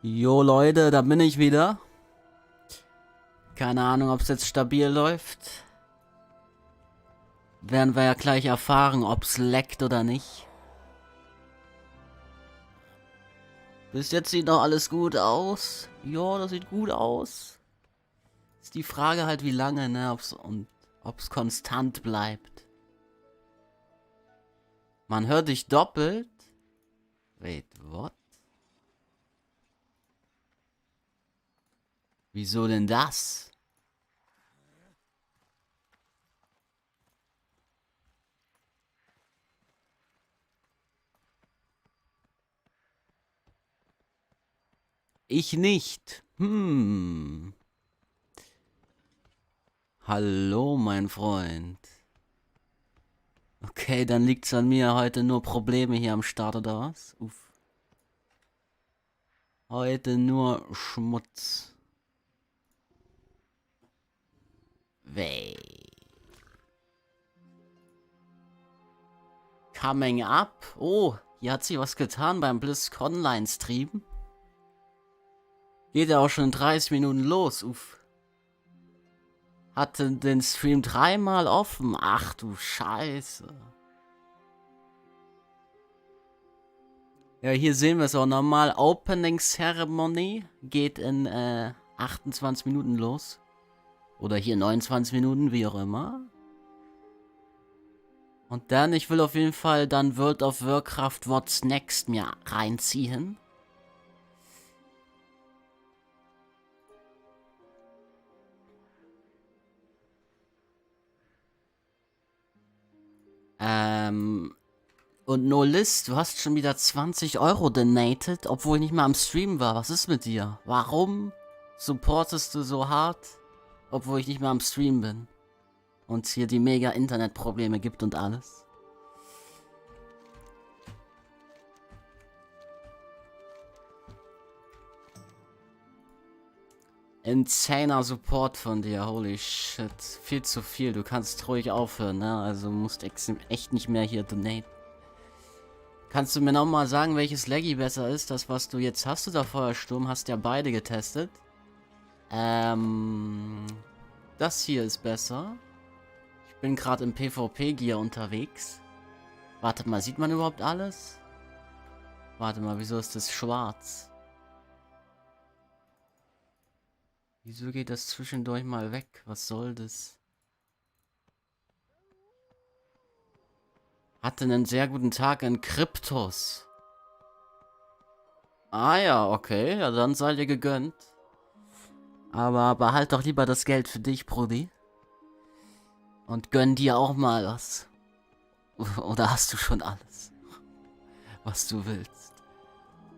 Jo Leute, da bin ich wieder. Keine Ahnung, ob es jetzt stabil läuft. Werden wir ja gleich erfahren, ob es leckt oder nicht. Bis jetzt sieht noch alles gut aus. Ja, das sieht gut aus. Ist die Frage halt, wie lange, ne? Ob's konstant bleibt. Man hört dich doppelt. Wait, what? Wieso denn das? Ich nicht. Hallo, mein Freund. Okay, dann liegt's an mir. Heute nur Probleme hier am Start, oder was? Uff. Heute nur Schmutz. Weh. Coming up. Oh, hier hat sich was getan beim BlizzConline Stream. Geht ja auch schon in 30 Minuten los. Uff. Hatte den Stream 3-mal offen. Ach du Scheiße. Ja, hier sehen wir es auch nochmal. Opening Ceremony geht in 28 Minuten los. Oder hier 29 Minuten, wie auch immer. Und dann, ich will auf jeden Fall dann World of Warcraft What's Next mir reinziehen. Und No List, du hast schon wieder 20 Euro donated, obwohl ich nicht mal am Stream war. Was ist mit dir? Warum supportest du so hart, obwohl ich nicht mehr am Stream bin? Und es hier die mega Internetprobleme gibt und alles. Insaner Support von dir, holy shit. Viel zu viel, du kannst ruhig aufhören, ne? Also musst echt nicht mehr hier donaten. Kannst du mir nochmal sagen, welches Laggy besser ist? Das, was du jetzt hast oder Feuersturm? Hast ja beide getestet. Das hier ist besser. Ich bin gerade im PvP-Gear unterwegs. Warte mal, sieht man überhaupt alles? Warte mal, wieso ist das schwarz? Wieso geht das zwischendurch mal weg? Was soll das? Hatte einen sehr guten Tag in Kryptos. Ah ja, okay. Ja, dann seid ihr gegönnt. Aber behalt doch lieber das Geld für dich, Brudi. Und gönn dir auch mal was. Oder hast du schon alles, was du willst?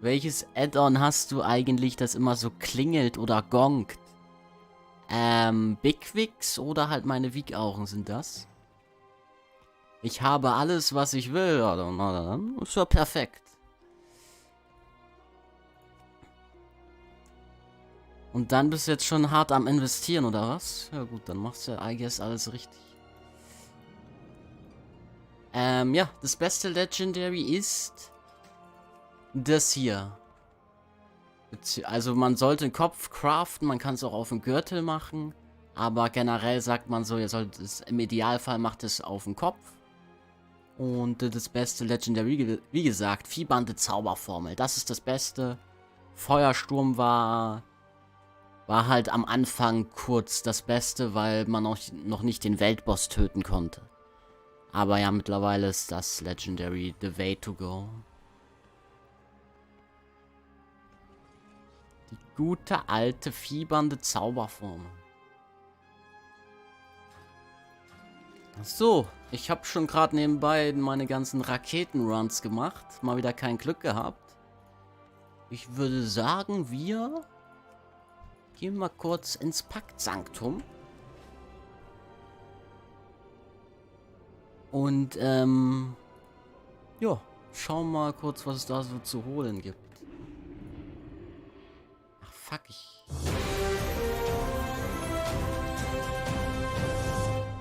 Welches Add-on hast du eigentlich, das immer so klingelt oder gongt? Bigwix oder halt meine Wiegaugen sind das? Ich habe alles, was ich will. Ja, dann ist ja perfekt. Und dann bist du jetzt schon hart am Investieren, oder was? Ja gut, dann machst du ja, I guess, alles richtig. Ja, das beste Legendary ist das hier. Also man sollte einen Kopf craften, man kann es auch auf den Gürtel machen. Aber generell sagt man so, ihr sollt es im Idealfall macht es auf den Kopf. Und das beste Legendary, wie gesagt, Viehbande Zauberformel. Das ist das Beste. Feuersturm war halt am Anfang kurz das Beste, weil man noch nicht den Weltboss töten konnte. Aber ja, mittlerweile ist das Legendary the way to go. Die gute alte fiebernde Zauberformel. So, ich habe schon gerade nebenbei meine ganzen Raketenruns gemacht. Mal wieder kein Glück gehabt. Ich würde sagen, wir gehen mal kurz ins Paktsanktum. Und, ja, schauen mal kurz, was es da so zu holen gibt. Ach, fuck,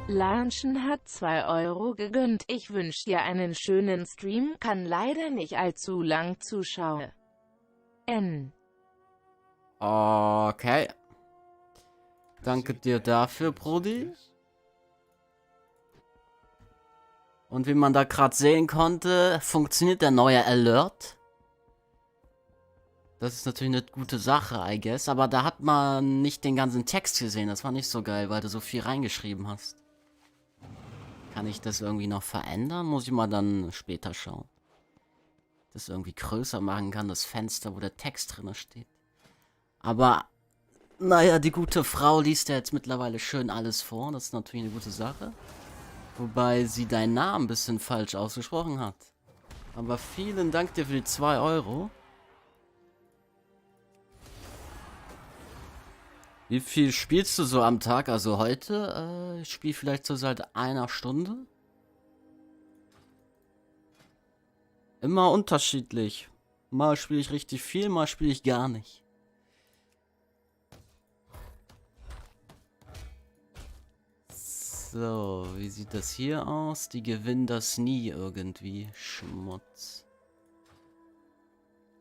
Launchen hat 2 Euro gegönnt. Ich wünsche dir einen schönen Stream, kann leider nicht allzu lang zuschauen. N. Okay. Danke dir dafür, Brudi. Und wie man da gerade sehen konnte, funktioniert der neue Alert. Das ist natürlich eine gute Sache, I guess. Aber da hat man nicht den ganzen Text gesehen. Das war nicht so geil, weil du so viel reingeschrieben hast. Kann ich das irgendwie noch verändern? Muss ich mal dann später schauen. Das irgendwie größer machen kann, das Fenster, wo der Text drin steht. Aber, naja, die gute Frau liest ja jetzt mittlerweile schön alles vor. Das ist natürlich eine gute Sache. Wobei sie deinen Namen ein bisschen falsch ausgesprochen hat. Aber vielen Dank dir für die 2 Euro. Wie viel spielst du so am Tag? Also heute? Ich spiele vielleicht so seit einer Stunde. Immer unterschiedlich. Mal spiele ich richtig viel, mal spiele ich gar nicht. So, wie sieht das hier aus? Die gewinnen das nie irgendwie. Schmutz.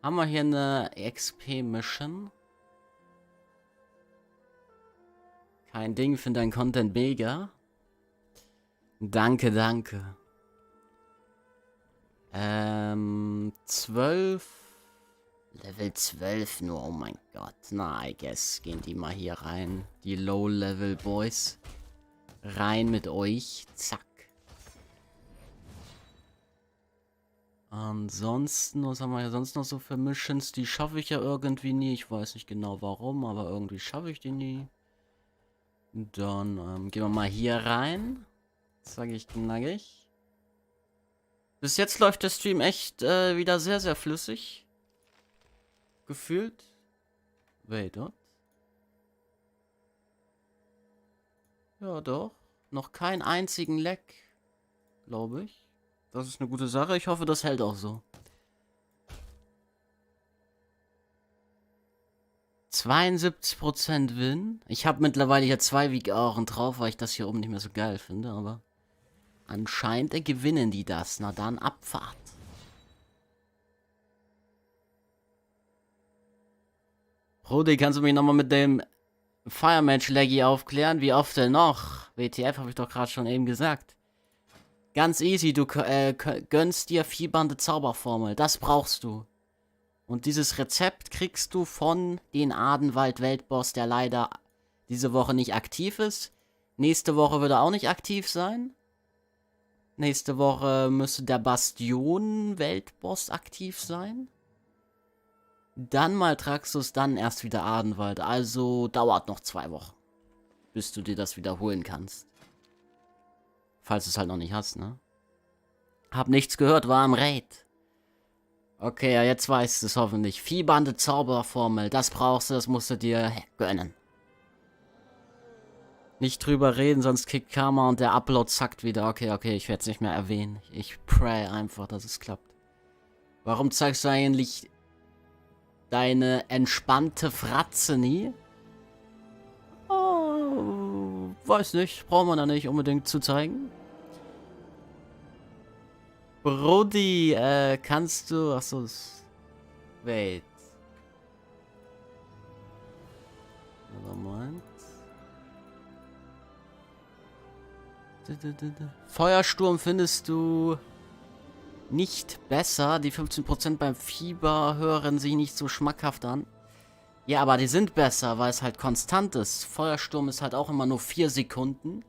Haben wir hier eine XP-Mission? Kein Ding, finde dein Content mega. Danke, danke. 12. Level 12 nur, oh mein Gott. Na, I guess gehen die mal hier rein. Die Low-Level-Boys. Rein mit euch. Zack. Ansonsten, was haben wir hier sonst noch so für Missions? Die schaffe ich ja irgendwie nie. Ich weiß nicht genau warum, aber irgendwie schaffe ich die nie. Dann gehen wir mal hier rein. Sage ich knackig. Bis jetzt läuft der Stream echt wieder sehr, sehr flüssig. Gefühlt. Wait, what? Ja, doch. Noch keinen einzigen Leck. Glaube ich. Das ist eine gute Sache. Ich hoffe, das hält auch so. 72% Win. Ich habe mittlerweile hier 2 Week-Auren drauf, weil ich das hier oben nicht mehr so geil finde, aber anscheinend gewinnen die das. Na dann, Abfahrt. Rudi, kannst du mich nochmal mit dem Firematch-Laggy aufklären? Wie oft denn noch? WTF habe ich doch gerade schon eben gesagt. Ganz easy, du gönnst dir fiebernde Zauberformel. Das brauchst du. Und dieses Rezept kriegst du von den Adenwald-Weltboss, der leider diese Woche nicht aktiv ist. Nächste Woche wird er auch nicht aktiv sein. Nächste Woche müsste der Bastion-Weltboss aktiv sein. Dann mal Traxus, dann erst wieder Adenwald. Also dauert noch 2 Wochen, bis du dir das wiederholen kannst. Falls du es halt noch nicht hast, ne? Hab nichts gehört, war im Raid. Okay, ja, jetzt weißt du es hoffentlich. Fiebernde Zauberformel, das brauchst du, das musst du dir gönnen. Nicht drüber reden, sonst kickt Karma und der Upload zackt wieder. Okay, ich werde es nicht mehr erwähnen. Ich pray einfach, dass es klappt. Warum zeigst du eigentlich deine entspannte Fratze nie? Oh, weiß nicht, braucht man da nicht unbedingt zu zeigen. Brudi, kannst du... Achso, wait. Moment. Feuersturm findest du nicht besser. Die 15% beim Fieber hören sich nicht so schmackhaft an. Ja, aber die sind besser, weil es halt konstant ist. Feuersturm ist halt auch immer nur 4 Sekunden.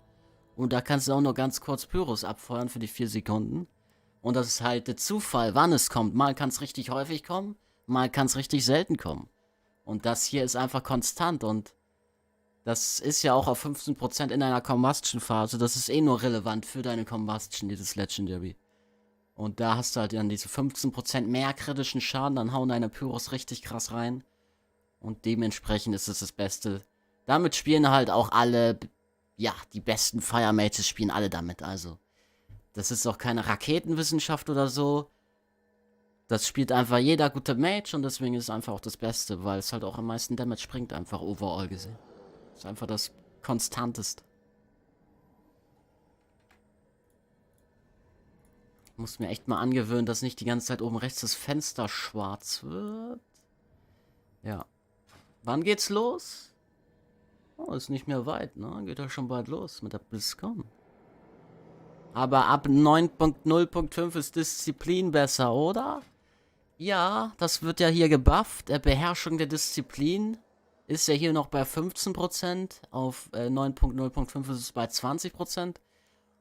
Und da kannst du auch nur ganz kurz Pyrus abfeuern für die 4 Sekunden. Und das ist halt der Zufall, wann es kommt. Mal kann es richtig häufig kommen, mal kann es richtig selten kommen. Und das hier ist einfach konstant. Und das ist ja auch auf 15% in einer Combustion-Phase. Das ist eh nur relevant für deine Combustion, dieses Legendary. Und da hast du halt dann diese 15% mehr kritischen Schaden, dann hauen deine Pyros richtig krass rein. Und dementsprechend ist es das Beste. Damit spielen halt auch alle, ja, die besten Firemages spielen alle damit, also. Das ist auch keine Raketenwissenschaft oder so. Das spielt einfach jeder gute Mage und deswegen ist es einfach auch das Beste, weil es halt auch am meisten Damage bringt, einfach overall gesehen. Ist einfach das Konstanteste. Ich muss mir echt mal angewöhnen, dass nicht die ganze Zeit oben rechts das Fenster schwarz wird. Ja. Wann geht's los? Oh, ist nicht mehr weit, ne? Geht ja schon bald los mit der BlizzCon. Aber ab 9.0.5 ist Disziplin besser, oder? Ja, das wird ja hier gebufft. Beherrschung der Disziplin ist ja hier noch bei 15%. Auf 9.0.5 ist es bei 20%.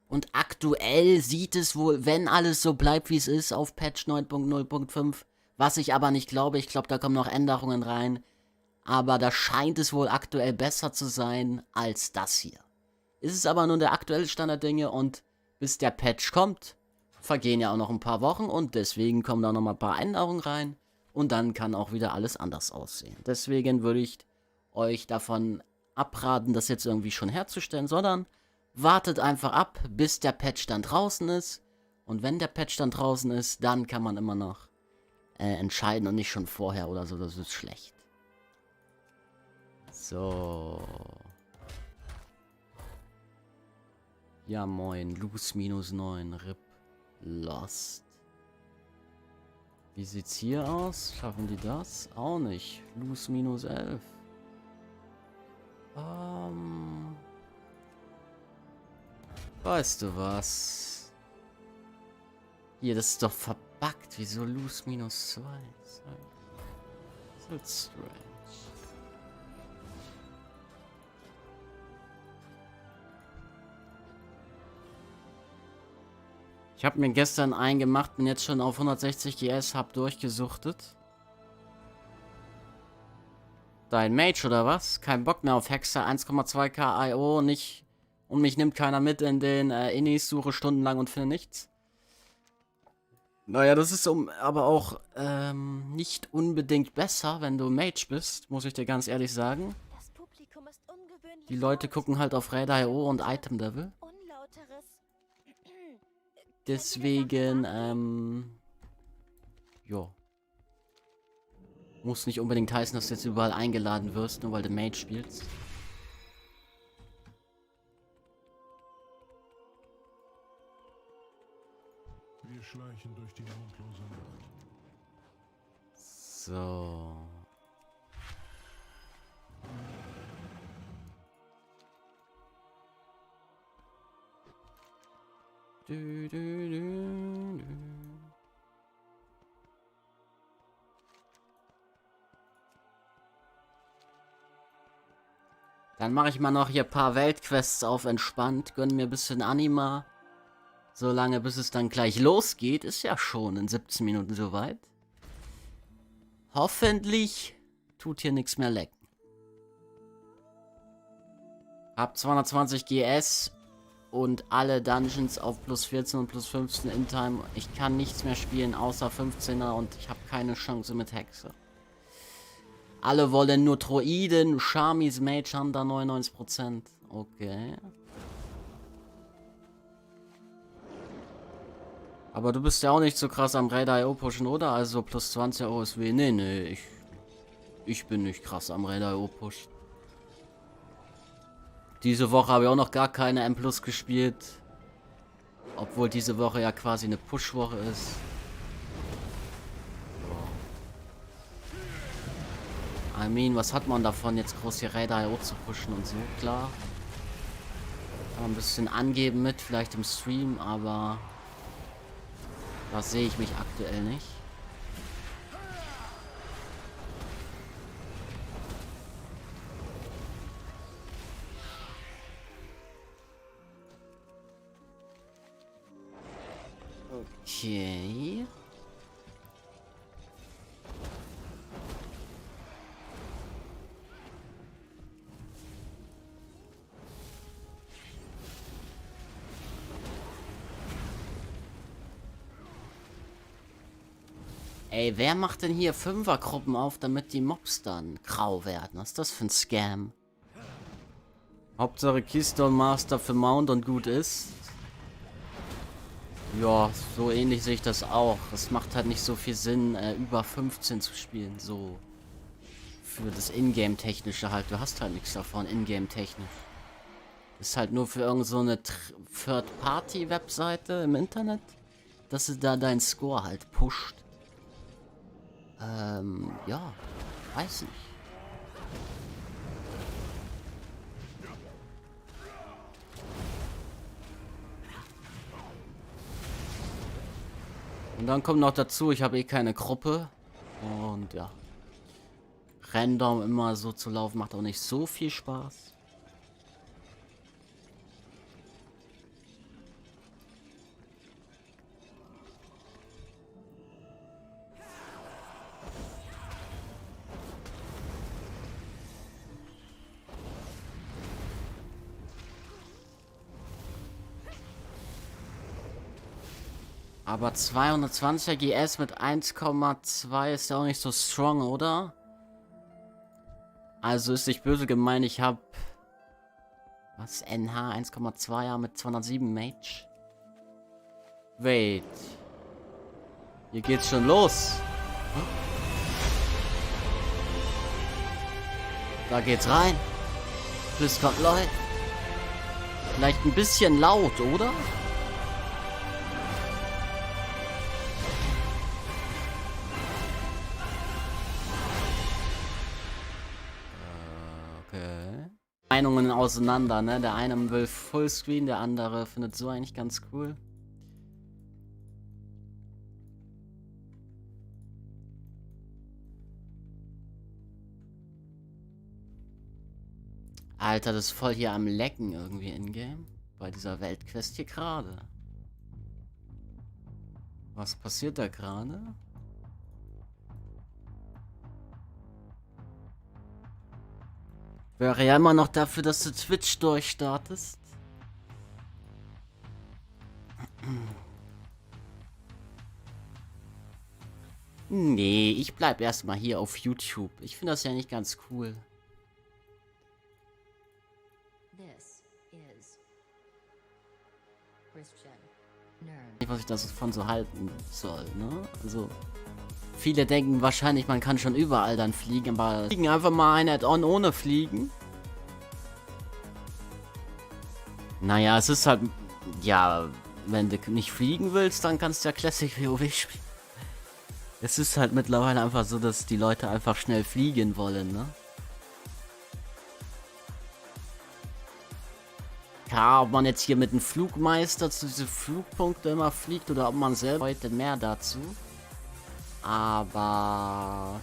Und aktuell sieht es wohl, wenn alles so bleibt, wie es ist, auf Patch 9.0.5. Was ich aber nicht glaube. Ich glaube, da kommen noch Änderungen rein. Aber da scheint es wohl aktuell besser zu sein als das hier. Ist es aber nur der aktuelle Stand der Dinge und bis der Patch kommt, vergehen ja auch noch ein paar Wochen und deswegen kommen da noch mal ein paar Änderungen rein und dann kann auch wieder alles anders aussehen. Deswegen würde ich euch davon abraten, das jetzt irgendwie schon herzustellen, sondern wartet einfach ab, bis der Patch dann draußen ist und wenn der Patch dann draußen ist, dann kann man immer noch entscheiden und nicht schon vorher oder so, das ist schlecht. So. Ja moin, Lose -9, RIP, Lost. Wie sieht's hier aus? Schaffen die das? Auch nicht. Lose -11. Weißt du was? Hier, das ist doch verbuggt. Wieso Lose -2? So strange. Ich habe mir gestern einen gemacht, bin jetzt schon auf 160 GS, hab durchgesuchtet. Dein Mage oder was? Kein Bock mehr auf Hexer, 1,2k IO, nicht. Und mich nimmt keiner mit in den Innis, suche stundenlang und finde nichts. Naja, das ist aber auch nicht unbedingt besser, wenn du Mage bist, muss ich dir ganz ehrlich sagen. Die Leute gucken halt auf Raid IO und Item Level. Deswegen, ja. Muss nicht unbedingt heißen, dass du jetzt überall eingeladen wirst, nur weil du Mage spielst. Wir schleichen durch die mondlose Nacht. So. Du, du, du, du. Dann mache ich mal noch hier ein paar Weltquests auf entspannt, gönn mir ein bisschen Anima. Solange bis es dann gleich losgeht, ist ja schon in 17 Minuten soweit. Hoffentlich tut hier nichts mehr lecken. Hab 220 GS und alle Dungeons auf plus 14 und plus 15 in Time. Ich kann nichts mehr spielen außer 15er und ich habe keine Chance mit Hexe. Alle wollen nur Droiden, Shamis, Mage haben da 99%. Okay. Aber du bist ja auch nicht so krass am Raid IO pushen, oder? Also plus 20 OSW. Nee, ich bin nicht krass am Raid IO pushen. Diese Woche habe ich auch noch gar keine M+ gespielt. Obwohl diese Woche ja quasi eine Push-Woche ist. I mean, was hat man davon, jetzt groß hier Raid IO zu pushen und so? Klar. Kann man ein bisschen angeben mit, vielleicht im Stream, aber da sehe ich mich aktuell nicht. Okay. Ey, wer macht denn hier Fünfergruppen auf, damit die Mobs dann grau werden? Was ist das für ein Scam? Hauptsache Keystone Master für Mount und gut ist. Ja, so ähnlich sehe ich das auch. Es macht halt nicht so viel Sinn, über 15 zu spielen, so. Für das Ingame-Technische halt. Du hast halt nichts davon, Ingame-technisch. Ist halt nur für irgend so eine Third-Party-Webseite im Internet, dass du da deinen Score halt pusht. Ja, weiß nicht. Und dann kommt noch dazu, ich habe eh keine Gruppe. Und ja. Random immer so zu laufen macht auch nicht so viel Spaß. Aber 220er GS mit 1,2 ist ja auch nicht so strong, oder? Also ist nicht böse gemeint, ich habe was? NH 1,2er mit 207 Mage. Wait. Hier geht's schon los. Da geht's rein. BlizzConline. Vielleicht ein bisschen laut, oder? Meinungen auseinander, ne? Der eine will Fullscreen, der andere findet so eigentlich ganz cool. Alter, das ist voll hier am Lecken irgendwie in-game. Bei dieser Weltquest hier gerade. Was passiert da gerade? Wäre ja immer noch dafür, dass du Twitch durchstartest. Nee, ich bleib erstmal hier auf YouTube. Ich finde das ja nicht ganz cool. Nicht, was ich davon so halten soll, ne? Also, viele denken wahrscheinlich, man kann schon überall dann fliegen, aber fliegen einfach mal ein Add-on ohne Fliegen. Naja, es ist halt, ja, wenn du nicht fliegen willst, dann kannst du ja Classic WoW spielen. Es ist halt mittlerweile einfach so, dass die Leute einfach schnell fliegen wollen, ne? Ja, ob man jetzt hier mit einem Flugmeister zu diese Flugpunkte immer fliegt oder ob man selber heute mehr dazu. Aber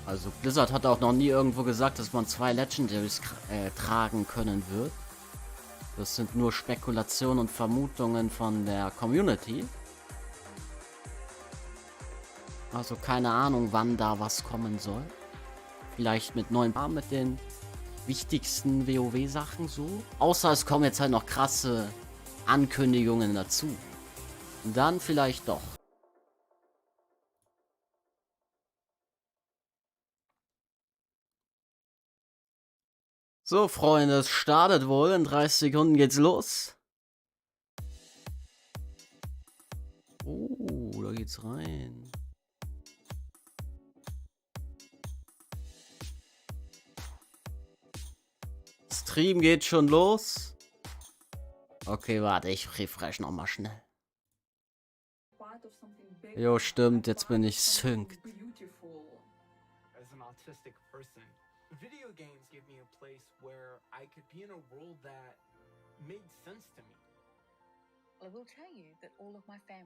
also Blizzard hat auch noch nie irgendwo gesagt, dass man 2 Legendaries tragen können wird. Das sind nur Spekulationen und Vermutungen von der Community. Also keine Ahnung, wann da was kommen soll. Vielleicht mit neuen Paar mit den wichtigsten WoW-Sachen so. Außer es kommen jetzt halt noch krasse Ankündigungen dazu. Dann vielleicht doch. So, Freunde, es startet wohl. In 30 Sekunden geht's los. Oh, da geht's rein. Stream geht schon los. Okay, warte, ich refresh nochmal schnell. Jo, stimmt, jetzt bin ich synced. Video games give me a place where I could be in a world that made sense to me. Okay,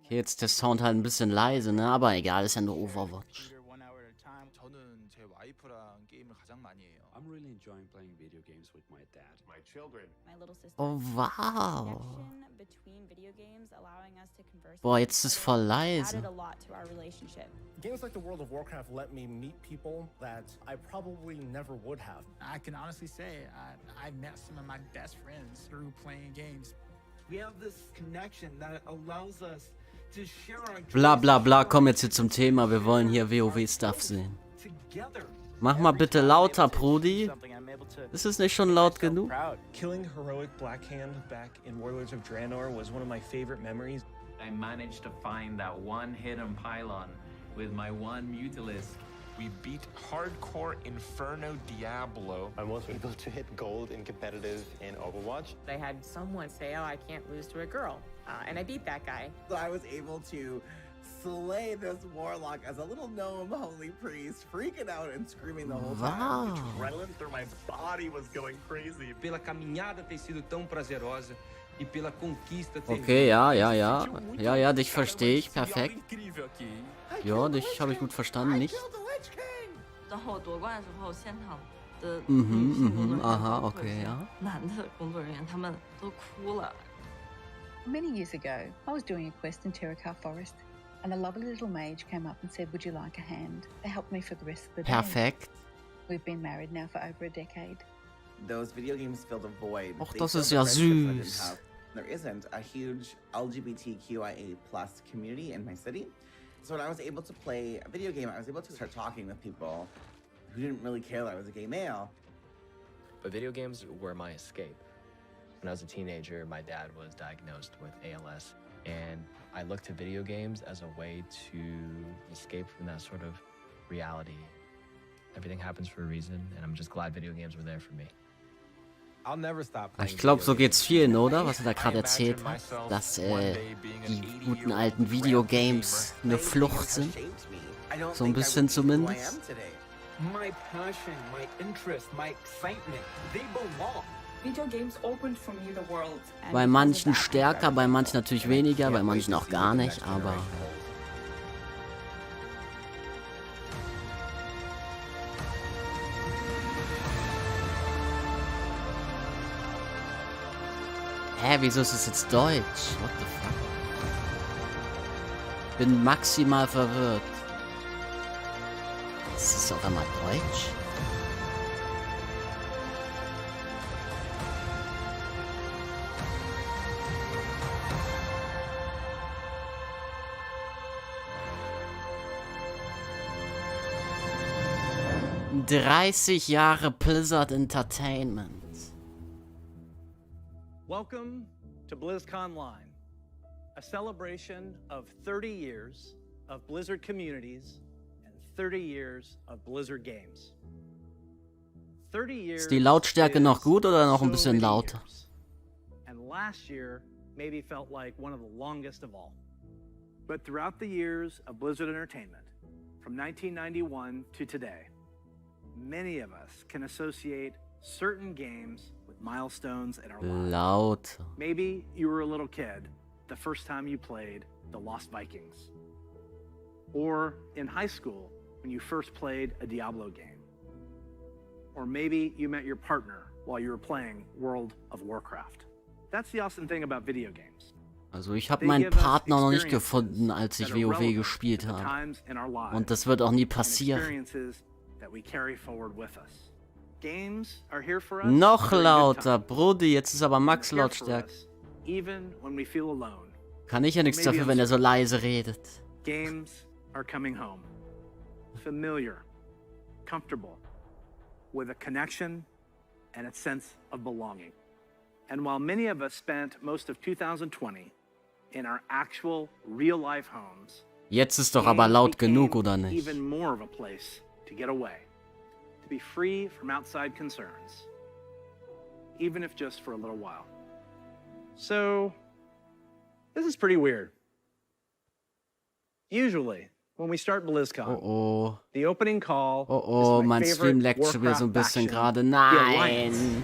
jetzt ist der Sound halt ein bisschen leise, ne? Aber egal, ist ja nur Overwatch. 저는 제 와이프랑 게임을 가장 많이 해요. I'm really enjoying playing video games with my dad. My children. Oh, wow. Boah, jetzt ist voll leise. Games like the World of Warcraft let me meet people that I probably never would have. I can honestly say I met some of my best friends through playing games. We have this connection that allows us to share our Bla bla bla, komm jetzt hier zum Thema. Wir wollen hier WoW-Stuff sehen. Mach mal bitte lauter, Brudi. Ist es nicht schon laut genug? Killing heroic Blackhand back in Warlords of Draenor was one of my favorite memories. I managed to find that one hidden pylon with my one Mutalisk. We beat hardcore Inferno Diablo. I was able to hit gold in competitive in Overwatch. I had someone say, oh, I can't lose to a girl. And I beat that guy. So I was able to slay this warlock as a little gnome holy priest, freaking out and screaming the whole time. Wow. Adrenaline through my body was going crazy. Pela caminhada ter sido tão prazerosa Okay, ja. Ja, dich verstehe ich. Perfekt. Ja, dich habe ich gut verstanden, nicht? Aha, okay, ja. Many years ago, I was doing a quest in Terracar Forest, and a lovely little mage came up and said, "Would you like a hand?" They helped me for the rest of the day. Perfekt. We've been married now for over a decade. Those video games filled a void. Och, They das filled ist the ja red shirt I didn't süß. have. There isn't a huge LGBTQIA+ community in my city. So when I was able to play a video game, I was able to start talking with people who didn't really care that I was a gay male. But video games were my escape. When I was a teenager, my dad was diagnosed with ALS, and I looked to video games as a way to escape from that sort of reality. Everything happens for a reason, and I'm just glad video games were there for me. I'll never stop Ich glaube, so geht's vielen, oder? Was er da gerade erzählt hat. Dass die guten alten Videogames eine Flucht sind. So ein bisschen zumindest. My passion, my interest, my excitement, they belong. Video games opened for me the world. Bei manchen stärker, bei manchen natürlich weniger, bei manchen auch gar nicht, aber... Hä, wieso ist es jetzt Deutsch? What the fuck? Bin maximal verwirrt. Ist es auf einmal Deutsch? ...30 Jahre Blizzard Entertainment. Welcome to BlizzConline, a celebration of 30 years of Blizzard communities and 30 years of Blizzard games. 30 years. Ist die Lautstärke noch gut oder noch ein bisschen lauter? And last year maybe felt like one of the longest of all. But throughout the years of Blizzard Entertainment, from 1991 to today, many of us can associate certain games with milestones in our lives. Laut. Maybe you were a little kid the first time you played The Lost Vikings. Or in high school when you first played a Diablo game. Or maybe you met your partner while you were playing World of Warcraft. That's the awesome thing about video games. Also ich habe meinen Partner noch nicht gefunden, als ich WoW gespielt habe. Und das wird auch nie passieren. Noch lauter, Brudi, jetzt ist aber Max Lautstärke. Kann ich ja nichts dafür, wenn er so leise redet. Games are coming home. Familiar, comfortable, with a connection and a sense of belonging. And while many of us spent most of 2020 in our actual real-life homes, jetzt ist doch aber laut genug, oder nicht? Even more of a place to get away, to be free from outside concerns, even if just for a little while. So, this is pretty weird. Usually, when we start BlizzCon, the opening call is my mein Stream favorite leckt schon wieder so ein Warcraft bisschen faction, gerade. the Alliance. Nein!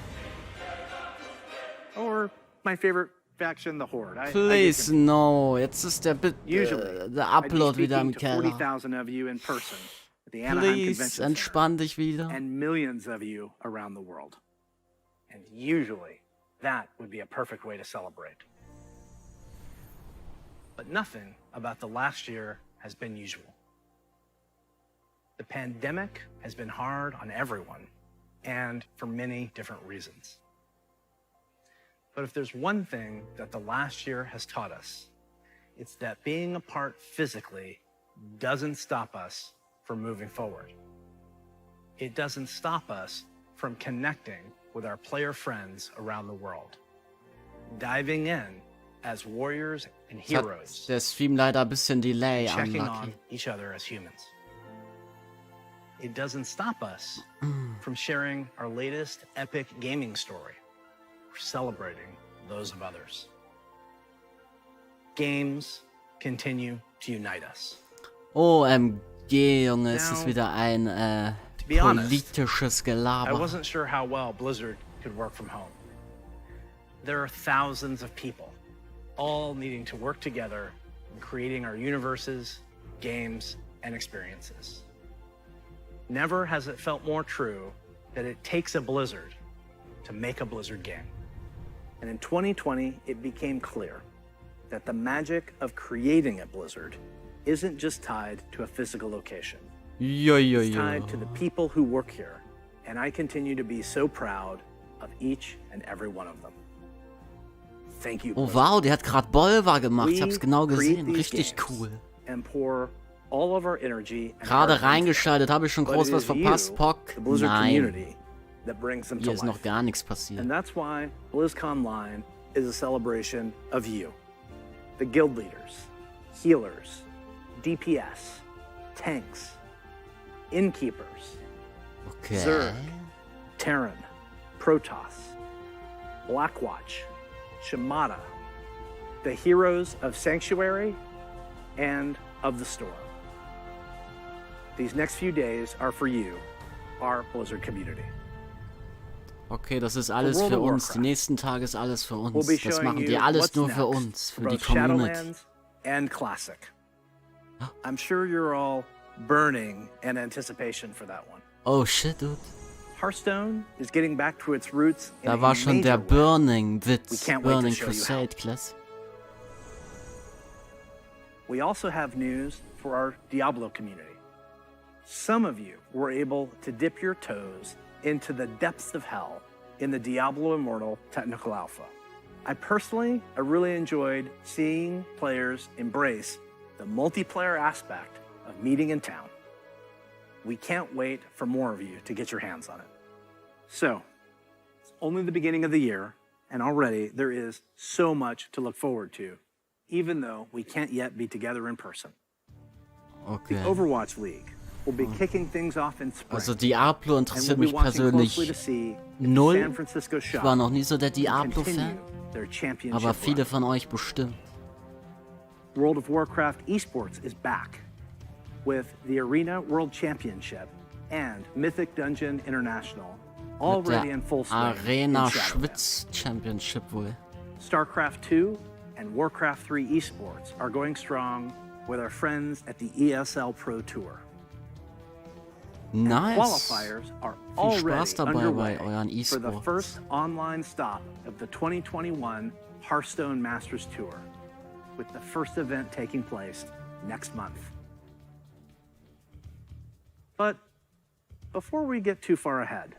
Or my favorite faction, the Horde. Please, no. Jetzt ist der Upload wieder im Keller. 40,000 of you in person at the Anaheim Please, Convention entspann dich wieder. and millions of you around the world. And usually, that would be a perfect way to celebrate. But nothing about the last year has been usual. The pandemic has been hard on everyone, and for many different reasons. But if there's one thing that the last year has taught us, it's that being apart physically doesn't stop us from moving forward. It doesn't stop us from connecting with our player friends around the world, diving in as warriors and Jetzt heroes, hat der Stream leider ein bisschen Delay, checking unlucky. on each other as humans. It doesn't stop us from sharing our latest epic gaming story, or celebrating those of others. Games continue to unite us. OMG, Junge, es ist wieder ein be honest, politisches I Gelaber. wasn't sure how well Blizzard could work from home. there are thousands of people, all needing to work together in creating our universes, games, and experiences. Never has it felt more true that it takes a Blizzard to make a Blizzard game. And in 2020, it became clear that the magic of creating at Blizzard isn't just tied to a physical location. It's tied to the people who work here, and I continue to be so proud of each and every one of them. Thank you, Oh wow, der hat gerade Bolvar gemacht, ich hab's genau gesehen, richtig cool. And pour all of our energy and Gerade reingeschaltet, habe ich schon groß was verpasst, Pock? Nein. That brings them Hier to ist life. noch gar nichts passiert. And that's why BlizzConline is a celebration of you, the guild leaders, healers, DPS, tanks, innkeepers, Okay. Zerg, Terran, Protoss, Blackwatch, Shimada, the heroes of Sanctuary and of the Storm. These next few days are for you, our Blizzard community. Okay, das ist alles für uns. Die nächsten Tage ist alles für uns. Das machen die alles nur für uns, für die Community. And Classic. I'm sure you're all burning in anticipation for that one. Oh shit, dude. Hearthstone is getting back to its roots in Da war schon der Burning-Witz, We can't wait to Burning show you Crusade Class. We also have news for our Diablo community. Some of you were able to dip your toes into the depths of hell in the Diablo Immortal Technical Alpha. I really enjoyed seeing players embrace the multiplayer aspect of meeting in town. We can't wait for more of you to get your hands on it. So, it's only the beginning of the year, and already there is so much to look forward to, even though we can't yet be together in person. Okay. The Overwatch League will be kicking things off in spring. Also Diablo interessiert mich persönlich null. Ich war noch nie so der Diablo-Fan, aber viele von euch bestimmt. World of Warcraft esports is back with the Arena World Championship and Mythic Dungeon International already in full swing. Arena Schwitz Championship wohl. StarCraft 2 and Warcraft 3 esports are going strong with our friends at the ESL Pro Tour. Nice. Qualifiers are Viel Spaß already dabei underway bei euren for the E-Sports. first online stop of the 2021 Hearthstone Masters Tour, with the first event taking place next month. But before we get too far ahead,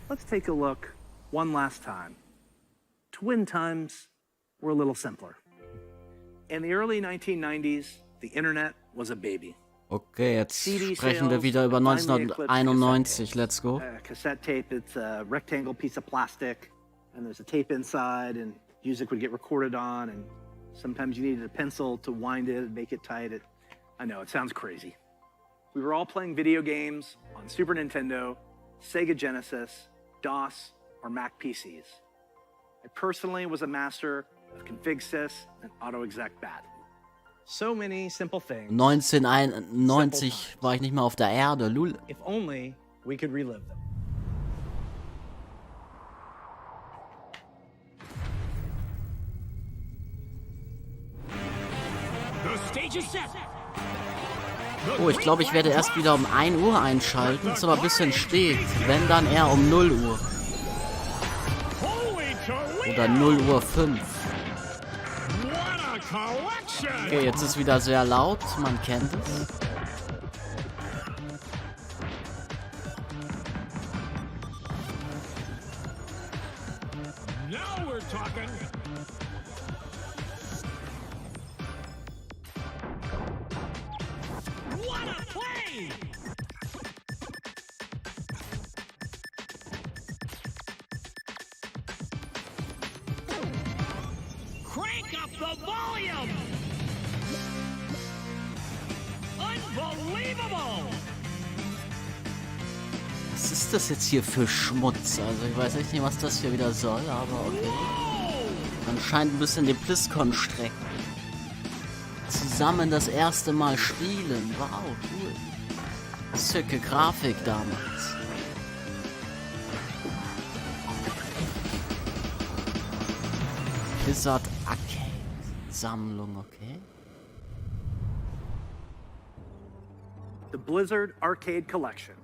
let's take a look one last time to when times were a little simpler. In the early 1990s, the internet was a baby. Okay, jetzt sprechen wir wieder über 1991. Let's go. Cassette tape, it's a rectangle piece of plastic, and there's a tape inside, and music would get recorded on, and sometimes you needed a pencil to wind it and make it tight. I know, it sounds crazy. We were all playing video games on Super Nintendo, Sega Genesis, DOS, or Mac PCs. I personally was a master of config sys and AutoExec-BAT. So many simple things. 1991 war ich nicht mal auf der Erde, lul. If only we could relive them. Oh, ich glaube, ich werde erst wieder um 1 Uhr einschalten. Ist aber ein bisschen spät. Wenn, dann eher um 0 Uhr. Oder 0 Uhr 5. Okay, jetzt ist wieder sehr laut. Man kennt es. Now we're talking. What a play! Crank up the volume! Unbelievable! Was ist das jetzt hier für Schmutz? Also ich weiß echt nicht, was das hier wieder soll, aber okay. Anscheinend ein bisschen den BlizzCon strecken. Zusammen das erste Mal spielen. Wow, cool. Zücke Grafik damals. Blizzard Arcade Sammlung, okay. The Blizzard Arcade Collection,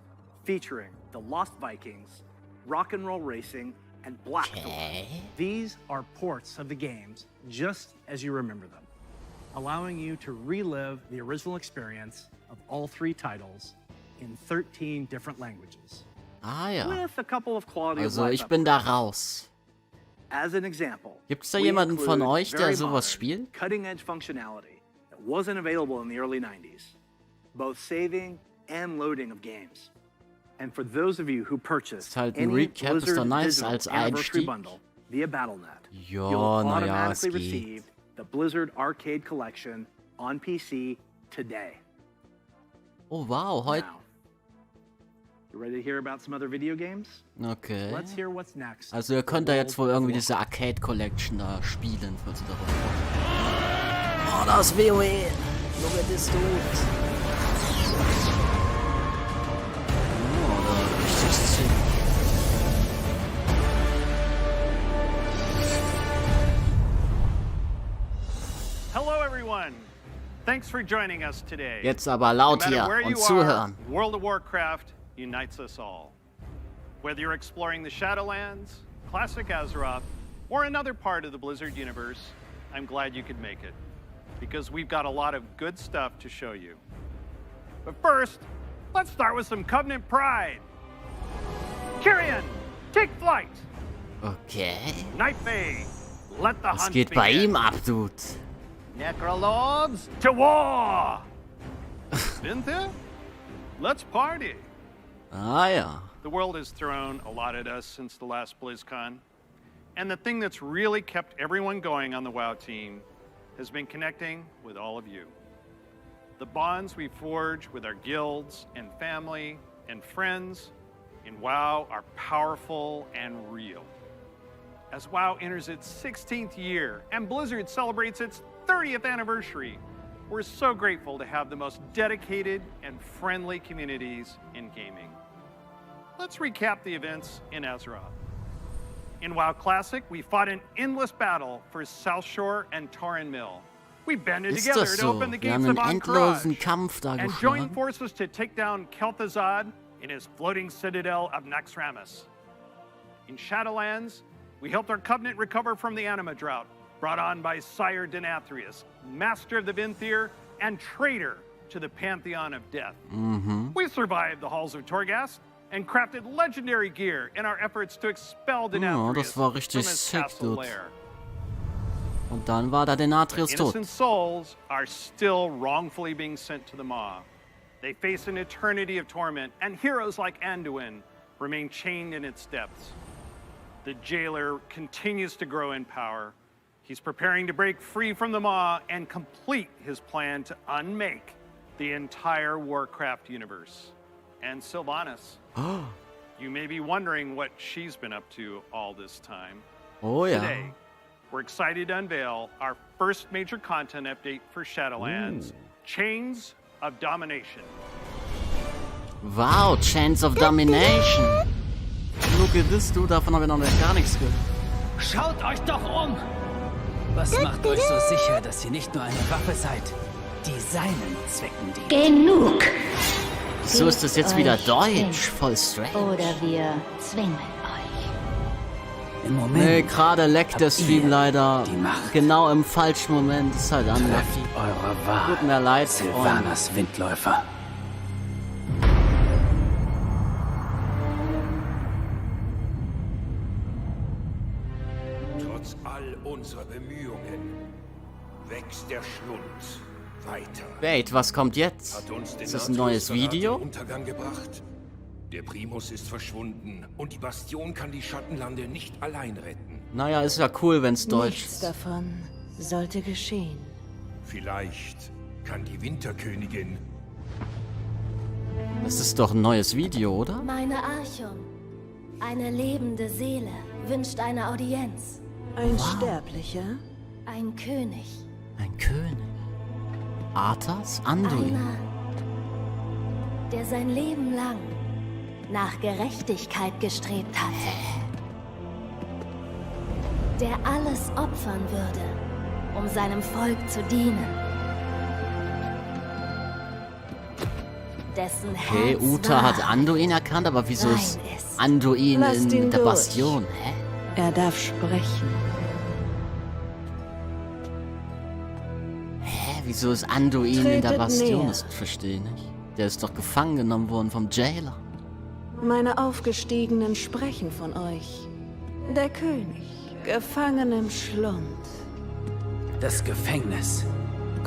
featuring the Lost Vikings, Rock'n'Roll Racing, and Blackthorn. These are ports of the games just as you remember them, allowing you to relive the original experience of all 3 titles in 13 different languages. Ah ja. With a couple of quality Also of life ich bin da raus. As an example, Gibt's da we jemanden von include euch, der very sowas modern, spielt? cutting-edge functionality that wasn't available in the early 90s, both saving and loading of games. And for those of you who purchased Ist halt ein any Recap, ist Blizzard doch nice Digital als Anniversary Einstieg. Bundle via Battle.net, Ja, you'll naja, es automatically geht. receive the Blizzard Arcade Collection on PC today. Oh wow, heute... Now, you ready to hear about some other video games? Okay. Let's hear what's next. Also ihr könnt da jetzt wohl irgendwie diese Arcade Collection da spielen, falls ihr darauf kommt. Oh, das WoW! Junge, das tut. Oh, da richtig sick. Hello everyone! Thanks for joining us today. Jetzt aber laut No matter hier where und you zuhören. are, World of Warcraft unites us all. Whether you're exploring the Shadowlands, classic Azeroth, or another part of the Blizzard universe, I'm glad you could make it, because we've got a lot of good stuff to show you. But first, let's start with some Covenant pride. Kyrian, take flight! Okay. Nightfay, let the Was hunt geht bei begin. ihm ab, Dude? Necrolords, to war! Cynthia, let's party! Ah ja. The world has thrown a lot at us since the last BlizzCon, and the thing that's really kept everyone going on the WoW team has been connecting with all of you. The bonds we forge with our guilds and family and friends in WoW are powerful and real. As WoW enters its 16th year and Blizzard celebrates its 30th anniversary, we're so grateful to have the most dedicated and friendly communities in gaming. Let's recap the events in Azeroth. In WoW Classic, we fought an endless battle for South Shore and Tauren Mill. We banded Ist together das to so? open the Wir gates haben of einen Ankh-Raj endlosen Kampf da and joined gefahren. forces to take down Kel'Thuzad in his floating citadel of Naxxramas. In Shadowlands, we helped our Covenant recover from the Anima drought, brought on by Sire Denathrius, master of the Vinthier and traitor to the Pantheon of Death. We survived the halls of Torghast and crafted legendary gear in our efforts to expel Ja, Denathrius das war from richtig his sick, castle Dude. lair. Und dann war da Denathrius tot. Innocent souls are still wrongfully being sent to the Maw. They face an eternity of torment, and heroes like Anduin remain chained in its depths. The jailer continues to grow in power. He's preparing to break free from the Maw and complete his plan to unmake the entire Warcraft universe. And Sylvanas. You may be wondering what she's been up to all this time. Oh ja. Today, we're excited to unveil our first major content update for Shadowlands, Chains of Domination. Wow, Chains of Domination. Look at this, du, davon habe ich noch gar nichts gehört. Schaut euch doch um! Was macht euch so sicher, dass ihr nicht nur eine Waffe seid, die seinen Zwecken dient? Genug! So ist das jetzt wieder Deutsch, voll strange. Oder wir zwingen euch. Im Moment Nee, gerade leckt der Stream ihr leider. die Macht. Genau im falschen Moment. Ist halt trefft unlucky. eure Wahl, Tut mir leid, Freunde. Sylvanas Windläufer. Trotz all unserer Bemühungen wächst der Schlund weiter. Wait, was kommt jetzt? Hat uns Ist das ein neues Video? Untergang gebracht. Der Primus ist verschwunden und die Bastion kann die Schattenlande nicht allein retten. Naja, ist ja cool, wenn's deutsch Nichts ist. davon sollte geschehen. Vielleicht kann die Winterkönigin... Das ist doch ein neues Video, oder? Meine Archon, eine lebende Seele, wünscht eine Audienz. Ein Sterblicher? Ein König. Ein König. Arthas? Anduin. Einer, der sein Leben lang nach Gerechtigkeit gestrebt hat. der alles opfern würde, um seinem Volk zu dienen. Dessen Okay, Herz Uta hat wahr Anduin erkannt, aber wieso ist rein ist. Anduin Lasst ihn in der durch. Bastion? Hä? Er darf sprechen. Hä, wieso ist Anduin in der Tretet Bastion? näher. Das verstehe ich nicht. Der ist doch gefangen genommen worden vom Jailer. Meine Aufgestiegenen sprechen von euch. Der König, gefangen im Schlund. Das Gefängnis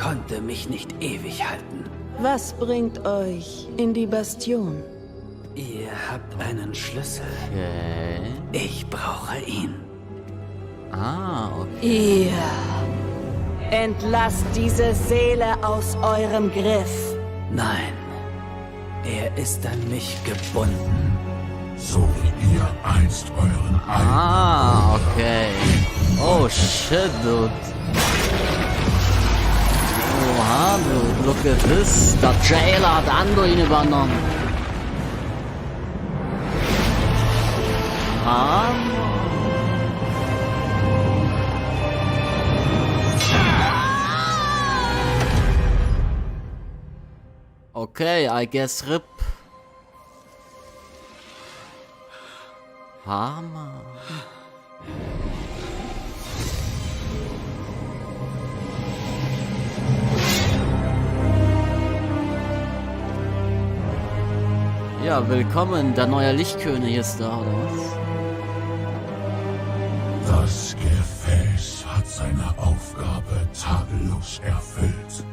konnte mich nicht ewig halten. Was bringt euch in die Bastion? Ihr habt einen Schlüssel. Okay. Ich brauche ihn. Ah, okay. Ihr entlasst diese Seele aus eurem Griff. Nein, er ist an mich gebunden. So wie ihr einst euren Ah, okay. Oh, shit, dude. Oha, dude. Look at this. Der Jailer hat Anduin übernommen. Ah. Okay, I guess RIP. Hammer. Ja, willkommen, der neue Lichtkönig ist da, oder was? Das Gefäß hat seine Aufgabe tadellos erfüllt.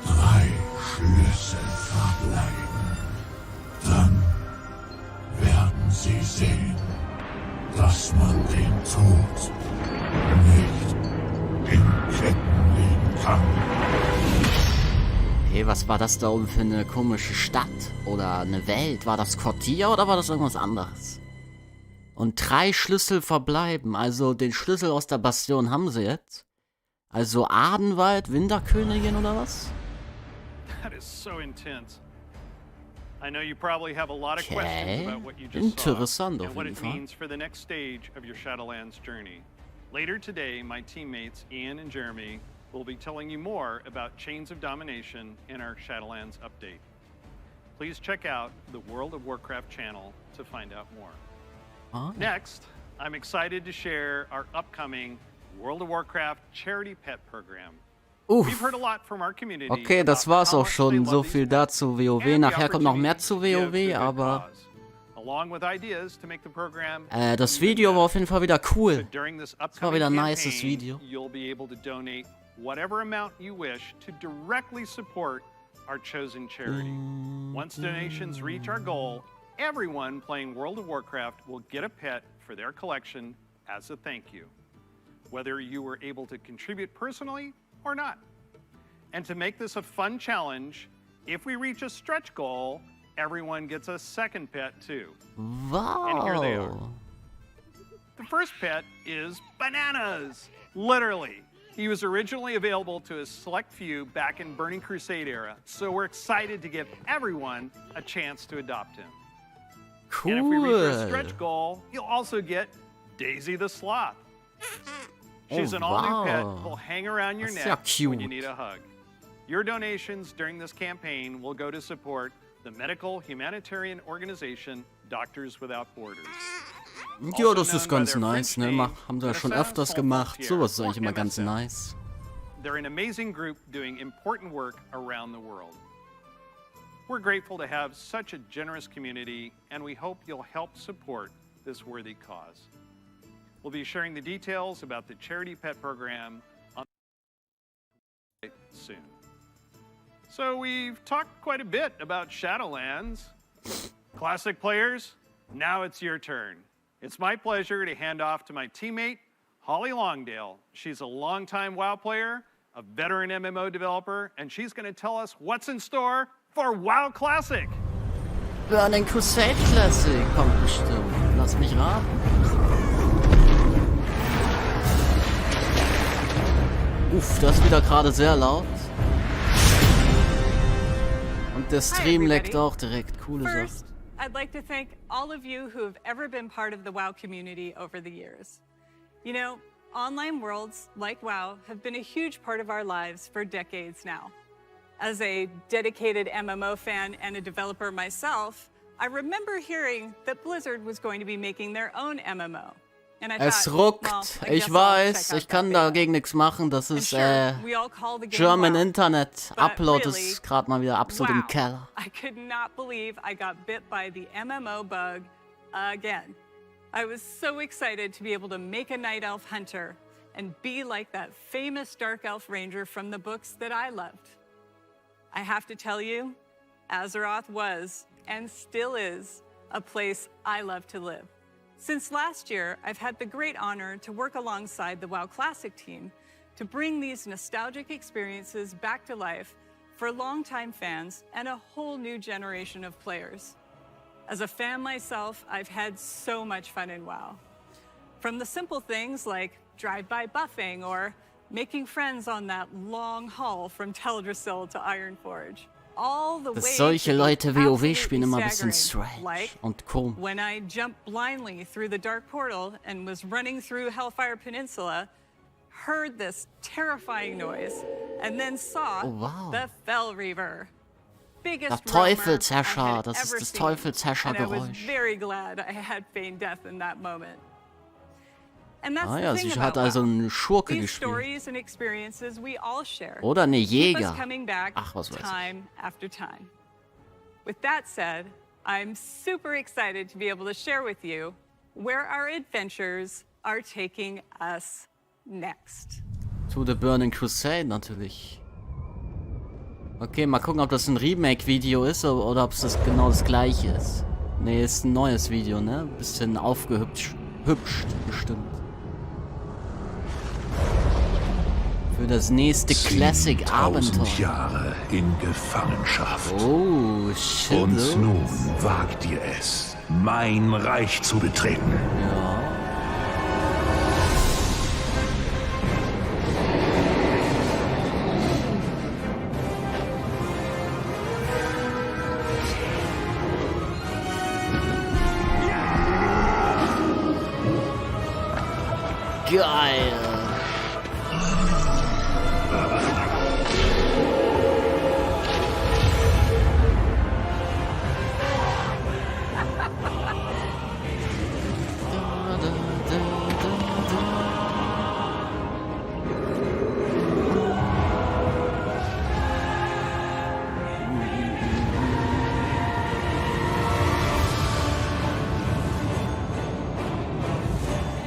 3 Schlüssel verbleiben. Dann werden sie sehen, dass man den Tod nicht in Ketten legen kann. Hey, was war das da oben für eine komische Stadt? Oder eine Welt? War das Quartier oder war das irgendwas anderes? Und 3 Schlüssel verbleiben. Also den Schlüssel aus der Bastion haben sie jetzt. Also Adenwald, Winterkönigin oder was? That is so intense. I know you probably have a lot of Okay. questions about what you just Interessant saw auf and what jeden it Fall. means for the next stage of your Shadowlands journey. Later today, my teammates Ian and Jeremy will be telling you more about Chains of Domination in our Shadowlands update. Please check out the World of Warcraft channel to find out more. Ah. Next, I'm excited to share our upcoming World of Warcraft charity pet program. We've heard a lot from our community. Okay, das war's auch schon. So viel dazu WoW. Nachher kommt noch mehr zu WoW, aber along with ideas to make the program das Video war auf jeden Fall wieder cool. during this Das war wieder ein upcoming nices campaign, Video. you'll be able to donate whatever amount you wish to directly support our chosen charity. Once donations reach our goal, everyone playing World of Warcraft will get a pet for their collection as a thank you, whether you were able to contribute personally or not. And to make this a fun challenge, if we reach a stretch goal, everyone gets a second pet too. Wow. And here they are. The first pet is Bananas, literally. He was originally available to a select few back in Burning Crusade era, so we're excited to give everyone a chance to adopt him. Cool. And if we reach our stretch goal, you'll also get Daisy the Sloth. She's an all-new pet who'll hang around your Das ist ja neck when you cute. need a hug. Your donations during this campaign will go to support the medical humanitarian organization Doctors Without Borders. Ja, das ist ganz nice, ne? Haben sie ja schon öfters gemacht. Sowas ist eigentlich immer ganz nice. They're an amazing group doing important work around the world. We're grateful to have such a generous community, and we hope you'll help support this worthy cause. We'll be sharing the details about the charity pet program on soon. So we've talked quite a bit about Shadowlands. Classic players, now it's your turn. It's my pleasure to hand off to my teammate, Holly Longdale. She's a longtime WoW player, a veteran MMO developer, and she's going to tell us what's in store for WoW Classic. Burning Crusade Classic kommt bestimmt. Lass mich raten. Uff, das ist wieder gerade sehr laut. Und der Stream leckt auch direkt. Coole Sache. I'd like to thank all of you who have ever been part of the WoW community over the years. You know, online worlds like WoW have been a huge part of our lives for decades now. As a dedicated MMO fan and a developer myself, I remember hearing that Blizzard was going to be making their own MMO. And I Es thought, ruckt. well, I Ich guess I'll check weiß, out ich kann that beta. dagegen nichts machen. Das ist we all call the game German WoW, Internet. but Upload really, ist gerade mal wieder absolut im wow. Keller. I could not believe I got bit by the MMO bug again. I was so excited to be able to make a Night Elf Hunter and be like that famous Dark Elf Ranger from the books that I loved. I have to tell you, Azeroth was, and still is, a place I love to live. Since last year, I've had the great honor to work alongside the WoW Classic team to bring these nostalgic experiences back to life for longtime fans and a whole new generation of players. As a fan myself, I've had so much fun in WoW. From the simple things like drive-by buffing or making friends on that long haul from Teldrassil to Ironforge. All the Dass way solche to the Leute WoW absolutely spielen immer ein bisschen staggering, strange like und komisch. when I jumped blindly through the dark portal and was running through Hellfire Peninsula, heard this terrifying noise, and then saw Oh, wow. the Fell Reaver. Der Biggest roamer I Teufelsherrscher, had das ist ever das seen, and I was Teufelsherrschergeräusch. very glad I had feigned death in that moment. And that's Ah ja, the thing sie hat about also WoW. einen Schurke These gespielt. stories and experiences we all share Oder eine keep us Jäger. coming back Ach, was weiß ich. time after time. With that said, I'm super excited to be able to share with you where our adventures are taking us next. To the Burning Crusade natürlich. Okay, mal gucken, ob das ein Remake-Video ist oder ob es das genau das gleiche ist. Ne, ist ein neues Video, ne? Bisschen aufgehübscht bestimmt. Für das nächste Classic-Abenteuer. Jahre in Gefangenschaft. Oh, shit. Und nun wagt ihr es, mein Reich zu betreten. Ja. Geil.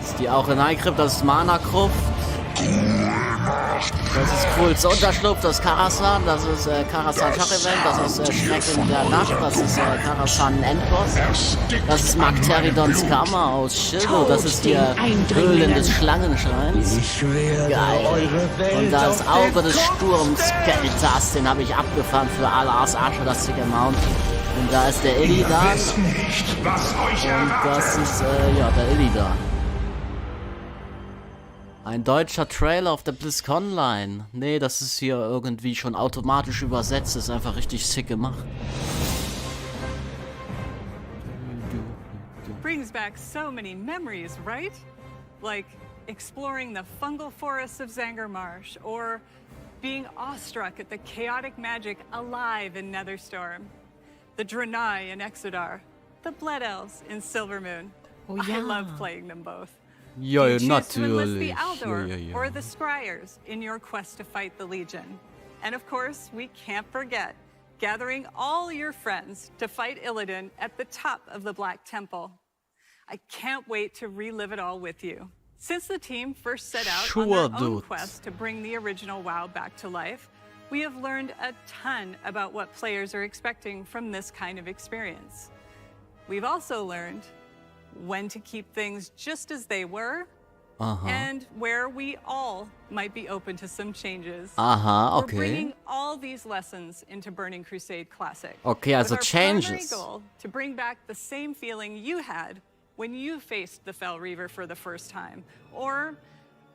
Ist die auch in Eikrypt, das ist Mana-Gruft. Das ist Krulls Unterschlupf, das ist Karasan, das ist Karasan Schach-Event, das ist Schreck in der Nacht, das ist Karasan Endboss, das ist Magteridons Kammer aus Schildo, das ist die Höhlen des Schlangenschreins. Geil. Und das Auge des Sturms, Keltas, den habe ich abgefahren für Alas Asche, das dicke Mount. Und da ist der Illidan. Und das ist, ja, der Illidan. Ein deutscher Trailer auf der BlizzConline. Nee, das ist hier irgendwie schon automatisch übersetzt. Das ist einfach richtig sick gemacht. Brings back so many memories, right? Like exploring the fungal forests of Zangarmarsh, or being awestruck at the chaotic magic alive in Netherstorm, the Draenei in Exodar, the Blood Elves in Silvermoon. Oh, I ja. love playing them both. Ja, You choose to enlist the natürlich. Aldor Ja. or the Scryers in your quest to fight the Legion. And of course, we can't forget gathering all your friends to fight Illidan at the top of the Black Temple. I can't wait to relive it all with you. Since the team first set out on Sure, their own dude. quest to bring the original WoW back to life, we have learned a ton about what players are expecting from this kind of experience. We've also learned when to keep things just as they were, and where we all might be open to some changes. Aha, We're okay. bringing all these lessons into Burning Crusade Classic. Okay, also with our primary changes. goal to bring back the same feeling you had when you faced the Fell Reaver for the first time, or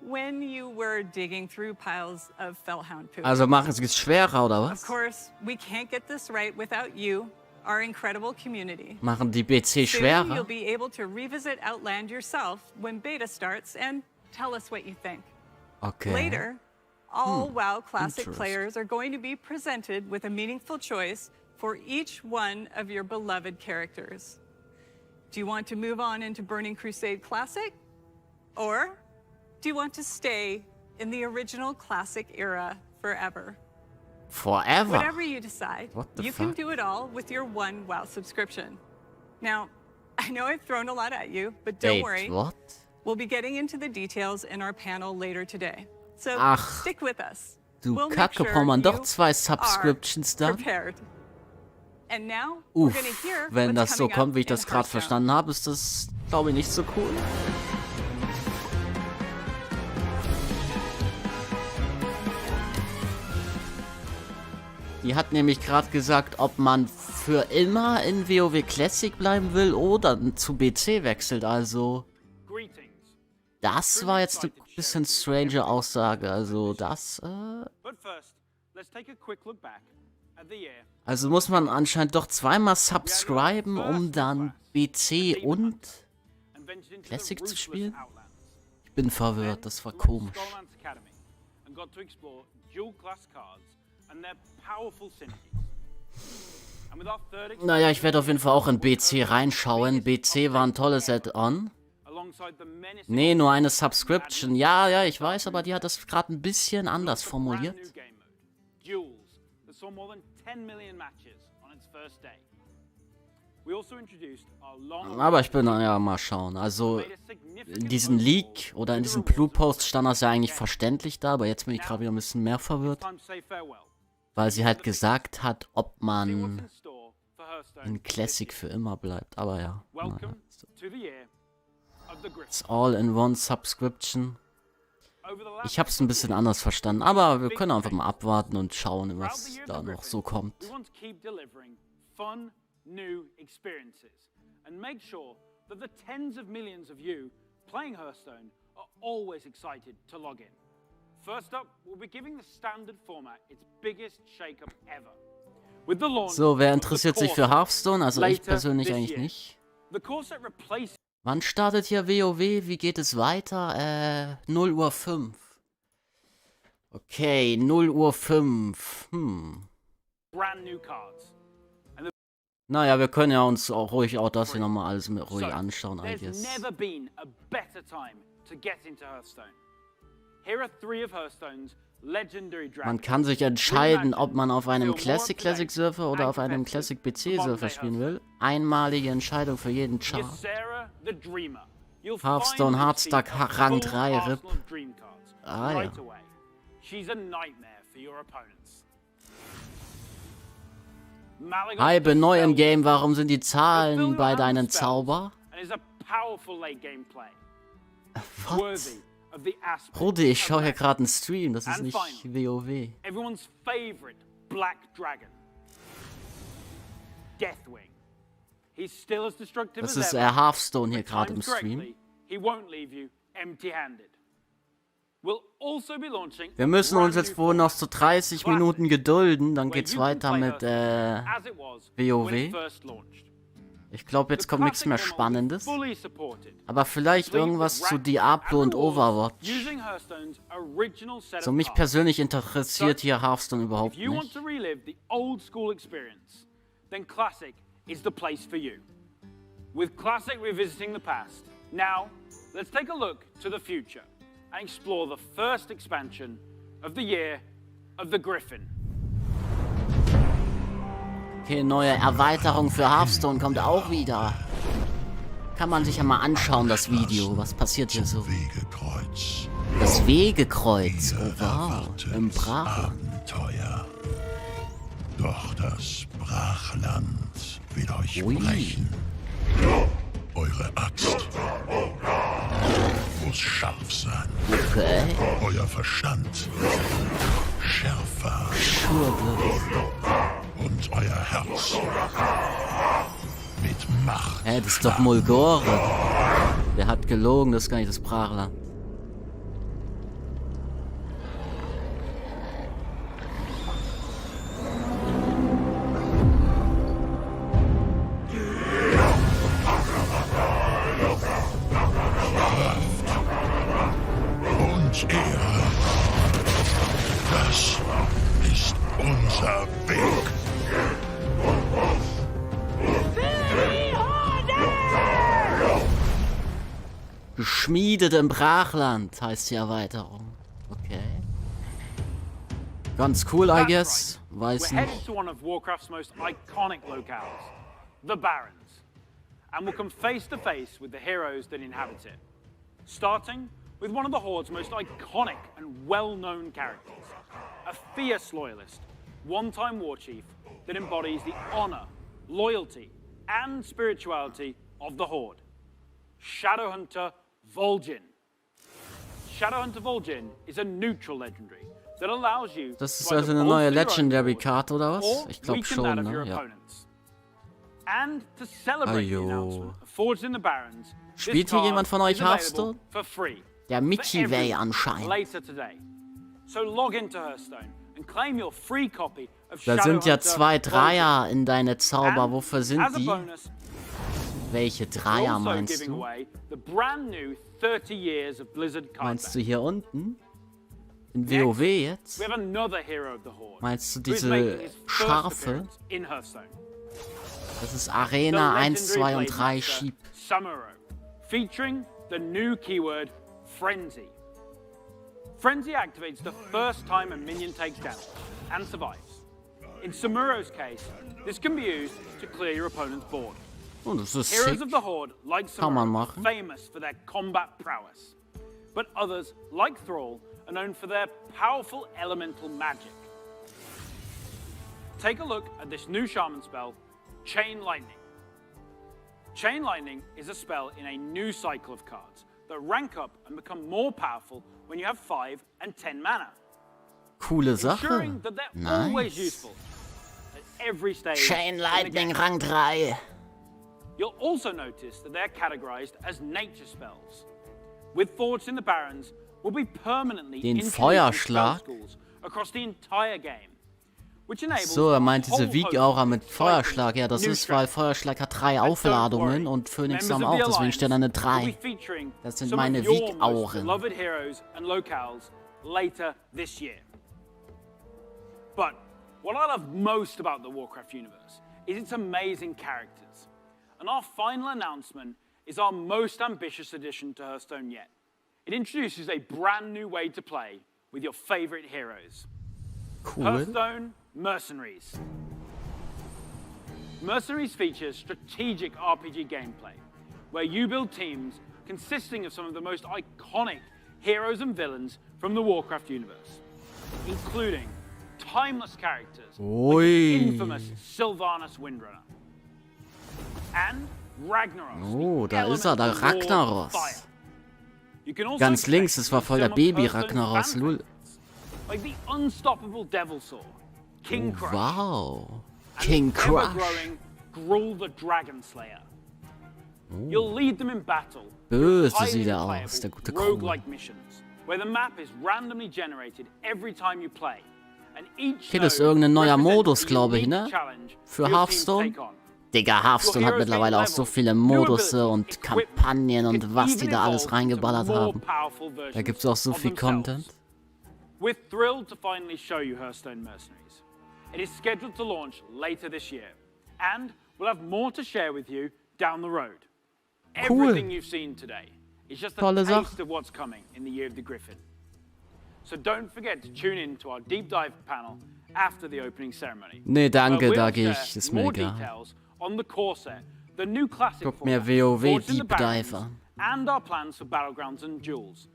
when you were digging through piles of Fellhound poop. Also machen sie es schwerer, oder Of was? course, we can't get this right without you, our incredible community. Machen die BC Soon you'll schwerer. be able to revisit Outland yourself when beta starts and tell us what you think. Okay. Later, all WoW Classic Interesting. players are going to be presented with a meaningful choice for each one of your beloved characters. Do you want to move on into Burning Crusade Classic? Or do you want to stay in the original Classic era forever? Forever. Whatever you decide, What the you fuck? can do it all with your one WoW subscription. Now, I know I've thrown a lot at you, but don't Wait, worry. what? We'll be getting into the details in our panel later today. So Ach, stick with us. Du We'll make Kacke, sure braucht man doch you 2 Subscriptions are dann? prepared. And now we're gonna hear Wenn what's das so coming kommt, up wie ich in das gerade Hearthstone. verstanden habe, ist das, glaube ich, nicht so cool. Die hat nämlich gerade gesagt, ob man für immer in WoW Classic bleiben will oder zu BC wechselt. Also, das war jetzt eine bisschen strange Aussage. Also, das, Also muss man anscheinend doch zweimal subscriben, um dann BC und Classic zu spielen? Ich bin verwirrt, das war komisch. Naja, ich werde auf jeden Fall auch in BC reinschauen. BC war ein tolles Add-on. Nee, nur eine Subscription. Ja, ich weiß, aber die hat das gerade ein bisschen anders formuliert. Aber ich bin, ja, mal schauen. Also, in diesem Leak oder in diesem Blue Post stand das ja eigentlich verständlich da, aber jetzt bin ich gerade wieder ein bisschen mehr verwirrt. Weil sie halt gesagt hat, ob man in Classic für immer bleibt. Aber ja. Naja. It's all in one subscription. Ich hab's ein bisschen anders verstanden, aber wir können einfach mal abwarten und schauen, was da noch so kommt. New experiences and make sure that the tens of millions of you playing Hearthstone are always excited to log in. First up, we'll be giving the standard format its biggest shake-up ever. With the launch So, wer interessiert sich für Hearthstone? Also ich persönlich eigentlich nicht. The core set replaces Wann startet hier WoW? Wie geht es weiter? 0 Uhr 5. Okay, 0 Uhr 5. brand new cards. Naja, wir können ja uns auch ruhig auch das hier nochmal alles mit ruhig anschauen, I There's guess. never been a better time to get into Hearthstone. Here are 3 of Hearthstone's legendary dragons. Man kann sich entscheiden, ob man auf einem Classic Server oder auf einem Classic PC Server spielen will. Einmalige Entscheidung für jeden Chart. Ysera the Dreamer. You'll Hearthstone, finally Heartstack, see a Rang full 3, RIP. arsenal of dream cards Ah, ja. right away. She's a nightmare for your opponents. Hype neu im Game, warum sind die Zahlen bei deinen Zauber? And is a powerful late game play. Was? Worthy of the aspect Rudi, ich of schaue hier Magic. gerade einen Stream, das ist And nicht finally, WoW. everyone's favorite Black Dragon. Deathwing. He's still as destructive Das as ist ever. Hearthstone hier but gerade im timed Stream. correctly, he won't leave you empty-handed. We'll also be launching Wir müssen a uns brand jetzt new wohl noch so 30 Minuten gedulden, dann where geht's you can weiter play mit Hearthstone as it was when it WoW. first launched. Ich glaube, jetzt kommt nichts mehr Spannendes. Fully supported. Aber vielleicht irgendwas zu Diablo und Overwatch. Using Hearthstone's original set So of mich cards. persönlich interessiert hier Hearthstone überhaupt If you want nicht. to relive the old school experience, then Classic is the place for you. With Classic revisiting the past, now let's take a look to the future and explore the first expansion of the year of the Griffin. Okay, neue Erweiterung für Hearthstone kommt auch wieder. Kann man sich ja mal anschauen, das Video. Was passiert hier so? Das Wegekreuz. Oh wow, im Brachland. Abenteuer. Doch das Brachland will euch Ui. brechen. Eure Axt muss scharf sein. Okay. Euer Verstand schärfer. Und euer Herz mit Macht. Hä, das ist doch Mulgore. Der hat gelogen, das ist gar nicht das Brachland. uns Ehre. Das ist unser Weg. Geschmiedet im Brachland heißt die Erweiterung. Okay. Ganz cool, I guess. Weiß We're headed nicht. to one of Warcraft's most iconic locales, the Barrens, and we'll come face to face with the heroes that inhabit it. Starting with one of the Horde's most iconic and well-known characters, a fierce loyalist, one-time war chief that embodies the honor, loyalty, and spirituality of the Horde, Shadowhunter Vol'jin. Shadowhunter Vol'jin is a neutral legendary that allows you Das ist to also either eine neue bolster your own Legendary Horde Karte oder was? or Ich glaube weaken that schon, of your ne? Ja. opponents. And to celebrate the Ajo. announcement of Forged in the Barrens, this Spielt hier card jemand von euch is available Hearthstone? for free. Der Mickey for Way everyone anscheinend. Later today. So log into Hearthstone and claim your free copy of Da sind ja Shadowhunter 2 Vol'jin. Dreier in deine Zauber. And Wofür sind as a die? bonus, Welche we're Dreier also meinst giving du? away the brand new 30 years of Blizzard card Meinst du back. hier unten? In WoW jetzt? We have another hero of the Horde. Meinst du who is diese making his first Schafe? appearance in Hearthstone. Das ist The Arena 1, legendary 2 und Blade 3 Master, Sheep. Samuro, featuring the new keyword Frenzy. Frenzy activates the first time a minion takes damage and survives. In Samuro's case, this can be used to clear your opponent's board. Oh, das ist Heroes sick. of the Horde, like Kann man Samuro, machen. famous for their combat prowess. But others, like Thrall, are known for their powerful elemental magic. Take a look at this new shaman spell, Chain Lightning. Chain Lightning is a spell in a new cycle of cards that rank up and become more powerful when you have 5 and 10 mana, Coole Sache. ensuring that they're always Nice. useful at every stage. Chain in the Lightning game. Rang 3. You'll also notice that they're categorized as nature spells. With Forged in the Barrens, we'll be permanently Den introducing Feuerschlag. spell schools across the entire game, which enables So, er meint a diese whole Weak-Aura host mit of Feuerschlag. exciting Ja, das new ist, weil Feuerschlag hat 3 And don't Aufladungen worry, und Phoenix members haben of auch, the deswegen steht da eine Alliance will be 3. featuring Das sind some of meine your most Weak-Auren. beloved heroes and locales later this year. But what I love most about the Warcraft universe is its amazing characters. And our final announcement is our most ambitious addition to Hearthstone yet. It introduces a brand new way to play with your favorite heroes. Cool. Hearthstone Mercenaries. Mercenaries features strategic RPG gameplay, where you build teams consisting of some of the most iconic heroes and villains from the Warcraft universe, including timeless characters like Ui. the infamous Sylvanas Windrunner, and Ragnaros. Oh, the da ist er, der elemental lord of Ragnaros. fire. You can also Ganz links, expect das war voll der some of Hearthstone's Baby-Ragnaros. fan Lul. like the unstoppable Devil Saw, King Oh, Crush, wow. and King the Crush. ever-growing Gruul the Dragon Slayer. You'll lead them in battle Böse highly sieht er replayable aus, der gute Gruul. roguelike missions, where the map is randomly generated every time you play, and each Okay, das ist node irgendein neuer represents Modus, a glaube ich, unique ne? challenge Für your team Hearthstone. take on. Digga, Hearthstone hat mittlerweile auch so viele Modusse und Kampagnen und was die da alles reingeballert haben. Da gibt's auch so viel Content. We're thrilled to finally show you Hearthstone Mercenaries. It is scheduled to launch later this year, and we'll have more to share with you down the road. Cool. Everything you've seen today is just a Tolle taste Sache. of what's coming in the Year of the Griffin. So don't forget to tune in to our deep dive panel after the opening ceremony. Nee, danke, where we'll da geh share ich. Ist mir more egal. details on the core set, the new classic Guck mir format, WoW Forged in the Deep Barrens, Dive an. and our plans for Battlegrounds and Duels,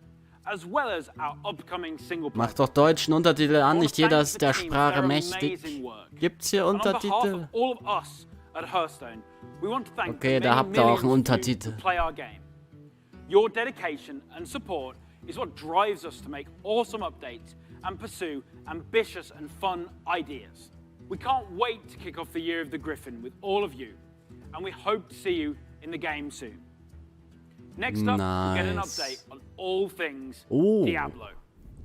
as well as our upcoming single-player. Mach doch deutschen Untertitel an, nicht jeder Thanks ist to der the team for Sprache their mächtig. amazing work. Gibt's hier And on behalf Untertitel? of all of us at Hearthstone, we want to thank Okay, the da many habt ihr auch einen millions of you Untertitel. who play our game. Your dedication and support is what drives us to make awesome updates and pursue ambitious and fun ideas. We can't wait to kick off the Year of the Griffin with all of you, and we hope to see you in the game soon. Next up, we'll get an Nice. update on all things Oh. Diablo.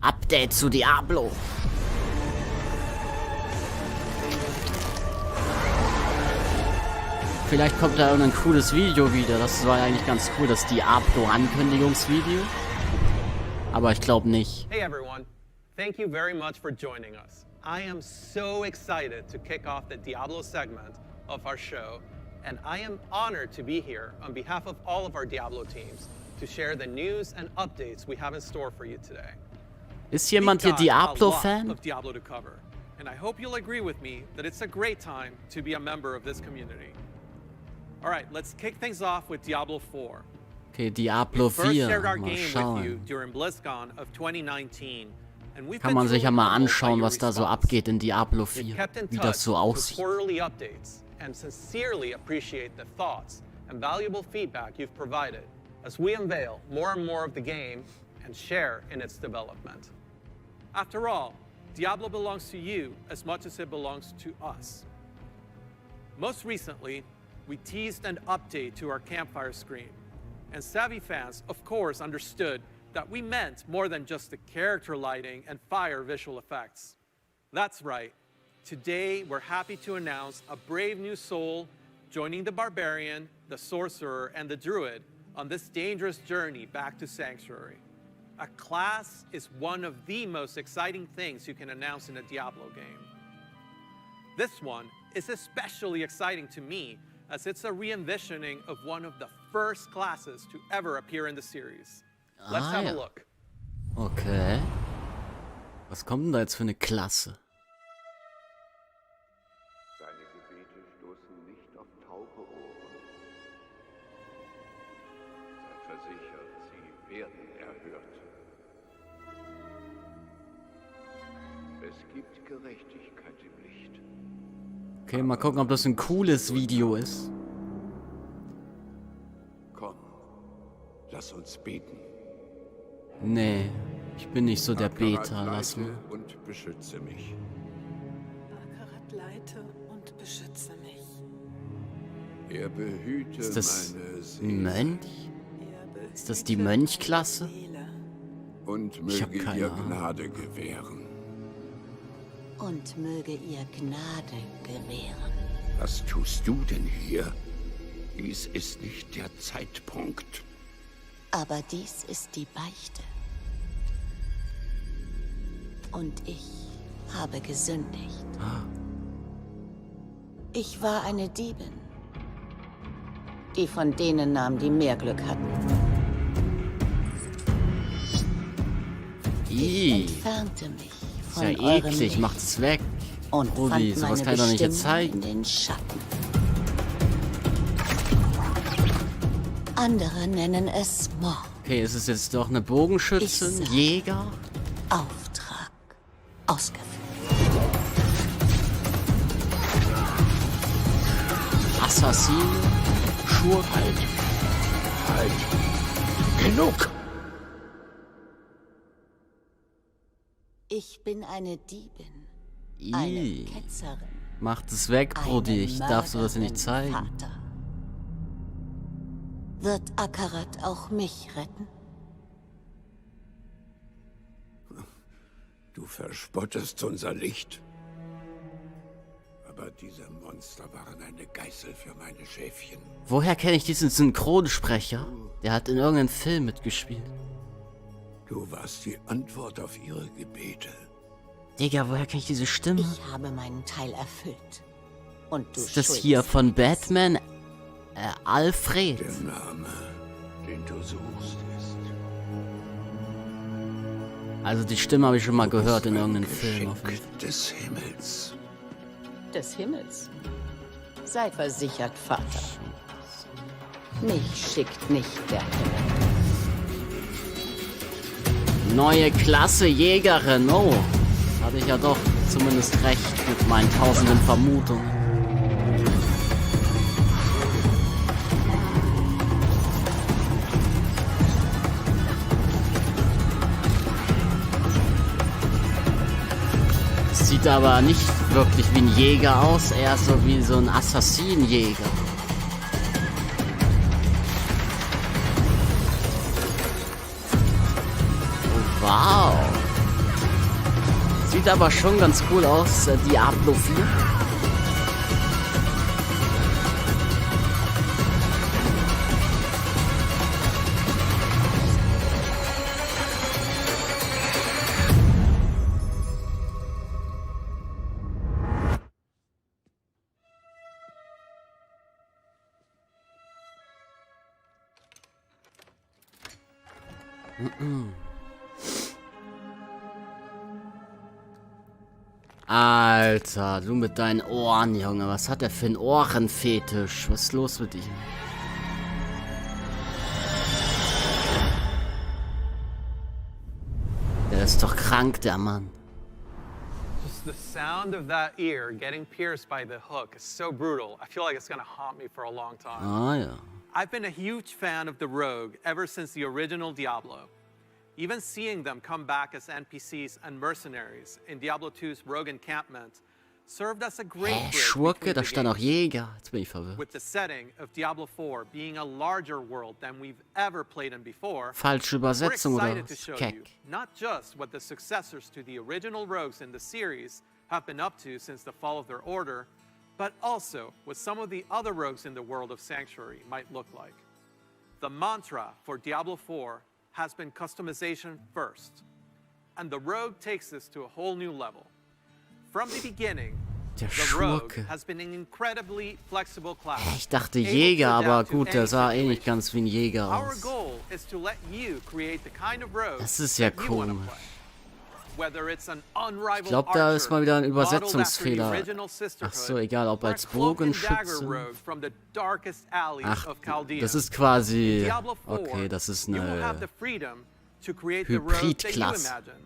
Update zu Diablo. Vielleicht kommt da irgendein cooles Video wieder. Das war eigentlich ganz cool, das Diablo-Ankündigungsvideo. Aber ich glaube nicht. Hey everyone, thank you very much for joining us. I am so excited to kick off the Diablo segment of our show, and I am honored to be here on behalf of all of our Diablo teams to share the news and updates we have in store for you today. Ist jemand hier Diablo-Fan? Of Diablo to cover, and I hope you'll agree with me that it's a great time to be a member of this community. All right, let's kick things off with Diablo 4. Okay, Diablo 4. Mal schauen. Kann man sich ja mal anschauen, was da so abgeht in Diablo 4. Wie das so aussieht. And sincerely appreciate the thoughts and valuable feedback you've provided as we unveil more and more of the game and share in its development. After all, Diablo belongs to you as much as it belongs to us. Most recently, we teased an update to our campfire screen, and savvy fans, of course, understood that we meant more than just the character lighting and fire visual effects. That's right. Today, we're happy to announce a brave new soul joining the barbarian, the sorcerer, and the druid on this dangerous journey back to Sanctuary. A class is one of the most exciting things you can announce in a Diablo game. This one is especially exciting to me, as it's a re-envisioning of one of the first classes to ever appear in the series. Let's have a look. Okay. Was kommt denn da jetzt für eine Klasse? Okay, mal gucken, ob das ein cooles Video ist. Komm, lass uns beten. Nee, ich bin nicht so der Beter, lass mal. Und beschütze mich. Akarat leite und beschütze mich. Er behüte ist das meine Seele. Ein Mönch? Ist das die Mönchklasse? Und möge ihr Gnade gewähren. Und möge ihr Gnade gewähren. Was tust du denn hier? Dies ist nicht der Zeitpunkt. Aber dies ist die Beichte. Und ich habe gesündigt. Ich war eine Diebin, die von denen nahm, die mehr Glück hatten. Ich entfernte mich. Ist ja eklig, macht's weg. Und Rudi, sowas kann ich doch nicht jetzt zeigen. In den Schatten. Andere nennen es Mord. Okay, ist es jetzt doch eine Bogenschützin, Jäger? Auftrag ausgeführt. Assassine? Schurke? Halt! Genug! Ich bin eine Diebin, eine Ketzerin. Macht es weg, Brudi. Ich darf sowas nicht zeigen. Vater. Wird Akarat auch mich retten? Du verspottest unser Licht. Aber diese Monster waren eine Geißel für meine Schäfchen. Woher kenne ich diesen Synchronsprecher? Der hat in irgendeinem Film mitgespielt. Du warst die Antwort auf ihre Gebete. Digga, woher kenne ich diese Stimme? Ich habe meinen Teil erfüllt. Und du ist das hier von Batman? Alfred? Der Name, den du suchst, ist... Also die Stimme habe ich schon mal gehört in irgendeinem Film. Des Himmels. Des Himmels? Sei versichert, Vater. Mich schickt nicht der Himmel. Neue Klasse Jägerin, oh. Hatte ich ja doch zumindest recht mit meinen tausenden Vermutungen. Sieht aber nicht wirklich wie ein Jäger aus, eher so wie so ein Assassinenjäger. Wow. Sieht aber schon ganz cool aus, Diablo 4. Alter, du mit deinen Ohren, Junge. Was hat der für einen Ohrenfetisch? Was ist los mit ihm? Der ist doch krank, der Mann. Just the sound of that ear getting pierced by the hook is so brutal. I feel like it's gonna haunt me for a long time. Ah ja. I've been a huge fan of the Rogue ever since the original Diablo. Even seeing them come back as NPCs and mercenaries in Diablo 2's Rogue Encampment served as a great bridge Schurke, da stand auch Jäger. Jetzt bin ich verwirrt. with the setting of Diablo 4 being a larger world than we've ever played in before. Falsche Übersetzung We're oder excited to was? show you Keck. not just what the successors to the original Rogues in the series have been up to since the fall of their order, but also what some of the other rogues in the world of Sanctuary might look like. The mantra for Diablo 4 has been customization first, and the Rogue takes this to a whole new level. From the beginning, Der the Rogue Schurke. has been an incredibly flexible class. Ich dachte able to Jäger, aber adapt to gut, der any sah situation. nicht ganz wie ein Jäger Our aus. goal is to let you create the kind of rogue Das ist ja that you wanna komisch. play. Whether it's an unrivaled Ich glaube, da ist mal wieder ein archer modeled after the Übersetzungsfehler. original Ach Sisterhood, so, egal, ob or a als cloak and dagger Bogenschütze. rogue from the darkest alleys Ach, of Chaldea. das ist quasi... In Diablo 4, Okay, das ist you will have the eine... freedom to create the rogue that you Hybridklasse. imagine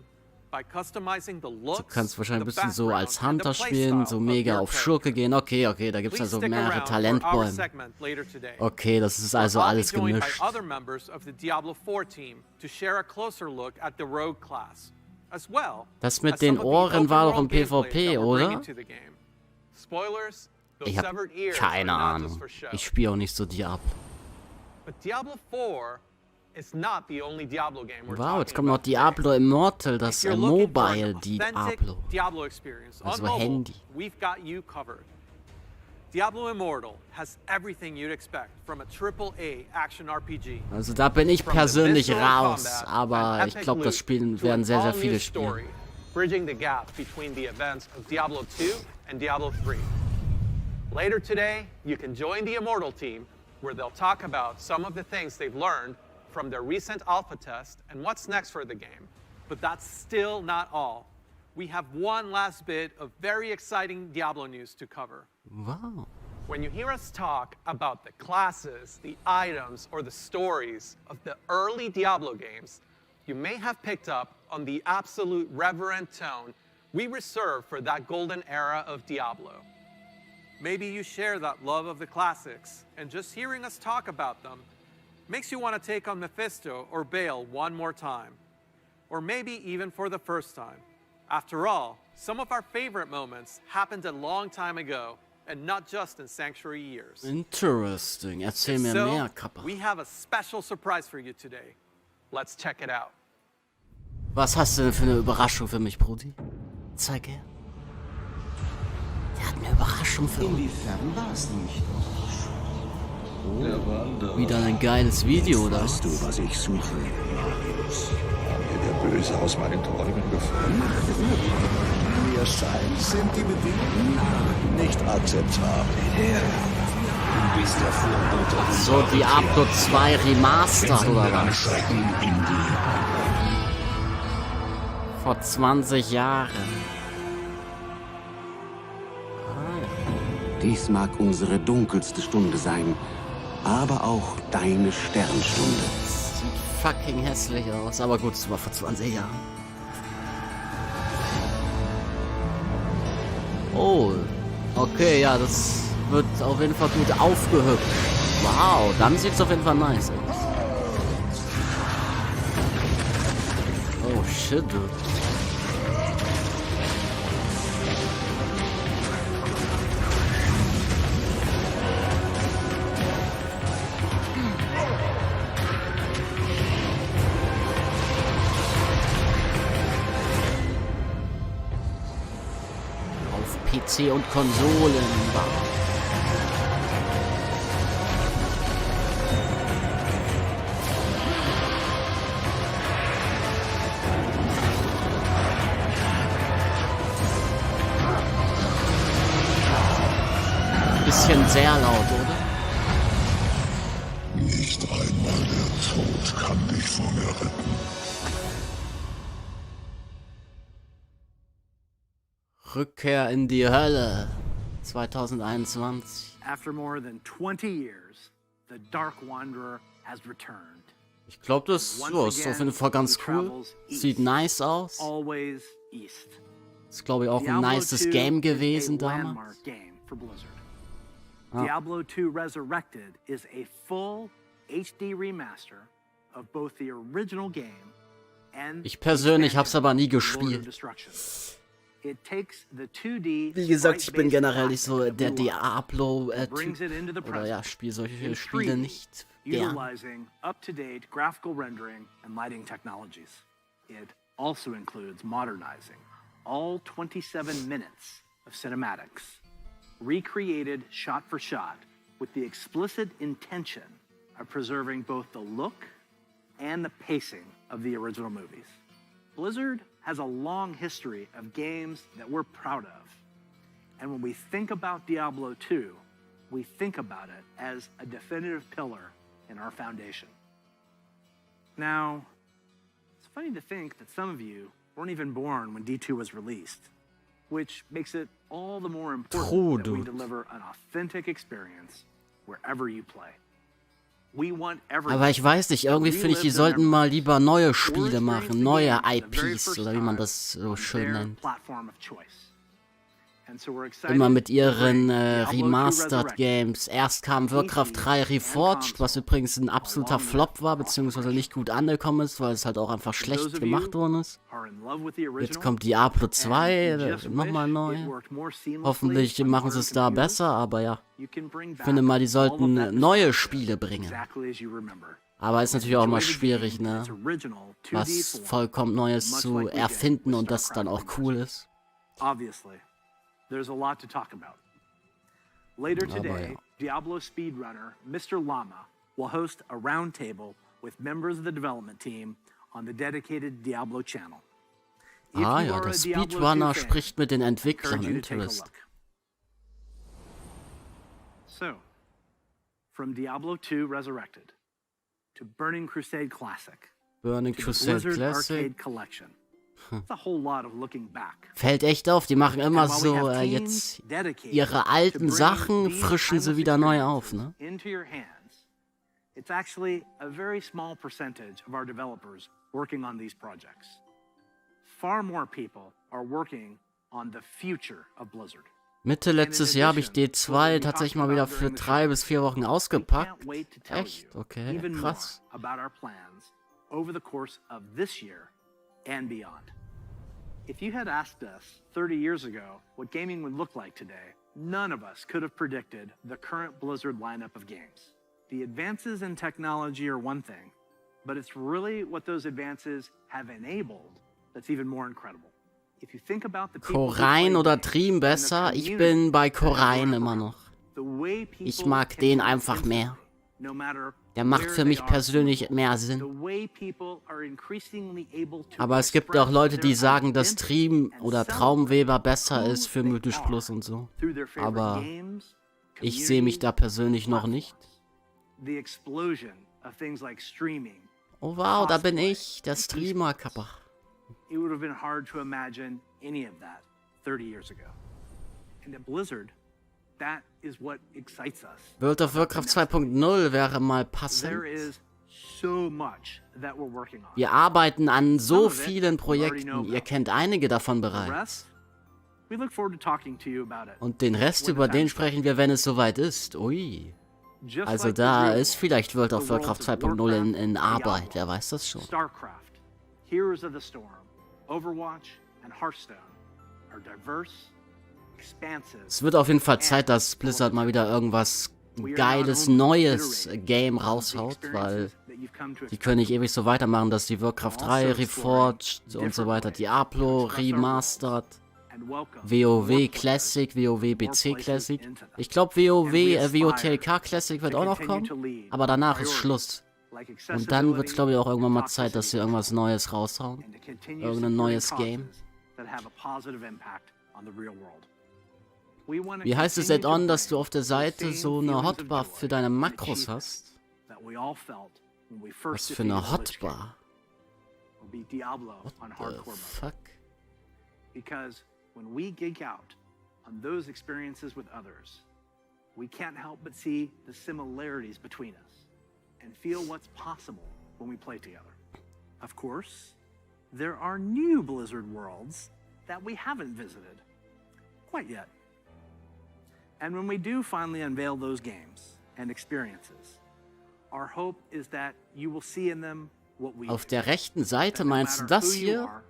by customizing the Du looks, kannst wahrscheinlich ein the bisschen so background, als and the Hunter spielen, so playstyle mega of your auf Schurke gehen. Okay, da gibt es Please also stick mehrere around for our Talentbäume. segment later today. Okay, das ist also Where I'll be alles joined gemischt. by other members of the Diablo 4 team to share a closer look at the rogue class, as well Das mit as den some of the Ohren war doch im open-world gameplay PvP, that we're bringing oder? to the game. Spoilers, those Ich habe severed ears keine are not just Ahnung. for show. Ich spiele auch nicht so Diablo. But Diablo 4 is not the only Diablo game we're Wow, jetzt talking kommt noch about. Diablo Immortal, das If you're looking for Mobile an authentic Diablo. Diablo experience Also on mobile, Handy. we've got you covered. Diablo Immortal has everything you'd expect from a AAA action RPG. Also da bin ich From the persönlich visceral raus, combat aber and ich epic glaube, das loot Spielen to werden an sehr, sehr all-new viele story, spielen. bridging the gap between the events of Diablo 2 and Diablo 3. Later today, you can join the Immortal team, where they'll talk about some of the things they've learned from their recent alpha test and what's next for the game. But that's still not all. We have one last bit of very exciting Diablo news to cover. Wow. When you hear us talk about the classes, the items, or the stories of the early Diablo games, you may have picked up on the absolute reverent tone we reserve for that golden era of Diablo. Maybe you share that love of the classics, and just hearing us talk about them makes you want to take on Mephisto or Baal one more time. Or maybe even for the first time. After all, some of our favorite moments happened a long time ago, and not just in Sanctuary years. Interesting. Erzähl mir So, mehr, Kappa. we have a special surprise for you today. Let's check it out. Was hast du denn für eine Überraschung für mich, Brudi? Zeig her. Der hat eine Überraschung für mich. Inwiefern war es nicht? Oh, wieder ein geiles Video, oder? Weißt du, was ich suche? Marius. Haben wir der Böse aus meinen Träumen gefunden? Wir sein sind die Bedingungen nicht akzeptabel. Du bist der Vorbote. So, Diablo 2 Remastered, oder was? Vor 20 Jahren. Dies mag unsere dunkelste Stunde sein, aber auch deine Sternstunde. Sieht fucking hässlich aus, aber gut, es war vor 20 Jahren. Oh, okay, ja, das wird auf jeden Fall gut aufgehübscht. Wow, dann sieht es auf jeden Fall nice aus. Oh shit, dude. PC und Konsolen. Bisschen sehr laut, oder? Nicht einmal der Tod kann dich vor mir retten. Rückkehr in die Hölle 2021. After more than 20 years, the Dark Wanderer has returned. Ich glaube, das ist auf jeden Fall ganz cool. Sieht nice aus. Always east. Ist, glaube ich, auch ein nices Game gewesen damals. Ah. Diablo 2 Resurrected is a full HD remaster of both the original game and ich persönlich habe es aber nie gespielt. Wie gesagt, ich bin generell nicht so der Diablo-Typ. Oder ja, spiele solche Spiele nicht gern. Utilizing up-to-date graphical rendering and lighting technologies. It also includes modernizing all 27 minutes of cinematics, recreated shot for shot, with the explicit intention of preserving both the look and the pacing of the original movies. Blizzard has a long history of games that we're proud of. And when we think about Diablo 2, we think about it as a definitive pillar in our foundation. Now, it's funny to think that some of you weren't even born when D2 was released, which makes it all the more important that we deliver an authentic experience wherever you play. Aber ich weiß nicht, irgendwie finde ich, die sollten mal lieber neue Spiele machen, neue IPs, oder wie man das so schön nennt. Immer mit ihren Remastered Games. Erst kam Warcraft 3 Reforged, was übrigens ein absoluter Flop war, beziehungsweise nicht gut angekommen ist, weil es halt auch einfach schlecht gemacht worden ist. Jetzt kommt Diablo 2, nochmal neu. Hoffentlich machen sie es da besser, aber ja. Ich finde mal, die sollten neue Spiele bringen. Aber ist natürlich auch mal schwierig, ne? Was vollkommen Neues zu erfinden und das dann auch cool ist. There's a lot to talk about. Later today, Diablo speedrunner Mr. Llama will host a roundtable with members of the development team on the dedicated Diablo channel. Ah ja, der Speedrunner spricht mit den Entwicklern. Interessant. So, from Diablo 2 Resurrected to Burning Crusade Classic, Burning Crusade Classic. Arcade Collection. Fällt echt auf, die machen immer so jetzt ihre alten Sachen, frischen sie wieder neu auf, ne? It's actually a very small percentage of our developers working on these projects. Far more people are working on the future of Blizzard. Mitte letztes Jahr habe ich D2 tatsächlich mal wieder für 3 bis 4 Wochen ausgepackt. Echt? Okay, krass. Over the course of this year and beyond. If you had asked us 30 years ago what gaming would look like today, none of us could have predicted the current Blizzard lineup of games. The advances in technology are one thing, but it's really what those advances have enabled that's even more incredible. If you think about the Corain oder Dream besser? Ich bin bei Corain immer noch. Ich mag den einfach mehr. Der macht für mich persönlich mehr Sinn. Aber es gibt auch Leute, die sagen, dass Dream oder Traumweber besser ist für Mythisch Plus und so. Aber ich sehe mich da persönlich noch nicht. Oh wow, da bin ich, der Streamer, Kappa. It would have been hard to imagine any of that 30 years ago. And at Blizzard, that is what excites us. World of Warcraft 2.0 wäre mal passend. Wir arbeiten an so vielen Projekten, ihr kennt einige davon bereits. Und den Rest, über den sprechen wir, wenn es soweit ist. Ui. Also da ist vielleicht World of Warcraft 2.0 in Arbeit, wer weiß das schon. StarCraft, Heroes of the Storm, Overwatch and Hearthstone are diverse. Es wird auf jeden Fall Zeit, dass Blizzard mal wieder irgendwas geiles, neues Game raushaut, weil die können nicht ewig so weitermachen, dass die Warcraft 3 Reforged und so weiter, Diablo Remastered, WoW Classic, WoW BC Classic. Ich glaube WoTLK Classic wird auch noch kommen, aber danach ist Schluss. Und dann wird es, glaube ich, auch irgendwann mal Zeit, dass sie irgendwas Neues raushauen. Irgendein neues Game. Wie heißt es Add-on, dass du auf der Seite so eine Hotbar für deine Makros hast? Was für eine Hotbar? What the fuck? when we geek out on those experiences with others, we can't help but see the similarities between us and feel what's possible when we play together. Of course, there are new Blizzard worlds that we haven't visited quite yet. And when we do finally unveil those games and experiences, our hope is that you will see in them what we Auf der rechten Seite meinst du das hier?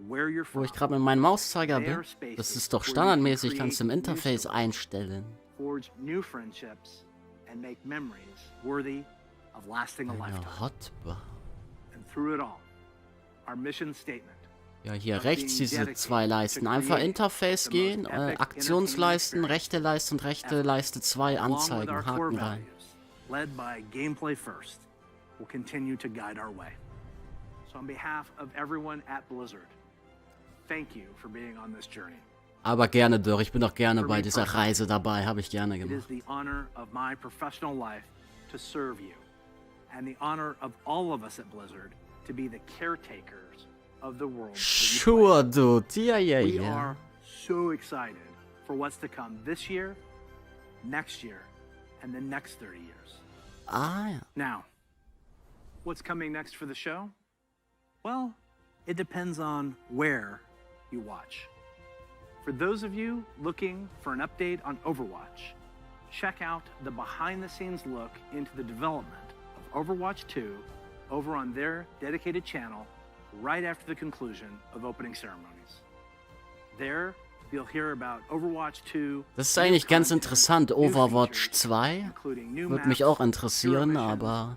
Wo ich gerade mit meinem Mauszeiger bin? Das ist doch standardmäßig, kannst du im Interface einstellen. forge new friendships and make memories worthy of lasting a lifetime. Hotbar. And through it all, our mission statement. Ja, hier rechts diese zwei Leisten. Einfach Interface gehen, Aktionsleisten, rechte Leiste und rechte Leiste 2 anzeigen. Haken rein. Led by gameplay first, will continue to guide our way. So on behalf of everyone at Blizzard, thank you for being on this journey. Aber gerne doch, ich bin doch gerne bei dieser Reise dabei, habe ich gerne It gemacht. is the honor of my professional life to serve you, and the honor of all of us at Blizzard to be the caretakers of the world. Sure, dude. Ja, ja, We ja. are so excited for what's to come this year, next year, and the next 30 years. Ah, ja. Now, what's coming next for the show? Well, it depends on where you watch. For those of you looking for an update on Overwatch, check out the behind-the-scenes look into the development of Overwatch 2 over on their dedicated channel right after the conclusion of opening ceremonies. There, you'll hear about Overwatch 2. Das ist eigentlich ganz interessant. Overwatch 2 würde mich auch interessieren, aber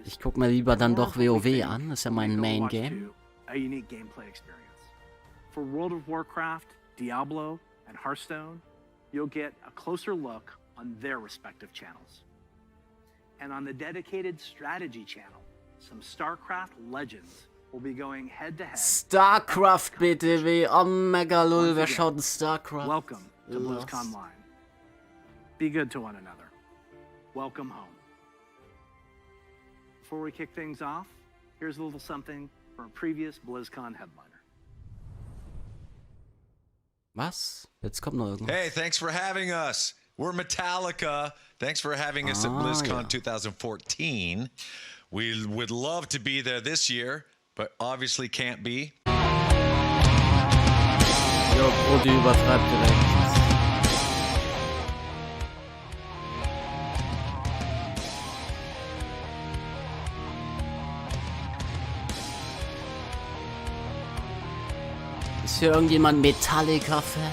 ich gucke mir lieber dann doch WoW an. Das ist ja mein Main Game. A unique gameplay experience. For World of Warcraft, Diablo, and Hearthstone, you'll get a closer look on their respective channels. And on the dedicated strategy channel, some StarCraft legends will be going head-to-head. StarCraft, BTW. Oh, mega lul. Wer schaut in StarCraft? Welcome to BlizzConline. Be good to one another. Welcome home. Before we kick things off, here's a little something from a previous BlizzCon headliner. Was? Jetzt kommt noch irgendwas. Hey, thanks for having us. We're Metallica. Thanks for having us at BlizzCon 2014. We would love to be there this year, but obviously can't be. Jo, Brody übertreibt direkt. Ist hier irgendjemand Metallica-Fan?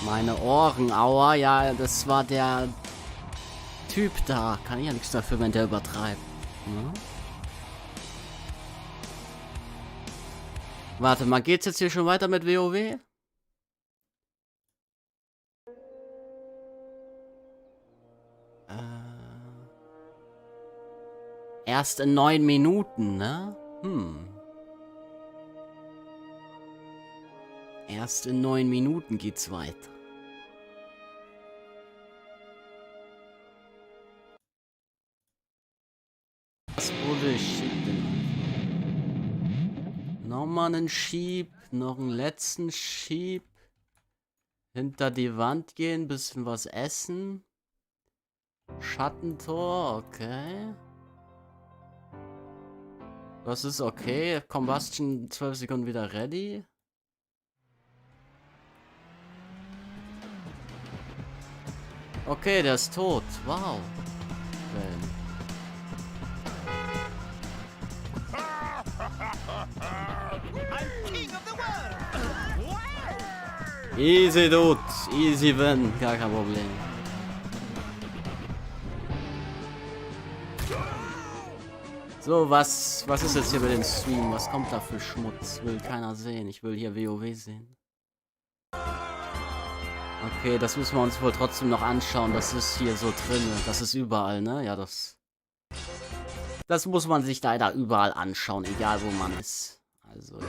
Meine Ohren, aua, ja, das war der Typ da. Kann ich ja nichts dafür, wenn der übertreibt. Ne? Warte mal, geht's jetzt hier schon weiter mit WoW? Erst in 9 Minuten, ne? Erst in 9 Minuten geht's weiter. Was wurde Schieb denn? Nochmal einen Schieb, noch einen letzten Schieb. Hinter die Wand gehen, bisschen was essen. Schattentor, okay. Das ist okay. Combustion 12 Sekunden wieder ready. Okay, der ist tot. Wow. Easy, Dude. Easy win. Gar kein Problem. So, was ist jetzt hier bei dem Stream? Was kommt da für Schmutz? Will keiner sehen. Ich will hier WoW sehen. Okay, das müssen wir uns wohl trotzdem noch anschauen. Das ist hier so drin. Das ist überall, ne? Ja, das muss man sich leider überall anschauen, egal wo man ist. Also, ja.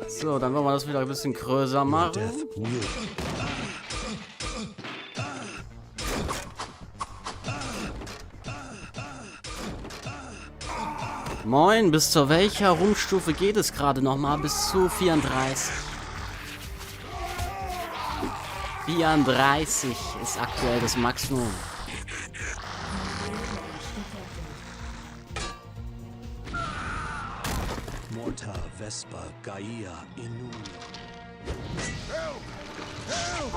So, dann wollen wir das wieder ein bisschen größer machen. Moin, bis zu welcher Ruhmstufe geht es gerade nochmal? Bis zu 34. 34 ist aktuell das Maximum. Morta, Vespa, Gaia, Inu. Help! Help!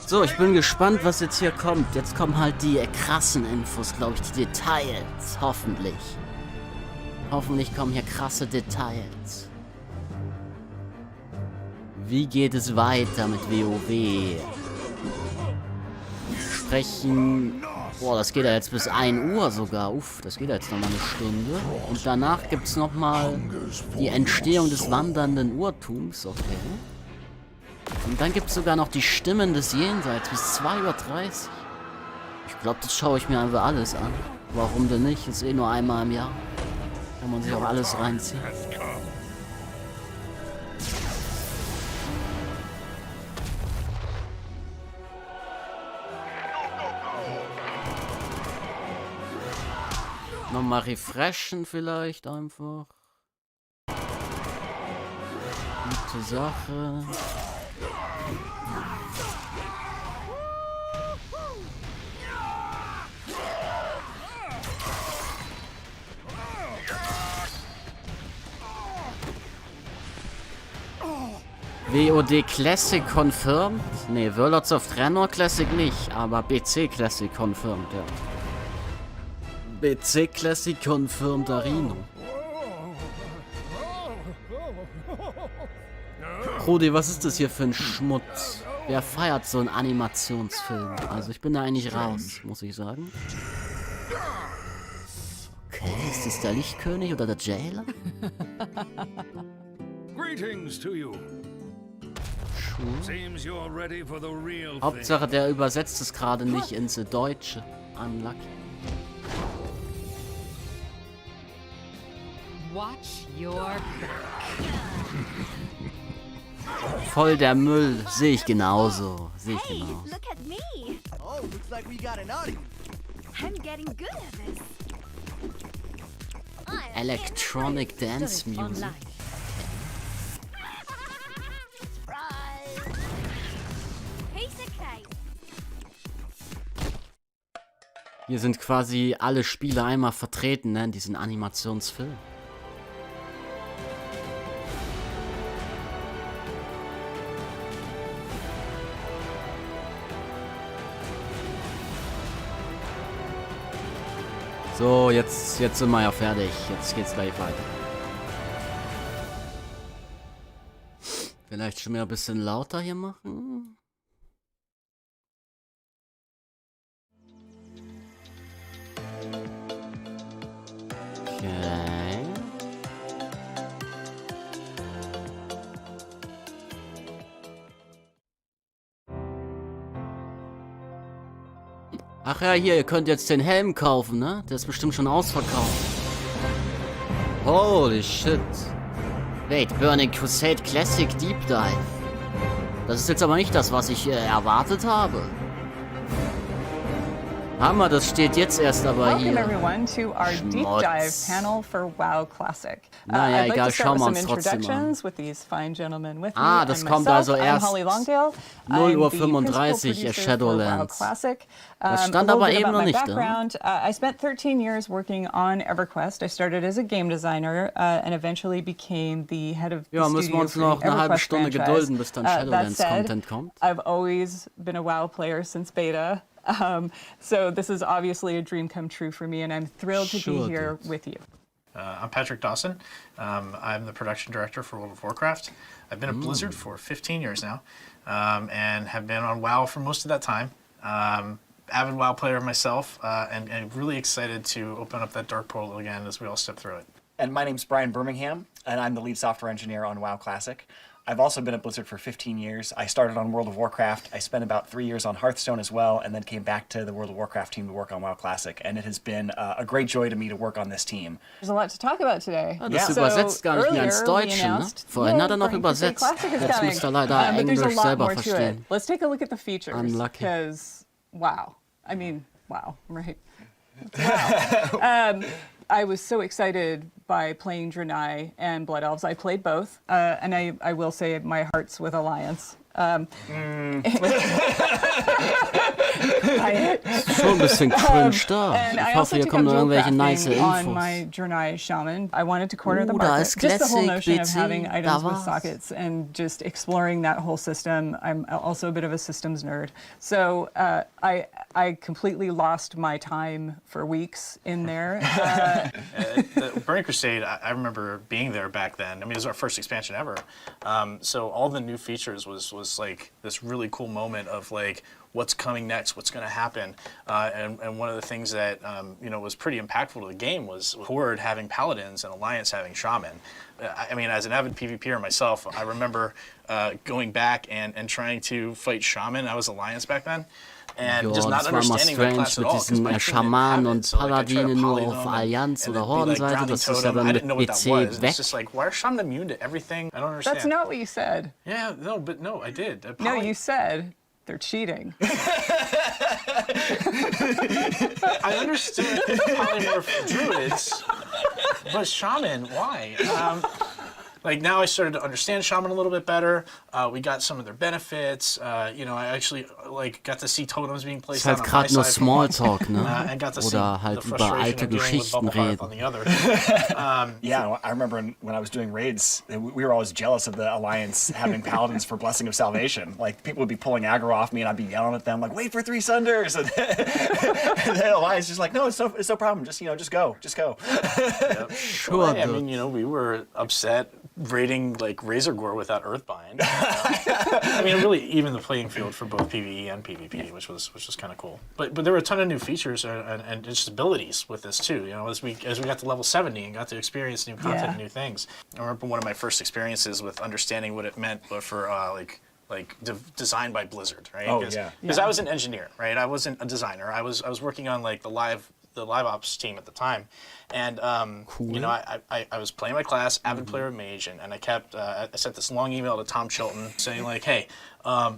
So, ich bin gespannt, was jetzt hier kommt. Jetzt kommen halt die krassen Infos, glaube ich, die Details. Hoffentlich. Hoffentlich kommen hier krasse Details. Wie geht es weiter mit WoW? Sprechen... Boah, das geht ja jetzt bis 1 Uhr sogar. Uff, das geht ja jetzt nochmal eine Stunde. Und danach gibt es nochmal die Entstehung des wandernden Urtums. Okay. Und dann gibt es sogar noch die Stimmen des Jenseits bis 2:30 Uhr. Ich glaube, das schaue ich mir einfach alles an. Warum denn nicht? Ist eh nur einmal im Jahr. Kann man sich auch alles reinziehen. Nochmal refreshen vielleicht einfach. Gute Sache. WoD Classic confirmed? Ne, Warlords of Draenor Classic nicht, aber BC Classic confirmed, ja. BC Classic confirmed Arino. Rudi, was ist das hier für ein Schmutz? Wer feiert so einen Animationsfilm? Also ich bin da eigentlich raus, muss ich sagen. Okay, ist das der Lichtkönig oder der Jailer? Greetings to you. Seems you're ready for the real Hauptsache, der übersetzt es gerade nicht ins Deutsche. Unlucky. Watch your back. Voll der Müll. Sehe ich genauso. Sehe ich genauso. Look at me. Oh, looks like we got an audience. I'm getting good at this. Electronic Dance Music. Hier sind quasi alle Spiele einmal vertreten, ne, in diesem Animationsfilm. So, jetzt sind wir ja fertig. Jetzt geht's gleich weiter. Vielleicht schon mal ein bisschen lauter hier machen. Okay. Ach ja, hier, ihr könnt jetzt den Helm kaufen, ne? Der ist bestimmt schon ausverkauft. Holy shit. Wait, Burning Crusade Classic Deep Dive. Das ist jetzt aber nicht das, was ich erwartet habe. Hammer, das steht jetzt erst aber hier. Welcome everyone to our deep dive panel for WoW Classic. Naja, I'd like egal, to start schauen with wir some uns trotzdem an. introductions with these fine gentlemen with me. Ah, das and kommt myself. also erst I'm Holly Longdale. 0:35 Uhr Shadowlands. Das stand aber eben noch nicht da. I spent 13 years working on EverQuest. I started as a game designer and eventually became the head of the Ja, müssen wir studio uns for noch the eine halbe EverQuest Stunde franchise. gedulden, bis dann That Shadowlands said, Content kommt. I've always been a WoW player since beta. So this is obviously a dream come true for me, and I'm thrilled to be here with you. I'm Patrick Dawson. I'm the production director for World of Warcraft. I've been at Blizzard for 15 years now, and have been on WoW for most of that time. Avid WoW player myself, and really excited to open up that dark portal again as we all step through it. And my name's Brian Birmingham, and I'm the lead software engineer on WoW Classic. I've also been at Blizzard for 15 years. I started on World of Warcraft. I spent about 3 years on Hearthstone as well, and then came back to the World of Warcraft team to work on WoW Classic. And it has been a great joy to me to work on this team. There's a lot to talk about today. Das übersetzt gar nicht mehr ins Deutsche, ne? Vorhin hat er noch übersetzt. Jetzt müsst ihr leider Englisch selber verstehen. Let's take a look at the features. Unlucky. Because, wow. I mean, wow, right? Wow. I was so excited by playing Draenei and Blood Elves. I played both, and I will say my heart's with Alliance. Schon ein bisschen cringe da. Ich hoffe, hier kommen noch irgendwelche nice Infos. On my Draenei Shaman, I wanted to corner the Da market. ist Just the whole Classic, notion of having bitte. items Da with war's. sockets and just exploring that whole system. I'm also a bit of a systems nerd, so I completely lost my time for weeks in there. The Burning Crusade, I remember being there back then. I mean, it was our first expansion ever. So all the new features was like this really cool moment of like, what's coming next, what's going to happen. And one of the things that was pretty impactful to the game was Horde having Paladins and Alliance having Shaman. I mean, as an avid PvPer myself, I remember going back and trying to fight Shaman. I was Alliance back then. And just not das war mal understanding the class strange at mit all. diesen Schamanen und Paladinen nur auf Allianz- oder Hordenseite. Das ist ja dann mit PC weg. It's just like, why are Shaman immune to everything? I don't understand. That's not what you said. Yeah, no, I did. No, you said they're cheating. I understood polymorph druids, but Shaman, why? Like now I started to understand Shaman a little bit better. We got some of their benefits. I actually got to see totems being placed Ist halt on my gerade nur side for once. Smalltalk, ne? And got to see Oder halt the über frustration alte of dealing with Geschichten Bubblehearth reden. on the other. Yeah, I remember when I was doing raids, we were always jealous of the Alliance having Paladins for Blessing of Salvation. Like, people would be pulling aggro off me, and I'd be yelling at them, like, wait for 3 Sunders! And then Alliance just like, no, it's no problem, just go. Yep. Sure, I mean, we were upset raiding like Razor Gore without Earthbind. I mean, really even the playing field for both PvE and PvP, which was kind of cool. But there were a ton of new features and just abilities with this too. As we got to level 70 and got to experience new content and new things. I remember one of my first experiences with understanding what it meant for designed by Blizzard, right? Oh, Because I was an engineer, right? I wasn't a designer. I was working on like the live ops team at the time. And, cool. I was playing my class, avid player of Mage, and I kept, I sent this long email to Tom Chilton saying like, hey, Coole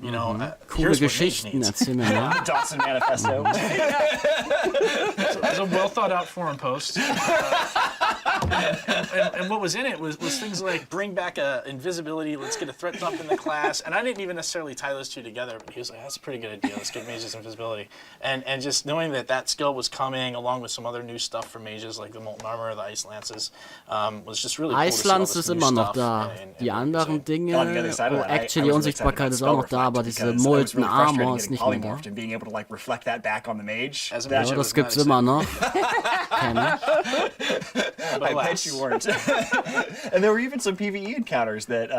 here's what Mage Geschichten needs. erzählen wir, ne? Dawson Manifesto. So it was a well thought out forum post. And what was in it was things like bring back invisibility, let's get a threat dump in the class. And I didn't even necessarily tie those two together, but he was like, that's a pretty good idea, let's get mages invisibility. And just knowing that skill was coming along with some other new stuff for mages like the Molten Armor, the Ice Lances, was just really cool to see all Eislands this ist new immer noch stuff da. Die anderen Dinge, I actually was Unsichtbarkeit ist auch noch da, aber diese because it was Molten really Armor frustrating ist getting nicht mehr da. polymorphed and being able to like reflect that back on the mage. As a Ja, mage, it das was gibt's not immer noch. Kenn I bet you weren't. And there were even some PvE encounters that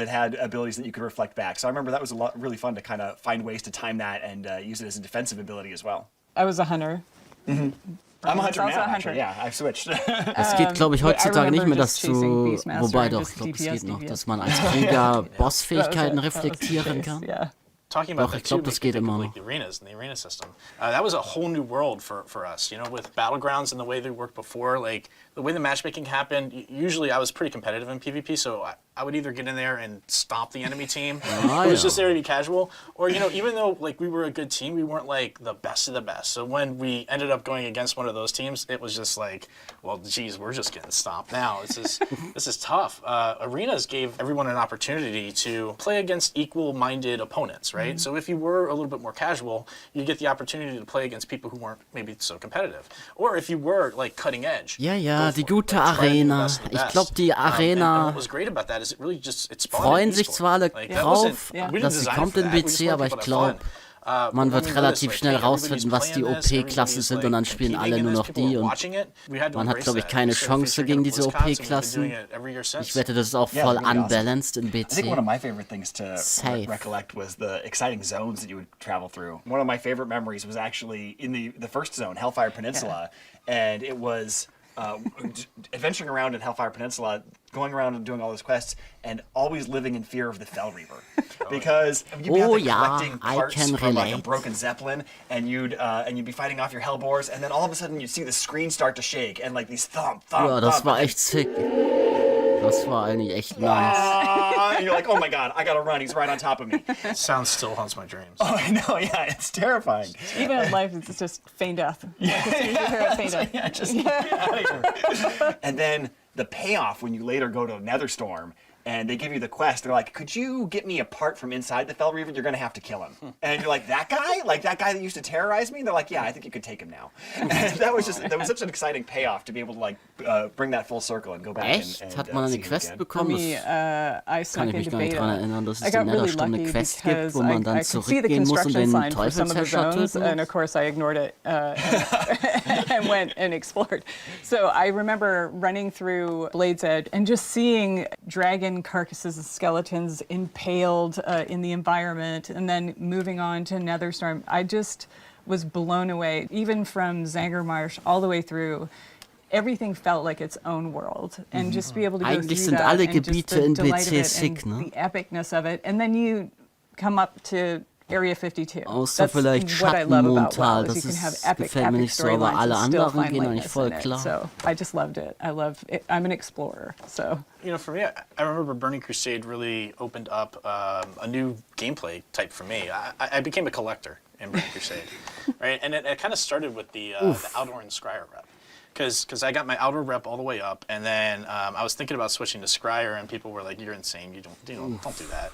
had abilities that you could reflect back. So I remember that was really fun to kind of find ways to time that and use it as a defensive ability as well. I was a hunter. Mm-hmm. I'm a hunter also now, a hunter. actually. Yeah, I've switched. Es geht, glaube ich, heutzutage nicht mehr, dass du, wobei doch, ich glaube, es DPS, geht noch, dass man als Krieger Bossfähigkeiten reflektieren kann. Talking about Doch, ich that too, glaube, das geht immer noch. like the arenas and the arena system. That was a whole new world for us, with battlegrounds and the way they worked before, like the way the matchmaking happened. Usually I was pretty competitive in PvP, so I would either get in there and stomp the enemy team. It was just there to be casual. Or, even though like we were a good team, we weren't like the best of the best. So when we ended up going against one of those teams, it was just like, well, geez, we're just getting stomped now. This is tough. Arenas gave everyone an opportunity to play against equal-minded opponents, right? So if you were a little bit more casual, you get the opportunity to play against people who weren't maybe so competitive. Or if you were like cutting edge. Ja, die gute Arena. Ich glaube, die Arena freuen sich zwar alle drauf, dass sie kommt in BC, aber ich glaube, man wird relativ schnell rausfinden, was die OP-Klassen sind und dann spielen alle nur noch die und man hat, glaube ich, keine Chance gegen diese OP-Klassen. Ich wette, das ist auch voll unbalanced in BC. I think one of my favorite things to recollect was the exciting zones that you would travel through. One of my favorite memories was actually in the first zone, Hellfire Peninsula, and it was adventuring around in Hellfire Peninsula, going around and doing all those quests, and always living in fear of the Fell Reaper, because you'd be out there collecting parts from like a broken Zeppelin, and you'd be fighting off your Hellbores, and then all of a sudden you'd see the screen start to shake, and like these thump. Ja, das war echt sick. Das war eigentlich echt nice. And you're like, oh my god, I gotta run, he's right on top of me. Sound still haunts my dreams. Oh, I know, yeah, it's terrifying. Even in life, it's just feign death. Yeah, feign death. Yeah, just get out of here. And then the payoff when you later go to Netherstorm, and they give you the quest, they're like, could you get me a part from inside the Fell Reaver? You're going to have to kill him. And you're like, that guy? Like that guy that used to terrorize me? They're like, yeah, I think you could take him now. And that was such an exciting payoff to be able to like bring that full circle and go back and Hat man eine Quest bekommen? I kann ich mich gar nicht dran erinnern, dass es I in got really Netherstorm eine lucky Quest gibt, because wo man dann I could see the zurückgehen muss und construction den sign for some of the Teufelsherrscher zones, töten and muss. of course I ignored it and went and explored. So I remember running through Blade's Edge and just seeing dragon carcasses and skeletons impaled in the environment, and then moving on to Netherstorm. I just was blown away, even from Zangermarsh all the way through. Everything felt like its own world, and just be able to go Eigentlich through sind that alle and just Gebiete the in delight of BC it sick, and ne? the epicness of it, and then you come up to Area 52. Außer vielleicht what I love about WoW, Schattenmontal, is you das can have ist, epic, gefällt mir epic nicht so, aber storylines alle and still anderen find gehen eigentlich lightness voll in it. klar. So I just loved it. I love it. I'm an explorer, so. You know, for me, I remember Burning Crusade really opened up a new gameplay type for me. I became a collector in Burning Crusade, right? And it kind of started with the Outdoor and Scryer rep. Because I got my outer rep all the way up, and then I was thinking about switching to Scryer, and people were like, "You're insane! You don't do that."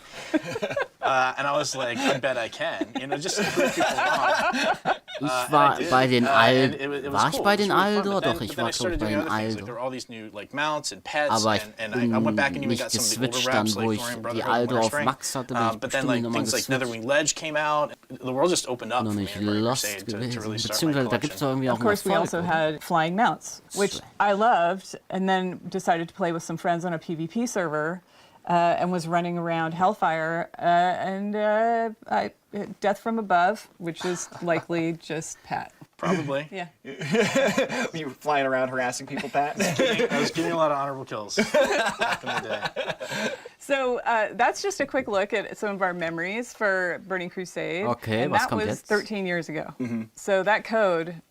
And I was like, "I bet I can." You know, just to prove people wrong. Ich war bei den Aldor. War ich bei den Aldor? But Doch, ich then war I started glaube ich bei doing den other things. Like, there Aldor. were all these new like mounts and pets, Aber and I went back and even nicht got some of the older geswitcht dann, reps, wo like ich Thorium die Brotherhood, Aldor auf Winterspring. Max hatte, bin ich But then bestimmt like nochmal things like geswitcht. Netherwing Ledge came out. The world just opened up Noch for me nicht in Burning lost Crusade to gewesen. really start my Beziehungsweise da gibt es collection. irgendwie auch Of course, we einen also Erfolg, had flying mounts, which I loved, and then decided to play with some friends on a PvP server, and was running around Hellfire, and Death from Above, which is likely just Pat. Probably. Yeah. Were you flying around harassing people, Pat? I was getting a lot of honorable kills back in the day. So that's just a quick look at some of our memories for Burning Crusade. Okay, and was that kommt was jetzt? 13 years ago. So that code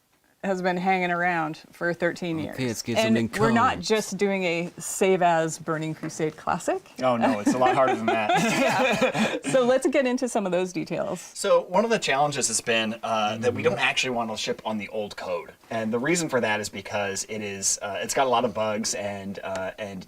has been hanging around for 13 years. Okay, jetzt geht's and den we're not Code. just doing a save as Burning Crusade classic. Oh no, it's a lot harder than that. So let's get into some of those details. So one of the challenges has been that we don't actually want to ship on the old code, and the reason for that is because it's got a lot of bugs and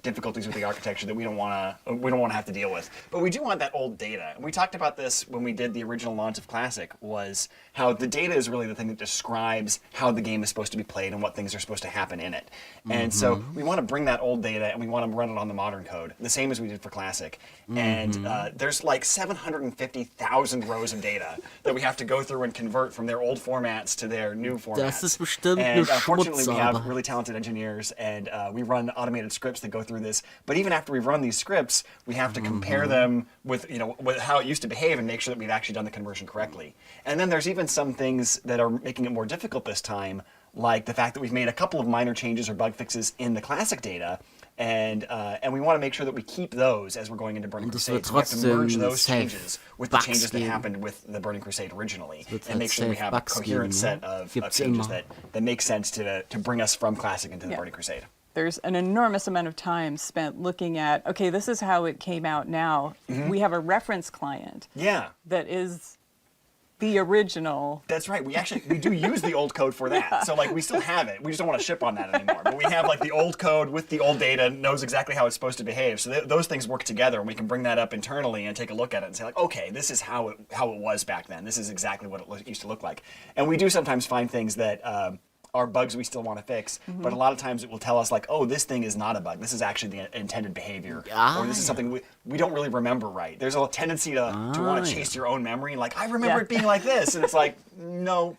difficulties with the architecture that we don't want to have to deal with. But we do want that old data, and we talked about this when we did the original launch of Classic. Was how the data is really the thing that describes how the game is supposed to be played and what things are supposed to happen in it. And so we want to bring that old data and we want to run it on the modern code, the same as we did for Classic. And there's like 750,000 rows of data that we have to go through and convert from their old formats to their new formats. Das ist bestimmt And eine fortunately, we Schmutzarbeit. have really talented engineers, and we run automated scripts that go through this. But even after we've run these scripts, we have to compare them with with how it used to behave and make sure that we've actually done the conversion correctly. And then there's even some things that are making it more difficult this time, like the fact that we've made a couple of minor changes or bug fixes in the Classic data. And we want to make sure that we keep those as we're going into Burning Crusade. So we have to merge those changes with the changes that happened with the Burning Crusade originally, and make sure we have a coherent set of changes that make sense to bring us from Classic into the Burning Crusade. There's an enormous amount of time spent looking at, okay, this is how it came out now. We have a reference client that is the original. That's right. We do use the old code for that. So like we still have it. We just don't want to ship on that anymore. But we have like the old code with the old data, knows exactly how it's supposed to behave. So those things work together, and we can bring that up internally and take a look at it and say like, okay, this is how it was back then. This is exactly what it used to look like. And we do sometimes find things that are bugs we still want to fix, but a lot of times it will tell us like, oh, this thing is not a bug. This is actually the intended behavior, or this is something we don't really remember right. There's a tendency to want to chase your own memory, like I remember it being like this, and it's like, no,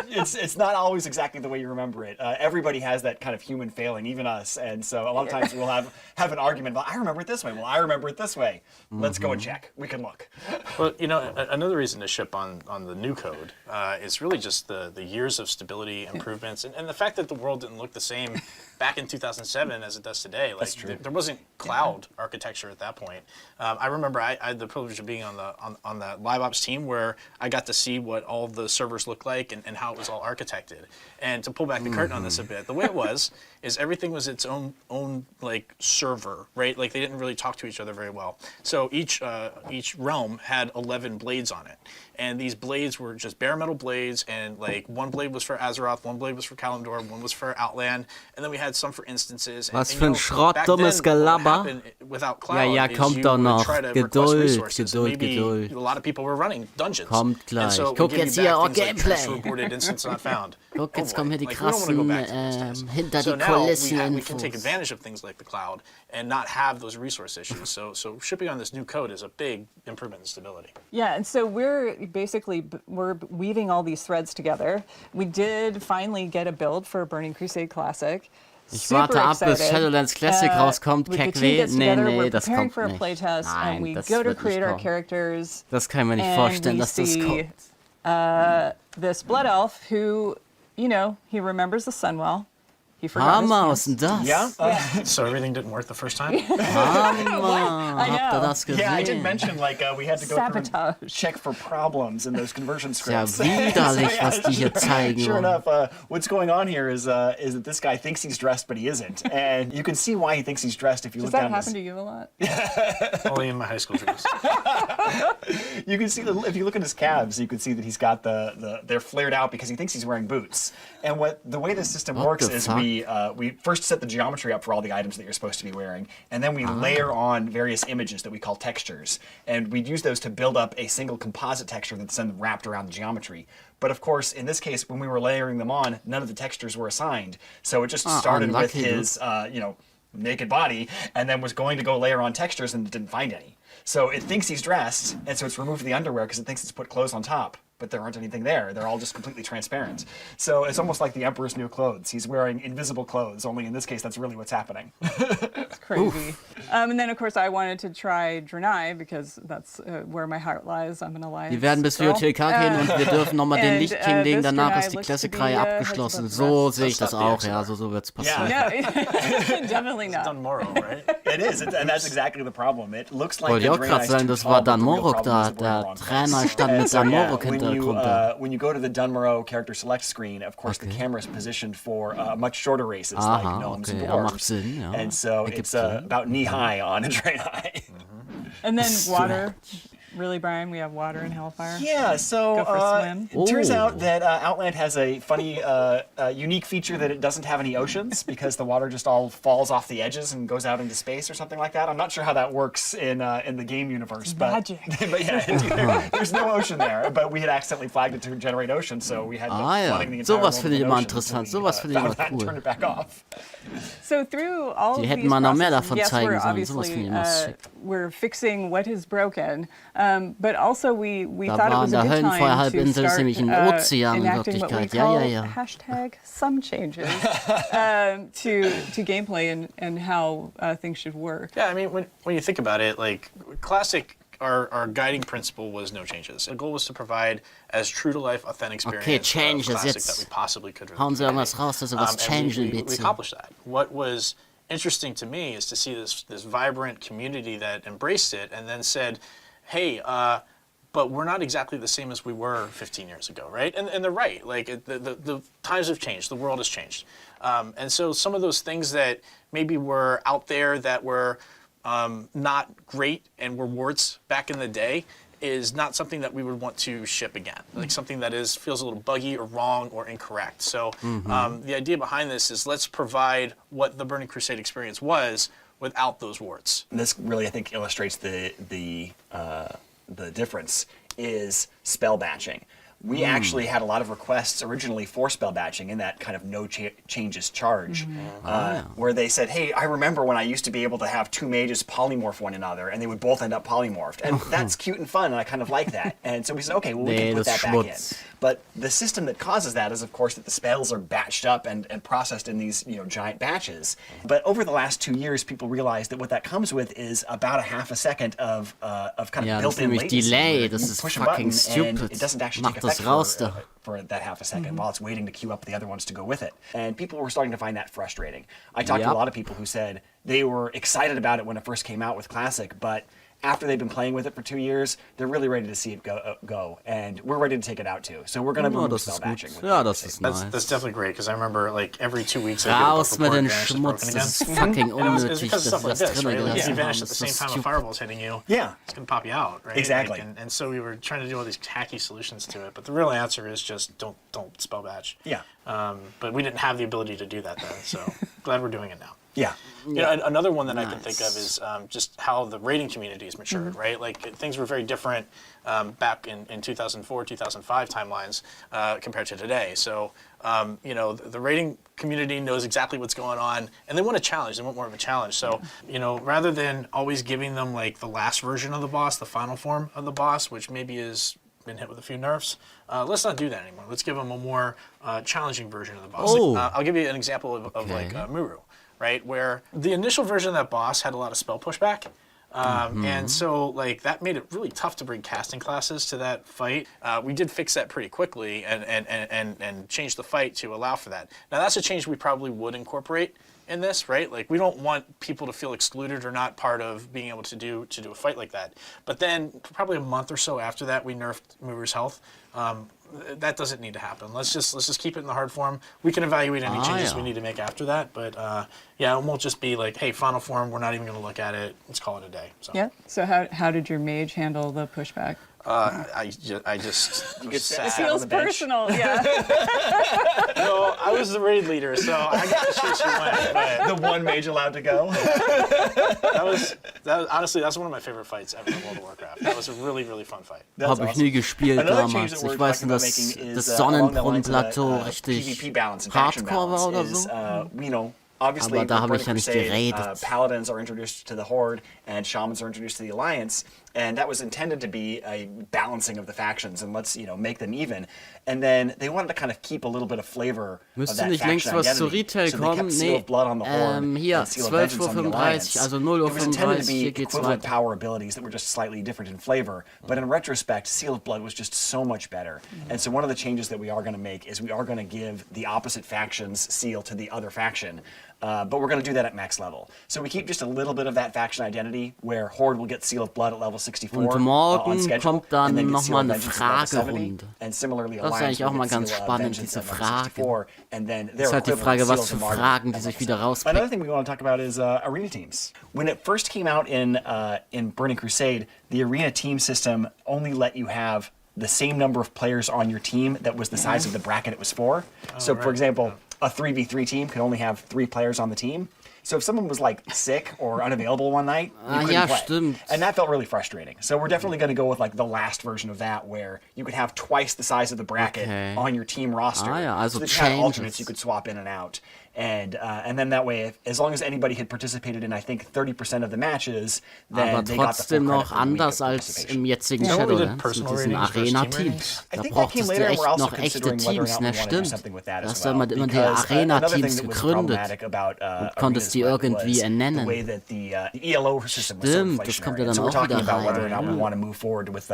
it's not always exactly the way you remember it. Everybody has that kind of human failing, even us, and so a lot of times we'll have an argument about I remember it this way. Well, I remember it this way. Let's go and check. We can look. Well, you know, another reason to ship on the new code is really just the years of stability improvement participants, and the fact that the world didn't look the same back in 2007 as it does today. Like, That's true. There wasn't cloud architecture at that point. I remember I had the privilege of being on the live ops team where I got to see what all the servers looked like and how it was all architected. And to pull back the curtain on this a bit, the way it was is everything was its own like server, right? Like they didn't really talk to each other very well. So each realm had 11 blades on it. And these blades were just bare metal blades, and like one blade was for Azeroth, one blade was for Kalimdor, one was for Outland, and then we had some for instances. Was für ein schrottdummes Gelaber. Ja, kommt doch noch. Geduld. A lot of people were running dungeons. Kommt gleich. So Guck jetzt hier, Gameplay. Like, Guck, jetzt kommen hier die krassen hinter die so Kulissen we can take advantage of things like the cloud and not have those resource issues. So shipping on this new code is a big improvement in stability. Yeah, and so we're weaving all these threads together. We did finally get a build for Burning Crusade Classic. Ich warte ab, bis Shadowlands Classic rauskommt. Keckweh. Nee, das kommt nicht. Nein, we go to create our characters. Das kann man nicht vorstellen, dass das kommt. This Blood Elf who, you know, he remembers the sun well. He forgot his was denn das? Yeah. So everything didn't work the first time? I know. Yeah, I did mention, like, we had to go through and check for problems in those conversion scripts. Ja, widerlich, was die hier zeigen. Sure enough, what's going on here is that this guy thinks he's dressed, but he isn't. And you can see why he thinks he's dressed if you look down. Does that happen to you a lot? Only in my high school dreams. You can see, if you look at his calves, you can see that he's got they're flared out because he thinks he's wearing boots. And the way this system works is we first set the geometry up for all the items that you're supposed to be wearing, and then we layer on various images that we call textures, and we'd use those to build up a single composite texture that's then wrapped around the geometry. But of course, in this case, when we were layering them on, none of the textures were assigned, so it just started with his naked body, and then was going to go layer on textures and didn't find any. So it thinks he's dressed, and so it's removed the underwear because it thinks it's put clothes on top. But there aren't anything there. They're all just completely transparent. So it's almost like the Emperor's new clothes. He's wearing invisible clothes, only in this case, that's really what's happening. It's crazy. And then, of course, I wanted to try Draenei, because that's where my heart lies. I'm an Alliance Wir werden bis wir TK gehen und wir dürfen nochmal den Licht King legen. Danach ist die Classic-Reihe abgeschlossen. So sehe ich das auch. Ja, so wird's passieren. Yeah. No, definitely not. It's done Morrow, right? It is, and that's exactly the problem. It looks like Wollte ich auch gerade sagen, das war Dan Morok da. Der Trainer stand mit Dan Morok hinter der Gruppe. When you go to the Dunmorrow character select screen, of course, the camera is positioned for much shorter races like gnomes and dwarves. And so it's about knee-high on Draenei. And then water. Really, Brian? We have water in Hellfire? Yeah, so Go for a swim. It turns out that Outland has a funny, unique feature that it doesn't have any oceans because the water just all falls off the edges and goes out into space or something like that. I'm not sure how that works in the game universe. Magic. But yeah, there's no ocean there. But we had accidentally flagged it to generate ocean, so we had flooding the entire Sowas finde ich immer world interessant. Sowas finde ich immer cool. Turn it back off. So through all Die of hätten these mal noch mehr processes, davon yes, zeigen we're sollen. Sowas finde ich immer sick. we're fixing what is broken, but also we Da thought it war was in a der good time to Höllenfeuerhalbinsel start nämlich ein Ozean in enacting what we Wirklichkeit. call Ja. hashtag some changes to gameplay and how things should work. Yeah, I mean, when you think about it, like Classic, our guiding principle was no changes. The goal was to provide as true-to-life, authentic experience changes. of Classic Jetzt that we possibly could. Hauen Sie irgendwas raus, dass Sie was changen, we bitte. accomplished that. What was interesting to me is to see this vibrant community that embraced it and then said, hey, but we're not exactly the same as we were 15 years ago, right? And they're right. Like, the times have changed. The world has changed. And so some of those things that maybe were out there that were not great and were warts back in the day is not something that we would want to ship again. Like something that feels a little buggy or wrong or incorrect. So the idea behind this is let's provide what the Burning Crusade experience was without those warts. This really, I think, illustrates the difference is spell batching. We actually had a lot of requests originally for spell batching in that kind of no changes charge, where they said, hey, I remember when I used to be able to have two mages polymorph one another, and they would both end up polymorphed. And that's cute and fun, and I kind of like that. And so we said, okay, well, we can put that back in. But the system that causes that is, of course, that the spells are batched up and processed in these giant batches. But over the last 2 years, people realized that what that comes with is about a half a second of kind of built-in latency. Delay. Das ist push a fucking button, and stupid. it doesn't actually take effect select raus da. For that half a second while it's waiting to queue up the other ones to go with it. And people were starting to find that frustrating. I talked to a lot of people who said they were excited about it when it first came out with Classic, but after they've been playing with it for 2 years, they're really ready to see it go, and we're ready to take it out too. So we're going to remove spell batching. Das ist nice. That's definitely great, because I remember like every 2 weeks Raus mit den Schmutz, Schmutz, das ist fucking unnötig, dass stuff sie like das this, drin right? Like, if gelassen you haben. vanish at the same time a fireball's hitting you, it's going to pop you out, right? Exactly. Like, and so we were trying to do all these tacky solutions to it, but the real answer is just don't spell batch. Yeah. But we didn't have the ability to do that then, so glad we're doing it now. Yeah. You know, another one that I can think of is just how the raiding community has matured, right? Like things were very different back in 2004, 2005 timelines compared to today. So, you know, the raiding community knows exactly what's going on, and they want a challenge. They want more of a challenge. So, you know, rather than always giving them like the last version of the boss, the final form of the boss, which maybe is been hit with a few nerfs, let's not do that anymore. Let's give them a more challenging version of the boss. Like, I'll give you an example of like Muru. Right, where the initial version of that boss had a lot of spell pushback, and so like that made it really tough to bring casting classes to that fight. We did fix that pretty quickly and change the fight to allow for that. Now that's a change we probably would incorporate in this, right? Like we don't want people to feel excluded or not part of being able to do a fight like that. But then probably a month or so after that, we nerfed Muru's health. That doesn't need to happen. Let's just keep it in the hard form. We can evaluate any changes we need to make after that, but yeah, it won't just be like, hey, final form, we're not even going to look at it. Let's call it a day. So. Yeah. So how did your mage handle the pushback? I just it feels personal, yeah. No, I was the raid leader, so I got to choose who went. But the one mage allowed to go. that was honestly, that's one of my favorite fights ever in World of Warcraft. That was a really, really fun fight. Habe ich nie gespielt damals. Ich weiß nur, dass das Sonnenbrunnenplateau richtig hardcore war oder so. You know, obviously, aber da habe ich ja nicht geredet. Paladins are introduced to the Horde, and shamans are introduced to the Alliance, and that was intended to be a balancing of the factions, and let's, you know, make them even. And then they wanted to kind of keep a little bit of flavor of that nicht längst faction was zu identity. Retail So they kommen? kept Seal of Blood on the Horde, Hier, and Seal of Vengeance on the 12:35 Alliance. also It was intended to 0:35, be hier geht's equivalent weiter. power abilities that were just slightly different in flavor, but in retrospect, Seal of Blood was just so much better. And so one of the changes that we are going to make is we are going to give the opposite faction's seal to the other faction. But we're going to do that at max level. So we keep just a little bit of that faction identity, where Horde will get Seal of Blood at level 64 Und morgen on schedule, kommt dann and then get noch Seal mal of eine Vengeance at level 70, Fragerunde. and similarly Das ist Alliance eigentlich auch will mal get ganz Seal of spannend, Vengeance diese at level Fragen. 64, and then Es their ist halt die equivalent Frage, was Seals für of Martyr Fragen, die at sich level wieder 70. rauspicken. Another thing we want to talk about is arena teams. When it first came out in Burning Crusade, the arena team system only let you have the same number of players on your team that was the size of the bracket it was for. So, for example, a 3v3 team could only have 3 players on the team. So if someone was like sick or unavailable one night, you couldn't play. Stimmt. And that felt really frustrating. So we're definitely going to go with like the last version of that, where you could have twice the size of the bracket on your team roster. Also so that you had alternates you could swap in and out. And then that way, as long as anybody had participated in, I think, 30% of the matches, then Aber they got the full trotzdem credit noch for the week anders of als participation. im jetzigen Yeah, we did Shadowlands mit personal diesen ratings versus team Arena-Teams. I Da think that came brauchtest later, du and echt we're also noch echte considering whether or Teams, not ne? we want to do Stimmt. something with that Da as hast du well. immer die Because another Arena-Teams thing that was gegründet problematic about und konntest die arenas irgendwie was the ernennen. way that the ELO system was so Stimmt, das kommt ja inflationary. dann So we're auch talking wieder about whether or rein. not we want to move forward with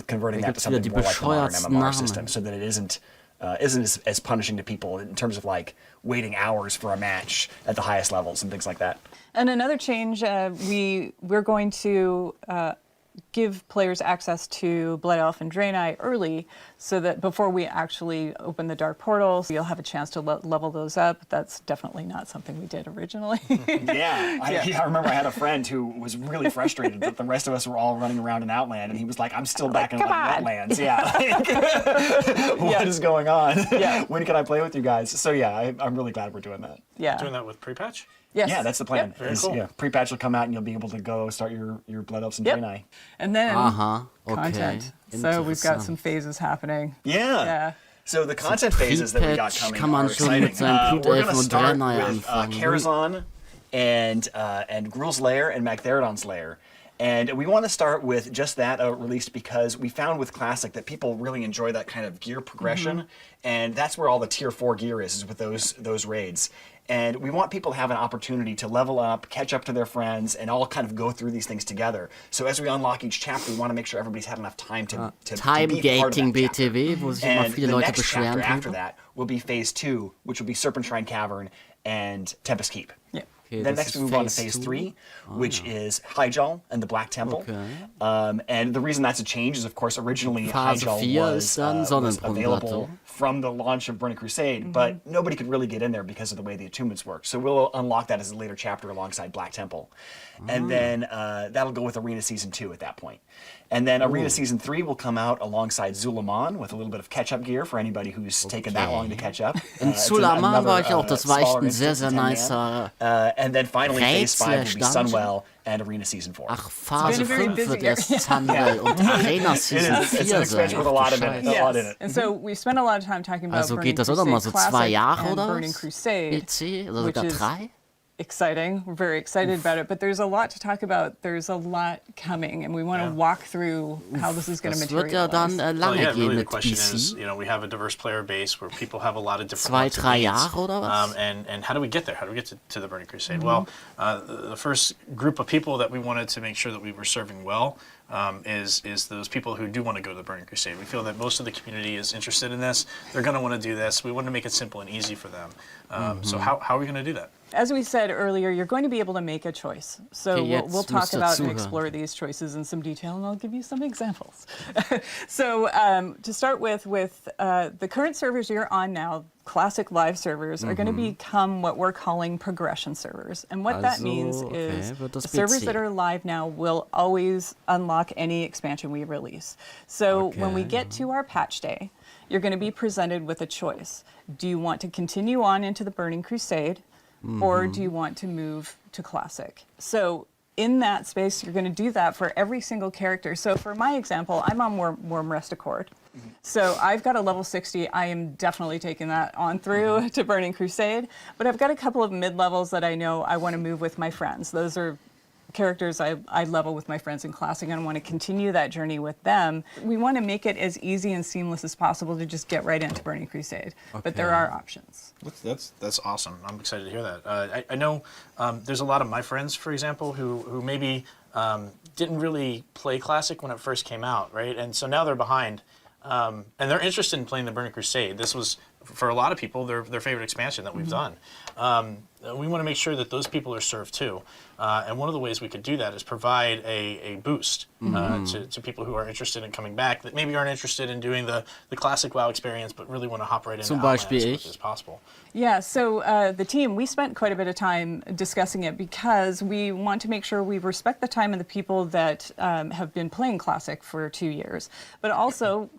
converting Da that to gibt's wieder something die more like the modern bescheuertsten MMR Namen. system, so that it isn't as punishing to people in terms of like waiting hours for a match at the highest levels and things like that. And another change, we're going to give players access to Blood Elf and Draenei early, so that before we actually open the Dark Portals, you'll have a chance to level those up. That's definitely not something we did originally. I remember I had a friend who was really frustrated that the rest of us were all running around in Outland, and he was like, I'm still back in Outlands. What is going on? When can I play with you guys? So yeah, I'm really glad we're doing that. Doing that with pre-patch? Yes. Yeah, that's the plan. Yep. Very cool. Yeah, pre-patch will come out and you'll be able to go start your Blood Elves and Draenei. And then Okay. content. So we've got some phases happening. Yeah. So the content phases that we got coming kann man are schon mit exciting. seinen We're going to Blutelfen und start Draenei with anfangen. Karazhan and Gruul's Lair and Magtheridon's Lair. And we want to start with just that released because we found with Classic that people really enjoy that kind of gear progression, and that's where all the Tier 4 gear is with those raids. And we want people to have an opportunity to level up, catch up to their friends, and all kind of go through these things together. So as we unlock each chapter, we want to make sure everybody's had enough time to be part of that BTW, wo sich immer viele Leute beschweren. After that will be Phase 2, which will be Serpent Shrine Cavern and Tempest Keep. Yeah. Okay, then next we move on to Phase 3, which is Hyjal and the Black Temple. And the reason that's a change is, of course, originally Hyjal was available from the launch of Burning Crusade, but nobody could really get in there because of the way the attunements work. So we'll unlock that as a later chapter alongside Black Temple. And then that'll go with Arena Season 2 at that point. And then Arena Season 3 will come out alongside Zulaman with a little bit of catch-up gear for anybody who's taken that long to catch up. In Zulaman war ich auch, das war echt ein sehr, sehr nicer and then finally Phase 5 will be Sunwell and Arena Season 4. Ach, Phase 5 wird erst Sunwell und Arena Season 4 It's an expansion with a lot in it. Yes. And so we spent a lot of time talking about Burning Crusade Classic and Burning Crusade, which is exciting. We're very excited about it, but there's a lot to talk about. There's a lot coming, and we want to walk through how this is going to materialize. Really the question is, we have a diverse player base where people have a lot of different 2-3 Jahre oder was? And how do we get there? How do we get to the Burning Crusade? Well, the first group of people that we wanted to make sure that we were serving well is those people who do want to go to the Burning Crusade. We feel that most of the community is interested in this. They're going to want to do this. We want to make it simple and easy for them. So how are we going to do that? As we said earlier, you're going to be able to make a choice. So we'll talk about and explore these choices in some detail, and I'll give you some examples. So to start with the current servers you're on now, Classic Live servers, are going to become what we're calling progression servers. And what that means is the servers that are live now will always unlock any expansion we release. So when we get to our patch day, you're going to be presented with a choice. Do you want to continue on into the Burning Crusade? Or do you want to move to Classic? So in that space, you're going to do that for every single character. So for my example, I'm on Worm Rest Accord. So I've got a level 60. I am definitely taking that on through to Burning Crusade. But I've got a couple of mid-levels that I know I want to move with my friends. Those are characters I level with my friends in Classic, and I want to continue that journey with them. We want to make it as easy and seamless as possible to just get right into Burning Crusade. But there are options. That's awesome. I'm excited to hear that. I know there's a lot of my friends, for example, who maybe didn't really play Classic when it first came out, right? And so now they're behind. And they're interested in playing the Burning Crusade. This was, for a lot of people, their favorite expansion that we've done. We want to make sure that those people are served too. And one of the ways we could do that is provide a boost to people who are interested in coming back, that maybe aren't interested in doing the classic WoW experience, but really want to hop right into Outlands as much as possible. Yeah, so the team, we spent quite a bit of time discussing it because we want to make sure we respect the time of the people that have been playing Classic for 2 years. But also,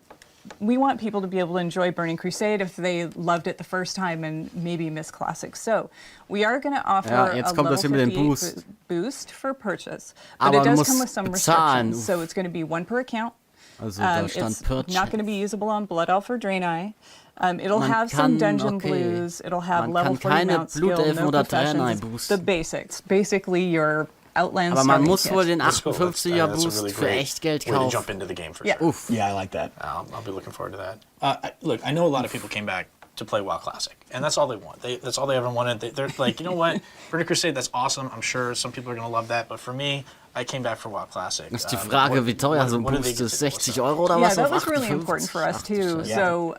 we want people to be able to enjoy Burning Crusade if they loved it the first time and maybe miss Classic. So we are going to offer a level 58 boost for purchase, but it does come with some restrictions. So it's going to be 1 per account. It's not going to be usable on Blood Elf or Draenei. It'll have some dungeon blues. It'll have level 40 mount skill, no professions. The basics. Basically your Outlands. Aber man muss wohl den 58er Boost für echt Geld kaufen. Way to jump into the game for sure. Yeah, I like that. I'll be looking forward to that. Look, I know a lot of people came back to play WoW Classic, and that's all they want. That's all they ever wanted. They're like, you know what, Burning Crusade, that's awesome. I'm sure some people are going to love that, but for me, I came back for WoW Classic. Ist die Frage, wie teuer so ein Boost ist, 60 Euro oder was? Yeah, that was really important for us too. So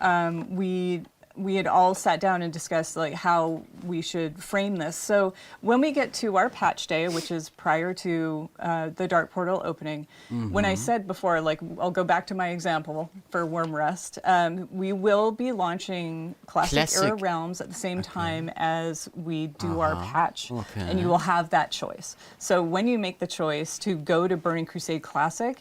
we had all sat down and discussed like how we should frame this. So when we get to our patch day, which is prior to the Dark Portal opening, when I said before, like I'll go back to my example for Worm Rest, we will be launching Classic Era Realms at the same time as we do our patch, and you will have that choice. So when you make the choice to go to Burning Crusade Classic,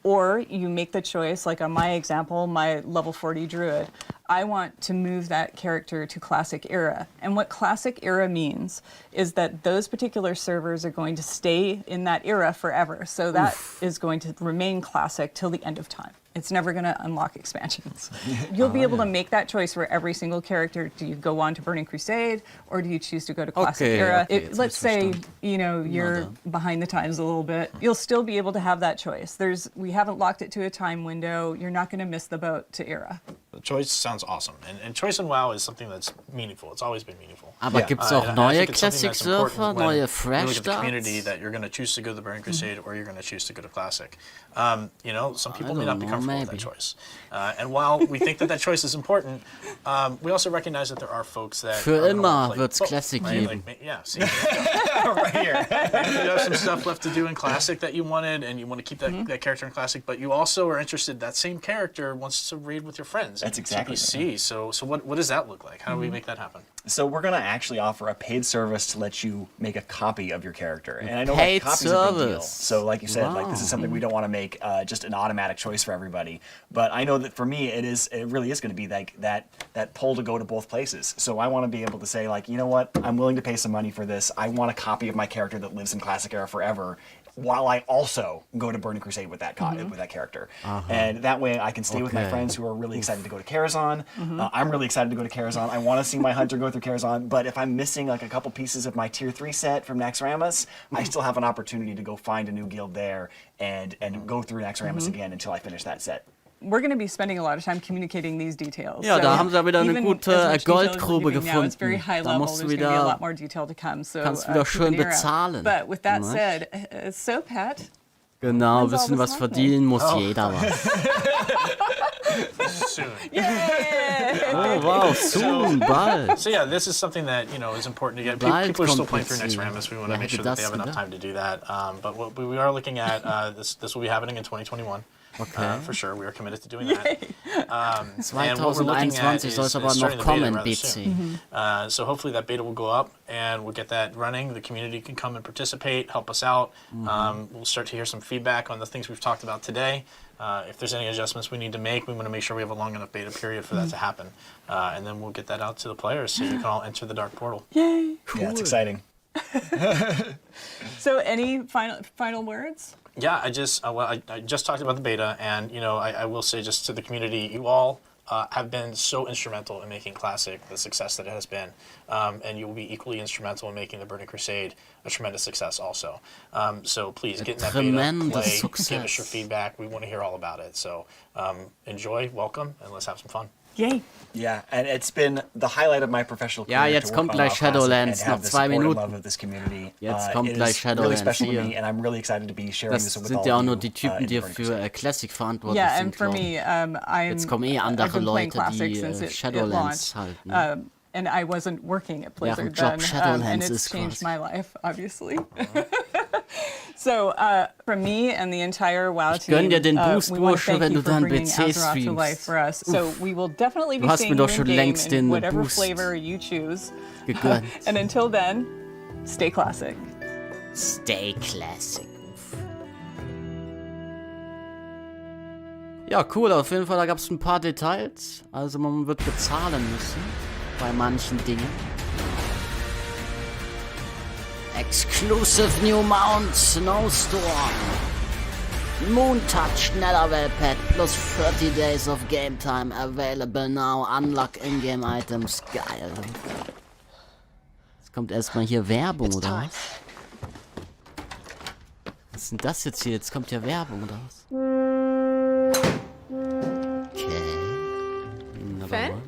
or you make the choice, like on my example, my level 40 druid, I want to move that character to Classic Era. And what Classic Era means is that those particular servers are going to stay in that era forever. So that is going to remain Classic till the end of time. It's never going to unlock expansions. You'll be able to make that choice for every single character. Do you go on to Burning Crusade, or do you choose to go to Classic Era? Let's say, you know, you're behind the times a little bit. You'll still be able to have that choice. We haven't locked it to a time window. You're not going to miss the boat to Era. The choice sounds awesome. And choice in WoW is something that's meaningful. It's always been meaningful. Aber gibt's auch neue Classic-Surfer, neue Fresh Starts? Community that you're going to choose to go to the Burning Crusade or you're going to choose to go to Classic. You know, some people may not be comfortable with that choice. And while we think that choice is important, we also recognize that there are folks that Für immer wird's Classic geben. Yeah, see, right here. You have some stuff left to do in Classic that you wanted, and you want to keep that character in Classic, but you also are interested that same character wants to raid with your friends. That's exactly TPC. So what does that look like? How do we make that happen? So we're going to actually offer a paid service to let you make a copy of your character. And I know like, copies are a big deal. So like you said, like this is something we don't want to make just an automatic choice for everybody. But I know that for me, it really is going to be like that pull to go to both places. So I want to be able to say like, you know what, I'm willing to pay some money for this. I want a copy of my character that lives in Classic Era forever, while I also go to Burning Crusade with that with that character. And that way I can stay with my friends who are really excited to go to Karazhan. I'm really excited to go to Karazhan. I want to see my hunter go through Karazhan, but if I'm missing like a couple pieces of my tier 3 set from Naxxramas, I still have an opportunity to go find a new guild there and go through Naxxramas again until I finish that set. We're going to be spending a lot of time communicating these details. Ja, da haben sie wieder eine gute Goldgrube gefunden. It's very high level. There's going to be a lot more detail to come. So, kannst wieder schön bezahlen. But with that said, so Pat. Genau, wissen, was verdienen muss jeder was. Soon. Oh wow, soon, bald. So yeah, this is something that is important to get. People are still playing through Naxxramas. We want to make sure that they have enough time to do that. But what we are looking at, this will be happening in 2021. Okay. For sure, we are committed to doing that. 2021 soll es aber noch kommen, BC. So hopefully that beta will go up and we'll get that running. The community can come and participate, help us out. We'll start to hear some feedback on the things we've talked about today. If there's any adjustments we need to make, we want to make sure we have a long enough beta period for that to happen. And then we'll get that out to the players so you can all enter the Dark Portal. Yay! Cool. Yeah, it's exciting. So any final words? Yeah, I just talked about the beta, and I will say just to the community, you all have been so instrumental in making Classic the success that it has been, and you will be equally instrumental in making the Burning Crusade a tremendous success also. So please get in that beta, play, give us your feedback. We want to hear all about it. So enjoy, welcome, and let's have some fun. Yay! Yeah, and it's been the highlight of my professional career. Ja, jetzt kommt gleich Shadowlands, noch 2 Minuten. Jetzt kommt gleich Shadowlands hier. Das sind ja auch nur die Typen, die für Classic verantwortlich sind. Yeah, and for me, jetzt kommen andere Leute, die Shadowlands halten. And I wasn't working at Blizzard then, and it's changed my life, obviously. So, from me and the entire WoW team, dir den Boost, we want to thank you for bringing PC Azeroth to life for us. So, we will definitely be seeing you in game in whatever flavor you choose. And until then, stay classic. Stay classic. Ja, cool, auf jeden Fall, da gab es ein paar Details. Also man wird bezahlen müssen bei manchen Dingen. Exclusive New Mount Snowstorm. Moon Touch Netherwell Pad plus 30 days of game time available now. Unlock in-game items. Geil. Jetzt kommt erstmal hier Werbung, oder was? Was ist denn das jetzt hier? Jetzt kommt ja Werbung, oder was? Okay. Fan?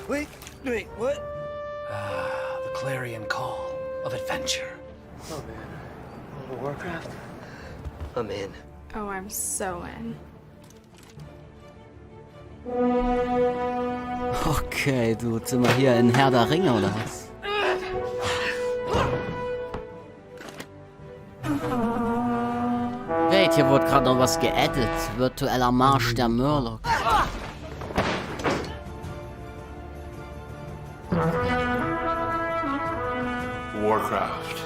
Wait, what? The clarion call of adventure. Oh man, World of Warcraft? I'm in. Oh, I'm so in. Okay, du, sind wir hier in Herr der Ringe, oder was? Wait, hier wurde gerade noch was geaddet. Virtueller Marsch der Murloc. Warcraft.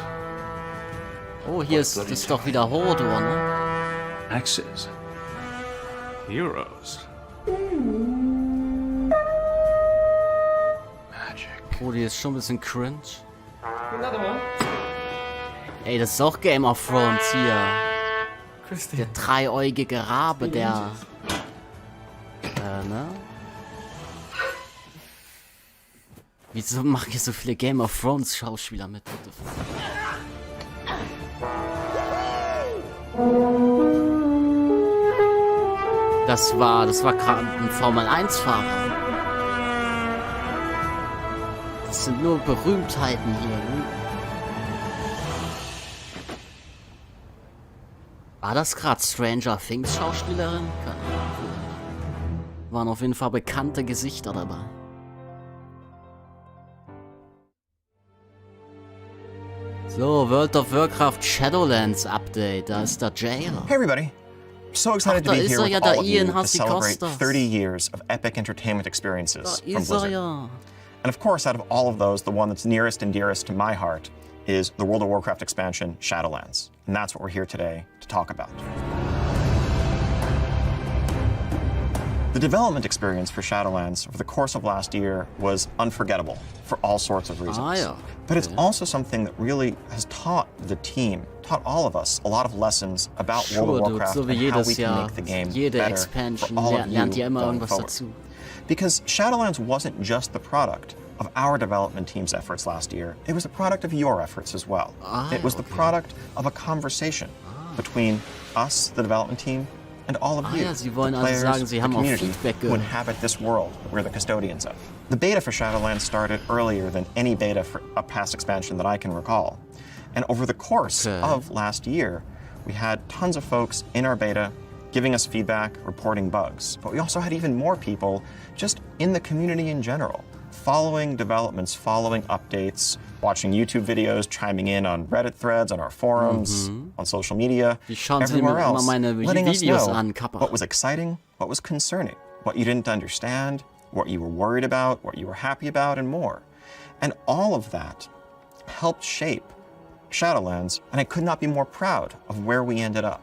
Oh, hier ist das doch wieder Horde, ne? Axes. Heroes. Magic. Oh, die ist schon ein bisschen cringe. Another one. Ey, das ist auch Game of Thrones hier. Der dreieugige Rabe, der... ne? Wieso machen hier so viele Game of Thrones Schauspieler mit? Das war gerade ein Formel-1-Fahrer. Das sind nur Berühmtheiten hier. Ne? War das gerade Stranger Things Schauspielerin? Keine Ahnung. Waren auf jeden Fall bekannte Gesichter dabei. So, World of Warcraft Shadowlands Update. Da ist der Jailer. Hey everybody. So excited to be here with all of you to celebrate 30 years of epic entertainment experiences from Blizzard. And of course, out of all of those, the one that's nearest and dearest to my heart is the World of Warcraft expansion, Shadowlands. And that's what we're here today to talk about. The development experience for Shadowlands over the course of last year was unforgettable for all sorts of reasons. But it's also something that really has taught the team, taught all of us, a lot of lessons about World of Warcraft and how we can make the game better for all of you going forward. Because Shadowlands wasn't just the product of our development team's efforts last year, it was a product of your efforts as well. It was the product of a conversation between us, the development team, and all of you, the players, the community who inhabit this world that we're the custodians of. The beta for Shadowlands started earlier than any beta for a past expansion that I can recall. And over the course of last year, we had tons of folks in our beta giving us feedback, reporting bugs. But we also had even more people just in the community in general, following developments, following updates, watching YouTube videos, chiming in on Reddit threads, on our forums, on social media, everywhere else, letting us know what was exciting, what was concerning, what you didn't understand, what you were worried about, what you were happy about, and more. And all of that helped shape Shadowlands, and I could not be more proud of where we ended up.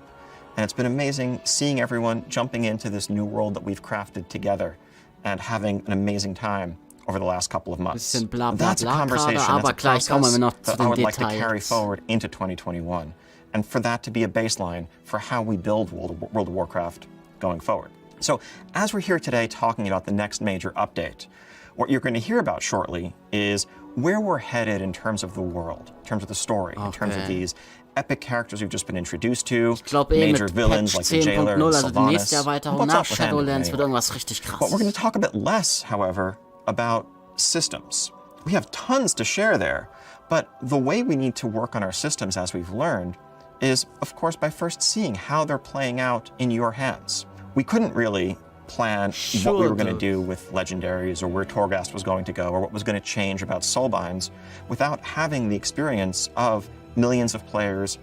And it's been amazing seeing everyone jumping into this new world that we've crafted together and having an amazing time over the last couple of months. That's a conversation, that's a process that I would like to carry forward into 2021, and for that to be a baseline for how we build World of Warcraft going forward. So as we're here today talking about the next major update, what you're going to hear about shortly is where we're headed in terms of the world, in terms of the story, in terms of these epic characters we've just been introduced to, major villains like the Jailer and Sylvanas. What's up with them anyway? But we're going to talk a bit less, however, about systems. We have tons to share there, but the way we need to work on our systems, as we've learned, is, of course, by first seeing how they're playing out in your hands. We couldn't really plan what we were going to do with legendaries or where Torghast was going to go or what was going to change about soulbinds without having the experience of millions of players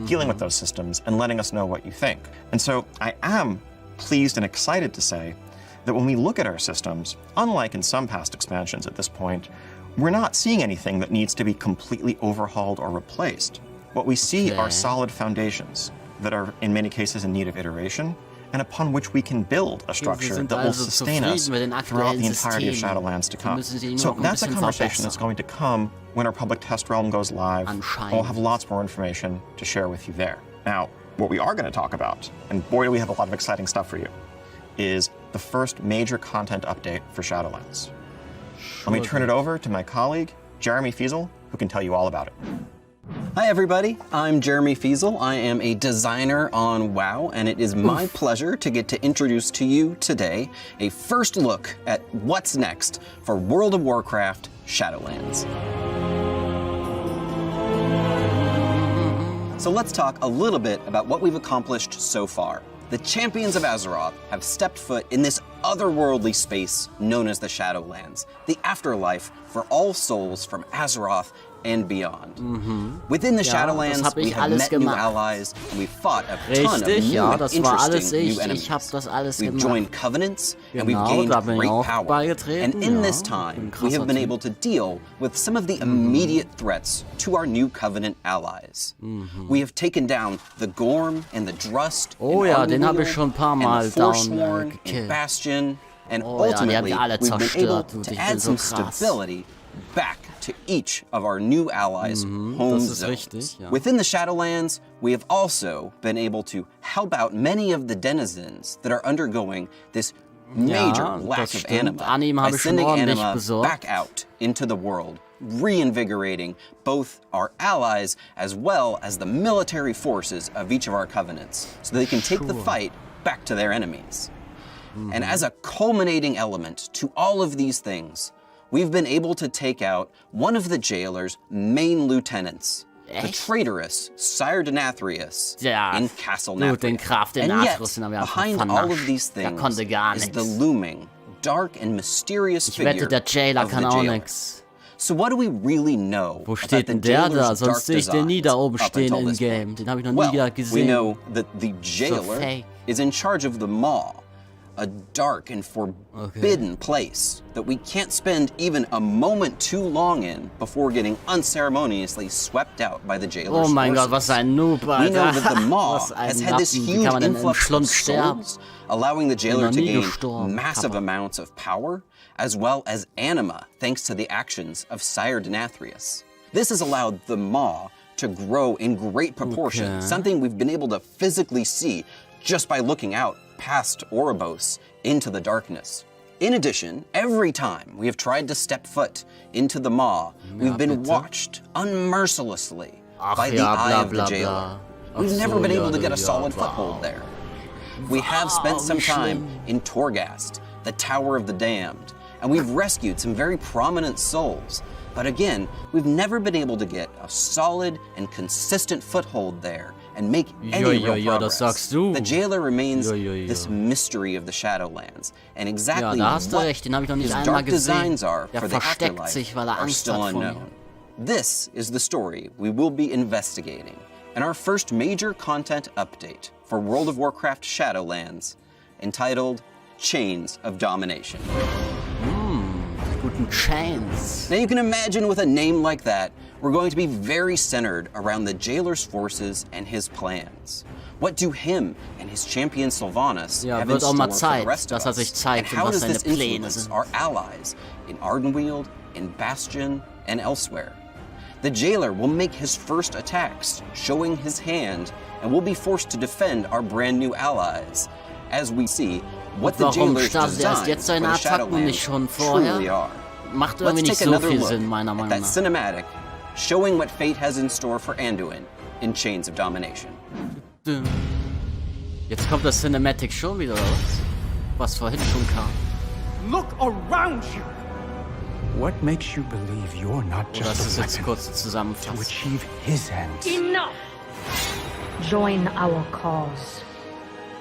dealing with those systems and letting us know what you think. And so I am pleased and excited to say that when we look at our systems, unlike in some past expansions at this point, we're not seeing anything that needs to be completely overhauled or replaced. What we see are solid foundations that are in many cases in need of iteration and upon which we can build a structure that will sustain us throughout the entirety of Shadowlands to come. So that's a conversation that's going to come when our public test realm goes live. We'll have lots more information to share with you there. Now, what we are going to talk about, and boy do we have a lot of exciting stuff for you, is the first major content update for Shadowlands. Let me turn it over to my colleague, Jeremy Fiesel, who can tell you all about it. Hi everybody, I'm Jeremy Fiesel. I am a designer on WoW, and it is my pleasure to get to introduce to you today a first look at what's next for World of Warcraft Shadowlands. So let's talk a little bit about what we've accomplished so far. The champions of Azeroth have stepped foot in this otherworldly space known as the Shadowlands, the afterlife for all souls from Azeroth and beyond. Within the Shadowlands, we have met new allies, and we've fought a ton of new and interesting new enemies. We've joined covenants, and we've gained great power. And in this time, we have been able to deal with some of the immediate threats to our new covenant allies. We have taken down the Gorm and the Drust, den habe ich schon ein paar Mal down Bastion, and ultimately we've been able to add some stability back to each of our new allies' home zones. Richtig, ja. Within the Shadowlands, we have also been able to help out many of the denizens that are undergoing this major lack of anima by sending anima back out into the world, reinvigorating both our allies as well as the military forces of each of our covenants so they can take the fight back to their enemies. And as a culminating element to all of these things, we've been able to take out one of the jailer's main lieutenants, the traitorous Sire Denathrius in Castle Nathria. And yet, behind all of these things is the looming, dark and mysterious figure of the jailer. So what do we really know about the jailer's dark designs up until this point? Well, we know that the jailer is in charge of the Maw, a dark and forbidden place that we can't spend even a moment too long in before getting unceremoniously swept out by the jailer's Oh mein Gott, was ein Noob, Alter. We know that the Maw has had this huge influx of souls, allowing the jailer to gain massive amounts of power, as well as anima, thanks to the actions of Sire Denathrius. This has allowed the Maw to grow in great proportion, something we've been able to physically see just by looking out past Oribos into the darkness. In addition, every time we have tried to step foot into the Maw, we've been watched unmercilessly by the eye of the jailer. We've never been able to get a solid foothold there. We have spent some time in Torghast, the Tower of the Damned, and we've rescued some very prominent souls. But again, we've never been able to get a solid and consistent foothold there and make any real progress. The jailer remains this mystery of the Shadowlands, and exactly what his dark designs are for the afterlife are still unknown. This is the story we will be investigating in our first major content update for World of Warcraft Shadowlands, entitled Chains of Domination. Chains. Now you can imagine with a name like that, we're going to be very centered around the jailer's forces and his plans. What do him and his champion Sylvanas have in store for the rest of us? And how does this influence our allies in Ardenweald, in Bastion, and elsewhere? The jailer will make his first attacks, showing his hand, and we'll be forced to defend our brand new allies, as we see what the jailer's designs for the Shadowlands truly are. Let's take another look at that cinematic, showing what fate has in store for Anduin in Chains of Domination. Jetzt kommt das Cinematic schon wieder raus, was vorhin schon kam. Look around you. What makes you believe you're not just a weapon to achieve his ends? Enough! Join our cause,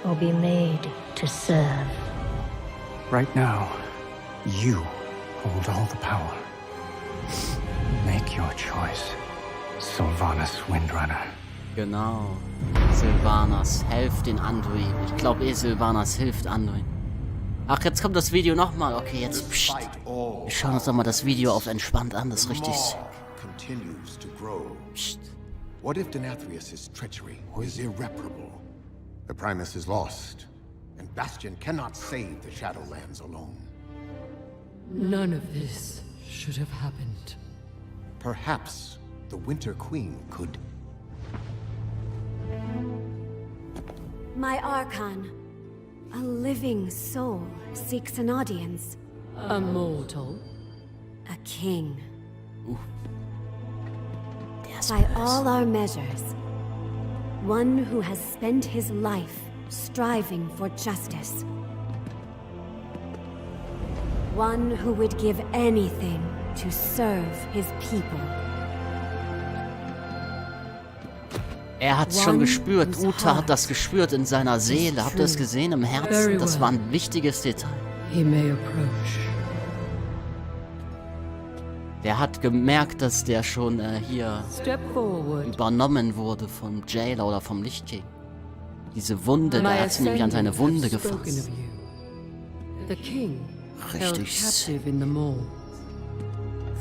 or be made to serve. Right now, you hold all the power. Make your choice, Sylvanas Windrunner. Genau. Sylvanas, helft den Anduin. Ich glaube Sylvanas hilft Anduin. Ach, jetzt kommt das Video nochmal. Okay, jetzt pst. Wir schauen uns doch mal das Video auf entspannt an. Das ist richtig sick. Pst. What if Denathrius' treachery is irreparable? The Primus is lost, and Bastion cannot save the Shadowlands alone. None of this should have happened. Perhaps the Winter Queen could. My Archon, a living soul, seeks an audience. A mortal? A king. By all our measures, one who has spent his life striving for justice. One who would give anything to serve his people. Er hat's schon gespürt. Uta hat das gespürt in seiner Seele. Habt ihr es gesehen? Im Herzen. Das war ein wichtiges Detail. Der hat gemerkt, dass der schon hier übernommen wurde vom Jailer oder vom Lichtking. Diese Wunde, der hat sich nämlich an seine Wunde gefasst. Richtig.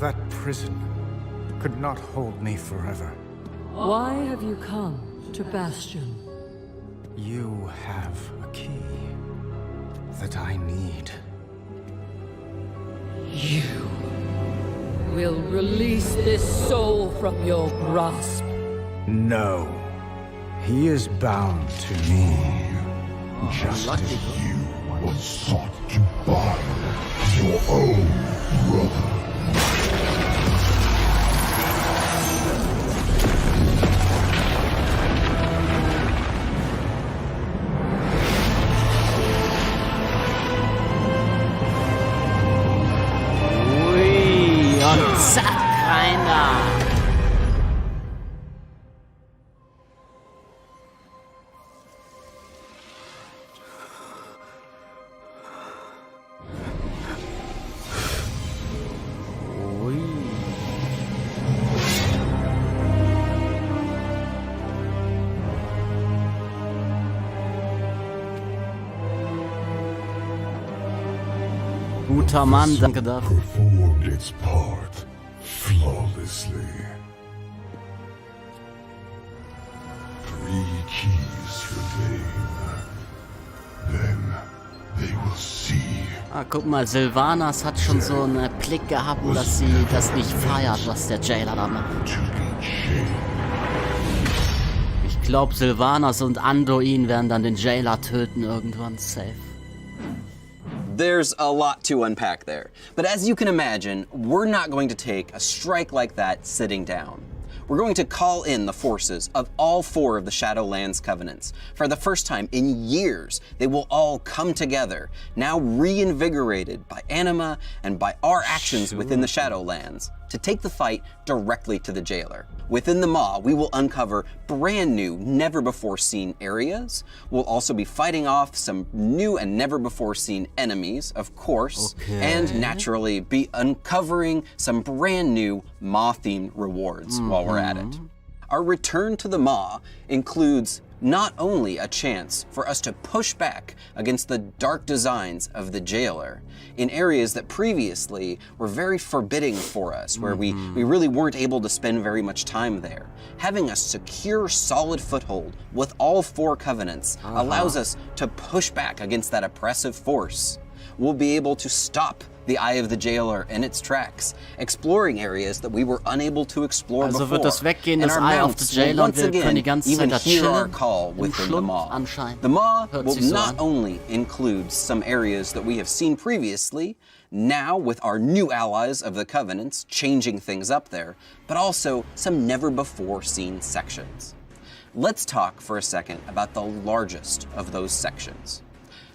That prison could not hold me forever. Why have you come to Bastion? You have a key that I need. You will release this soul from your grasp. No. He is bound to me. Just as you once sought to bind your own brother. Und zack, rein da. Guter Mann, danke dafür. Performed its part flawlessly. 3 keys remain. Then they will see. Ah, guck mal, Sylvanas hat schon so einen Blick gehabt, dass sie das nicht feiert, was der Jailer da macht. Ich glaube, Sylvanas und Anduin werden dann den Jailer töten irgendwann, safe. There's a lot to unpack there. But as you can imagine, we're not going to take a strike like that sitting down. We're going to call in the forces of all 4 of the Shadowlands Covenants. For the first time in years, they will all come together, now reinvigorated by anima and by our actions within the Shadowlands, to take the fight directly to the jailer. Within the Maw, we will uncover brand new, never-before-seen areas. We'll also be fighting off some new and never-before-seen enemies, of course, and naturally be uncovering some brand new Maw-themed rewards while we're at it. Our return to the Maw includes not only a chance for us to push back against the dark designs of the jailer in areas that previously were very forbidding for us, where we really weren't able to spend very much time there. Having a secure, solid foothold with all 4 covenants allows us to push back against that oppressive force. We'll be able to stop the Eye of the Jailer in its tracks, exploring areas that we were unable to explore before. Wird das weggehen, and das our Eye of mounts the Jailer, will und wir können die ganze even Zeit da hear our chillen call im within the Schlund Maw. anscheinend. The Maw Hört will sich so not an. only include some areas that we have seen previously, now with our new allies of the Covenants changing things up there, but also some never-before-seen sections. Let's talk for a second about the largest of those sections.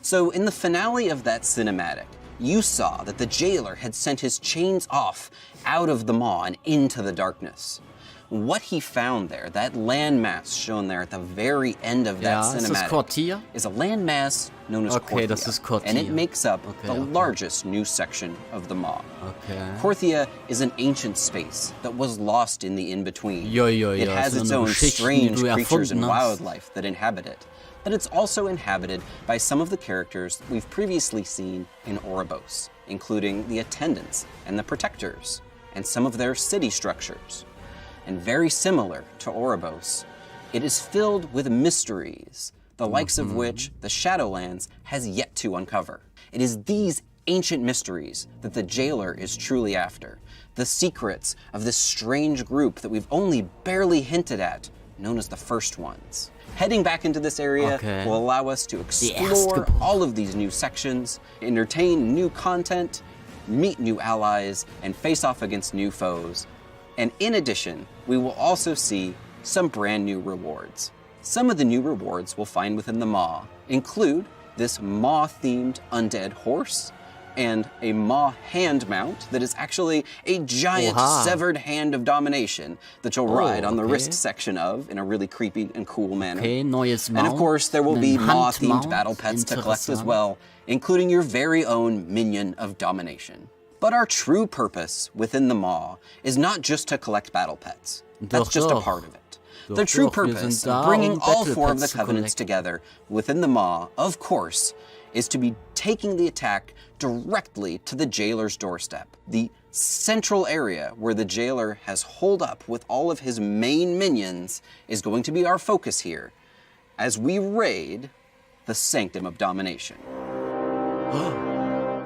So in the finale of that cinematic, you saw that the jailer had sent his chains off out of the Maw and into the darkness. What he found there, that landmass shown there at the very end of that cinematic, is a landmass known as Korthia, and it makes up the largest new section of the Maw. Korthia is an ancient space that was lost in the in-between. It has its own strange creatures and wildlife that inhabit it, but it's also inhabited by some of the characters that we've previously seen in Oribos, including the Attendants and the Protectors, and some of their city structures. And very similar to Oribos, it is filled with mysteries, the likes of which the Shadowlands has yet to uncover. It is these ancient mysteries that the jailer is truly after, the secrets of this strange group that we've only barely hinted at, known as the First Ones. Heading back into this area will allow us to explore all of these new sections, entertain new content, meet new allies, and face off against new foes. And in addition, we will also see some brand new rewards. Some of the new rewards we'll find within the Maw include this Maw-themed undead horse, and a Maw hand mount that is actually a giant severed hand of domination that you'll ride on the wrist section of in a really creepy and cool manner. And of course, there will be Maw-themed battle pets to collect as well, including your very own minion of domination. But our true purpose within the Maw is not just to collect battle pets. That's just a part of it. The true purpose of bringing all 4 of the Covenants together within the Maw, of course, is to be taking the attack directly to the jailer's doorstep. The central area where the jailer has holed up with all of his main minions is going to be our focus here as we raid the Sanctum of Domination.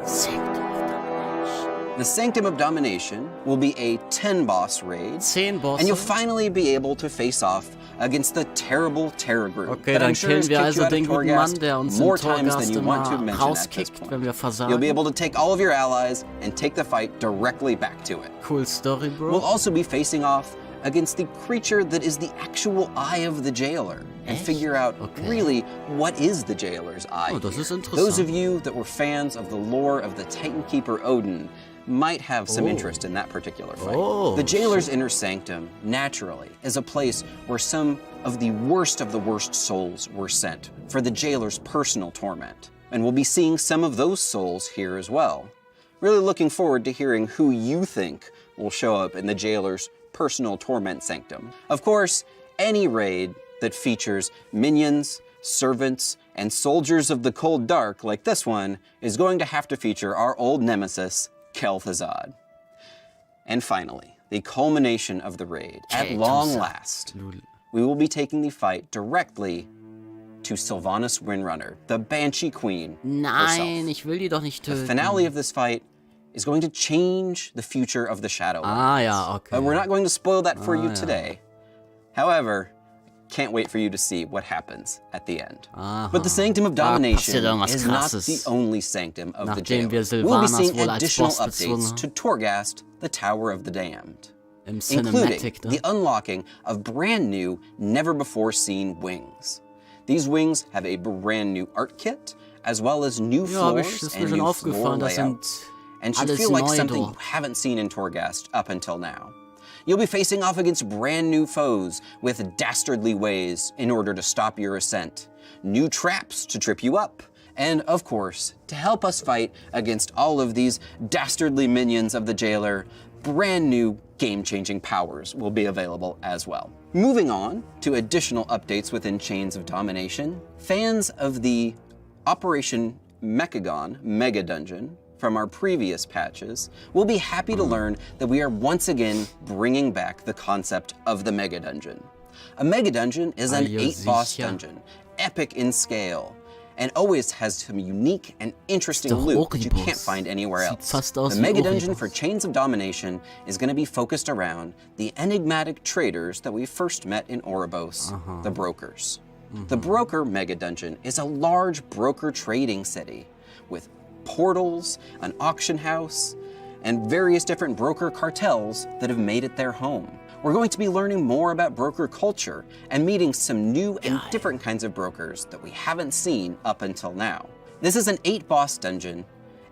Sanctum of Domination. The Sanctum of Domination will be a 10-boss raid, 10 Bosse. and you'll finally be able to face off against the terrible Terror Group. Okay, dann killen wir also den guten Mann, der uns im Torghast immer rauskickt, wenn wir versagen. You'll be able to take all of your allies and take the fight directly back to it. Cool story, bro. We'll also be facing off against the creature that is the actual eye of the jailer and figure out really what is the jailer's eye. Oh, das ist interessant. Those of you that were fans of the lore of the Titan Keeper Odin might have some interest in that particular fight. The jailer's inner sanctum, naturally, is a place where some of the worst souls were sent for the jailer's personal torment. And we'll be seeing some of those souls here as well. Really looking forward to hearing who you think will show up in the jailer's personal torment sanctum. Of course, any raid that features minions, servants, and soldiers of the cold dark like this one is going to have to feature our old nemesis, Kel'Thuzad. And finally, the culmination of the raid. At long last, we will be taking the fight directly to Sylvanas Windrunner, the Banshee Queen Nein, ich will die doch nicht töten. The finale of this fight is going to change the future of the Shadowlands. Ja, okay. But we're not going to spoil that for you today. However, can't wait for you to see what happens at the end. But the Sanctum of Domination is not the only Sanctum of the Jailer. We'll be seeing additional updates to Torghast, the Tower of the Damned, including the unlocking of brand new, never-before-seen wings. These wings have a brand new art kit, as well as new floors and new floor layouts, and should feel like something you haven't seen in Torghast up until now. You'll be facing off against brand new foes with dastardly ways in order to stop your ascent, new traps to trip you up, and of course, to help us fight against all of these dastardly minions of the Jailer, brand new game-changing powers will be available as well. Moving on to additional updates within Chains of Domination, fans of the Operation Mechagon Mega Dungeon from our previous patches, we'll be happy to learn that we are once again bringing back the concept of the Mega Dungeon. A Mega Dungeon is an 8-boss dungeon, epic in scale, and always has some unique and interesting loot that you can't find anywhere else. The Mega Dungeon for Chains of Domination is going to be focused around the enigmatic traders that we first met in Oribos, the Brokers. The Broker Mega Dungeon is a large broker trading city with portals, an auction house, and various different broker cartels that have made it their home. We're going to be learning more about broker culture and meeting some new and different kinds of brokers that we haven't seen up until now. This is an 8-boss dungeon,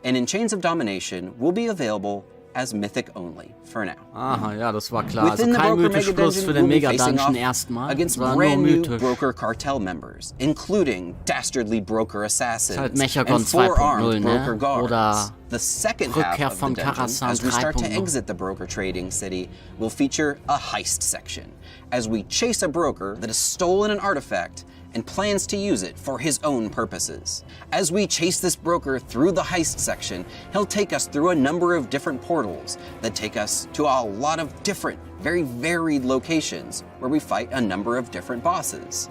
and in Chains of Domination will be available as Mythic only for now. Aha, ja, das war klar. Also kein Mythisch für den Mega-Dungeon erstmal. Against brand new broker cartel members, including dastardly broker assassins halt Mechagon and 4-armed 2.0, broker ne? guards. Oder The second half of the dungeon, as we start to exit the broker trading city, will feature a heist section, as we chase a broker that has stolen an artifact and plans to use it for his own purposes. As we chase this broker through the heist section, he'll take us through a number of different portals that take us to a lot of different, very varied locations where we fight a number of different bosses.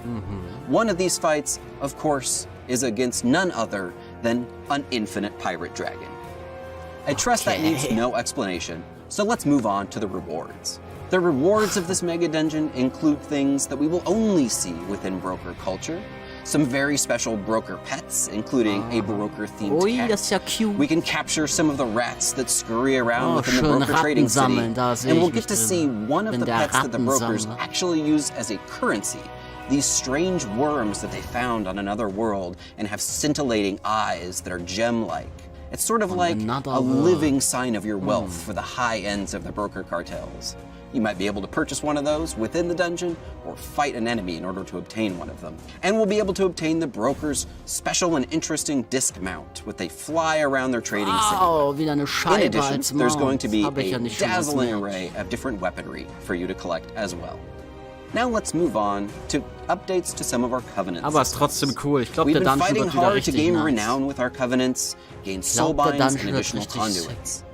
One of these fights, of course, is against none other than an infinite pirate dragon. I trust that needs no explanation, so let's move on to the rewards. The rewards of this mega dungeon include things that we will only see within broker culture, some very special broker pets, including a broker-themed cat. Das ist ja cute. We can capture some of the rats that scurry around within the broker trading city, and we'll get to see one of the pets that the brokers actually use as a currency. These strange worms that they found on another world and have scintillating eyes that are gem-like. It's sort of like a living sign of your wealth for the high ends of the broker cartels. You might be able to purchase one of those within the dungeon or fight an enemy in order to obtain one of them. And we'll be able to obtain the broker's special and interesting disc mount, which they fly around their trading city. In addition, there's going to be a dazzling array of different weaponry for you to collect as well. Now let's move on to updates to some of our covenants. Aber ist trotzdem cool. Ich glaube, We've der been Dungeon fighting wird wieder hard to richtig gain nice. renown with our covenants, gain soulbinds and additional conduits.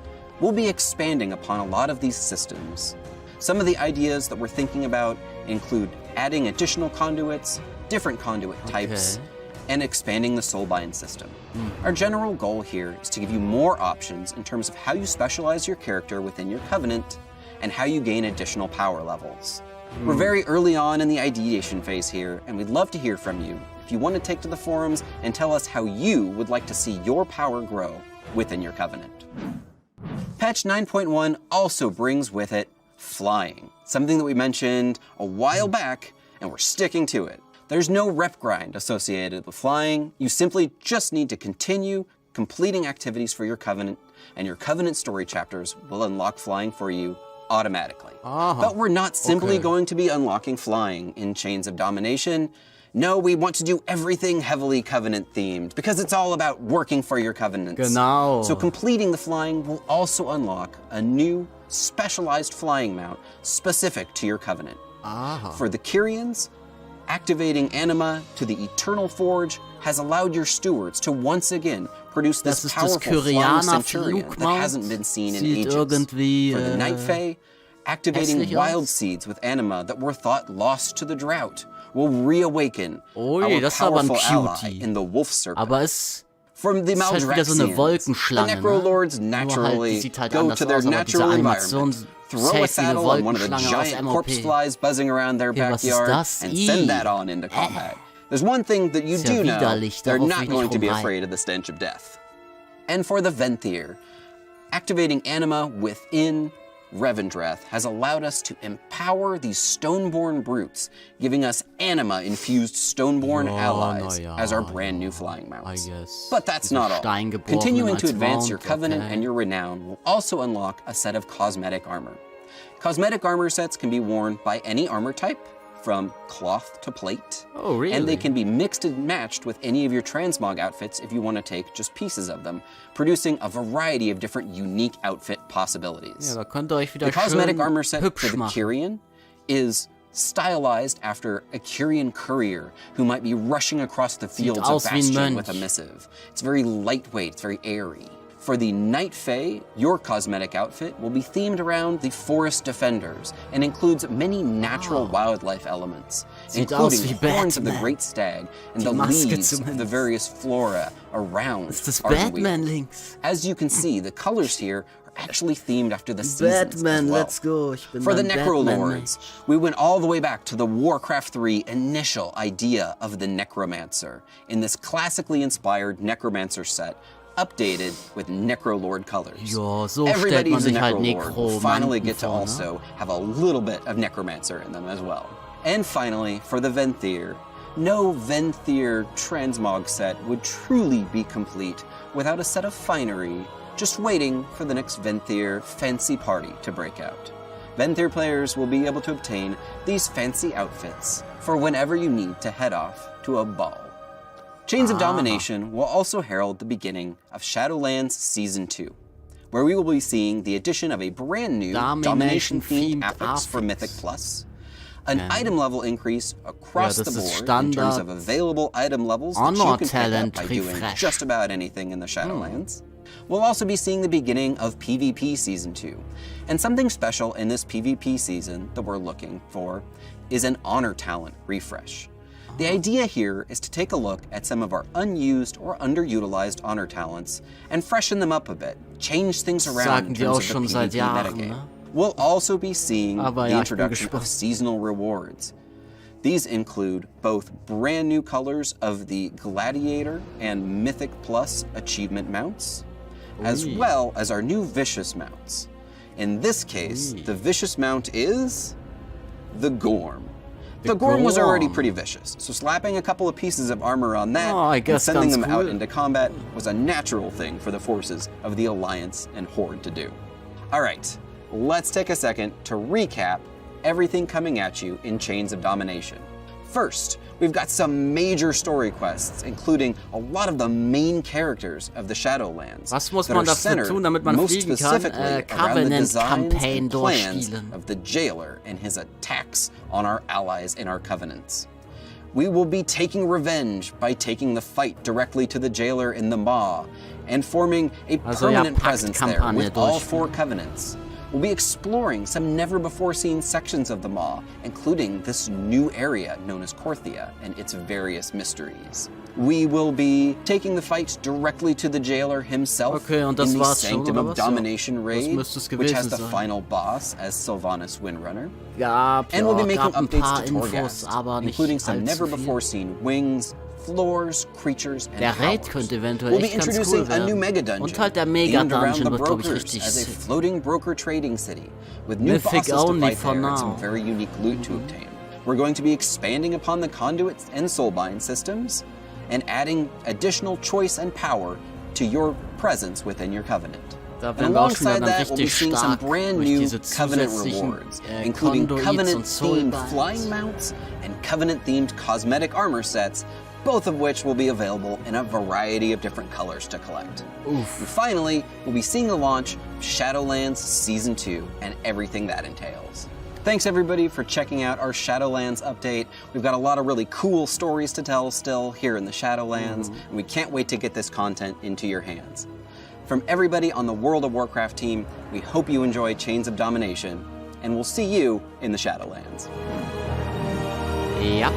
We'll be expanding upon a lot of these systems. Some of the ideas that we're thinking about include adding additional conduits, different conduit types, and expanding the soulbind system. Our general goal here is to give you more options in terms of how you specialize your character within your covenant and how you gain additional power levels. We're very early on in the ideation phase here, and we'd love to hear from you if you want to take to the forums and tell us how you would like to see your power grow within your covenant. Patch 9.1 also brings with it flying, something that we mentioned a while back, and we're sticking to it. There's no rep grind associated with flying. You simply just need to continue completing activities for your covenant, and your covenant story chapters will unlock flying for you automatically. But we're not simply going to be unlocking flying in Chains of Domination. No, we want to do everything heavily covenant themed because it's all about working for your covenants. Genau. So completing the flying will also unlock a new specialized flying mount specific to your covenant. For the Kyrians, activating Anima to the Eternal Forge has allowed your stewards to once again produce this powerful flying centurion that hasn't been seen in ages. For the Night Fae, activating wild seeds with Anima that were thought lost to the drought will reawaken our powerful ally in the Wolf Serpent. From the Maldraxians, the Necrolords naturally go to their natural environment, throw a saddle on one of the giant corpse flies buzzing around their backyard, and send that on into combat. There's one thing that you do know, they're not going to be afraid of the stench of death. And for the Venthyr, activating Anima within Revendreth has allowed us to empower these Stoneborn brutes, giving us Anima-infused Stoneborn allies as our brand new flying mounts. But that's not all. Continuing to advance your covenant and your renown will also unlock a set of cosmetic armor. Cosmetic armor sets can be worn by any armor type, from cloth to plate. And they can be mixed and matched with any of your transmog outfits if you want to take just pieces of them, producing a variety of different unique outfit possibilities. The cosmetic armor set for the Kyrian is stylized after a Kyrian courier who might be rushing across the fields of Bastion with a missive. It's very lightweight, it's very airy. For the Night Fae, your cosmetic outfit will be themed around the Forest Defenders and includes many natural wildlife elements, including the horns of the Great Stag and the leaves of the various flora around Ardenweald. As you can see, the colors here are actually themed after the seasons as well. Let's go. For the Necrolords, we went all the way back to the Warcraft 3 initial idea of the Necromancer in this classically inspired Necromancer set, updated with Necrolord colors. Everybody who's a Necrolord will finally get to also have a little bit of Necromancer in them as well. And finally, for the Venthyr, no Venthyr transmog set would truly be complete without a set of finery, just waiting for the next Venthyr fancy party to break out. Venthyr players will be able to obtain these fancy outfits for whenever you need to head off to a ball. Chains of Domination will also herald the beginning of Shadowlands Season 2, where we will be seeing the addition of a brand new Domination-themed affix for Mythic Plus, an item level increase across the board in terms of available item levels that you can pick up by doing just about anything in the Shadowlands. We'll also be seeing the beginning of PvP Season 2, and something special in this PvP season that we're looking for is an Honor Talent refresh. The idea here is to take a look at some of our unused or underutilized honor talents and freshen them up a bit, change things around in terms of the PvP metagame. We'll also be seeing the introduction of seasonal rewards. These include both brand new colors of the Gladiator and Mythic Plus achievement mounts, as well as our new Vicious mounts. In this case, the Vicious mount is the Gorm. The Gorm was already pretty vicious, so slapping a couple of pieces of armor on that and sending them out into combat was a natural thing for the forces of the Alliance and Horde to do. Alright, let's take a second to recap everything coming at you in Chains of Domination. First, we've got some major story quests, including a lot of the main characters of the Shadowlands that are centered most specifically around the designs and plans of the Jailer and his attacks on our allies in our covenants. We will be taking revenge by taking the fight directly to the Jailer in the Maw and forming a permanent presence there with all 4 covenants. we'll be exploring some never-before-seen sections of the Maw, including this new area known as Korthia and its various mysteries. We will be taking the fight directly to the jailer himself und das in the war's schon, Sanctum oder of was? Domination raid, which has the sein. final boss as Sylvanas Windrunner. Gab And we'll be making ein paar updates to Infos, Torghast, aber nicht including some allzu viel. never-before-seen wings, floors, creatures, and Der Raid powers. könnte eventuell We'll be echt ganz introducing cool a new werden. mega dungeon Und halt der themed Mega-Dungeon around the wird, glaube ich, brokers richtig as a sick. floating broker trading city with new Mythic bosses to only fight for there and now. some very unique loot to obtain. We're going to be expanding upon the conduits and soulbind systems and adding additional choice and power to your presence within your covenant. Da And werden wir auch schon alongside dann that, we'll be richtig seeing some stark brand durch new diese Covenant zusätzlichen rewards, including Conduits und Covenant-themed Soulbinds. flying mounts and Covenant-themed cosmetic armor sets, both of which will be available in a variety of different colors to collect. Oof. And finally, we'll be seeing the launch of Shadowlands Season 2 and everything that entails. Thanks everybody for checking out our Shadowlands update. We've got a lot of really cool stories to tell still here in the Shadowlands, and we can't wait to get this content into your hands. From everybody on the World of Warcraft team, we hope you enjoy Chains of Domination, and we'll see you in the Shadowlands. Ja.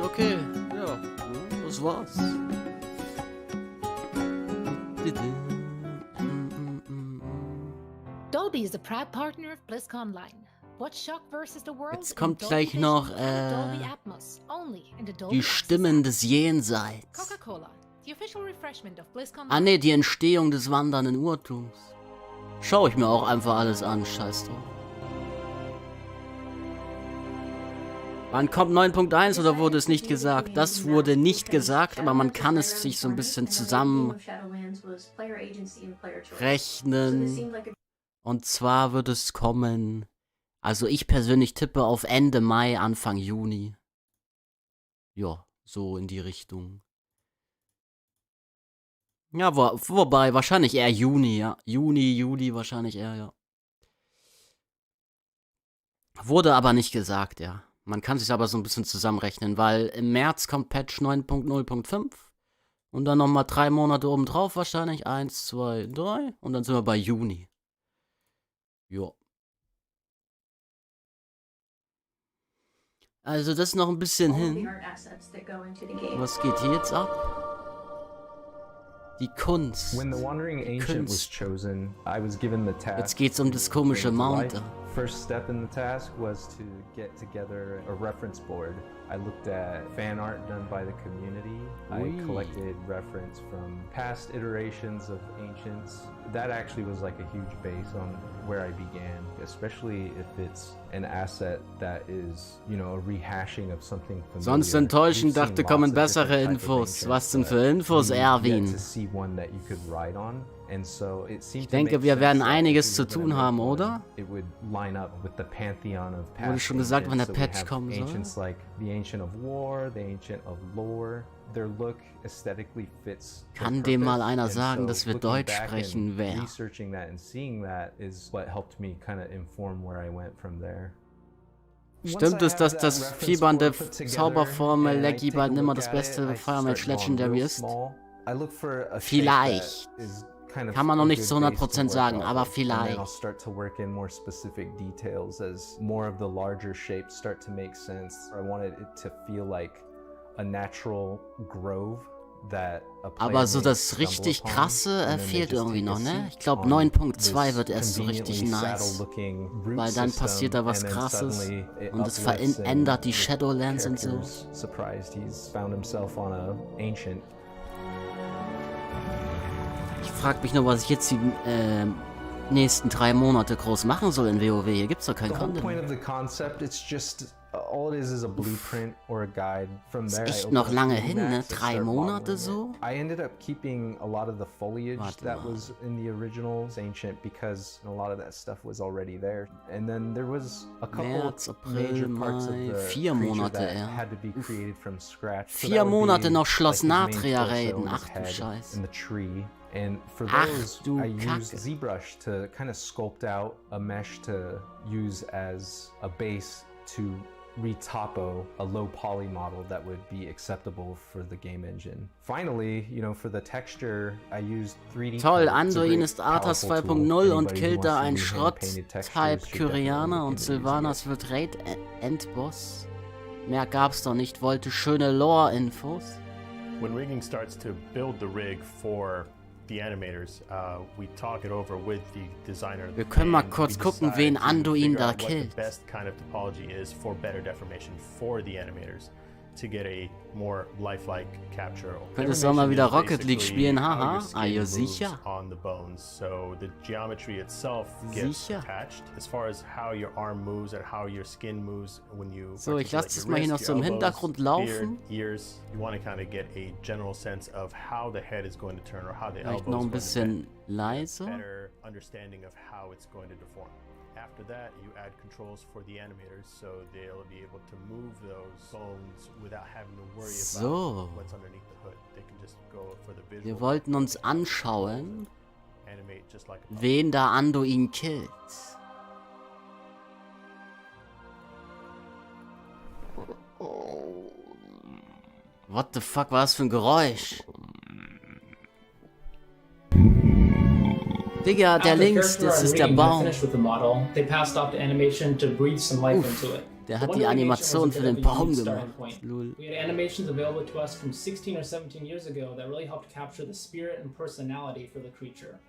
Okay, ja, das war's. Dolby is a proud partner of BlizzConline. What shock versus the world? Jetzt kommt gleich noch Dolby Atmos, only in the Dolby die Stimmen des Jenseits. Coca-Cola, the official refreshment of BlizzConline. Ah ne, die Entstehung des wandernden Urtums. Schau ich mir auch einfach alles an, scheiß drauf. Wann kommt 9.1 oder wurde es nicht gesagt? Das wurde nicht gesagt, aber man kann es sich so ein bisschen zusammenrechnen. Und zwar wird es kommen, also ich persönlich tippe auf Ende Mai, Anfang Juni. Ja, so in die Richtung. Ja, wobei, wahrscheinlich eher Juni, ja. Juli wahrscheinlich eher, ja. Wurde aber nicht gesagt, ja. Man kann sich aber so ein bisschen zusammenrechnen, weil im März kommt Patch 9.0.5 und dann nochmal 3 Monate obendrauf wahrscheinlich. 1, 2, 3 und dann sind wir bei Juni. Jo. Also das ist noch ein bisschen hin. Was geht hier jetzt ab? Die Kunst. When the Wandering Ancient was chosen, I was given the task. Jetzt geht's um das komische Mount. First step in the task was to get together a reference board. I looked at fan art done by the community. I collected reference from past iterations of Ancients. That actually was like a huge base on where I began, especially if it's an asset that is, you know, a rehashing of something familiar. Sonst enttäuschend, dachte, kommen bessere Infos. Was denn für Infos, Erwin? Ich denke, wir werden einiges zu tun haben, oder? Wurde schon gesagt, wann der Patch kommen soll? Kann dem mal einer sagen, dass wir Deutsch sprechen, wer? Stimmt es, dass das fiebernde Zauberformel Leggy bald nimmer das beste Firematch Legendary ist? Vielleicht. Kann man noch nicht zu 100% sagen, aber vielleicht. Aber so das richtig krasse fehlt irgendwie noch, ne? Ich glaube 9.2 wird erst so richtig nice. Weil dann passiert da was krasses und es verändert die Shadowlands und so. Ich frag mich nur, was ich jetzt die nächsten 3 Monate groß machen soll in WoW. Hier gibt's doch kein Content. Ist echt noch lange hin, ne? 3 Monate so? Warte mal. März, April, Mai, 4 Monate eher. 4 Monate noch Schloss Natria raiden. Ach du Scheiße. And for Ach, those, du I Kacke. used ZBrush to kind of sculpt out a mesh to use as a base to retopo a low poly model that would be acceptable for the game engine. Finally, you know, for the texture, I used 3D. Toll, Anduin ist Arthas 2.0 und killt da einen Schrott-Type Kyrianer und Sylvanas wird Raid-Endboss. Mehr gab's doch nicht, wollte schöne Lore-Infos. When rigging starts to build the rig for the animators, we talk it over with the designer. Wir können mal kurz gucken, wen Anduin da killt. The best kind of topology is for better deformation for the animators to get a more lifelike capture. Könntest du auch mal wieder Rocket League spielen, haha? Are you sicher? On the bones, so the geometry itself gets attached as far as how your arm moves and how your skin moves when you. So, ich lasse das mal hier noch so im Hintergrund laufen. Ears, you want to kind of get a general sense of how the head is going to turn or how the Vielleicht elbow noch is ein bisschen leiser. better understanding of how it's going to deform. After that, you add controls for the animators, so they'll be able to move those bones without having to worry about what's underneath the hood. They can just go for the visual. Wir wollten uns anschauen, wen da Anduin killt. What the fuck war das für ein Geräusch? Digga, der links, das ist der Baum. Der hat die Animation für den Baum gemacht. Lul. We had animations available to us from 16 or 17 years ago that really helped capture the spirit and personality for the creature.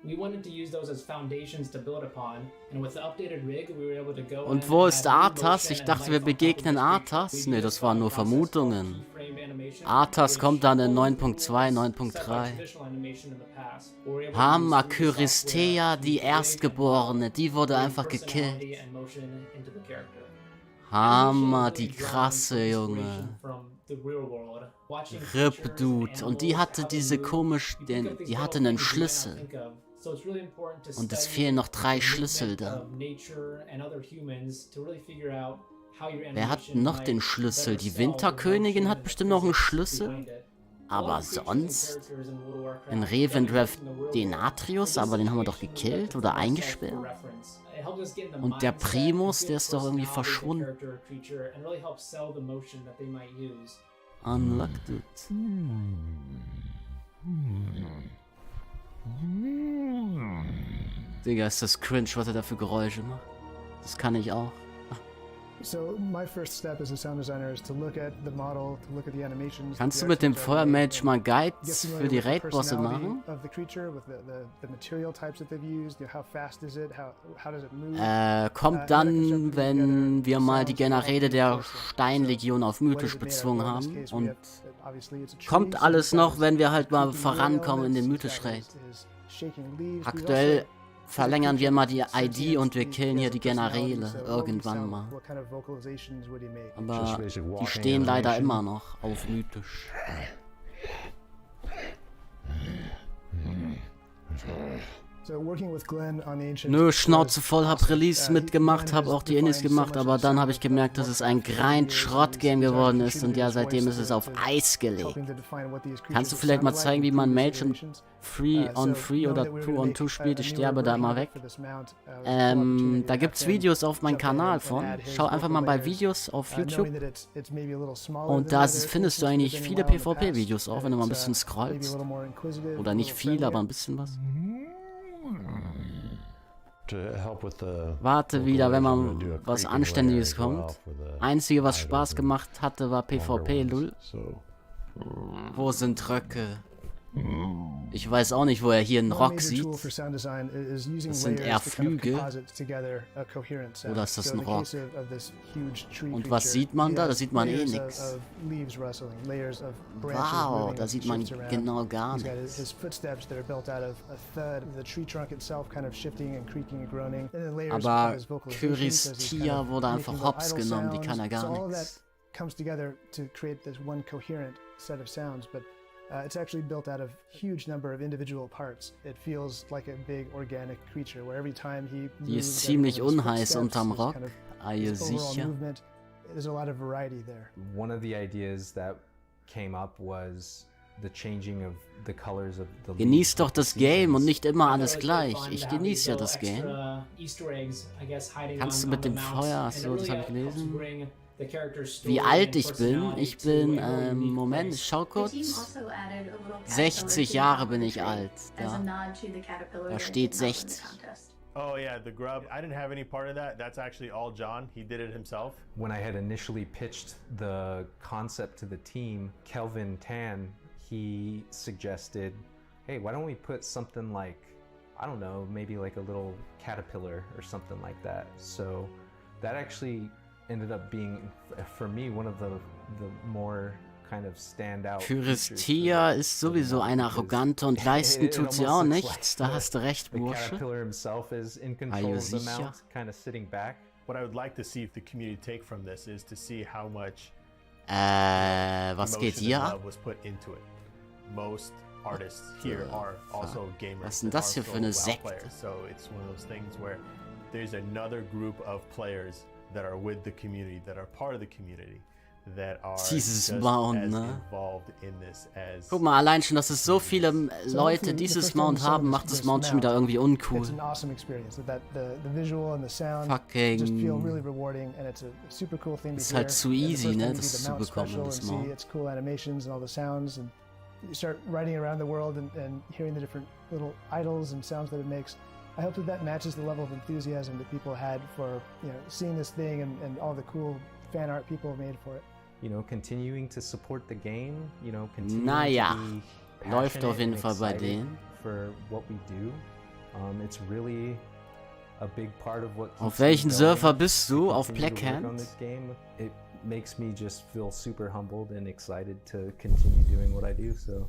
We wanted to use those as foundations to build upon, and with the updated rig, we were able to go. Und wo ist Arthas? Ich dachte, wir begegnen Arthas. Ne, das waren nur Vermutungen. Arthas kommt dann in 9.2, 9.3. Hammer, Kyristea, die Erstgeborene, die wurde einfach gekillt. Hammer, die krasse, Junge. Rip, Dude. Und die hatte diese die hatte einen Schlüssel. Und es fehlen noch 3 Schlüssel da. Wer hat noch den Schlüssel? Die Winterkönigin hat bestimmt noch einen Schlüssel. Aber sonst? In Revendreth den Atrius, aber den haben wir doch gekillt oder eingesperrt. Und der Primus, der ist doch irgendwie verschwunden. Unlocked it. Digga, ist das cringe, was er da für Geräusche macht. Das kann ich auch. Kannst du mit dem Feuermage mal Guides für die Raid-Bosse machen? Kommt dann, wenn wir mal die Generäle der Steinlegion auf mythisch bezwungen haben. Und kommt alles noch, wenn wir halt mal vorankommen in den mythisch-Raid. Aktuell verlängern wir mal die ID und wir killen hier die Generäle irgendwann mal. Aber die stehen leider immer noch auf mythisch. Nö, Schnauze voll, hab Release mitgemacht, hab auch die Indies gemacht, aber dann habe ich gemerkt, dass es ein Grind-Schrott-Game geworden ist und ja, seitdem ist es auf Eis gelegt. Kannst du vielleicht mal zeigen, wie man Mage in 3-on-3 oder 2-on-2 spielt? Ich sterbe da immer weg. Da gibt's Videos auf meinem Kanal von. Schau einfach mal bei Videos auf YouTube. Und da findest du eigentlich viele PvP-Videos auch, wenn du mal ein bisschen scrollst. Oder nicht viel, aber ein bisschen was. Warte wieder, wenn man was Anständiges kommt. Einzige, was Spaß gemacht hatte, war PvP, lul. Wo sind Röcke? Ich weiß auch nicht, wo er hier einen Rock sieht. Das sind eher Flügel. Oder ist das ein Rock? Und was sieht man da? Da sieht man eh nichts. Wow, da sieht man genau gar nichts. Aber Kyristea wurde einfach hops genommen, die kann er gar nichts. It's actually built out of huge number of individual parts. It feels like a big organic creature where every time he moves, die ist ziemlich unheiß unterm Rock. Are you sicher? There's a lot of variety there. One of the ideas that came up was the changing of the colors of the Genieß doch das Game und nicht immer alles gleich. Ich genieße ja das Game. Kannst du mit dem Feuer, achso, das habe ich gelesen. the character's story Wie alt and ich bin? personality Ich to bin, a more unique Moment, place. ich schau The kurz. team also added a little 60 Jahre bin ich alt. as a Da, nod to the caterpillar da that steht did not win the 60. contest. Oh yeah, the grub. I didn't have any part of that. That's actually all John. He did it himself. When I had initially pitched the concept to the team, Kelvin Tan, he suggested, hey, why don't we put something like, I don't know, maybe like a little caterpillar or something like that. So that actually ended up being, for me, one of the more kind of standout. Pyristia ist sowieso eine arrogante und leisten tut sie auch nichts. Da hast du recht, The Bursche. caterpillar himself is in Are control you of the sicher? mount, kind of sitting back. What I would like to see if the community take from this is to see how much Was geht emotion hier and ab? love was put into it. Most artists here are also gamers. Was ist denn and das hier also für eine WoW Sekte? players. So it's one of those things where there's another group of players that are with the community, that are part of the community, that are Dieses just Mount, as ne? involved in this as. Guck mal, allein schon, dass es so viele Leute dieses Mount haben, macht das Mount schon wieder irgendwie uncool. It's an awesome experience. The visual and the sound Fucking- just feel really rewarding, and it's a super cool thing to Ist hear. halt zu And the easy, first ne, time you das see the zu mount bekommen, special das and see Mount. its cool animations and all the sounds, and you start riding around the world and hearing the different little idols and sounds that it makes. I hope that matches the level of enthusiasm that people had for seeing this thing and all the cool fan art people have made for it. Continuing to support the game, continuing Naja, to be läuft auf passionate jeden and Fall bei excited denen. for what we do. It's really a big part of what Auf keeps welchen me Server going bist to du? Auf continue to work on Blackhand? this game. It makes me just feel super humbled and excited to continue doing what I do. So.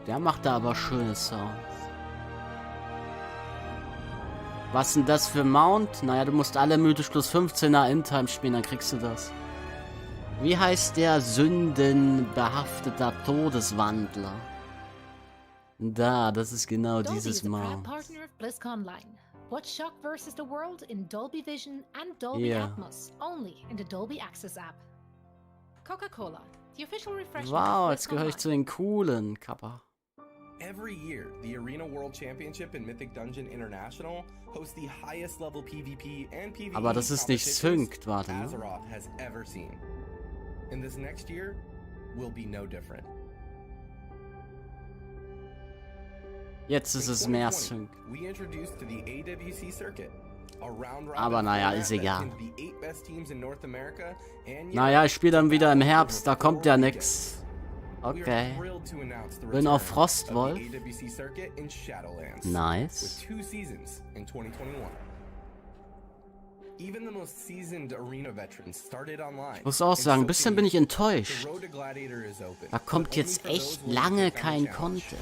Der macht da aber schöne Sounds. Was denn das für Mount? Naja, du musst alle mythisch plus 15er In-Time spielen, dann kriegst du das. Wie heißt der sündenbehafteter Todeswandler? Da, das ist genau Dolby dieses is a proud Mount. partner of BlizzConline. Watch Shock vs. the World in Dolby Vision and Dolby Yeah. Atmos, only in the Dolby Access app. Coca-Cola, the official refreshment Wow, of jetzt gehöre ich zu den coolen, Kappa. Every year, the Arena World Championship and Mythic Dungeon International hosts the highest level PvP and PvE Aber das ist nicht competitions synced, warte, ne? Azeroth has ever seen. And this next year will be no different. Jetzt ist es mehr Sync. We introduced to the AWC circuit. A round-robin Aber naja, format ist that egal. pins the 8 best teams in North America and Naja, ich spiele dann wieder im Herbst, da kommt ja nix. Okay. Bin auf Frostwolf. Nice. With 2 seasons in 2021. Even the most seasoned arena veterans started online. Ich muss auch sagen, ein bisschen bin ich enttäuscht. The road to Gladiator is open, Da kommt but jetzt only for echt those willing to lange take on kein the challenge. Content.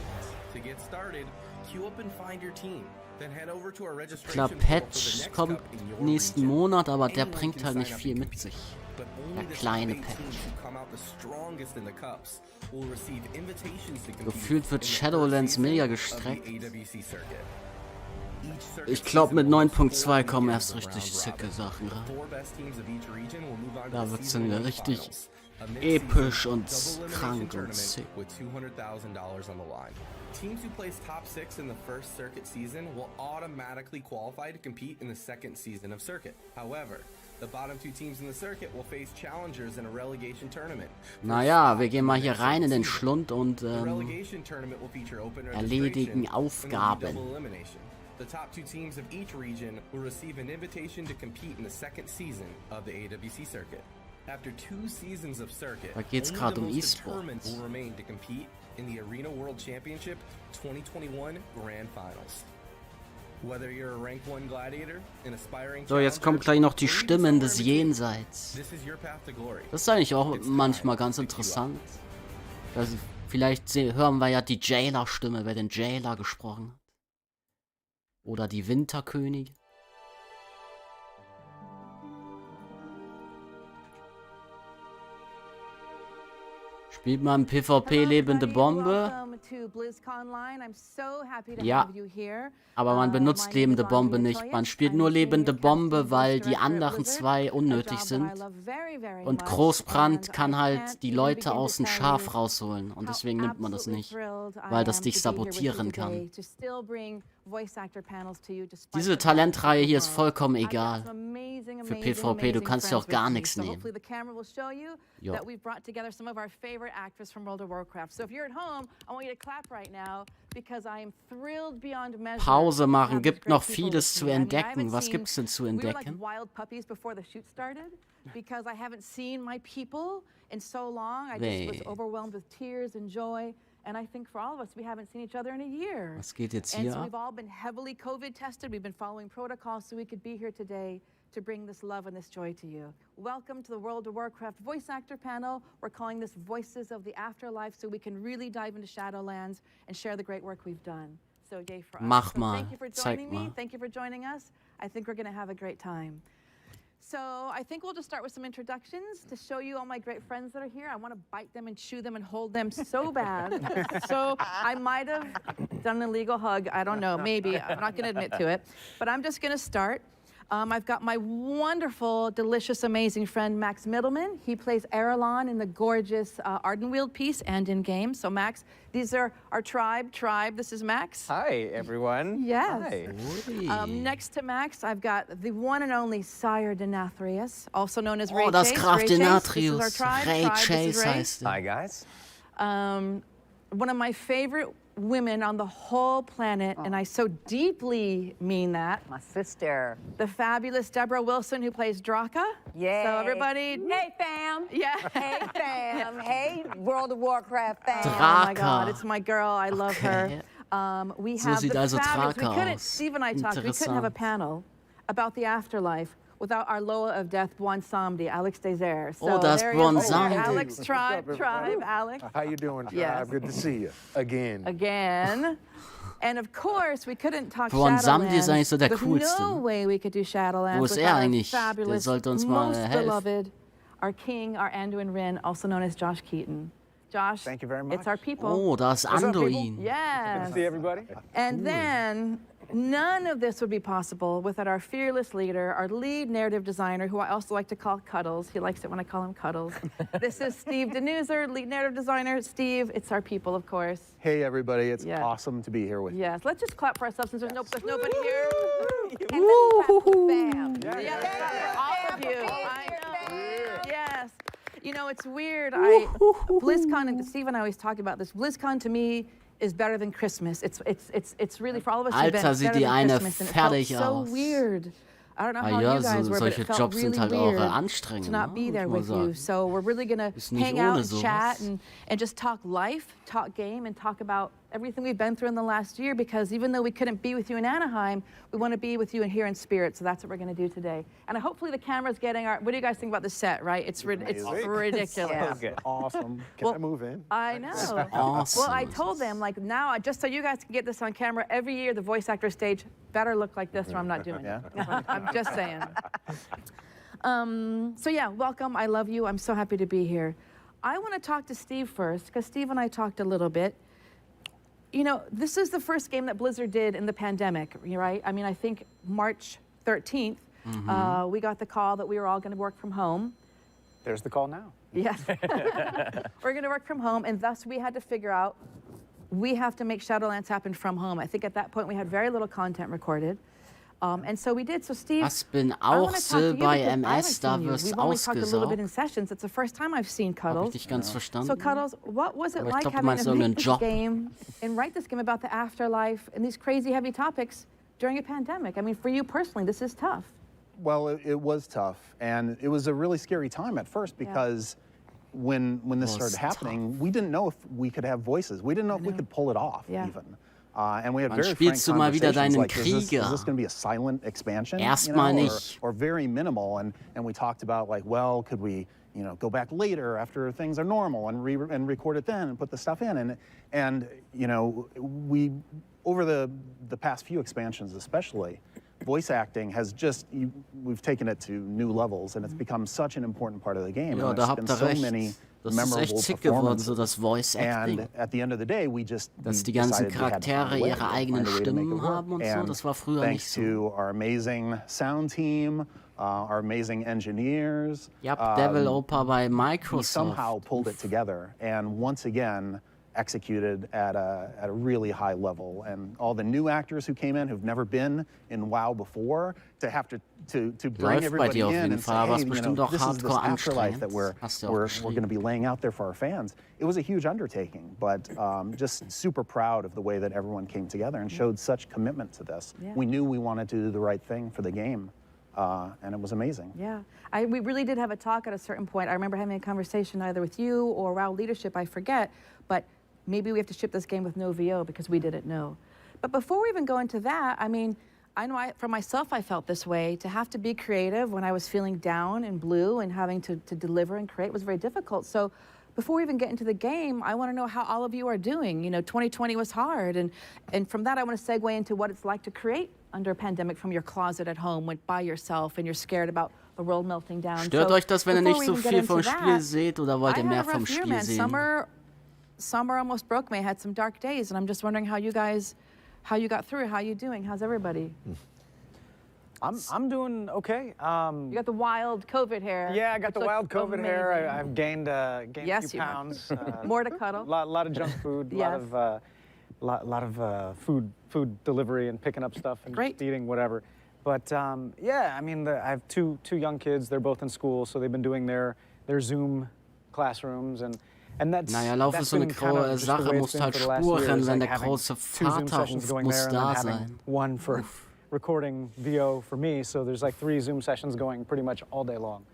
To get started, queue up and find your team. Then head over to our Ich glaube, registration portal for the Patch next kommt cup in your nächsten region. Monat, aber der Anyone bringt can halt nicht sign up viel and mit compete, sich. but only Der the top kleine 8 Patch. teams who come out the strongest in the cups will receive invitations to compete Gefühlt wird in the Shadowlands first mega season gestreckt. of the AWC circuit. Each circuit Ich glaube, mit season will host 9.2 4 kommen weekends erst of richtig round zicke robin. Sachen The rein. 4 best teams of each region will move on to Da the wird's season dann wieder one richtig finals, a mid-season episch und double krank elimination und sick. tournament with $200,000 on the line. Teams who place top 6 in the first circuit season will automatically qualify to compete in the second season of circuit. However, the bottom 2 teams in the circuit will face challengers in a relegation tournament. Naja, wir gehen mal hier rein in den Schlund und The relegation tournament will feature open erledigen registration and Aufgaben. will be double elimination. The top 2 teams of each region will receive an invitation to compete in the second season of the AWC circuit. After 2 seasons of circuit, Da geht's only grad the um most E-Sports. determined will remain to compete in the Arena World Championship 2021 Grand Finals. Whether you're a Rank 1 Gladiator, an aspiring So, jetzt kommt gleich noch die Stimmen des Jenseits. This is your path to glory. Das ist eigentlich auch manchmal ganz interessant. Also, vielleicht hören wir ja die Jailer-Stimme, wer den Jailer gesprochen hat. Oder die Winterkönige. Spielt man im PvP lebende Bombe? Ja, aber man benutzt lebende Bombe nicht. Man spielt nur lebende Bombe, weil die anderen 2 unnötig sind. Und Großbrand kann halt die Leute aus dem Schaf rausholen. Und deswegen nimmt man das nicht, weil das dich sabotieren kann. Diese Talentreihe hier ist vollkommen egal. Für PvP, du kannst ja auch gar nichts nehmen. Jo. Pause machen, gibt noch vieles zu entdecken. Was gibt's denn zu entdecken? Because I haven't seen my people in so long. I just was overwhelmed with tears and joy. And I think for all of us, we haven't seen each other in a year. Was geht jetzt hier hier ab? ab? We've all been heavily COVID tested. We've been following protocols so we could be here today to bring this love and this joy to you. Welcome to the World of Warcraft voice actor panel. We're calling this Voices of the Afterlife so we can really dive into Shadowlands and share the great work we've done. So yay for us. Mach mal. Thank you for joining me. Thank you for joining us. I think we're going to have a great time. So I think we'll just start with some introductions to show you all my great friends that are here. I want to bite them and chew them and hold them so bad. So I might have done an illegal hug. I don't know. Maybe. I'm not going to admit to it. But I'm just going to start. I've got my wonderful, delicious, amazing friend, Max Middleman. He plays Arelon in the gorgeous Ardenweald piece and in game. So Max, these are our tribe. This is Max. Hi, everyone. Yes. Hi. Next to Max, I've got the one and only Sire Denathrius, also known as Ray Oh, das Chase. Graf Ray Chase. This is our Denathrius. tribe. Ray Chase Ray. heißt er. Hi, guys. One of my favorite women on the whole planet, and I so deeply mean that. My sister. The fabulous Deborah Wilson, who plays Draka. Yeah. So everybody. Hey, fam. Yeah. Hey, fam. Hey, World of Warcraft fam. Oh my God, it's my girl. I love her. We So have sieht the also fabulous. Draka We couldn't. aus. Steve and I talked. We couldn't have a Interessant. panel about the afterlife without our Loa of Death, Bwansamdi, Alex Desert. So Oh, das there he is. Bwansamdi. Alex, tribe, Alex. How you doing, tribe? Yes. Good to see you again. Again. And of course, we couldn't talk Bwansamdi ist eigentlich so der There's Coolste. no way we could do Shadowlands Wo ist without our eigentlich? Der fabulous, sollte uns mal most helfen. beloved, our king, our Anduin Wrynn, also known as Josh Keaton. Josh, Thank you very much. it's our people. Oh, da ist What's up, people? Anduin. Yes. Good to see everybody. And then none of this would be possible without our fearless leader, our lead narrative designer, who I also like to call Cuddles. He likes it when I call him Cuddles. This is Steve Denuser, lead narrative designer. Steve, it's our people, of course. Hey, everybody. It's Yeah. awesome to be here with you. Yes, let's just clap for ourselves since there's nobody here. Fam. Yeah, all of you. I know. Yes. You know, it's weird. BlizzCon, and Steve and I always talk about this. BlizzCon to me is better than Christmas. It's really for all of us. Alter, event, sieht better die than eine Christmas, and it felt fertig so aus. weird. I don't know Ah how ja, you guys were, but solche it felt Jobs really sind halt auch weird anstrengend, to not ne? be there Muss with man you. sagen. So we're really gonna Ist nicht hang out ohne and chat sowas. and just talk life, talk game, and talk about everything we've been through in the last year. Because even though we couldn't be with you in Anaheim, we want to be with you here in spirit. So that's what we're gonna do today. And hopefully the camera's getting our. What do you guys think about the set? Right? It's ridiculous. Okay. Awesome. Can I move in? I know. Awesome. Well, I told them, like, now, just so you guys can get this on camera, every year the voice actor stage better look like this or I'm not doing it. I'm just saying. So yeah, welcome. I love you. I'm so happy to be here. I want to talk to Steve first, because Steve and I talked a little bit. You know, this is the first game that Blizzard did in the pandemic, right? I mean, I think March 13th, we got the call that we were all going to work from home. There's the call now. Yes. We're going to work from home, and thus we had to figure out, we have to make Shadowlands happen from home. I think at that point we had very little content recorded. And so we did. So Steve, Was bin I auch wanna talk to you bei because I haven't MS, da seen you. wirst We've only talked a little bit ausgesaugt. in sessions. It's the first time I've seen Hab ich Cuddles. nicht ganz verstanden. So Cuddles, what was it Aber ich like glaub, du having meinst to make irgendeinen this Job. game and write this game about the afterlife and these crazy heavy topics during a pandemic? I mean, for you personally, this is tough. Well, it was tough, and it was a really scary time at first because when this Was started happening, we didn't know if we could have voices. We didn't know if we could pull it off even. And we had Wann very frank spielst du mal wieder conversations deinen like, is Krieger? this going to be a silent expansion? Erstmal nicht. Or very minimal? And we talked about like, well, could we, go back later after things are normal and record it then and put the stuff in? And we over the past few expansions especially, voice acting has we've taken it to new levels, and it's become such an important part of the game. Ja, and da there's habt been ihr so recht. many Das ist echt memorable schick geworden, so performances. das Voice Acting. And at the end of the day, we Dass die ganzen decided we had to Charaktere find a way ihre to eigenen find a way to make it Stimmen work. haben und so. And Das war früher thanks nicht so. to our amazing sound team, our amazing engineers. Yep, Devil Opa bei We Microsoft. somehow pulled it together, and once again, executed at a really high level, and all the new actors who came in who've never been in WoW before to have to bring everybody in and say, hey, you know, this is this afterlife that we're going to be laying out there for our fans. It was a huge undertaking, but just super proud of the way that everyone came together and showed such commitment to this. Yeah. We knew we wanted to do the right thing for the game, and it was amazing. Yeah, we really did have a talk at a certain point. I remember having a conversation either with you or WoW leadership, I forget, but maybe we have to ship this game with no VO because we didn't know. But before we even go into that, I mean, I know for myself I felt this way. To have to be creative when I was feeling down and blue and having to deliver and create was very difficult. So before we even get into the game, I want to know how all of you are doing. You know, 2020 was hard, and from that I want to segue into what it's like to create under a pandemic from your closet at home, by yourself, and you're scared about the world melting down. Stört euch das, wenn ihr nicht so viel vom Spiel seht, oder wollt ihr mehr vom Spiel sehen? Summer almost broke me. I had some dark days, and I'm just wondering how you got through it. How you doing? How's everybody? I'm doing okay. You got the wild COVID hair. Yeah, I got the wild COVID hair. I've gained a few pounds. More to cuddle. A lot of junk food. A lot of food delivery and picking up stuff and eating whatever. But yeah, I mean, I have two young kids. They're both in school, so they've been doing their Zoom classrooms and. Naja, Lauf ist so eine graue Sache, musst halt spuren, wenn der große Vaterruf muss da sein. One for recording VO for me, so there's like 3 Zoom sessions going pretty much all day long.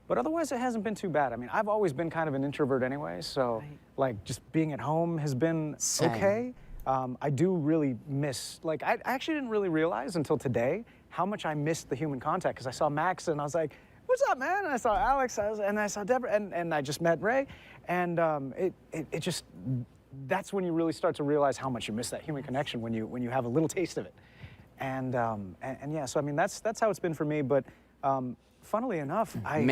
But otherwise, it hasn't been too bad. I mean, I've always been kind of an introvert anyway, so like just being at home has been okay. I do really miss, like I actually didn't really realize until today how much I missed the human contact, because I saw Max and I was like, what's up, man? And I saw Alex, and I saw Deborah, and I just met Ray, and it just, that's when you really start to realize how much you miss that human connection when you have a little taste of it, and yeah, so I mean that's how it's been for me, but funnily enough, I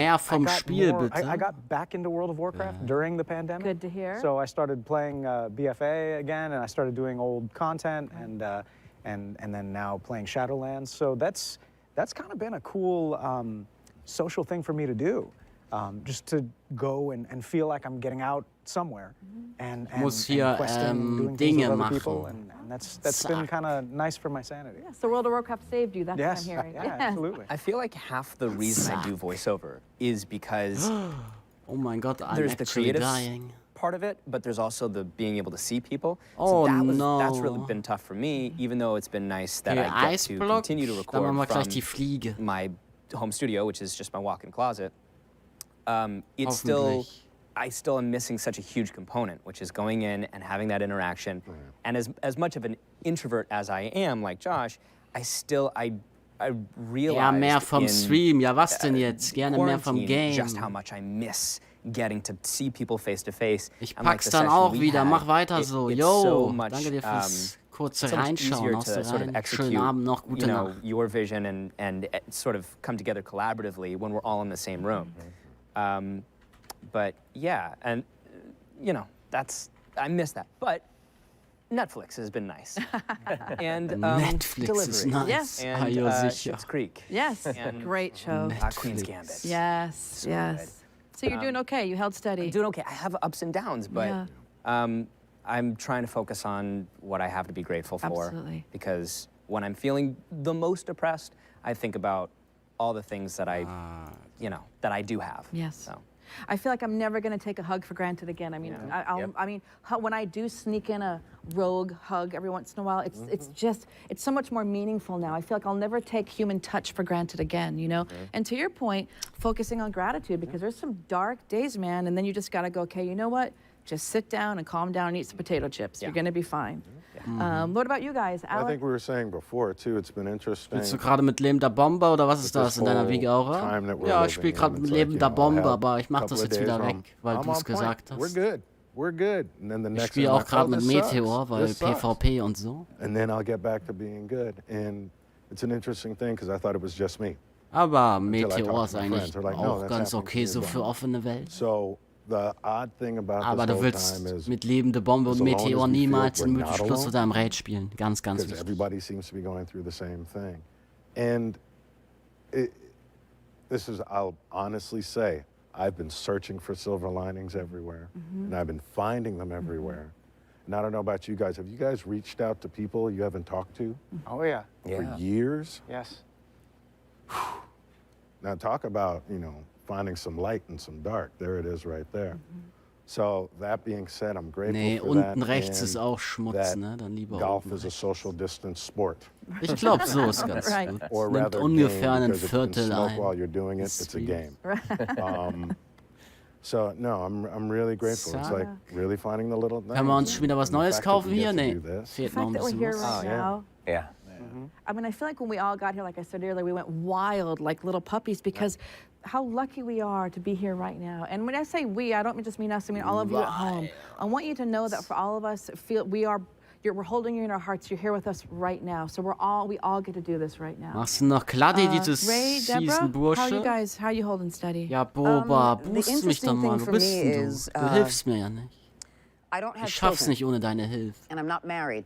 got back into World of Warcraft during the pandemic. Good to hear. So I started playing BFA again, and I started doing old content, and then now playing Shadowlands. So that's kind of been a cool social thing for me to do, just to go and feel like I'm getting out somewhere and questing, doing things with other people, and that's been kind of nice for my sanity. Yeah, so World of Warcraft saved you. That's what I'm hearing. Yeah, absolutely. I feel like half the reason I do voiceover is because oh my God, I'm there's the creative part of it, but there's also the being able to see people. So that's really been tough for me, even though it's been nice that I get to continue to record from my home studio, which is just my walk-in closet. It's still, I still am missing such a huge component, which is going in and having that interaction. And as much of an introvert as I am, like Josh, I realize ja, mehr vom Stream. Ja, was denn jetzt? Gerne mehr vom Game. Just how much I miss getting to see people face to face. Ich pack's dann auch wieder. Mach weiter so. Yo, danke dir fürs kurze Reinschauen. Schönen Abend noch, gute Nacht. Your vision and sort of come together collaboratively when we're all in the same room. But yeah, and you know, I miss that. But Netflix has been nice. And Netflix delivery. is nice. Yes. And Schitt's Creek. Yes, and great show. Queen's Gambit. Yes, yes. So you're doing okay? You held steady? I'm doing okay. I have ups and downs, but I'm trying to focus on what I have to be grateful for. Absolutely. Because when I'm feeling the most depressed, I think about all the things that I do have. Yes. So. I feel like I'm never going to take a hug for granted again. I mean, I mean, when I do sneak in a rogue hug every once in a while, it's so much more meaningful now. I feel like I'll never take human touch for granted again, you know? And to your point, focusing on gratitude, because there's some dark days, man, and then you just got to go, okay, you know what? Just sit down and calm down and eat some potato chips. You're going to be fine. What about you guys? Alex? I think we were saying before, too, it's been interesting. Spielst du gerade mit lebender Bombe oder was ist das in deiner Wiege-Aura? Ja, ich spiele gerade mit lebender Bombe, aber ich mach das jetzt wieder weg, weil du es gesagt hast. We're good. And then the next ich spiele auch gerade mit Meteor, weil PvP und so. And then I'll get back to being good. And it's an interesting thing, because I thought it was just me. Aber Meteor ist eigentlich auch ganz okay so für offene Welt. So, the odd thing about aber du willst mit lebende Bombe und Meteor niemals einen mythischen Schluss zu deinem Raid spielen. Ganz, ganz wichtig. Everybody seems to be going through the same thing. And I'll honestly say, I've been searching for silver linings everywhere, and I've been finding them everywhere. And I don't know about you guys. Have you guys reached out to people you haven't talked to? Oh, yeah. For years? Yes. Now talk about, finding some light and some dark. There it is right there. So that being said, I'm grateful for that. Unten rechts ist auch Schmutz, ne? Dann lieber golf oben is a social distance sport. Ich glaube, so ist ganz gut. Nimmt ungefähr ein Viertel ein. While you're doing it, it's a game. So no, I'm really grateful. It's like really finding the little things. Können wir uns schon wieder was Neues kaufen hier? Nee, fehlt noch ein bisschen was. Yeah. I mean, I feel like when we all got here, like I said earlier, we went wild like little puppies because how lucky we are to be here right now. And when I say we, I don't just mean us, I mean all of you at home. I want you to know that for all of us, we're holding you in our hearts. You're here with us right now. So we all get to do this right now. Machst du noch klar, dieses Ray, Deborah, Bursche? how are you holding steady? Ja, Boba, boost mich doch mal. Wo bist denn du? Du hilfst mir ja nicht. Ich schaff's nicht ohne deine Hilfe. And I'm not married.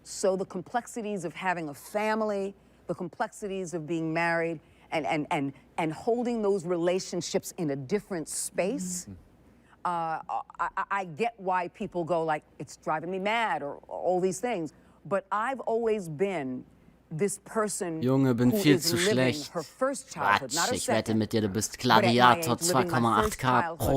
So the complexities of having a family, the complexities of being married, and holding those relationships in a different space, I get why people go like, it's driving me mad, or all these things. But I've always been this person Junge, bin who viel is zu living schlecht. her first childhood, not her Ich wette second, mit dir, du bist but at my Gladiator, age, living my first 2,8K, childhood. And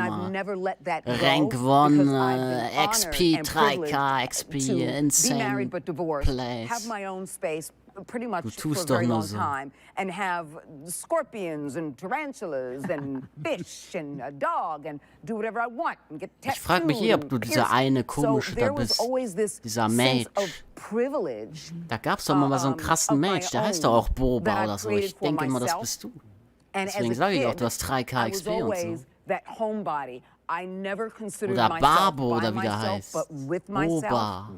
I've Profi-Gamer. never let that go Rank because 1, I've been honored XP, and 3K, privileged XP, to be insane married but divorced, place. have my own space pretty much Du for a tust very doch nur long so. time, and have scorpions and tarantulas and fish and a dog and do whatever I want and get Ich frage mich ob du dieser eine komische da bist. Dieser Mage. Da gab's doch mal so einen krassen Mage, der heißt doch auch Boba oder so. Ich denke immer, das bist du. Deswegen sage ich auch, du hast 3K XP und so. Oder Babo oder wie der heißt. Boba.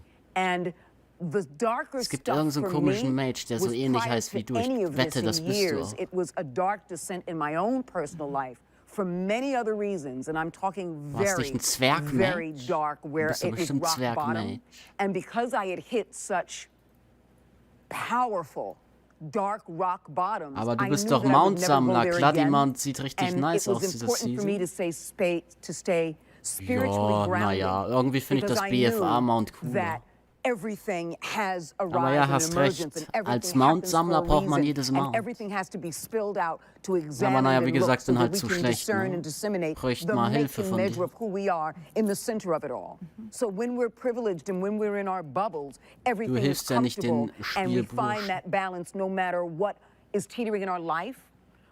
Es gibt irgendeinen so komischen Mage, der so ähnlich heißt wie du. Ich wette, das bist du auch. It was a dark descent in my own personal life for many other reasons, and I'm talking very, very dark, where it was rock bottom. And because I had hit such powerful, dark rock bottoms, Aber du bist doch Mount-Sammler. Klar, die Mount sieht richtig nice aus, diese Season. Ja, naja, irgendwie finde ich das BFA-Mount cooler. Everything has a Aber rise ja, and hast emergence, recht. and everything Als happens Mount-Sammler for a braucht man reason, jedes and Mount. everything has to be spilled out to Aber examine naja, wie and look gesagt, so sind that halt we zu can schlecht. discern Ne? and disseminate Bräuchten the mal Hilfe making von measure dir. of who we are in the center of it all. So when we're privileged and when we're in our bubbles, everything is hilfst ja nicht den comfortable, and we find Spielburschen. that balance no matter what is teetering in our life.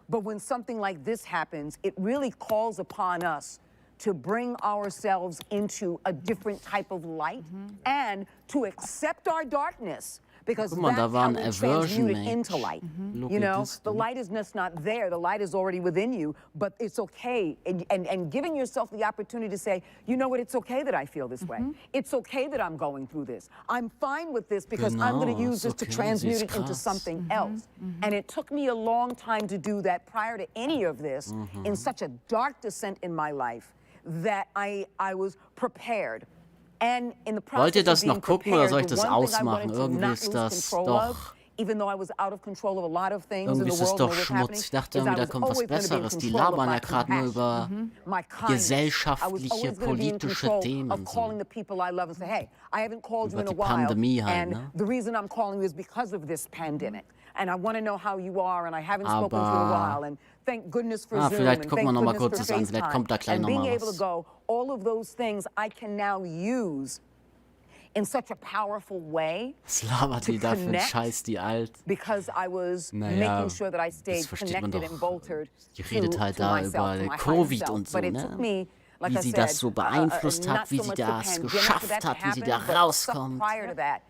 But when something like this happens, it really calls upon us to bring ourselves into a different type of light and to accept our darkness. Because Guck mal, da that's war how ein we Aversion transmute it into Mage. light. Look You at know, this the dude. light is just not there. The light is already within you, but it's okay. And giving yourself the opportunity to say, you know what, it's okay that I feel this way. It's okay that I'm going through this. I'm fine with this because I'm going to Genau, use this ist to okay, transmute sie it ist into krass. something else. And it took me a long time to do that prior to any of this, in such a dark descent in my life, that I was prepared. And in the Wollt ihr process das of noch being gucken oder prepared, soll ich the das one thing I ausmachen? wanted to Irgendwie not ist lose das control of, doch... even though I was out of control of a lot of things in Irgendwie the ist es world doch that was happening, Schmutz. Ich dachte is I irgendwie, da was kommt was always going to be in Besseres. Die control of labern my ja gerade nur über my kindness. I was gesellschaftliche, always going to be in politische control Themen. of calling the people I love and say, hey, I haven't called you Über in a die while, Pandemie halt, and ne? the reason I'm calling you is because of this pandemic. And I want to know how you are, and I haven't spoken to you in a while, and thank goodness for Zoom, vielleicht and gucken thank wir noch mal goodness kurz for das an. Vielleicht kommt da FaceTime. gleich And noch being mal able to was. go, all of those things I can now use in such a powerful way Was labert die da für einen Scheiß, die alt? because I was Naja, making sure that I stayed das versteht man connected doch. and bolstered Die redet halt to da myself, über to my higher Covid self. und so, But it took ne? me, like Wie I sie said, das so beeinflusst not hat, wie so sie much the das pandemic for geschafft that to hat, wie sie da happen, but something rauskommt. prior to that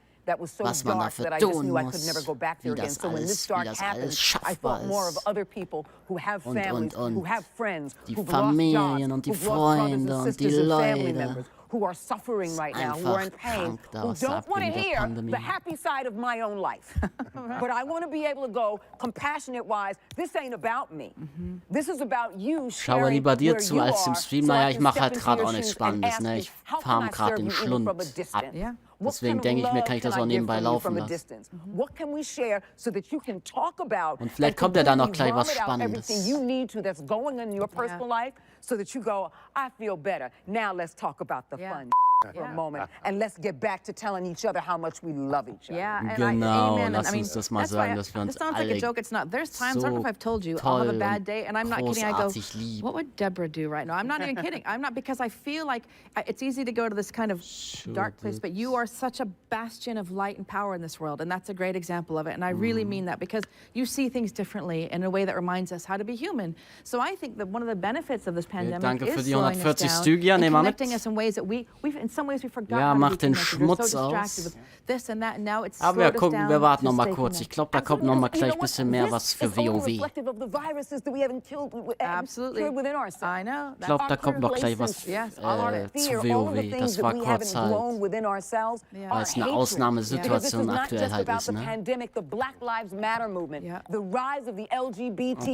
was so Was man dark dafür that I just tun knew I could never muss, go back there wie again. das So when this alles, dark wie das happened, alles I schaffbar thought more of ist. other people who have families, Und. who have friends, Die who've Familien lost und die jobs, who've lost brothers Freunde and und die sisters and family Leute. members, who are suffering right now, who are in Einfach pain, krank da, who was da don't want to abgeht mit der hear Pandemie. the happy side of my own life. But I want to be able to go compassionate-wise, this ain't about me. This is about you Schaue sharing lieber dir where zu you als im are, Stream. so I Naja, can ich mache step halt into gerade your auch nichts shoes and Spannendes, ask ne? you, Ich how can farm I gerade serve den you even Schlund from a ab. distance? Deswegen denke ich mir, kann ich das auch nebenbei laufen lassen. What can we share so that you can talk about und vielleicht kommt ja dann noch gleich was Spannendes. everything you need to that's going in your personal life so that you go, I feel better. Now let's talk about the fun for a moment and let's get back to telling each other how much we love each other. Yeah, and genau, amen. lass uns das mal sagen, dass wir uns this sounds like a joke. It's not. There's times, I don't know if I've told you, I'll have a bad day, and I'm not kidding. I go, what would Deborah do right now? I'm not even kidding. I'm not, because I feel like it's easy to go to this kind of dark place, but you are such a bastion of light and power in this world, and that's a great example of it. And I really mean that, because you see things differently in a way that reminds us how to be human. So I think that one of the benefits of this pandemic is slowing us down and connecting us in ways that we've in some ways we forgot how to macht be den connected. We're Schmutz so aus. distracted with this and that, and now it's Aber wir slowed us gucken, down wir warten to noch mal stay kurz. Ich connected. glaube, da kommt noch mal gleich ein bisschen mehr was für WoW. Absolutely. I know. Ich glaube, da kommt noch gleich was zu WoW. Das war kurz halt, weil es eine Ausnahmesituation aktuell halt ist, ne?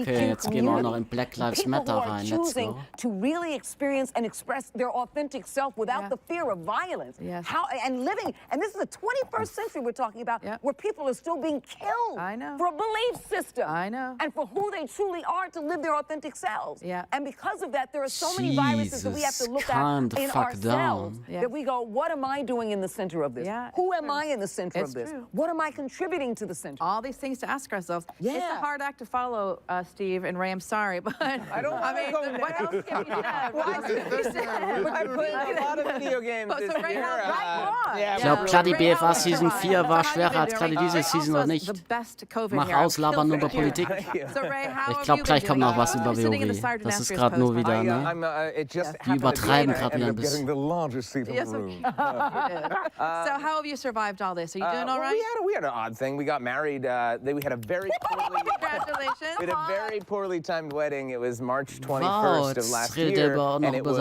Okay, jetzt gehen wir auch noch in Black Lives Matter rein. Let's go. To really experience and express their authentic self without the fear of violence. How and living, and this is the 21st century we're talking about, where people are still being killed for a belief system. And for who they truly are to live their authentic selves. And because of that, there are so many viruses that we have to look at in ourselves that we go, what am I doing in the center of this? Who am I in the center of this? What am I contributing to the center? All these things to ask ourselves. It's a hard act to follow, Steve and Ray. I'm sorry, but I mean, what else can you say? I played a lot of video games this year. Ich glaube, klar, die BFA Season 4 war schwerer als gerade diese Season noch nicht. Mach aus, labern nur über Politik. Ich glaube, gleich kommt noch was über WoW. Das ist gerade nur wieder, ne? Die übertreiben gerade wieder ein bisschen. So how have you survived all this? Are you doing all right? We had an odd thing. We got married. We had a very poorly... Congratulations. We had a very poorly timed wedding. It was March 21st of last year. And it was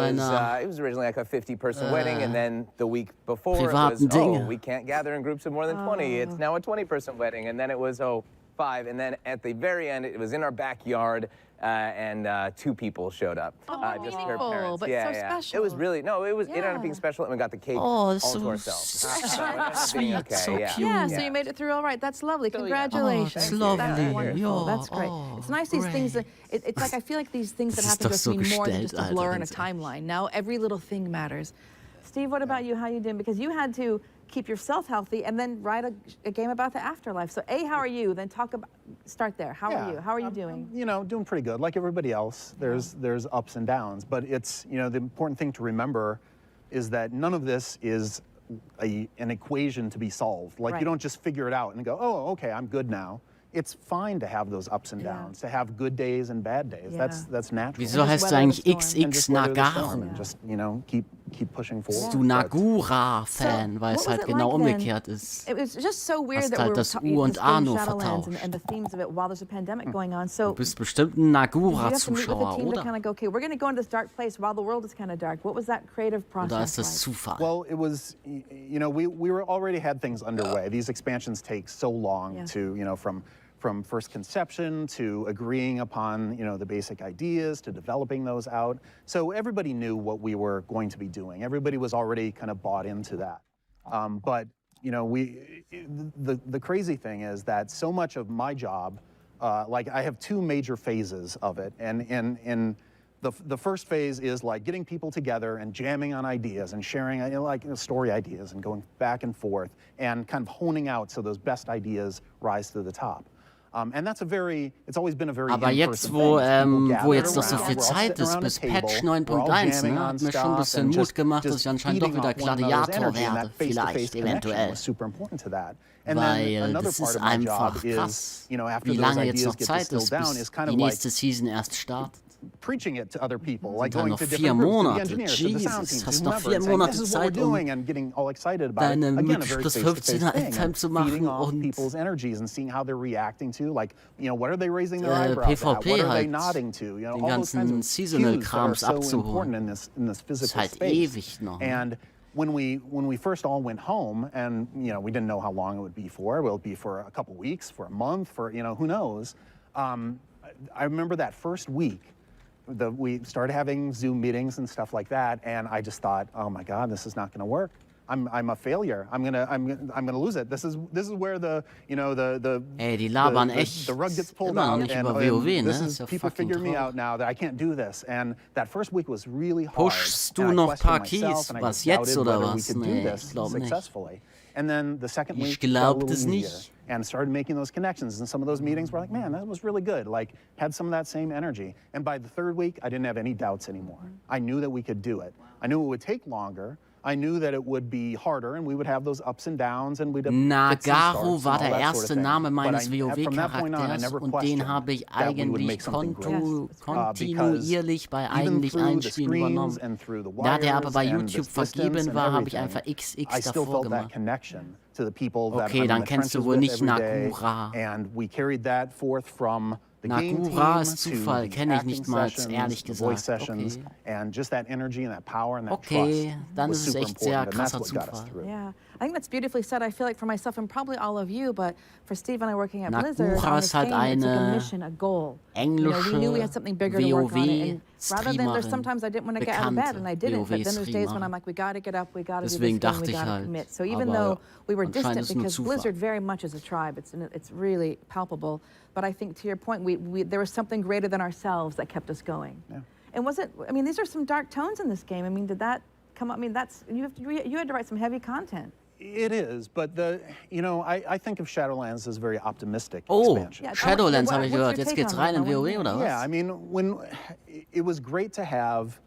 originally like a 50-person wedding, and then the week before it was, we can't gather in groups of more than 20. It's now a 20-person wedding, and then it was, 5, and then at the very end, it was in our backyard, and 2 people showed up. Just her parents. But so special. It was really, it ended up being special, and we got the cake all to ourselves. Sweet, okay, so cute. So you made it through all right. That's lovely. Congratulations. That's lovely. That's wonderful. That's great. It's nice, these things that, it's like, I feel like these things that happen to us mean more than just a blur in a timeline. Now every little thing matters. Steve, what about you? How you doing? Because you had to keep yourself healthy and then write a game about the afterlife. So how are you? Then start there. How are you? How are you doing? Doing pretty good. Like everybody else, there's ups and downs, but it's, the important thing to remember is that none of this is an equation to be solved. Like you don't just figure it out and go, oh, okay, I'm good now. It's fine to have those ups and downs, to have good days and bad days. That's natural. Wieso heißt du eigentlich XX Nagaru? Just, keep pushing forward. Bist du Nagura-Fan, weil es halt genau umgekehrt ist. It was just so weird Hast that halt das U und A nur vertauscht. And the themes of it while there's a pandemic going on. So du bist bestimmt ein Nagura-Zuschauer, oder? Kind of go, okay, we're going to go into this dark place while the world is kind of dark. What was that creative process Oder ist das Zufall? Well, it was, we were already had things underway. These expansions take so long to, from first conception to agreeing upon, the basic ideas to developing those out. So everybody knew what we were going to be doing. Everybody was already kind of bought into that. But, the crazy thing is that so much of my job, like I have 2 major phases of it. And the first phase is like getting people together and jamming on ideas and sharing story ideas and going back and forth and kind of honing out so those best ideas rise to the top. And that's it's always been a very Aber jetzt, wo jetzt noch so viel Zeit ist, bis Patch 9.1, ne, hat mir schon ein bisschen Mut gemacht, dass ich anscheinend doch wieder Gladiator werde. Vielleicht, eventuell. Weil das ist einfach krass, wie lange jetzt noch Zeit ist, bis die nächste Season erst startet. Preaching it to other people, like going to different groups, to the engineers, to the sound teams, hast noch 4 Monate Zeit, getting all excited about deine it. Again, Plus 15er Endtime zu machen und people's energies and seeing how they're reacting to, like, what are they raising their eyebrows at? What are they nodding to? Den ganzen Seasonal-Krams abzuholen. In this physical ist halt space. Ewig noch. And when we first all went home, and we didn't know how long it would be for. Will it be for a couple weeks, for a month, for who knows? I remember that first week. We started having Zoom meetings and stuff like that, and I just thought, oh my God, this is not going to work. I'm a failure. I'm gonna lose it. This is where the die labern echt the rug gets pulled immer noch out, nicht and über WoW, ne? this Ist is ja people fucking figure me traurig. out now that I can't do this. And that first week was really hard. Pushst du and I noch questioned paar myself, Keys? and I Was, doubted jetzt oder whether we was? could do Nee, this ich glaub nicht. successfully. And then the second Ich week got a glaub little das easier, nicht. and started making those connections. And some of those meetings were like, man, that was really good. Like, had some of that same energy. And by the third week, I didn't have any doubts anymore. I knew that we could do it. I knew it would take longer. I knew that it would be harder, and we would have those ups and downs, and we'd have fits and Nagaru starts war and all der that sort of erste thing. Name But meines from that point on, I WoW-Charakters never und den questioned habe ich that we would make eigentlich something great. kontinuierlich bei Even eigentlich through allen the Spielen screens übernommen. and through the Da der aber wires bei and the YouTube systems vergeben and war, habe ich everything, einfach XX I still davor felt that gemacht. connection to the people that Okay, I'm dann in the kennst du trenches wohl with nicht every day, Nagura. and we carried that forth from the game Nagura team ist Zufall, to kenne ich acting nicht mal, sessions, ehrlich the voice gesagt. sessions, Okay. and just that energy and that power and that Okay, trust dann was ist es super echt sehr important, and that's krasser what got us Zufall. through. Yeah, I think that's beautifully said. I feel like for myself and probably all of you, but for Steve and I working at Nagura Blizzard on this ist halt game, it's like a eine mission, a goal. englische We knew we had something bigger to work on it. And rather than there's WoW-Streamerin, sometimes I didn't want to get out of bed, and I didn't. But then there's days when I'm WoW-Streamerin. like, we got to get up, we got to do this Deswegen thing, dachte we ich got to halt, commit. So even aber though we were anscheinend distant, ist es nur because Zufall. Blizzard very much is a tribe, it's really palpable. But I think to your point, there was something greater than ourselves that kept us going. Yeah. And was it? I mean, these are some dark tones in this game. I mean, did that come up? I mean, you had to write some heavy content. It is, but I think of Shadowlands as very optimistic Oh, expansion. Yeah, Shadowlands habe ich what's your gehört. Jetzt take geht's on rein it? in WoW, oder was? Yeah, I mean, when it was great to have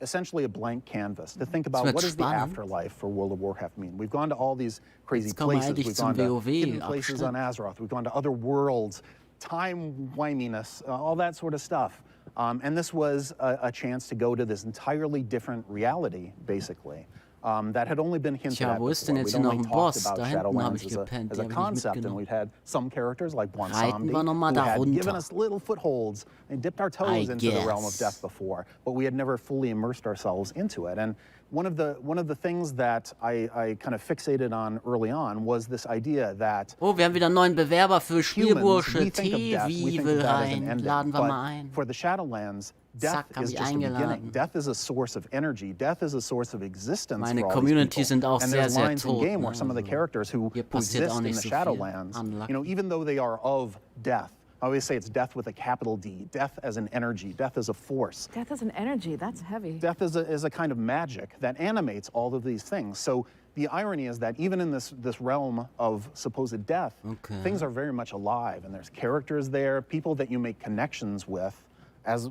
essentially a blank canvas to think about wird what does the spannend. afterlife for World of Warcraft mean. We've gone to all these crazy Jetzt kommen wir places. eigentlich We've zum gone to WoW hidden places on Abschnitt. Azeroth. We've gone to other worlds, time-wiminess, all that sort of stuff. And this was a chance to go to this entirely different reality, basically. That had only been hinted Tja, at wo ist before. denn jetzt We'd hier noch only ein talked Boss? about Da hinten habe Shadowlands ich gepennt, as die a habe ich nicht concept, and mitgenommen. we'd had some characters like Reiten Bwansambi wir noch mal who da had given runter. us little footholds and dipped our toes I into the realm of guess. death before, but we had never fully immersed ourselves into it. And one of the things that I kind of fixated on early on was this idea that Oh, wir haben wieder einen neuen Bewerber für Spielbursche. we think of death, we Tevi think will of that as an rein. ending, Laden wir but mal ein. for the Shadowlands, death Zack, hab is ich just the beginning. eingeladen. Death is a source of energy. Death is a source of existence Meine for all Community these sind people. auch And sehr, there's sehr lines in tot, game ne? where some of the Also, characters who hier passiert exist auch in nicht the so viel. Shadowlands, Unlucky. even though they are of death, I always say it's death with a capital D, death as an energy, death as a force. Death is an energy. That's heavy. Death is a kind of magic that animates all of these things. So the irony is that even in this realm of supposed death, things are very much alive, and there's characters there, people that you make connections with, as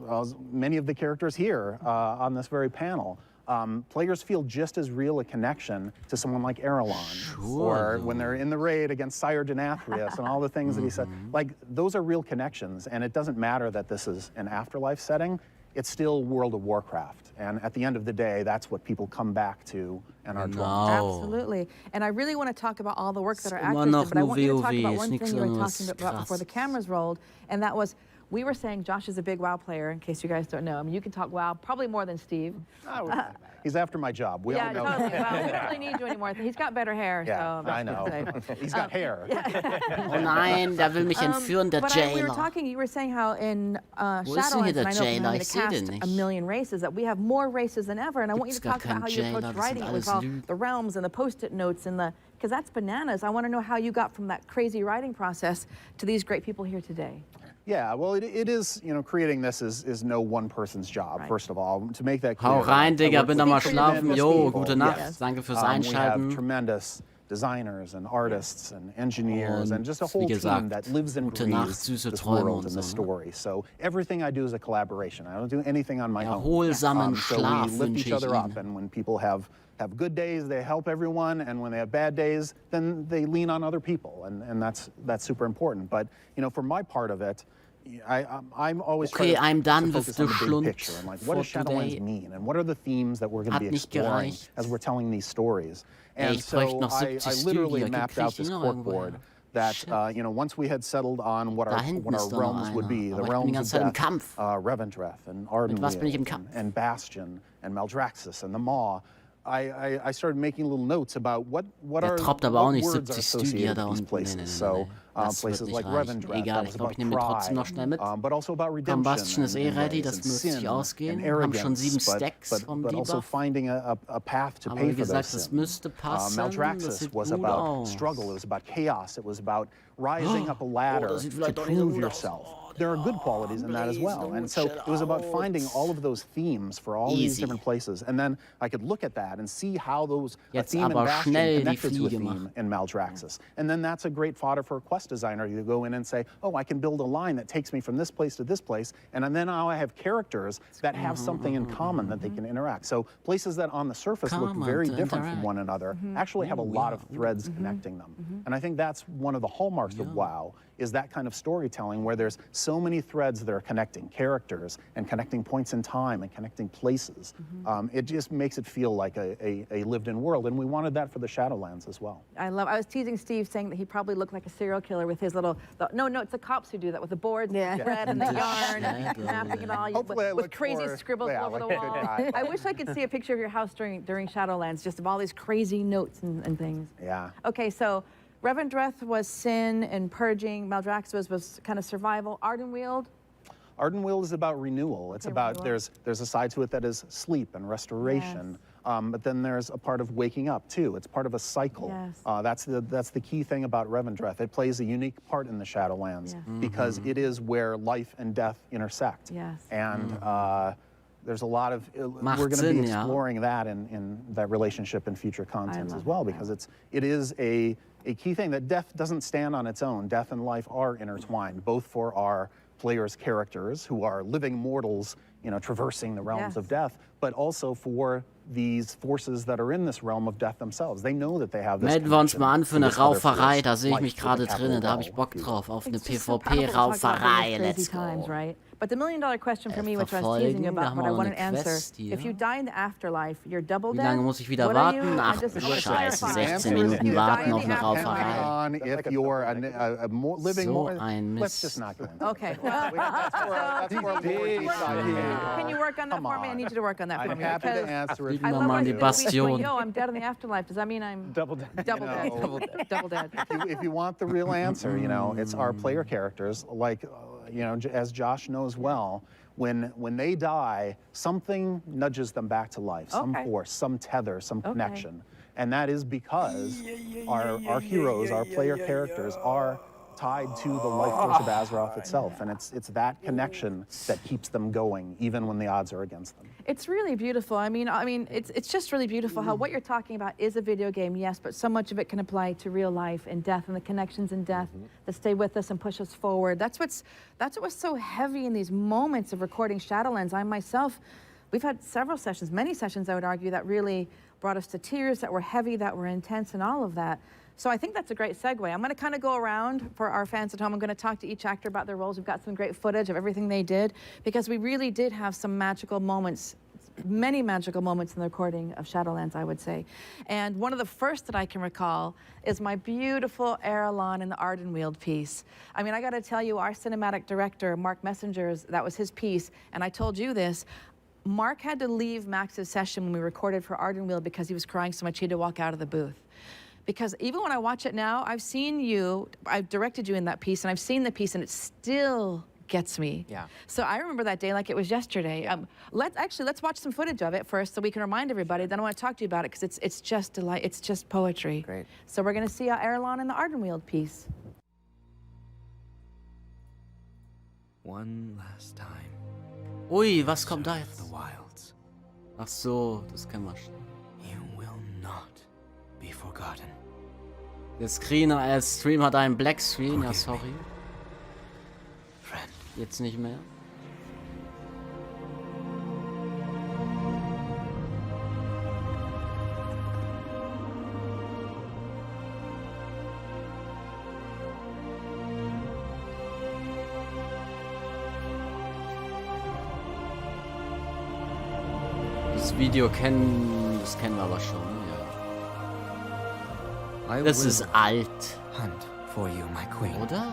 many of the characters here on this very panel. Players feel just as real a connection to someone like Erelon, or when they're in the raid against Sire Denathrius and all the things that he said. Like, those are real connections, and it doesn't matter that this is an afterlife setting. It's still World of Warcraft, and at the end of the day, that's what people come back to and are drawn to. Absolutely. And I really want to talk about all the work that our Immer actors noch did, but I nur want you to talk WoW, about ist one nichts thing you were anderes. talking about before the Krass. cameras rolled, and that was, we were saying Josh is a big WoW player, in case you guys don't know. I mean, you can talk WoW probably more than Steve. He's after my job. We all know. Totally. Well, we don't really need you anymore. He's got better hair, Yeah, so I know. He's got hair. Oh nein, der will mich entführen, der But we were Jailer. talking, you were saying how in Wo ist denn hier Shadowlands, der and I know from Jailer? having Ich to seh den cast nicht. a million races, that we have more races than ever. And I want you to Gibt's gar talk about how keinen you Jailer, approach das sind writing it with alles all Lügen. the realms and the post-it notes and because that's bananas. I want to know how you got from that crazy writing process to these great people here today. Yeah, well, it is, creating this is no one person's job, first of all. To make that clear. Hau rein, Digga, bin noch mal Speak for schlafen. tremendous Jo, people. gute Nacht. Yes. Danke fürs We have Einschalten. tremendous designers and artists and engineers and just a Und, whole wie team gesagt, that lives and gute Nacht, breathes süße this Träume world und and this so, ne? story. So everything I do is a collaboration. I don't do anything on my own. Erholsamen So Schlaf we lift wünsche each ich other up, Ihnen. and when people have good days, they help everyone, and when they have bad days, then they lean on other people, and that's super important. But for my part of it, I'm always Okay, I'm done to with focus the on the big Schlund picture and like what for does Shadowlands today. mean, and what are the themes that we're going to Hat be nicht exploring gereicht. as we're telling these stories. Ey, And ich bräuchte so noch I 70 literally Stygia. mapped Krieg out ich this die noch corkboard irgendwoher? that once we had settled on what Da our hinten ist doch noch realms would einer. be, the Aber ich bin die realms of ganze Zeit im death, Kampf. Revendreth and Mit was bin ich im Ardenweald Kampf? and Bastion and Maldraxxus and the Maw. I started making little notes about what Der are troppt aber auch what nicht words are 70 Stygia associated da with these unten. places. Nee. So places like Revendreth. That was about pride, but also about redemption and sin and arrogance, but also finding a path to pay for those sins. Maldraxxus was about struggle. It was about chaos. It was about rising up a ladder to prove yourself. There are good qualities in that as well. And so it was about finding all of those themes for all these different places. And then I could look at that and see how those a theme in Bastion connected to a theme in Maldraxxus. And then that's a great fodder for a quest designer. You go in and say, oh, I can build a line that takes me from this place to this place. And then now I have characters that have something in common that they can interact. So places that on the surface look very different from one another actually have a lot of threads connecting them. And I think that's one of the hallmarks of WoW, is that kind of storytelling where there's so many threads that are connecting characters and connecting points in time and connecting places. It just makes it feel like a lived-in world, and we wanted that for the Shadowlands as well. I was teasing Steve saying that he probably looked like a serial killer with his little, no, it's the cops who do that with the boards, and the thread and the yarn and mapping it all, with crazy scribbles over the wall. I wish I could see a picture of your house during Shadowlands, just of all these crazy notes and things. Yeah. Okay, so Revendreth was sin and purging. Maldraxxus was kind of survival. Ardenweald? Ardenweald is about renewal. It's about, there's a side to it that is sleep and restoration. Yes. But then there's a part of waking up too. It's part of a cycle. Yes. That's the key thing about Revendreth. It plays a unique part in the Shadowlands because it is where life and death intersect. Yes. And there's a lot of, we're going to be exploring that in that relationship in future content as well, because it is a key thing that death doesn't stand on its own. Death and life are intertwined, both for our players' characters who are living mortals, traversing the realms of death, but also for these forces that are in this realm of death themselves. They know that they have this. Melden wir uns mal an für eine Rauferei, da sehe ich mich gerade drinnen, da habe ich Bock drauf, auf eine PvP-Rauferei. Let's go. But the million-dollar question for me, which I was teasing about, what I want to answer, if you die in the afterlife, you're double dead. Wie lange muss ich wieder warten? Ach, scheiße, 16 Minuten warten auf eine Rauferei. If you're living more, let's just not go into Okay. Can you work on that for me? I need you to work on that for me. I'm happy to answer it. I love how you yo, I'm dead in the afterlife. Does that mean I'm double dead? Double dead. If you want the real answer, it's our player characters, like, as Josh knows well, when they die, something nudges them back to life, some force, some tether, some connection. And that is because our heroes, our player characters are tied to the life force of Azeroth itself, and it's that connection that keeps them going, even when the odds are against them. It's really beautiful. I mean, it's just really beautiful how what you're talking about is a video game, yes, but so much of it can apply to real life and death and the connections in death that stay with us and push us forward. That's what was so heavy in these moments of recording Shadowlands. I myself, we've had several sessions, many sessions, I would argue, that really brought us to tears, that were heavy, that were intense, and all of that. So I think that's a great segue. I'm going to kind of go around for our fans at home. I'm going to talk to each actor about their roles. We've got some great footage of everything they did, because we really did have some magical moments, many magical moments in the recording of Shadowlands, I would say. And one of the first that I can recall is my beautiful Erelon in the Ardenweald piece. I mean, I got to tell you, our cinematic director, Mark Messengers, that was his piece, and I told you this, Mark had to leave Max's session when we recorded for Ardenweald because he was crying so much he had to walk out of the booth. Because even when I watch it now, I've directed you in that piece, and I've seen the piece, and it still gets me. Yeah. So I remember that day like it was yesterday. Let's watch some footage of it first so we can remind everybody. Then I want to talk to you about it because it's just delight. It's just poetry. Great. So we're going to see Erelon in the Ardenweald piece. One last time. Ui, was kommt da jetzt? Ach so, das kennen wir schon. You will not be forgotten. Der Stream hat einen Black Screen, ja sorry. Jetzt nicht mehr. Das Video kennen wir aber schon, ja. Das ist alt. Hunt for you, my queen. Oder?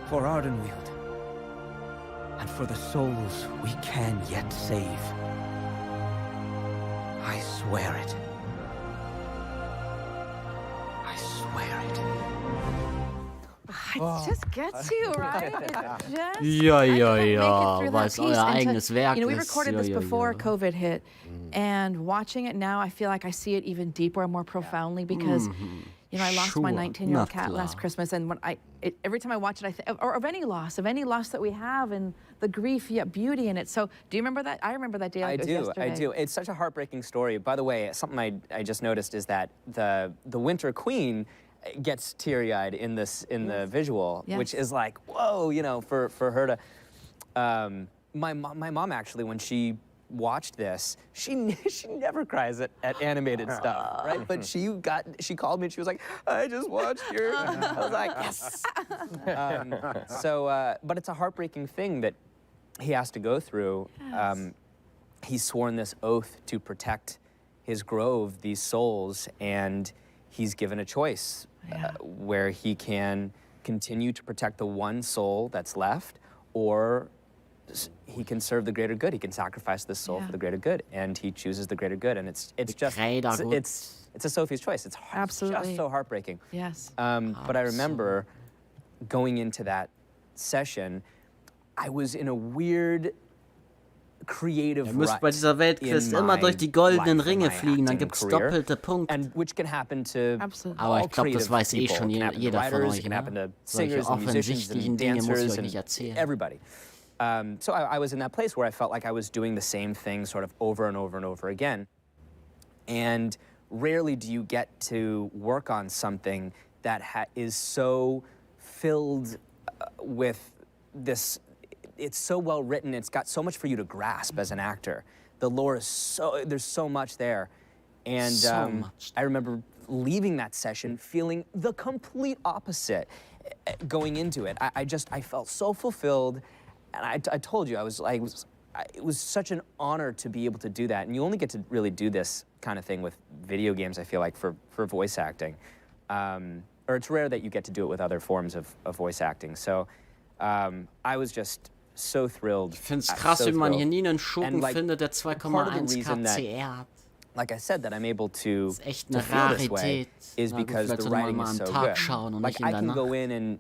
For Ardenweald, and for the souls we can yet save. I swear it. It just gets you, right? It just, Ja, I ja, couldn't make it ja, through weil that es piece. euer And eigenes Werk you know, we ist. recorded Ja, this ja, before ja. COVID hit, and watching it now, I feel like I see it even deeper and more profoundly because, you know, I lost my 19-year-old cat last Christmas, and when every time I watch it, I think, or of any loss that we have, and the grief yet beauty in it. So, do you remember that? I remember that day. Like it was yesterday. I do. It's such a heartbreaking story. By the way, something I just noticed is that the Winter Queen gets teary-eyed in the visual, which is like, whoa, you know, for her to. My mom actually, when she watched this, she never cries at animated stuff, right? But she called me and she was like, I just watched your. I was like, yes. But it's a heartbreaking thing that he has to go through. Yes. He's sworn this oath to protect his grove, these souls, and he's given a choice where he can continue to protect the one soul that's left, or he can serve the greater good. He can sacrifice this soul for the greater good, and he chooses the greater good. And it's just it's a Sophie's choice. It's just so heartbreaking. Yes. But I remember going into that session, I was in a weird creative Ihr müsst bei dieser Weltquest immer durch die goldenen Ringe fliegen, dann gibt's doppelte Punkte. Aber ich glaube, das weiß eh schon jeder von euch. Ne? Solche offensichtlichen Dinge muss ich euch nicht erzählen. Everybody. So I was in that place where I felt like I was doing the same thing sort of over and over and over again. And rarely do you get to work on something that is so filled with this. It's so well written, it's got so much for you to grasp as an actor. The lore is there's so much there. And I remember leaving that session feeling the complete opposite going into it. I felt so fulfilled, and I told you, it was such an honor to be able to do that. And you only get to really do this kind of thing with video games, I feel like, for voice acting. Or it's rare that you get to do it with other forms of voice acting. So I was just so thrilled. Ich finde es krass, wie man hier nie einen Schurken findet, der 2,1 KCR hat. Like I said, that I'm able to feel this way is because the writing is so good. Like I can go in and,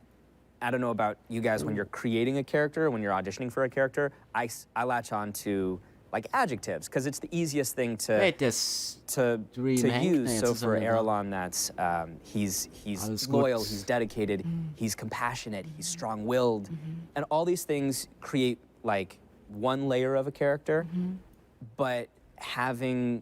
I don't know about you guys, when you're creating a character, when you're auditioning for a character, I latch on to like adjectives because it's the easiest thing to use. So for Erlon, that's he's loyal, he's dedicated, he's compassionate, he's strong-willed, and all these things create like one layer of a character. But having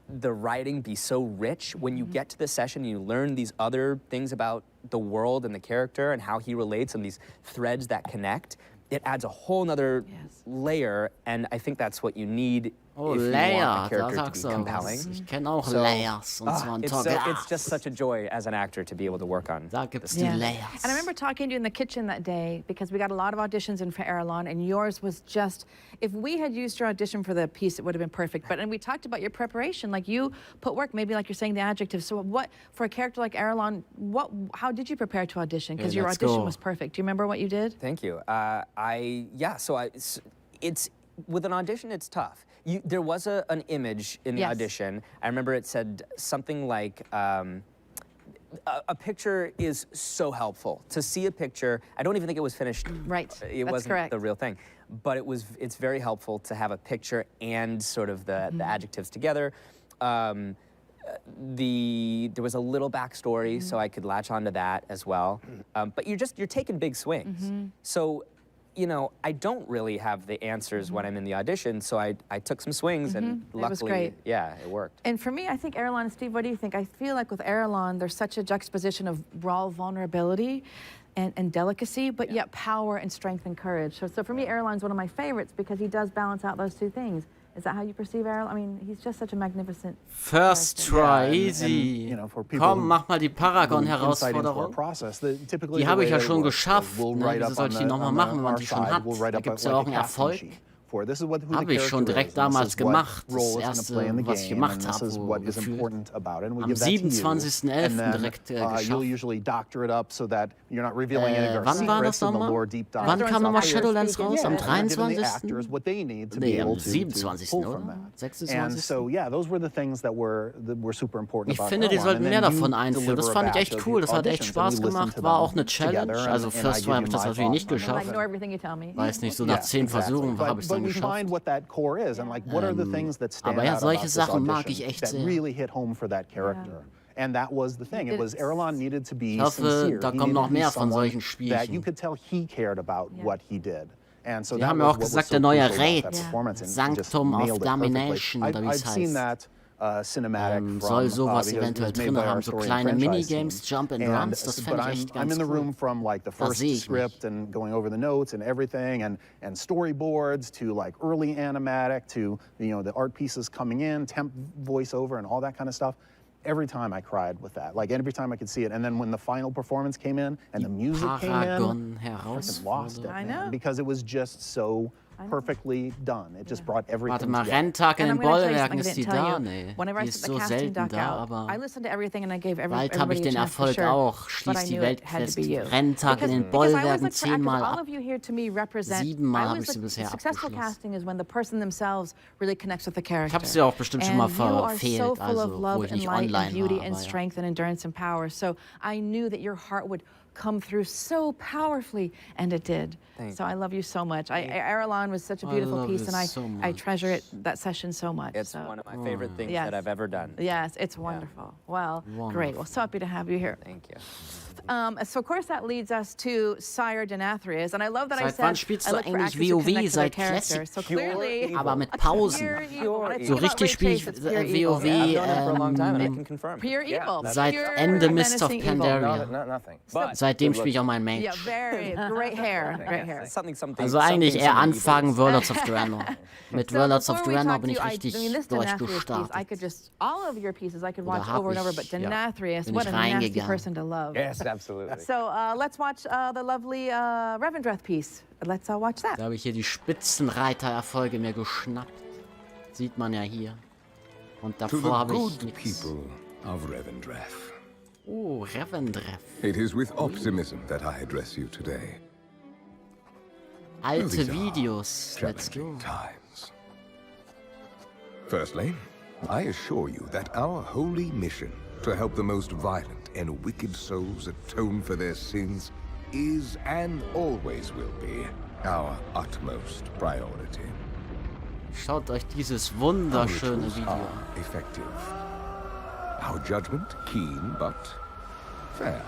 the writing be so rich, when you get to the session, you learn these other things about the world and the character and how he relates and these threads that connect. It adds a whole nother layer, and I think that's what you need if you want a character to be compelling. Ich kenne auch Layers. It's just such a joy as an actor to be able to work on. Da gibt's die Layers. And I remember talking to you in the kitchen that day because we got a lot of auditions in for Erlon, and yours was just, if we had used your audition for the piece, it would have been perfect. And we talked about your preparation, like you put work, maybe like you're saying the adjectives. So what, for a character like Erlon, how did you prepare to audition? Because your audition was perfect. Do you remember what you did? Thank you. It's with an audition, it's tough. There was an image in the audition. I remember it said something like, a picture is so helpful. To see a picture, I don't even think it was finished. Right, it wasn't correct. the real thing. But it's very helpful to have a picture and sort of the adjectives together. There was a little backstory, so I could latch onto that as well. But you're taking big swings. So, you know, I don't really have the answers when I'm in the audition, so I took some swings, and luckily, it was great. Yeah, it worked. And for me, I think Erlon, and Steve, what do you think? I feel like with Erlon, there's such a juxtaposition of raw vulnerability and delicacy, but yet power and strength and courage. So for me, Erlon's one of my favorites because he does balance out those two things. Is that how you perceive Erlon? I mean, he's just such a magnificent First try, easy. Komm, mach mal die Paragon-Herausforderung. Die habe ich ja schon geschafft. Ne? Wieso soll ich die nochmal machen, wenn man die schon hat? Da gibt es ja auch einen Erfolg. Habe ich schon direkt damals gemacht. Das erste, was ich gemacht habe, am 27.11. direkt geschafft. Wann war das nochmal? Wann kam nochmal Shadowlands raus? Am 23.? Nee, am 27. oder? And so, yeah, those were the things that were super important Ich about finde, die Erlon. sollten mehr davon einführen. Das fand ich echt cool. Das hat echt Spaß gemacht. War auch eine Challenge. Also First Try habe ich das natürlich nicht geschafft. Weiß nicht, so nach 10 Versuchen habe ich es dann geschafft. Aber ja, solche Sachen mag ich echt sehr. And that was the thing. It was Erlon needed to be Ich hoffe, da kommen noch mehr von solchen Spielchen. That you could tell he cared about what he did. And so Wir haben ja auch gesagt, der neue Raid, Sanctum of Domination, oder wie es heißt. Soll sowas eventuell drin haben, so kleine Minigames, Jump and Runs, das fände ich echt ganz I'm in the room cool. from like the first script and going over the notes and everything and storyboards to like early animatic to, you know, the art pieces coming in, temp voiceover and all that kind of stuff. Every time I cried with that, like every time I could see it. And then when the final performance came in and the music came in, I freaking lost it, man, because it was just so perfectly done. It just brought everything Warte mal, together. Renntag in den Bollwerken ist die da? Nee, die ist so selten da, aber bald habe ich den Erfolg auch. Schließ die Welt fest. Renntag in den Bollwerken 10-mal ab. 7-mal habe ich sie bisher abgeschlossen. Ich habe sie auch bestimmt schon mal verfehlt, also wo ich nicht online war. Come through so powerfully, and it did. So I love you so much. Erlon was such a beautiful piece, and I treasure it, that session so much. It's one of my favorite things that I've ever done. Yes, it's wonderful. Well, great. Well, so happy to have you here. Thank you. So of course that leads us to Sire Denathrius, and I love that I Seit wann said spielst I du look for eigentlich actors who WoW? connect to their Seit character. Classic? So clearly, Aber mit Pausen. So richtig spiele ich WoW Pure evil. seit Ende Mist of Pandaria. Seitdem spiele ich auch mein Mage. Yeah, very great hair, great hair. Also eigentlich eher anfangen Warlords of Draenor. Mit Warlords of Draenor bin ich richtig durchgestartet. I could just all of your pieces I could watch over and over, but Denathrius, bin what ich a nasty reingegangen. person to love. Yes, absolutely. So let's watch the lovely Revendreth piece. Let's watch that. Da habe ich hier die Spitzenreiter-Erfolge mir geschnappt. Sieht man ja hier. Und davor habe ich nichts. Of Revendreth. Oh, Revendreth. It is with optimism that I address you today. Alte Videos. Let's go. Times. Firstly, I assure you that our holy mission to help the most violent and wicked souls atone for their sins is and always will be our utmost priority. Schaut euch dieses wunderschöne Video. Effective. Our judgment keen but fair.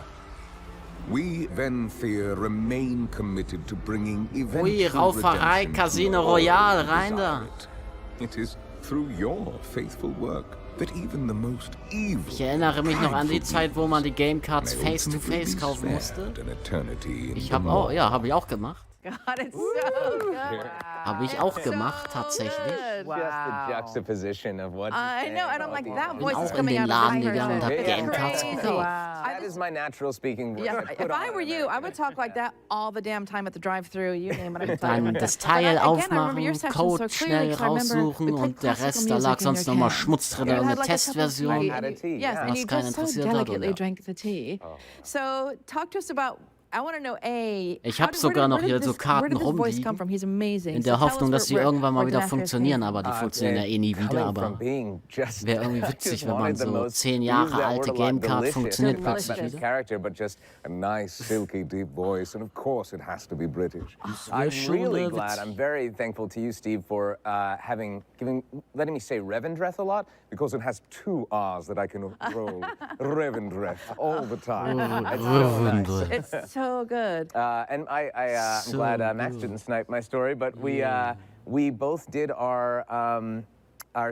We Venthyr remain committed to bringing eventual Ui, Rauferei, Casino Royale, rein da. It is through your faithful work that even the most evil. Ich erinnere mich noch an die Zeit, wo man die Game Cards face-to-face kaufen musste. Ich habe auch, ja, habe ich auch gemacht. God, it's so good. Habe ich auch gemacht, tatsächlich. Wow. Just the juxtaposition of what I know, and I'm like, that Bin voice is auch in coming den out of Laden my gegangen und person. habe Game Cards gekauft. That is my natural speaking voice. Yeah, if I were you, I would talk like that all the damn time at the drive-thru. You name it. Dann das Teil aufmachen, Code schnell raussuchen und der Rest, da lag sonst nochmal Schmutz drin und eine Testversion, was keinen interessiert hat. Oder? Drank the tea. So talk to us about. I want to know, ich habe sogar noch hier so Karten rumliegen, in der Hoffnung, dass sie irgendwann mal wieder funktionieren, aber die funktionieren ja eh nie wieder, aber wäre irgendwie witzig, wenn man so 10 Jahre alte Gamecard funktioniert plötzlich wieder. I'm really glad, I'm very thankful to you, Steve, for letting me say Revendreth a lot, because it has 2 R's that I can roll. Revendreth all the time. It's so nice. It's so good. And I'm glad Max didn't snipe my story, but we both did our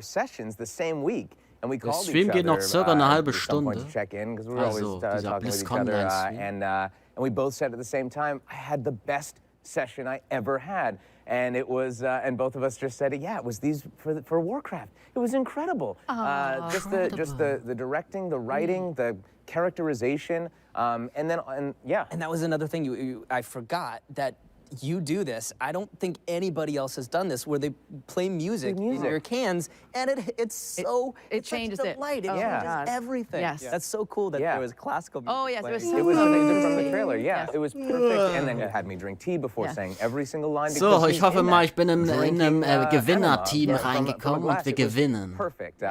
sessions the same week, and we called each other noch circa eine halbe Stunde. To check in because we were always talking with each other, and we both said at the same time, I had the best session I ever had. And it was, and both of us just said, yeah, it was these for Warcraft. It was incredible. Just the directing, the writing, the characterization, and yeah. And that was another thing I forgot, that you do this. I don't think anybody else has done this, where they play music in your cans, and it's changes such a delight. It changes everything. Yes. That's so cool that there was classical music. Oh, yes, it was playing. so It was cool. amazing from the trailer, yeah. Yes. It was perfect. And then you had me drink tea before saying every single line. So, because ich hoffe he's in mal, that ich bin in einem Gewinnerteam from a reingekommen und glass. wir It was gewinnen. Perfect.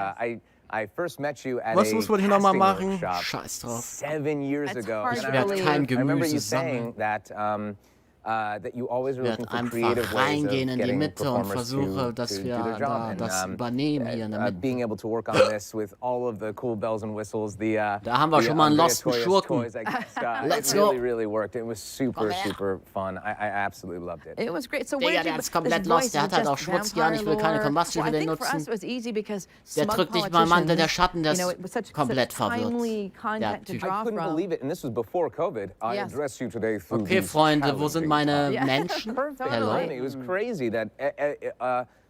I first met you at Was a wollte ich nochmal casting machen? workshop Scheiß drauf. 7 years That's ago. hard And to I believe. kein I remember you Gemüse saying that you always were Ich looking werde for creative einfach ways reingehen of in die getting Mitte und performers versuche, to dass do wir their da job. das übernehmen hier in der Mitte. Being able to work on this with all of the cool bells and whistles, Da haben wir schon mal einen losten Schurken. Let's it go. really worked. It was super fun. I absolutely loved it. It was great. So Digga, der ist komplett lost. Der hat halt auch Schmutzjahr. Ich will keine Combustion für den nutzen. Der drückt nicht mal Mantel der Schatten. Der ist komplett verwirrt. Der Typ. I couldn't believe it, and this was before COVID. I addressed you today through Okay, these Freunde, wo sind meine challenging Menschen? Hello. It was crazy that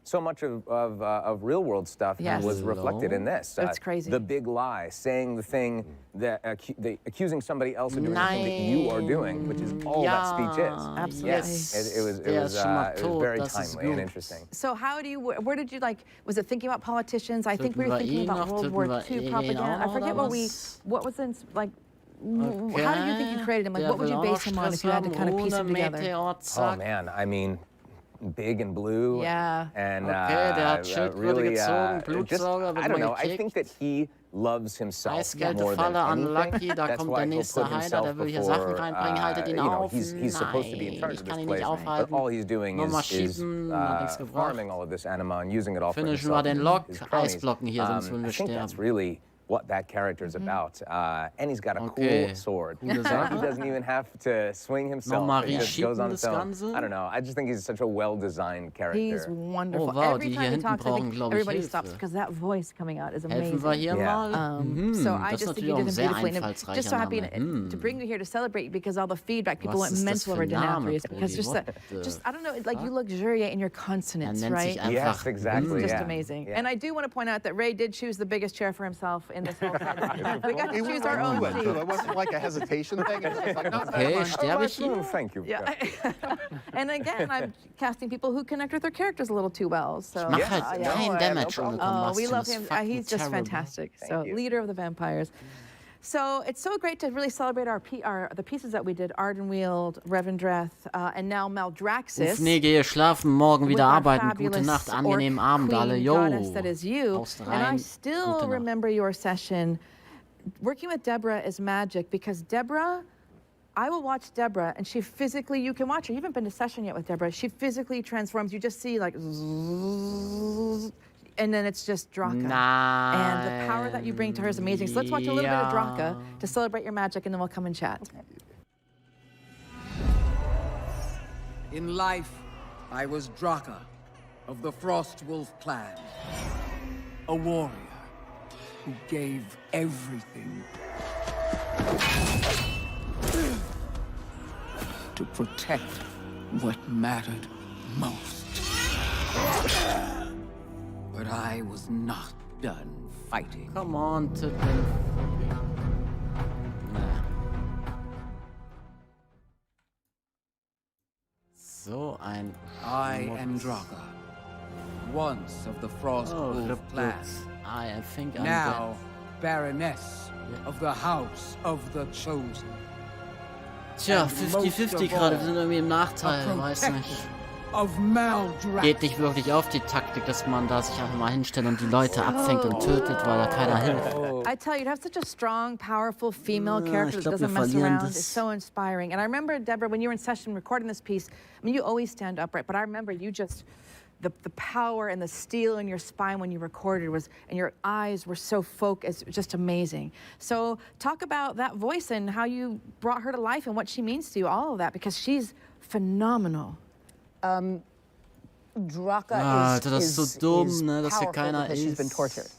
so much of real world stuff was reflected in this. It's crazy. The big lie, saying the thing that accusing somebody else of doing the thing that you are doing, which is all that speech is. Absolutely. Yes, it was very timely and interesting. So where did you was it thinking about politicians? I think we were thinking about World War II propaganda. I forget what was in, like, how do you think you created him? Like, what would you base him on if you had to kind of piece him together? Oh man, I mean, big and blue. Yeah. And der hat Schildkröte gezogen, Blutsauger. I don't know. I think that he loves himself more than Eiskälte-Falle, anything. unlucky, da That's kommt why der he'll nächste put Heiler, himself der will hier Sachen before, reinbringen, haltet ihn you know, auf. he's supposed to be in Nein, charge ich of kann this ihn place. nicht aufhalten. But all he's doing Nur mal is schieben, hat nichts gebracht. farming all of this anima and using it all for Finishen himself. wir den and Lock, his cronies. Eisblocken hier, sonst würden wir I think that's sterben. really what that character is about. And he's got a Okay. cool sword. Gute He Sache. doesn't even have to swing himself. Nochmal It just goes on reschieben its das own. Ganze. I don't know. I just think he's such a well-designed character. He's wonderful. Oh, wow, Every die time hier he hinten talks, I brauchen, think glaub ich, everybody Hilfe. stops because that voice coming out is amazing. Helfen wir hier mal? So I Das ist just think natürlich you auch did ein him sehr beautifully. And einfallsreicher just so happy Name. to bring you here to celebrate you because all the feedback, people Was went ist das mental für over ein Name, Denathrius because Brudi? just I don't know, like you luxuriate in your consonants, nennt right? sich einfach Yes, exactly. Just yeah. amazing. Yeah. And I do want to point out that Ray did choose the biggest chair for himself in this whole set. We got to choose our own So seat. it wasn't like a hesitation thing. It was just like, no, Okay, sterbe ich hier? Thank you. Yeah. And again, I'm casting people who connect with their characters a little too well. So Mach halt kein Damage ohne Combustion. we love Das ist him. fucking He's just terrible. fantastic. So leader of the vampires. So it's so great to really celebrate the pieces that we did: Ardenweald, Revendreth, and now Maldraxxus. Nee, gehe schlafen, morgen with wieder our arbeiten. Gute fabulous Nacht, orc angenehmen Abend alle. queen Yo. goddess that is you. Haust And I rein. still Gute Nacht. remember your session. Working with Deborah is magic because Deborah, I will watch Deborah and she physically, you can watch her. You haven't been to session yet with Deborah. She physically transforms. You just see like, zzzz, and then it's just Draka. And the power that you bring to her is amazing. So let's watch a little bit of Draka to celebrate your magic and then we'll come and chat. In life, I was Draka of the Frostwolf clan. A warrior who gave everything to protect what mattered most. But I was not done fighting. Come on, Tippin. So ein I am Draka, once of the Frostwolf clan. I think I'm Now, Baroness of the House of the Chosen. Tja, 50-50 gerade, wir sind irgendwie im Nachteil, weiß nicht. Of Maldraxxus. Geht nicht wirklich auf die Taktik, dass man da sich einfach mal hinstellt und die Leute abfängt und tötet, weil da keiner hilft. I tell you, to have such a strong, powerful female character that doesn't mess around is so inspiring. And I remember, Deborah, when you were in session recording this piece, I mean, you always stand upright, but I remember you just, the power and the steel in your spine when you recorded was, and your eyes were so focused, just amazing. So talk about that voice and how you brought her to life and what she means to you, all of that, because she's phenomenal. Draka das ist so dumm, ne, dass hier keiner ist. She's been tortured.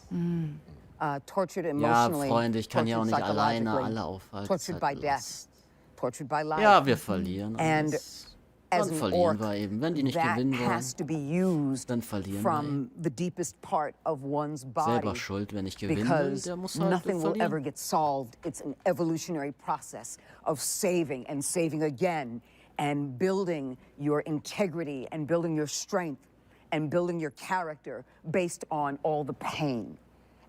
Tortured Ja, emotionally. Freunde, ich kann ja auch nicht tortured alleine psychologically, alle aufhalten. Tortured by death. Tortured by life. Ja, wir verlieren. And as Dann an verlieren orc, wir eben. Wenn die nicht that gewinnen has to wollen, be used dann verlieren wir. from the deepest part of one's body. Selber schuld, wenn ich gewinnen will, Because der muss halt nothing will ever verlieren. get solved. It's an evolutionary process of saving and saving again and building your integrity and building your strength and building your character based on all the pain.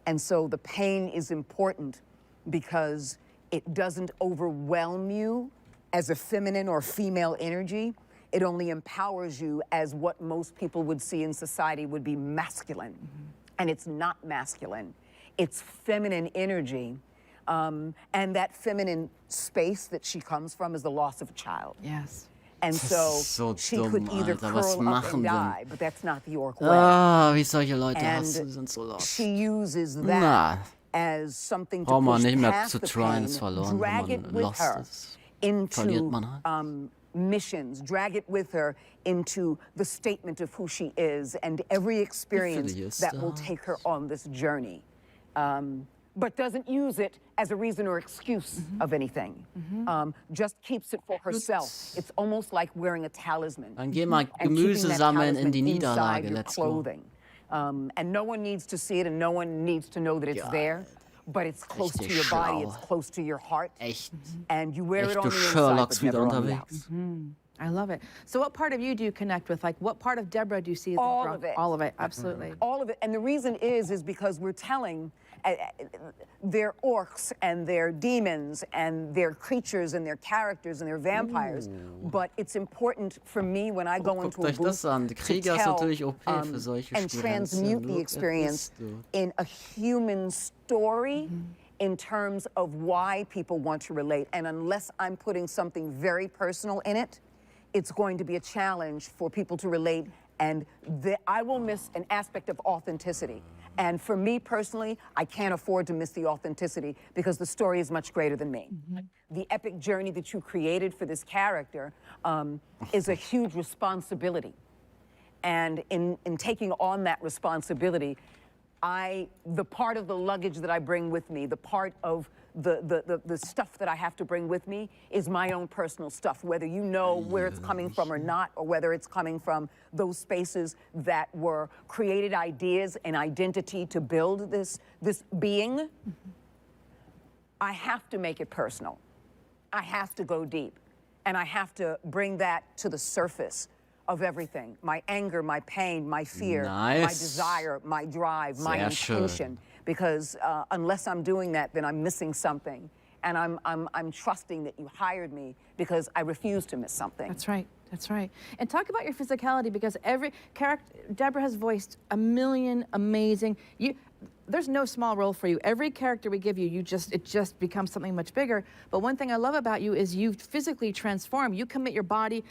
And so the pain is important because it doesn't overwhelm you as a feminine or female energy. It only empowers you as what most people would see in society would be masculine. And it's not masculine. It's feminine energy. And that feminine space that she comes from is the loss of a child. Yes. And so she could either curl up and die, but that's not the orc way. Ah, wie solche Leute And hassen, sind so lost. she uses that Na, as something to braucht man push nicht mehr past zu the tryen, pain, ist verloren, drag wenn it man with lost her ist. Verliert man into halt. missions, drag it with her into the statement of who she is and every experience that will take her on this journey. But doesn't use it as a reason or excuse of anything. Just keeps it for herself. It's almost like wearing a talisman. Dann geh mal and Gemüse keeping that sammeln in talisman die inside Niederlage, your let's go. clothing. And no one needs to see it and no one needs to know that it's there. But it's close to your body, it's close to your heart. Echt. And you wear it on Echte the inside, Sherlocks but never wieder on the unterwegs. I love it. So what part of you do you connect with? Like, what part of Deborah do you see as All drunk? of it. All of it, absolutely. All of it. And the reason is because we're telling their orcs and their demons and their creatures and their characters and their vampires. But it's important for me when I go into a euch das booth an. Die to Krieger ist tell natürlich OP für solche and transmute the Look at experience this, dude. in a human story in terms of why people want to relate. And unless I'm putting something very personal in it, it's going to be a challenge for people to relate, and I will miss an aspect of authenticity. And for me personally, I can't afford to miss the authenticity because the story is much greater than me. The epic journey that you created for this character is a huge responsibility. And in taking on that responsibility, the part of the luggage that I bring with me, the part of the stuff that I have to bring with me is my own personal stuff, whether you know where it's coming from or not, or whether it's coming from those spaces that were created ideas and identity to build this being. I have to make it personal. I have to go deep. And I have to bring that to the surface of everything. My anger, my pain, my fear, my desire, my drive, my intention. Because unless I'm doing that, then I'm missing something. And I'm trusting that you hired me because I refuse to miss something. That's right. That's right. And talk about your physicality, because every character, Deborah has voiced a million amazing, there's no small role for you. Every character we give you, it just becomes something much bigger. But one thing I love about you is you physically transform. You commit your body,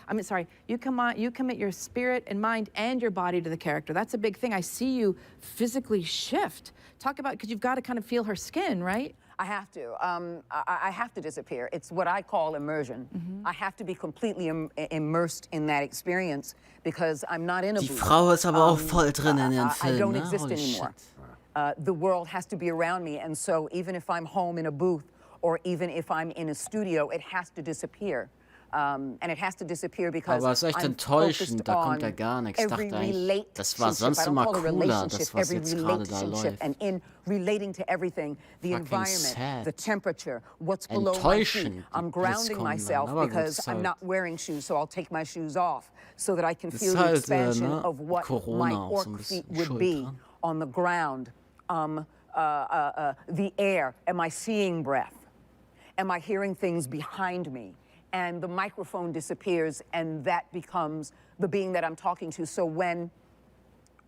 you commit your spirit and mind and your body to the character. That's a big thing. I see you physically shift. Talk about, because you've got to kind of feel her skin, right? I have to. I have to disappear. It's what I call immersion. I have to be completely immersed in that experience because I'm not in a booth. Die Frau ist aber auch voll drin in den I Film, don't ne? exist Holy anymore. shit. The world has to be around me, and so even if I'm home in a booth or even if I'm in a studio, it has to disappear. And it has to disappear because Aber es ist echt I'm enttäuschend, focused da kommt on ja gar nichts. Ich every dachte eigentlich, das war sonst relationship. I don't immer call it a cooler, relationship, das was every jetzt gerade da relationship. läuft. And in relating to everything, the Fucking environment, sad. the temperature, what's below my feet. Enttäuschend, I'm die grounding BlizzConline, myself aber gut, because ist I'm halt- not wearing shoes, so I'll take my shoes off so that I can Ist feel the halt, expansion ne, of what Corona my auch so orc ein feet bisschen would schuld be dran. on the ground. The air, am I seeing breath? Am I hearing things behind me? And the microphone disappears, and that becomes the being that I'm talking to. So when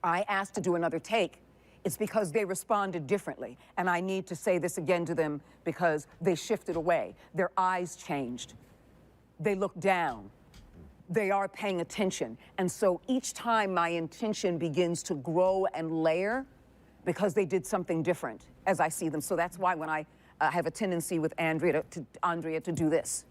I ask to do another take, it's because they responded differently. And I need to say this again to them because they shifted away. Their eyes changed. They looked down. They are paying attention. And so each time my intention begins to grow and layer because they did something different as I see them. So that's why when I have a tendency with Andrea to do this.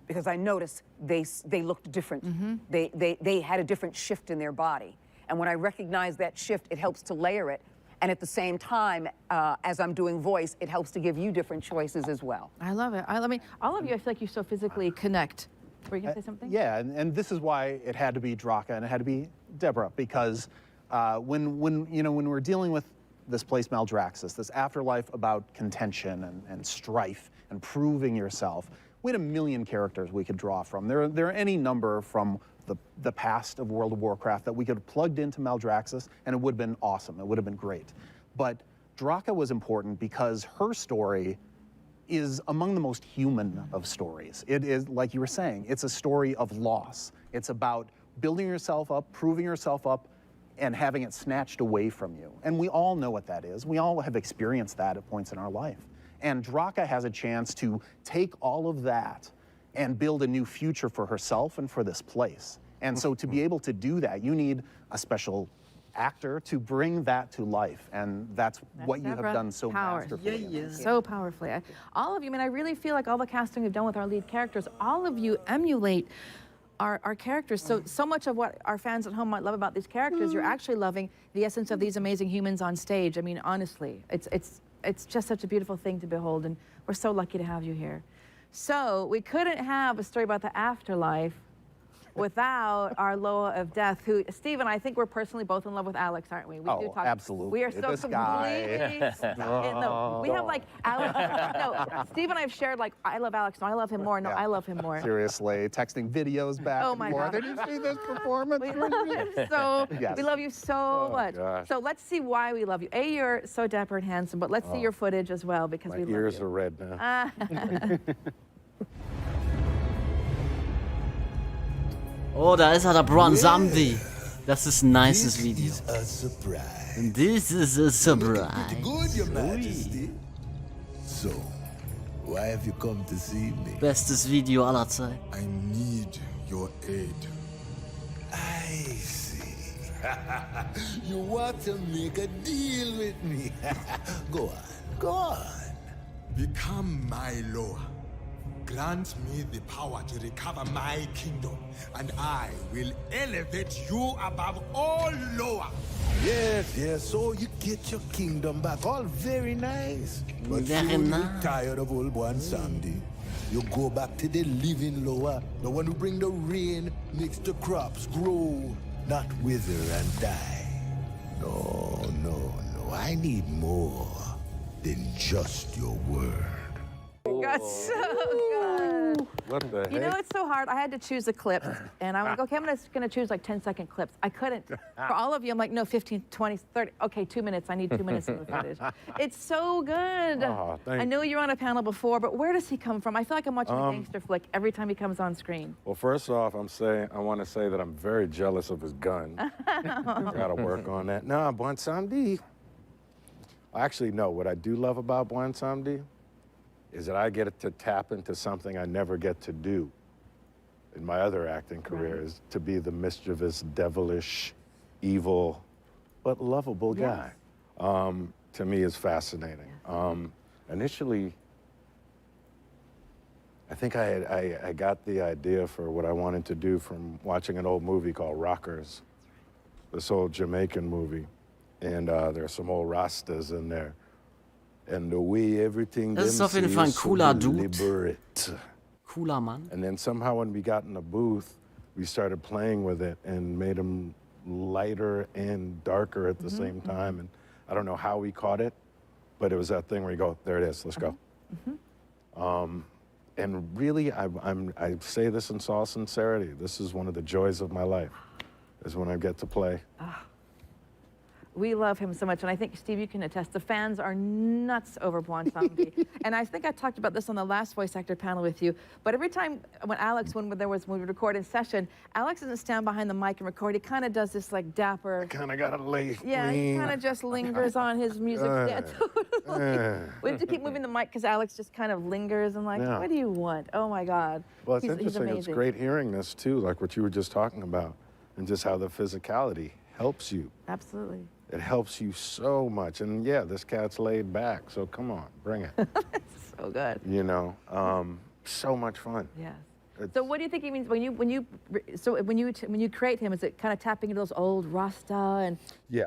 Because I noticed they looked different. They had a different shift in their body. And when I recognize that shift, it helps to layer it. And at the same time, as I'm doing voice, it helps to give you different choices as well. I love it. I mean, all of you, I feel like you so physically connect. Were you going to say something? Yeah, and this is why it had to be Draka and it had to be Deborah, because when we're dealing with this place Maldraxxus, this afterlife about contention and strife and proving yourself, we had a million characters we could draw from. There are any number from the past of World of Warcraft that we could have plugged into Maldraxxus, and it would have been awesome. It would have been great. But Draka was important because her story is among the most human of stories. It is, like you were saying, it's a story of loss. It's about building yourself up, proving yourself up, and having it snatched away from you. And we all know what that is. We all have experienced that at points in our life. And Draka has a chance to take all of that and build a new future for herself and for this place. And so to be able to do that, you need a special actor to bring that to life. And that's what you have done so masterfully. So powerfully. All of you, I mean, I really feel like all the casting we've done with our lead characters, all of you emulate our characters. So much of what our fans at home might love about these characters, you're actually loving the essence of these amazing humans on stage. I mean, honestly, it's just such a beautiful thing to behold, and we're so lucky to have you here. So we couldn't have a story about the afterlife without our Loa of Death, who, Stephen, I think we're personally both in love with Alex, aren't we? We do talk, absolutely. We are so completely we have like Alex. No, Steve and I have shared like, I love Alex. No, I love him more. No, I love him more. Seriously, texting videos back Oh and my forth. God. Did you see this performance? We love him so. Yes. We love you so much. gosh. So let's see why we love you. A, you're so dapper and handsome, but let's see your footage as well because My we love you. ears are red now. Oh, da ist er, der Bronzamdi. Das ist ein nices Video. This is a surprise. Good, Your Majesty. So, why have you come to see me? Bestes Video aller Zeiten. I need your aid. I see. You want to make a deal with me. Go on, go on. Become my Loa. Grant me the power to recover my kingdom, and I will elevate you above all Loa. Yes, so you get your kingdom back. All very nice. But soon you're tired of old Bwansamdi. You go back to the living Loa, the one who bring the rain, makes the crops grow, not wither and die. No. I need more than just your word. Got so good. What the heck? You know, it's so hard. I had to choose a clip, and I'm like, okay, I'm gonna choose like 10-second clips. I couldn't. For all of you, I'm like, no, 15, 20, 30. Okay, 2 minutes. I need 2 minutes of the footage. It's so good. Oh, I know you were on a panel before, but where does he come from? I feel like I'm watching a gangster flick every time he comes on screen. Well, first off, I want to say that I'm very jealous of his gun. Got to work on that. No, Bwansamdi. Actually, no. What I do love about Bwansamdi is that I get to tap into something I never get to do in my other acting career, is to be the mischievous, devilish, evil, but lovable guy. To me is fascinating. Initially, I think I got the idea for what I wanted to do from watching an old movie called Rockers, this old Jamaican movie. And there's some old Rastas in there. And the way everything Das ist auf jeden Fall ein cooler Dude. Cooler Mann. And then somehow when we got in the booth, we started playing with it and made him lighter and darker at the same time. And I don't know how we caught it, but it was that thing where you go, there it is, let's go. And really, I say this in all sincerity, this is one of the joys of my life, is when I get to play. We love him so much, and I think, Steve, you can attest, the fans are nuts over Bwansamdi. And I think I talked about this on the last voice actor panel with you, but every time when we record in session, Alex doesn't stand behind the mic and record. He kind of does this like dapper. I kind of got to lay. Yeah, he kind of just lingers on his music. We have to keep moving the mic because Alex just kind of lingers and like, what do you want? Oh my God. Well, it's interesting. It's great hearing this too, like what you were just talking about, and just how the physicality helps you. Absolutely. It helps you so much. And yeah, this cat's laid back, so come on, bring it. So good. You know, so much fun. Yes. So what do you think he means when you create him? Is it kind of tapping into those old Rasta and? Yeah,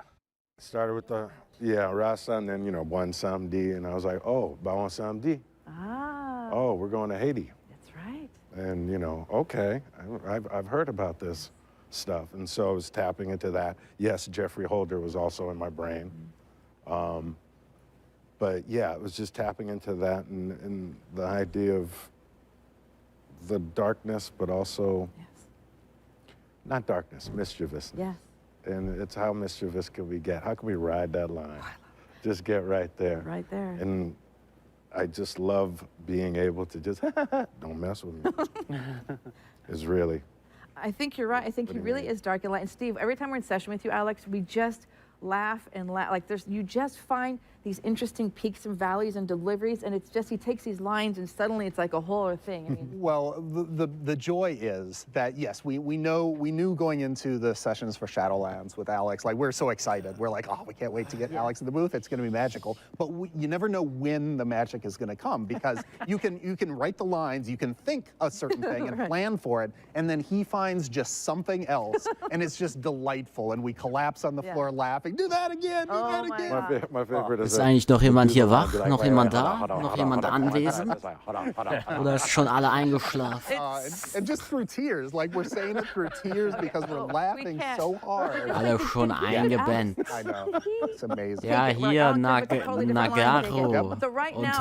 started with the Rasta, and then Bwansamdi, and I was like, oh, Bwansamdi. Ah. Oh, we're going to Haiti. That's right. And okay, I've heard about this stuff, and so I was tapping into that. Yes, Jeffrey Holder was also in my brain, but yeah, it was just tapping into that and the idea of the darkness, but also not darkness, mischievousness. Yes. And it's how mischievous can we get? How can we ride that line? Just get right there. Right there. And I just love being able to just, don't mess with me. It's really. I think you're right. I think he really is dark and light. And Steve, every time we're in session with you, Alex, we just laugh and laugh. Like you just find these interesting peaks and valleys and deliveries, and it's just he takes these lines and suddenly it's like a whole other thing. I mean, well, the joy is that yes, we knew going into the sessions for Shadowlands with Alex, like we're so excited. We're like, oh, we can't wait to get Alex in the booth. It's going to be magical. But you never know when the magic is going to come, because you can write the lines, you can think a certain thing and plan for it, and then he finds just something else, and it's just delightful, and we collapse on the floor laughing. Do that again. Do that again. My favorite ist eigentlich noch jemand hier wach? Noch jemand da? Noch jemand anwesend? Oder ist schon alle eingeschlafen? And just through tears, like we're saying it through tears because we're laughing so hard. Alle schon eingebennt. I know. It's amazing. Ja, hier Nagaro. Und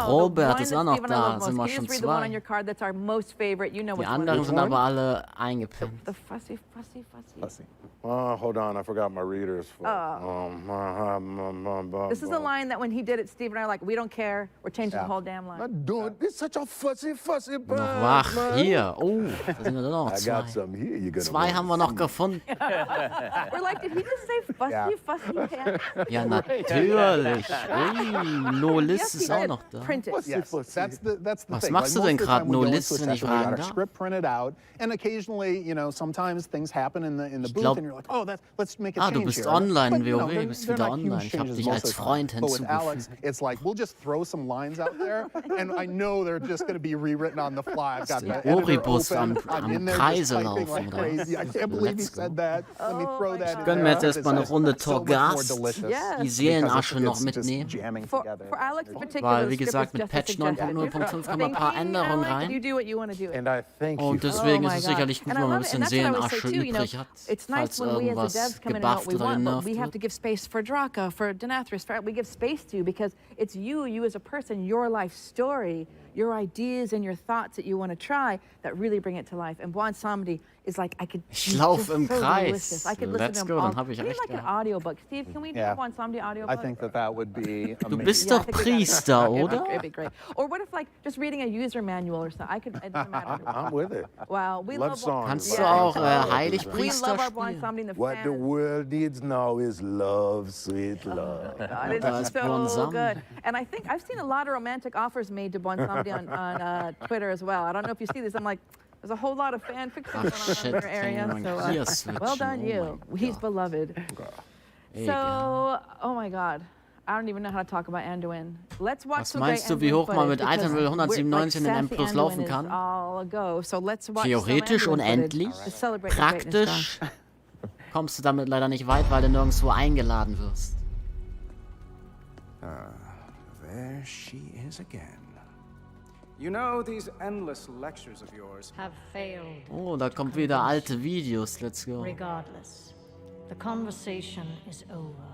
Robert ist auch noch da. Sind wir schon zwei. Die anderen sind aber alle eingepennt. The fussy, fussy, fussy. Oh, hold on, I forgot my readers. This is the line that when he did it, Steve and I are like, we don't care, we're changing the whole damn line. Not doing it. It's such a fussy Noch wach, hier. Oh, da sind wir noch I got some here. You're gonna zwei haben wir noch gefunden. We're like, did he just say fussy, fussy pants? Ja, natürlich. Ui, Nolis ist auch noch da. Yes, that's the Was thing. machst du denn gerade, Nolis, wenn ich fragen darf? Script printed out, and occasionally, you know, sometimes things happen in the booth, and you're like, oh, let's make a change du bist here. online, But, you know, WoW, bist wieder online. Ich habe dich als Freund But with hinzugefügt. Alex, it's like, we'll just throw some lines out there, and I know they're just going to be rewritten on the fly. I've got the editor Oribus open, I'm am in there Kreise just typing laufen, like oder? crazy. I can't believe he said that. Let me throw that in Gönnen wir there. jetzt erstmal eine Runde So much more Torghast, delicious. die Seelenasche noch It's just mitnehmen. jamming For together. Alex in particular, Weil, the wie script gesagt, was mit just a Patch suggestion. 9.0.5 kommen ein paar Änderungen Alex, you rein. do what you want to do. And I thank you. Und deswegen Oh ist es my sicherlich God. gut, wenn man ein bisschen And that's what I always Seelenasche say too, you know, übrig hat, it's nice falls when we as the irgendwas devs come in and out gebufft we oder want, but genervt we have to wird. give space for Draka, for Denathris, we give space to, because it's you as a person, your life story, your ideas and your thoughts that you want to try that really bring it to life. And Bwan Samedi is like, Ich laufe im Kreis. delicious. I could listen Let's to go, him all. dann habe ich We need recht like an gehabt. audiobook. Steve, can we do a Bwan Samedi audiobook? I think that would be amazing. Du bist doch Priester, oder? It'd be great. Or what if like just reading a user manual or something? It doesn't matter. I'm with it. Wow, we love songs. Kannst du auch Heiligpriester We love our Bwan spielen? Samedi in the What the fans. world needs now is love, sweet love. God, it's so good. And I think I've seen a lot of romantic offers made to Bwan Samedi on Twitter as well. I don't know if you see this. I'm like, there's a whole lot of fan fiction going on in our area. So well done, you. He's beloved. So, oh my God. I don't even know how to talk about Anduin. Let's watch Was some great meinst du, wie hoch man mit Anduin Item Level footage, 197 in M+ sassy laufen Anduin is kann? all a go. So let's watch Theoretisch some Anduin unendlich. footage to celebrate the greatness, Praktisch Josh. kommst du damit leider nicht weit, weil du nirgendwo eingeladen wirst. There she is again. You know, these endless lectures of yours have failed. Oh, da kommt wieder alte Videos. Let's go. Regardless, the conversation is over.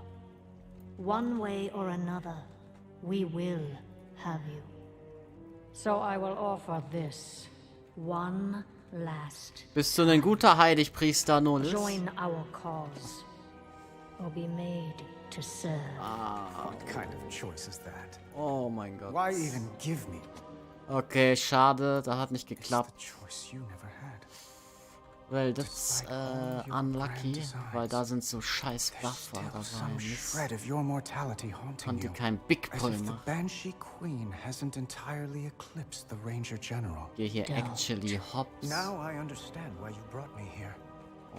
One way or another, we will have you. So I will offer this one last. Bist du ein guter Heiligpriester, Nolis? Join our cause, or be made to serve. What kind of choice is that? Oh mein Gott. Why even give me? Okay, schade, da hat nicht It's geklappt. the choice you never had. Well, that's unlucky, weil da sind so scheiß Buffer Some dabei. shred of your mortality haunting Konnte you. kein Big As Pull if the machen. Banshee Queen hasn't entirely eclipsed the Ranger General. Geh hier actually hops. Now I understand why you brought me here.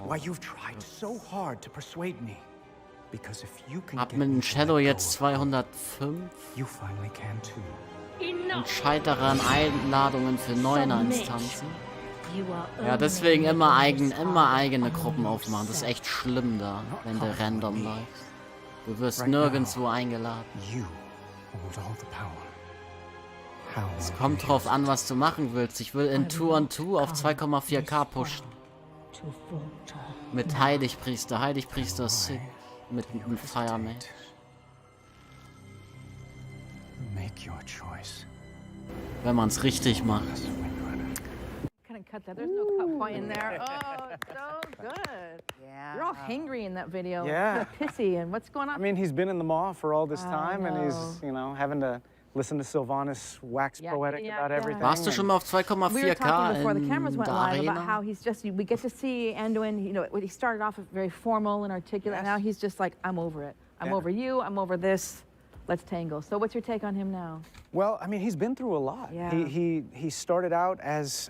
Why you've tried so hard to persuade me. Because if you can Hab get mit me dem to Shadow let go jetzt of hope, 205 you finally can too. und scheitere an Einladungen für 9er-Instanzen. Ja, deswegen immer eigene Gruppen aufmachen. Das ist echt schlimm da, wenn du random läufst. Du wirst nirgendwo eingeladen. Es kommt drauf an, was du machen willst. Ich will in 2-on-2 auf 2,4K pushen. Mit Heiligpriester. Heiligpriester ist sick. Mit einem Firemate. Make your choice. Wenn man es richtig macht. Kind of cut that. There's no cut point in there. Oh, so good. Yeah. You're all hangry in that video. Yeah. Pissy, and what's going on? I mean, he's been in the maw for all this I time, and he's, know. you know, having to listen to Sylvanas wax poetic about everything. Warst du schon mal auf 2,4K we were talking before the in cameras went der live Arena? about how he's just, we get to see Anduin, you know, he started off very formal and articulate, and now he's just like, I'm over it. I'm over you, I'm over this, let's tangle. So what's your take on him now? Well, I mean, he's been through a lot. Yeah. He started out as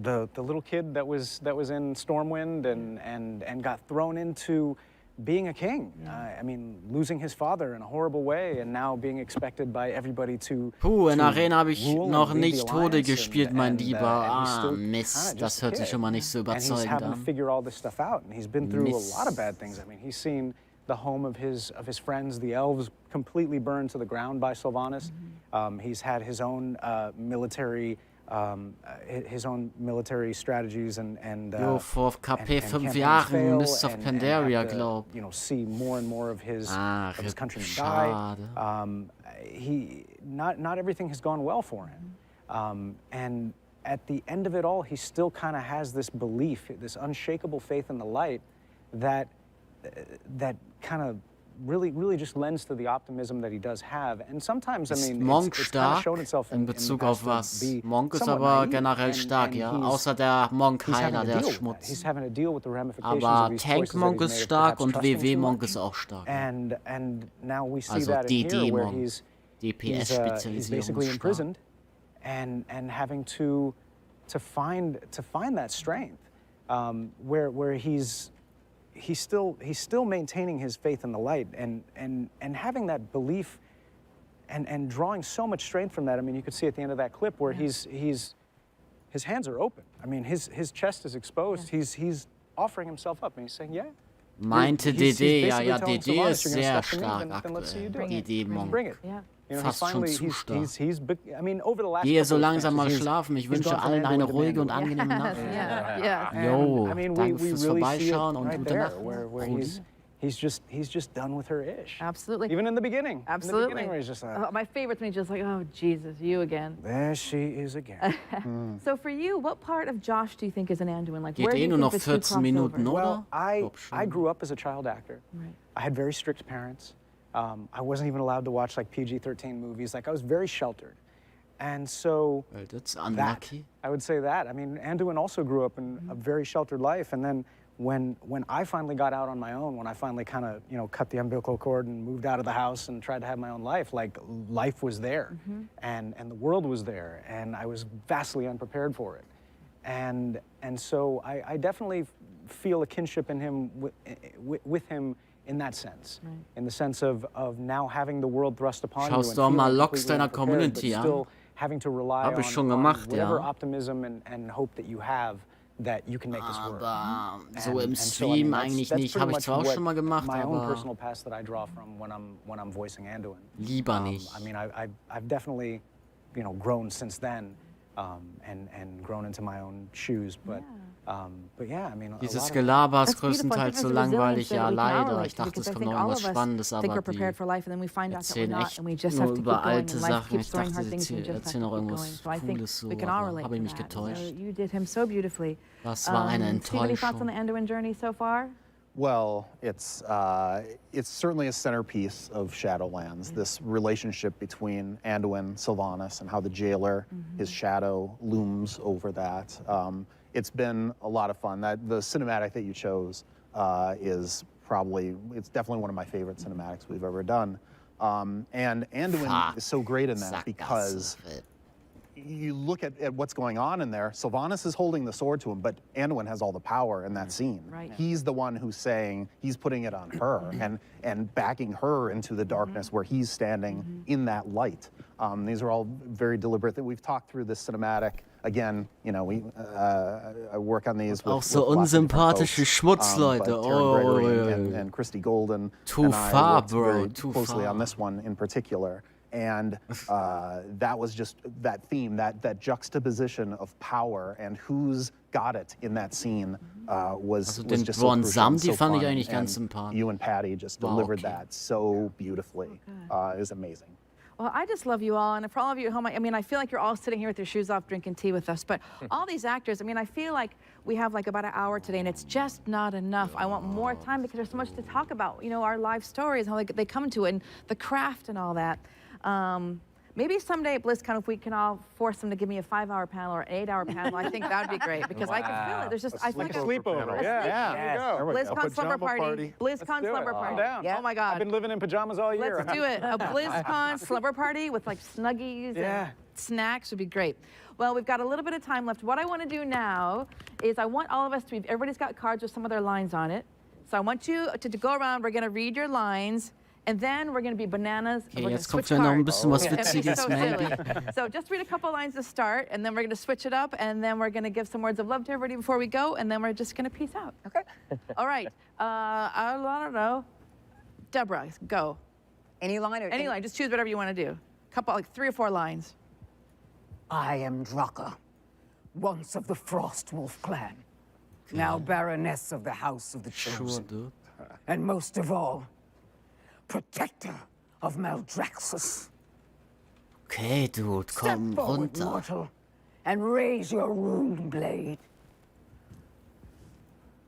the little kid that was in Stormwind and got thrown into being a king. I mean, losing his father in a horrible way and now being expected by everybody to in Arena habe ich rule noch and lead the nicht Horde alliance gespielt, mein and Lieber. he's still Mist, das just a hört sich kid. schon mal nicht so And he's überzeugend having to an. figure all this stuff out, and he's been through a lot of bad things. I mean, he's seen the home of his friends, the elves, completely burned to the ground by Sylvanas. He's had his own military strategies and Jo, vor KP 5 campaigns Jahren fail Mist of and Pandaria, have to, glaub. you know, see more and more of his countrymen schade. die. Not everything has gone well for him, and at the end of it all, he still kind of has this belief, this unshakable faith in the light, that kind of really just lends to the optimism that he does have. And sometimes, I mean, Monk it's kind of stark shown itself in in Bezug the auf past to was? be Monk ist somewhat aber naive, generell and stark, ja. he's- Außer der Monk he's having Heiler, to der deal ist with that. Schmutz. He's having to deal with the ramifications Aber of these Tank choices that Monk he's ist made of stark perhaps und trusting WW too Monk much. ist auch stark. And now we see Also that in DD here where Monk. he's DPS-Spezialisierung basically stark. imprisoned and having to find that strength, where he's still maintaining his faith in the light and having that belief and drawing so much strength from that. I mean, you could see at the end of that clip where his hands are open. I mean, his chest is exposed. He's offering himself up and he's saying, yeah. Meinte He's DD, ja, basically ja, telling DD Sylvanas, ist "You're gonna sehr step to me, stark then let's see you do aktuell. it. DD Monk. Bring it. Yeah. You know, Fast schon zu stark. I mean, over the last Gehe couple so of langsam mal expansions, schlafen. Ich he's wünsche gone from allen eine Anduin to ruhige und Manduin. angenehme Nacht. Yeah. Jo, I mean, danke we fürs really see it Vorbeischauen und right gute there, Nacht. where Rudi. he's just done with her ish. Absolutely. Even in the beginning. Absolutely. In the beginning where he's just like, My favorite's when he's just like, oh, Jesus, you again. there she is again. So for you, what part of Josh do you think is an Anduin? Like, Geht where do you nur think noch the two 14 cross Minuten, over? oder? Well, I grew up as a child actor. Right. I had very strict parents. I wasn't even allowed to watch like PG-13 movies. Like I was very sheltered. And so That's that, unlucky. I would say that. I mean, Anduin also grew up in a very sheltered life. And then when I finally got out on my own, when I finally kind of, you know, cut the umbilical cord and moved out of the house and tried to have my own life, like life was there and the world was there and I was vastly unprepared for it. And so I definitely feel a kinship in him with him in that sense, in the sense of now having the world thrust upon you and Schaust du auch mal feeling Logs completely deiner unprepared, Community but an? still having to rely Hab ich schon on gemacht, whatever ja. optimism and hope that you have that you can make this work. Aber so And- im and so, I Stream mean, that's eigentlich pretty nicht. Habe ich much zwar auch what schon mal gemacht, my own aber personal past that I draw from when I'm voicing Anduin. lieber nicht. I mean, I've definitely, you know, grown since then, and grown into my own shoes. But yeah, I mean, a Dieses lot of- Gelaber ist That's beautiful. I think größtenteils so there's langweilig. resilience Ja, that we can all leider. relate Ich to, dachte, because es I kommt think noch all irgendwas of us Spannendes, think we're aber prepared die for life, and then we find out that we're erzählen not, echt and we just nur have to keep über going, alte and life Sachen. keeps Ich throwing dachte, hard sie things, and we just have erzählen to noch keep going. irgendwas So I think Cooles so, we can all aber relate habe ich to mich that. So getäuscht. you did him so beautifully. Das war eine Steve, any thoughts on Enttäuschung. the Anduin journey so far? Well, it's certainly a centerpiece of Shadowlands, this relationship between Anduin, Sylvanas, and how the jailer, his shadow, looms over that. It's been a lot of fun. The cinematic that you chose is it's definitely one of my favorite cinematics we've ever done. And Anduin is so great in that because you look at what's going on in there. Sylvanas is holding the sword to him, but Anduin has all the power in that scene. Right. He's the one who's saying, he's putting it on her and backing her into the darkness where he's standing in that light. These are all very deliberate. We've talked through this cinematic. Again, you know, I work on these with Auch so lots of different unsympathische folks, Schmutzleute. but Taryn Gregory Oh, and Christy Golden Too and I far, worked bro, very too closely far. on this one in particular. And that was just that theme, that juxtaposition of power and who's got it in that scene was den just so Von crucial and Samdi so fand ich fun. eigentlich ganz And sympathisch. you and Patty just War delivered okay. that so beautifully. It was amazing. Well, I just love you all, and for all of you at home, I mean, I feel like you're all sitting here with your shoes off, drinking tea with us, but all these actors, I mean, I feel like we have like about an hour today, and it's just not enough. I want more time because there's so much to talk about, you know, our life stories, how they come to it, and the craft and all that. Maybe someday at BlizzCon, if we can all force them to give me a 5-hour panel or an 8-hour panel, I think that would be great, because I can feel it. There's just, I feel like a sleepover. Yeah, there you go. BlizzCon slumber party. BlizzCon slumber party. Yeah. Oh my God. I've been living in pajamas all year. Let's do it. A BlizzCon slumber party with like Snuggies and snacks would be great. Well, we've got a little bit of time left. What I want to do now is I want all of us to be, everybody's got cards with some of their lines on it. So I want you to go around. We're going to read your lines. And then we're going to be bananas. Okay, jetzt kommt ja noch ein bisschen was Witziges, maybe. So just read a couple lines to start, and then we're going to switch it up, and then we're going to give some words of love to everybody before we go, and then we're just going to peace out. Okay. All right. I don't know. Deborah, go. Any line? Or any line. Just choose whatever you want to do. Couple, like 3 or 4 lines. I am Draka, once of the Frost Wolf clan, now Baroness of the House of the Chosen, and most of all, protector of Maldraxxus. Okay, Dude, komm Step forward, runter. mortal, and raise your rune blade.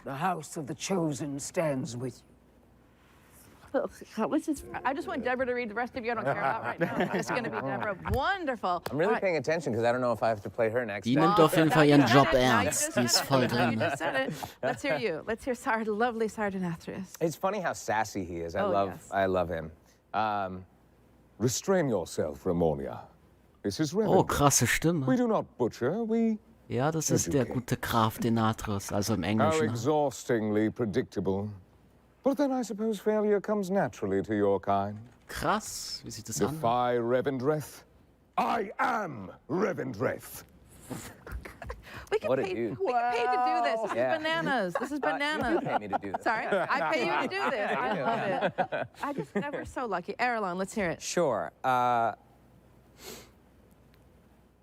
The House of the Chosen stands with you. I just want Deborah to read. The rest of you I don't care about right now. It's going to be Deborah. Wonderful. I'm really paying attention because I don't know if I have to play her next. Die nimmt auf jeden Fall ihren Job ernst. Die ist voll You drin. just said it. Let's hear you. Let's hear lovely Sergeant Athreus. It's funny how sassy he is. I yes. love him. Restrain yourself, Ramonia. This is Revan. Oh, krasse Stimme. We do not butcher, we... Ja, das ist der gute Graf Denatrus, also im How Englischen. exhaustingly predictable. But then I suppose failure comes naturally to your kind. Krass, wie sich das an? Defy Revendreth. I am Revendreth. We get paid to do this. This is bananas. This is bananas. You pay me to do this. Sorry, I pay you to do this. I love it. We're so lucky. Erlon, let's hear it. Sure.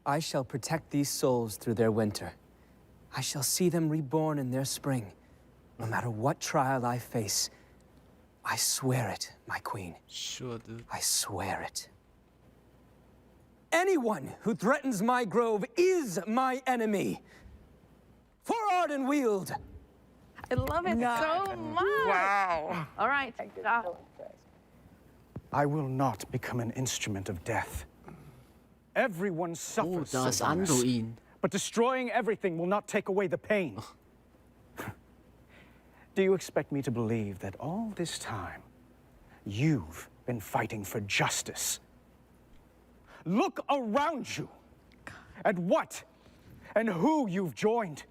I shall protect these souls through their winter. I shall see them reborn in their spring. No matter what trial I face, I swear it, my queen. Sure, dude. I swear it. Anyone who threatens my grove is my enemy. For Ardenweald. I love it so much. Wow. All right. I will not become an instrument of death. Everyone suffers, da ist Sylvanas, Anduin. but destroying everything will not take away the pain. Do you expect me to believe that all this time, you've been fighting for justice? Look around you at what and who you've joined.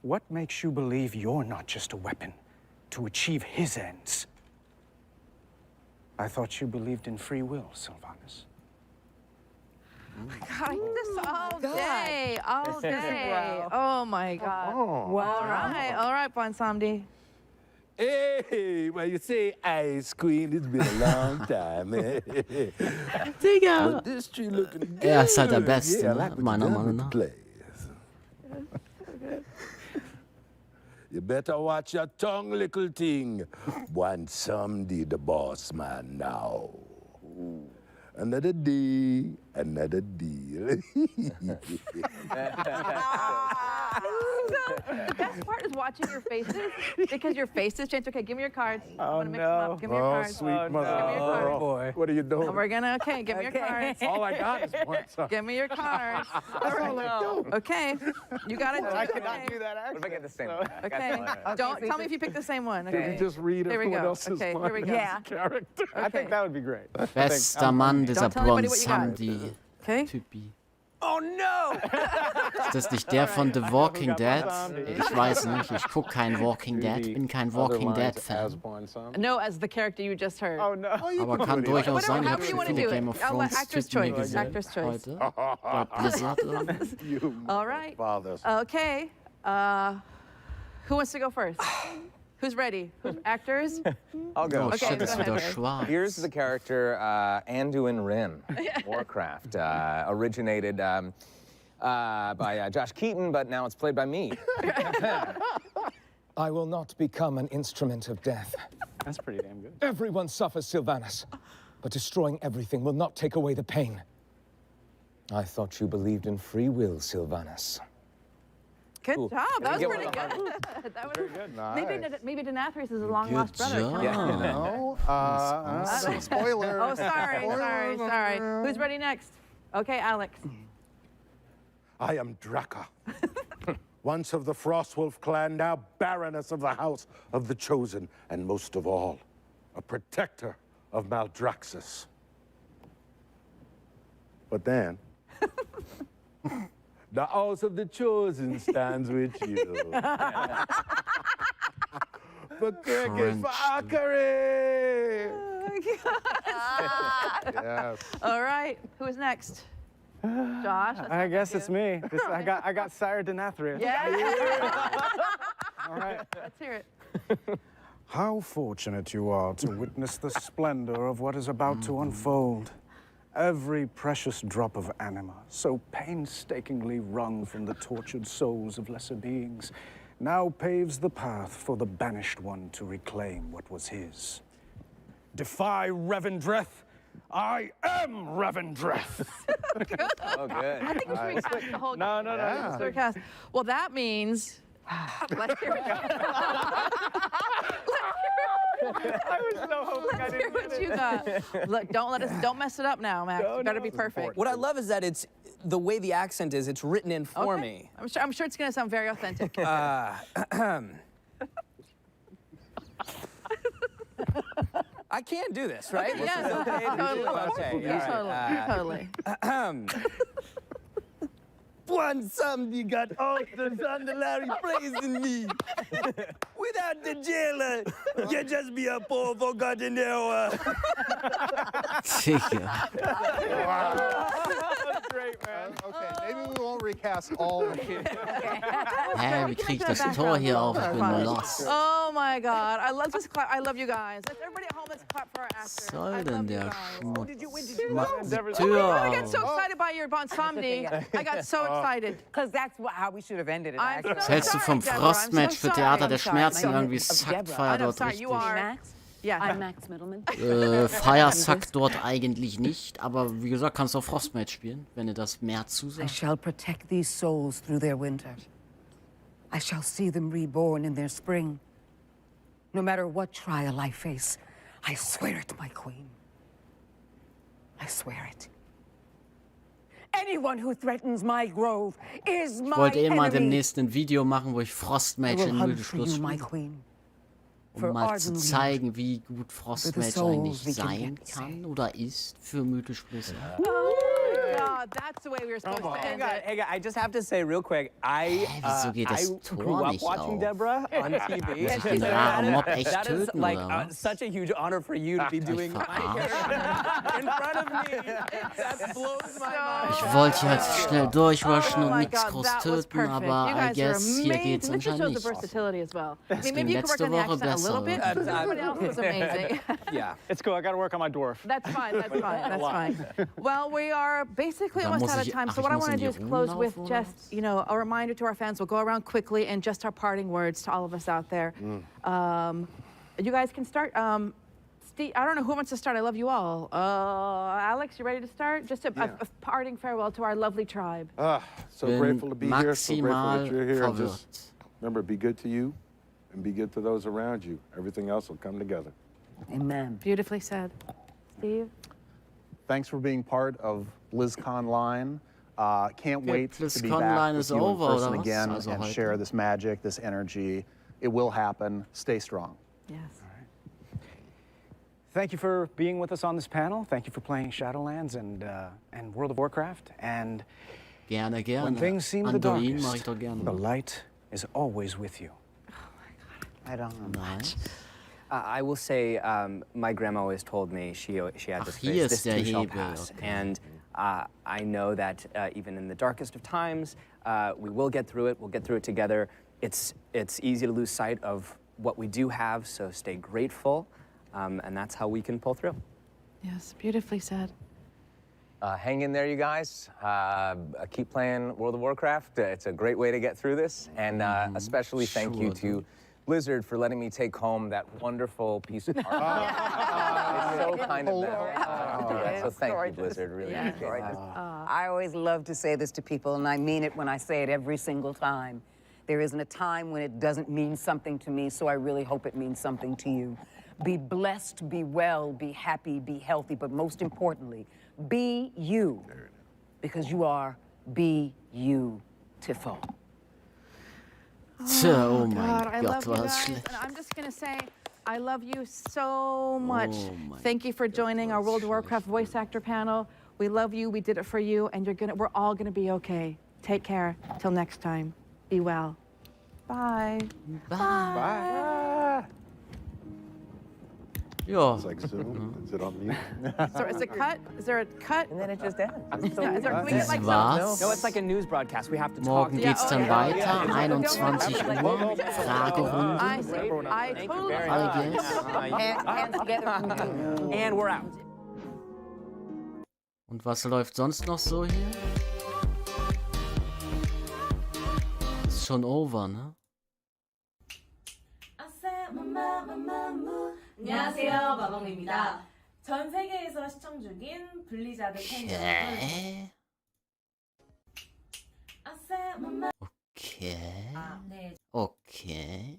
What makes you believe you're not just a weapon to achieve his ends? I thought you believed in free will, Sylvanas. God, I do this all day. Oh my God. Wow. All right, Bonsamdi. Hey, well, you say Ice Queen, it's been a long time. Digga. But this tree looking good. Er ist halt der Beste, Yeah, I ne? like what you Meiner done Meinung with nach. the players. You better watch your tongue, little thing. Want somebody the boss man now. Another day, another deal. The best part is watching your faces because your faces change. Okay, give me your cards. I want to mix them up. Give me your cards. Sweet mother. Give me your cards. Oh, boy. What are you doing? And we're gonna, give me your cards. All I got is one. Give me your cards. That's all I do. Okay, you got it. I cannot do that actually. What if I get the same one? Okay, don't tell me if you pick the same one. Can Okay. you just read Here we everyone go. else's Okay, here we go. character? I think that would be great. Bester Mann, dieser Don't tell anybody what you got. Okay. Typi. Oh no! Ist das nicht der von The Walking Dead? Ich weiß nicht, ich guck kein Walking Dead, bin kein Walking Dead Fan. No, as the character you just heard. Oh no. Aber kann durchaus sein, ich habe schon viele Game of I'll let Thrones actor's Typen choice. gesehen Actor's choice. heute. Bei Blizzard. All right. Okay. Who wants to go first? Who's ready? Actors? I'll go. Oh Okay, shit, ist go wieder ahead. schwarz. Here's the character Anduin Wrynn, Warcraft, originated by Josh Keaton, but now it's played by me. I will not become an instrument of death. That's pretty damn good. Everyone suffers, Sylvanas. but destroying everything will not take away the pain. I thought you believed in free will, Sylvanas. Good job. That was pretty good. That was very good. Maybe Denathrius is a long-lost brother. Yeah, you know. Spoiler. Oh, sorry. Who's ready next? Okay, Alex. I am Draka, once of the Frostwolf clan, now Baroness of the House of the Chosen, and most of all, a protector of Maldraxxus. But then, the House of the Chosen stands with you. For cricket, for Akari! Yes. All right, who's next? Josh? I guess it's me. I got Sire Denathrius. Yeah. All right. Let's hear it. How fortunate you are to witness the splendor of what is about to unfold. Every precious drop of anima, so painstakingly wrung from the tortured souls of lesser beings, now paves the path for the banished one to reclaim what was his. Defy Revendreth. I am Revendreth. Oh, good. I think we should respect the whole No. cast. Well, that means... Let's hear it. I was so hoping I didn't what you got. Look, don't mess it up now, Max. You better be perfect. What I love is that it's the way the accent is. It's written in for me. I'm sure it's gonna sound very authentic. I can do this, right? Okay, yes, totally. One somebody got altars under Larry praising me. Without the jailer, you just be a poor forgotten error. Wow. That's great, man. Okay, maybe we won't recast all of it. Hä, wie krieg ich das Tor hier auf? Ich bin lost. Oh my God! I love this clap. I love you guys. Let's everybody at home. Let's clap for our actors. Soll denn der Schmutz? I got so excited by your Bonsomni. I got so excited. Because that's how we should have ended it. Was hältst du vom Frostmatch für Theater der Schmerzen? Irgendwie sackt Feier dort richtig. I'm Max Middleman. Feier sackt dort eigentlich nicht, aber wie gesagt, kannst du auch Frostmatch spielen, wenn dir das mehr zusagt. I shall protect these souls through their winter. I shall see them reborn in their spring. No matter what trial I face, I swear it, my queen. I swear it. Anyone who threatens my grove is my Ich wollte mal enemy. demnächst ein Video machen, wo ich Frostmatch in Müde Schluss spiele. Um mal zu zeigen, wie gut Frostmatch eigentlich sein kann oder ist für mythisch Blizzard. Oh God, that's the way we were supposed to end it. Hey, I just have to say real quick, I grew up watching Deborah on TV. That is like such a huge honor for you to be doing my character in front of me. That blows my mind. Ich wollte halt schnell durchrushen und nichts groß töten, aber I guess hier geht's anscheinend nicht. Das ging letzte Woche besser. A little bit. Everybody else was amazing. Yeah. It's cool. I got to work on my dwarf. That's fine. That's fine. Well, we are basically almost out of time. So what I want to do is close with just, a reminder to our fans. We'll go around quickly and just our parting words to all of us out there. You guys can start. Steve, I don't know who wants to start. I love you all. Alex, you ready to start? Just a parting farewell to our lovely tribe. So grateful to be here. So grateful that you're here. Just remember, be good to you. And be good to those around you. Everything else will come together. Amen. Beautifully said. Steve? Thanks for being part of BlizzConline. Can't wait to be back with you in person again and share this magic, this energy. It will happen. Stay strong. Yes. All right. Thank you for being with us on this panel. Thank you for playing Shadowlands and World of Warcraft. And gerne. When things seem the darkest, the light is always with you. I don't know much. I will say, my grandma always told me she had this phrase, this too shall pass. Okay. And I know that even in the darkest of times, we will get through it. We'll get through it together. It's easy to lose sight of what we do have, so stay grateful, and that's how we can pull through. Yes, beautifully said. Hang in there, you guys. Keep playing World of Warcraft. It's a great way to get through this, and especially thank you to Blizzard for letting me take home that wonderful piece of art. It's so kind of that. So thank you, Blizzard. Really appreciate that. I always love to say this to people, and I mean it when I say it every single time. There isn't a time when it doesn't mean something to me, so I really hope it means something to you. Be blessed, be well, be happy, be healthy, but most importantly, be you, because you are beautiful. Oh my God, I love Gott, you war das guys, schlecht. and I'm just gonna say, I love you so much. Thank you for joining our World of Warcraft voice actor panel. We love you. We did it for you, and we're all gonna be okay. Take care. Till next time. Be well. Bye. Bye. Bye. Ja. It's like Zoom. Is it on mute? So is it cut? Is there a cut? And then it just ends. Yeah, is there, can we get like Das some? war's. No, it's like a news broadcast. We have to talk. Morgen geht's dann weiter, 21 Uhr, Fragerunde, I totally. I guess. Hands together. And we're out. Und was läuft sonst noch so hier? Ist schon over, ne? 안녕하세요, 마봉입니다. 전 세계에서 시청 중인 블리자드 팬 여러분. 오케이. 네. 오케이.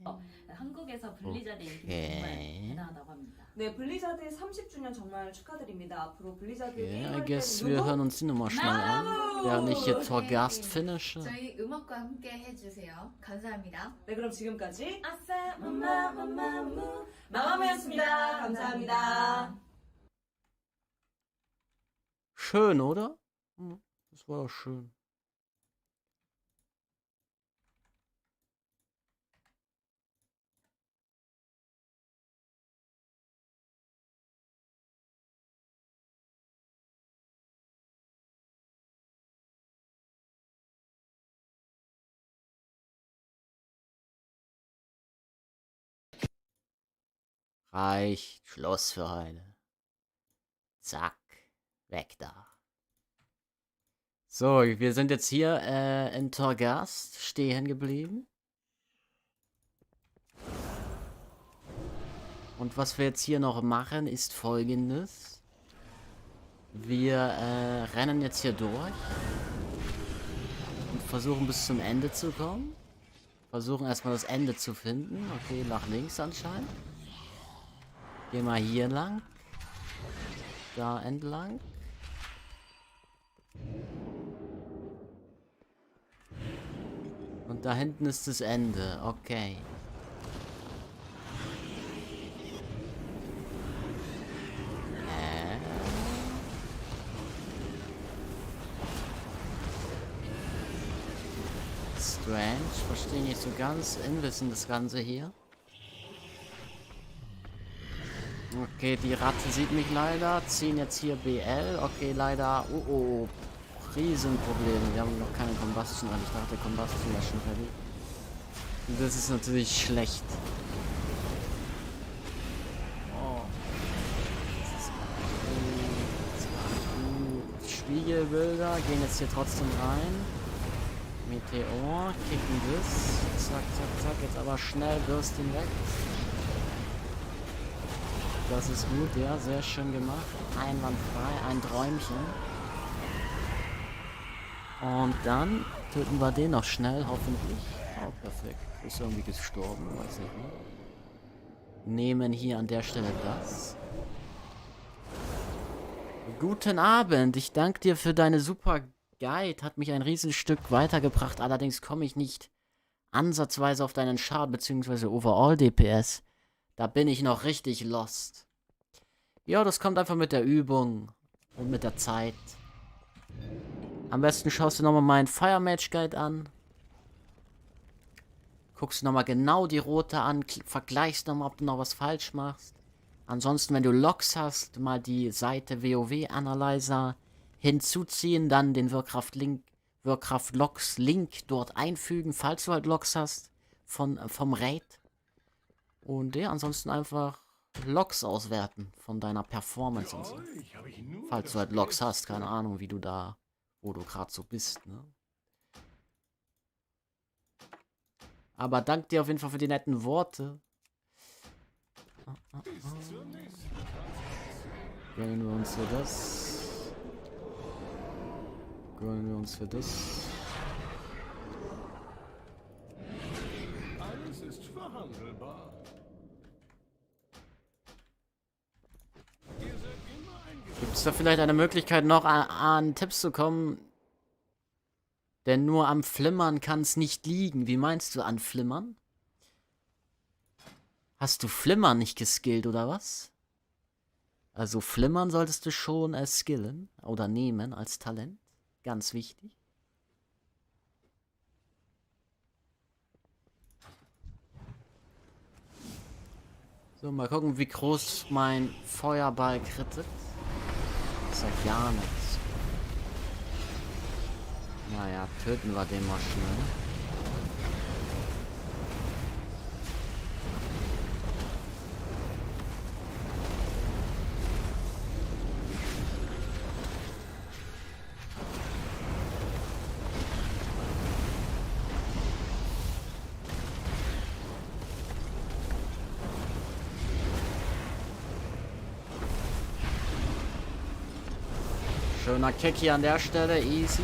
한국에서 블리자드 인기 정말 대단하다고 합니다. 네, 블리자드 30주년 정말 축하드립니다. 앞으로 블리자드 Okay, I guess wir hören uns die Nummer schnell an, während ich hier Torghast finische. 저희 음악과 함께 해주세요. 감사합니다. 네, 그럼 지금까지 아싸 마마마마무 마마무였습니다. 감사합니다. Schön, oder? Das war doch schön. Reicht. Schluss für heute. Zack. Weg da. So, wir sind jetzt hier in Torghast stehen geblieben. Und was wir jetzt hier noch machen, ist Folgendes. Wir rennen jetzt hier durch. Und versuchen bis zum Ende zu kommen. Versuchen erstmal das Ende zu finden. Okay, nach links anscheinend. Gehen wir hier lang. Da entlang. Und da hinten ist das Ende. Okay. Strange. Verstehe nicht so ganz. Inwissen das Ganze hier. Okay, die Ratte sieht mich leider. Ziehen jetzt hier BL. Okay, leider. Oh. Riesenprobleme. Wir haben noch keine Combustion dran. Ich dachte, Combustion wäre schon fertig. Das ist natürlich schlecht. Oh. Das ist gut. Spiegelbilder gehen jetzt hier trotzdem rein. Meteor, kicken das. Zack, zack, zack. Jetzt aber schnell Würstchen weg. Das ist gut, ja, sehr schön gemacht. Einwandfrei, ein Träumchen. Und dann töten wir den noch schnell, hoffentlich. Oh, perfekt. Ist irgendwie gestorben, weiß ich nicht. Nehmen hier an der Stelle das. Guten Abend, ich danke dir für deine super Guide. Hat mich ein Riesenstück weitergebracht. Allerdings komme ich nicht ansatzweise auf deinen Chart, beziehungsweise Overall DPS. Da bin ich noch richtig lost. Ja, das kommt einfach mit der Übung und mit der Zeit. Am besten schaust du nochmal meinen Fire Mage Guide an. Guckst du nochmal genau die rote an, vergleichst nochmal, ob du noch was falsch machst. Ansonsten, wenn du Logs hast, mal die Seite WoW Analyzer hinzuziehen, dann den Wirkraft Logs Link dort einfügen, falls du halt Logs hast vom Raid. Und ja, ansonsten einfach Logs auswerten von deiner Performance und so. Falls du halt Logs hast, keine Ahnung, wie du da, wo du gerade so bist, ne? Aber dank dir auf jeden Fall für die netten Worte. Gönnen wir uns für das. Gönnen wir uns für das. Alles ist verhandelbar. Gibt es da vielleicht eine Möglichkeit, noch an Tipps zu kommen? Denn nur am Flimmern kann es nicht liegen. Wie meinst du an Flimmern? Hast du Flimmern nicht geskillt, oder was? Also Flimmern solltest du schon skillen oder nehmen als Talent. Ganz wichtig. So, mal gucken, wie groß mein Feuerball krittet. Das ist ja gar nichts. Naja, töten wir den mal schnell. Schöner Kick hier an der Stelle, easy.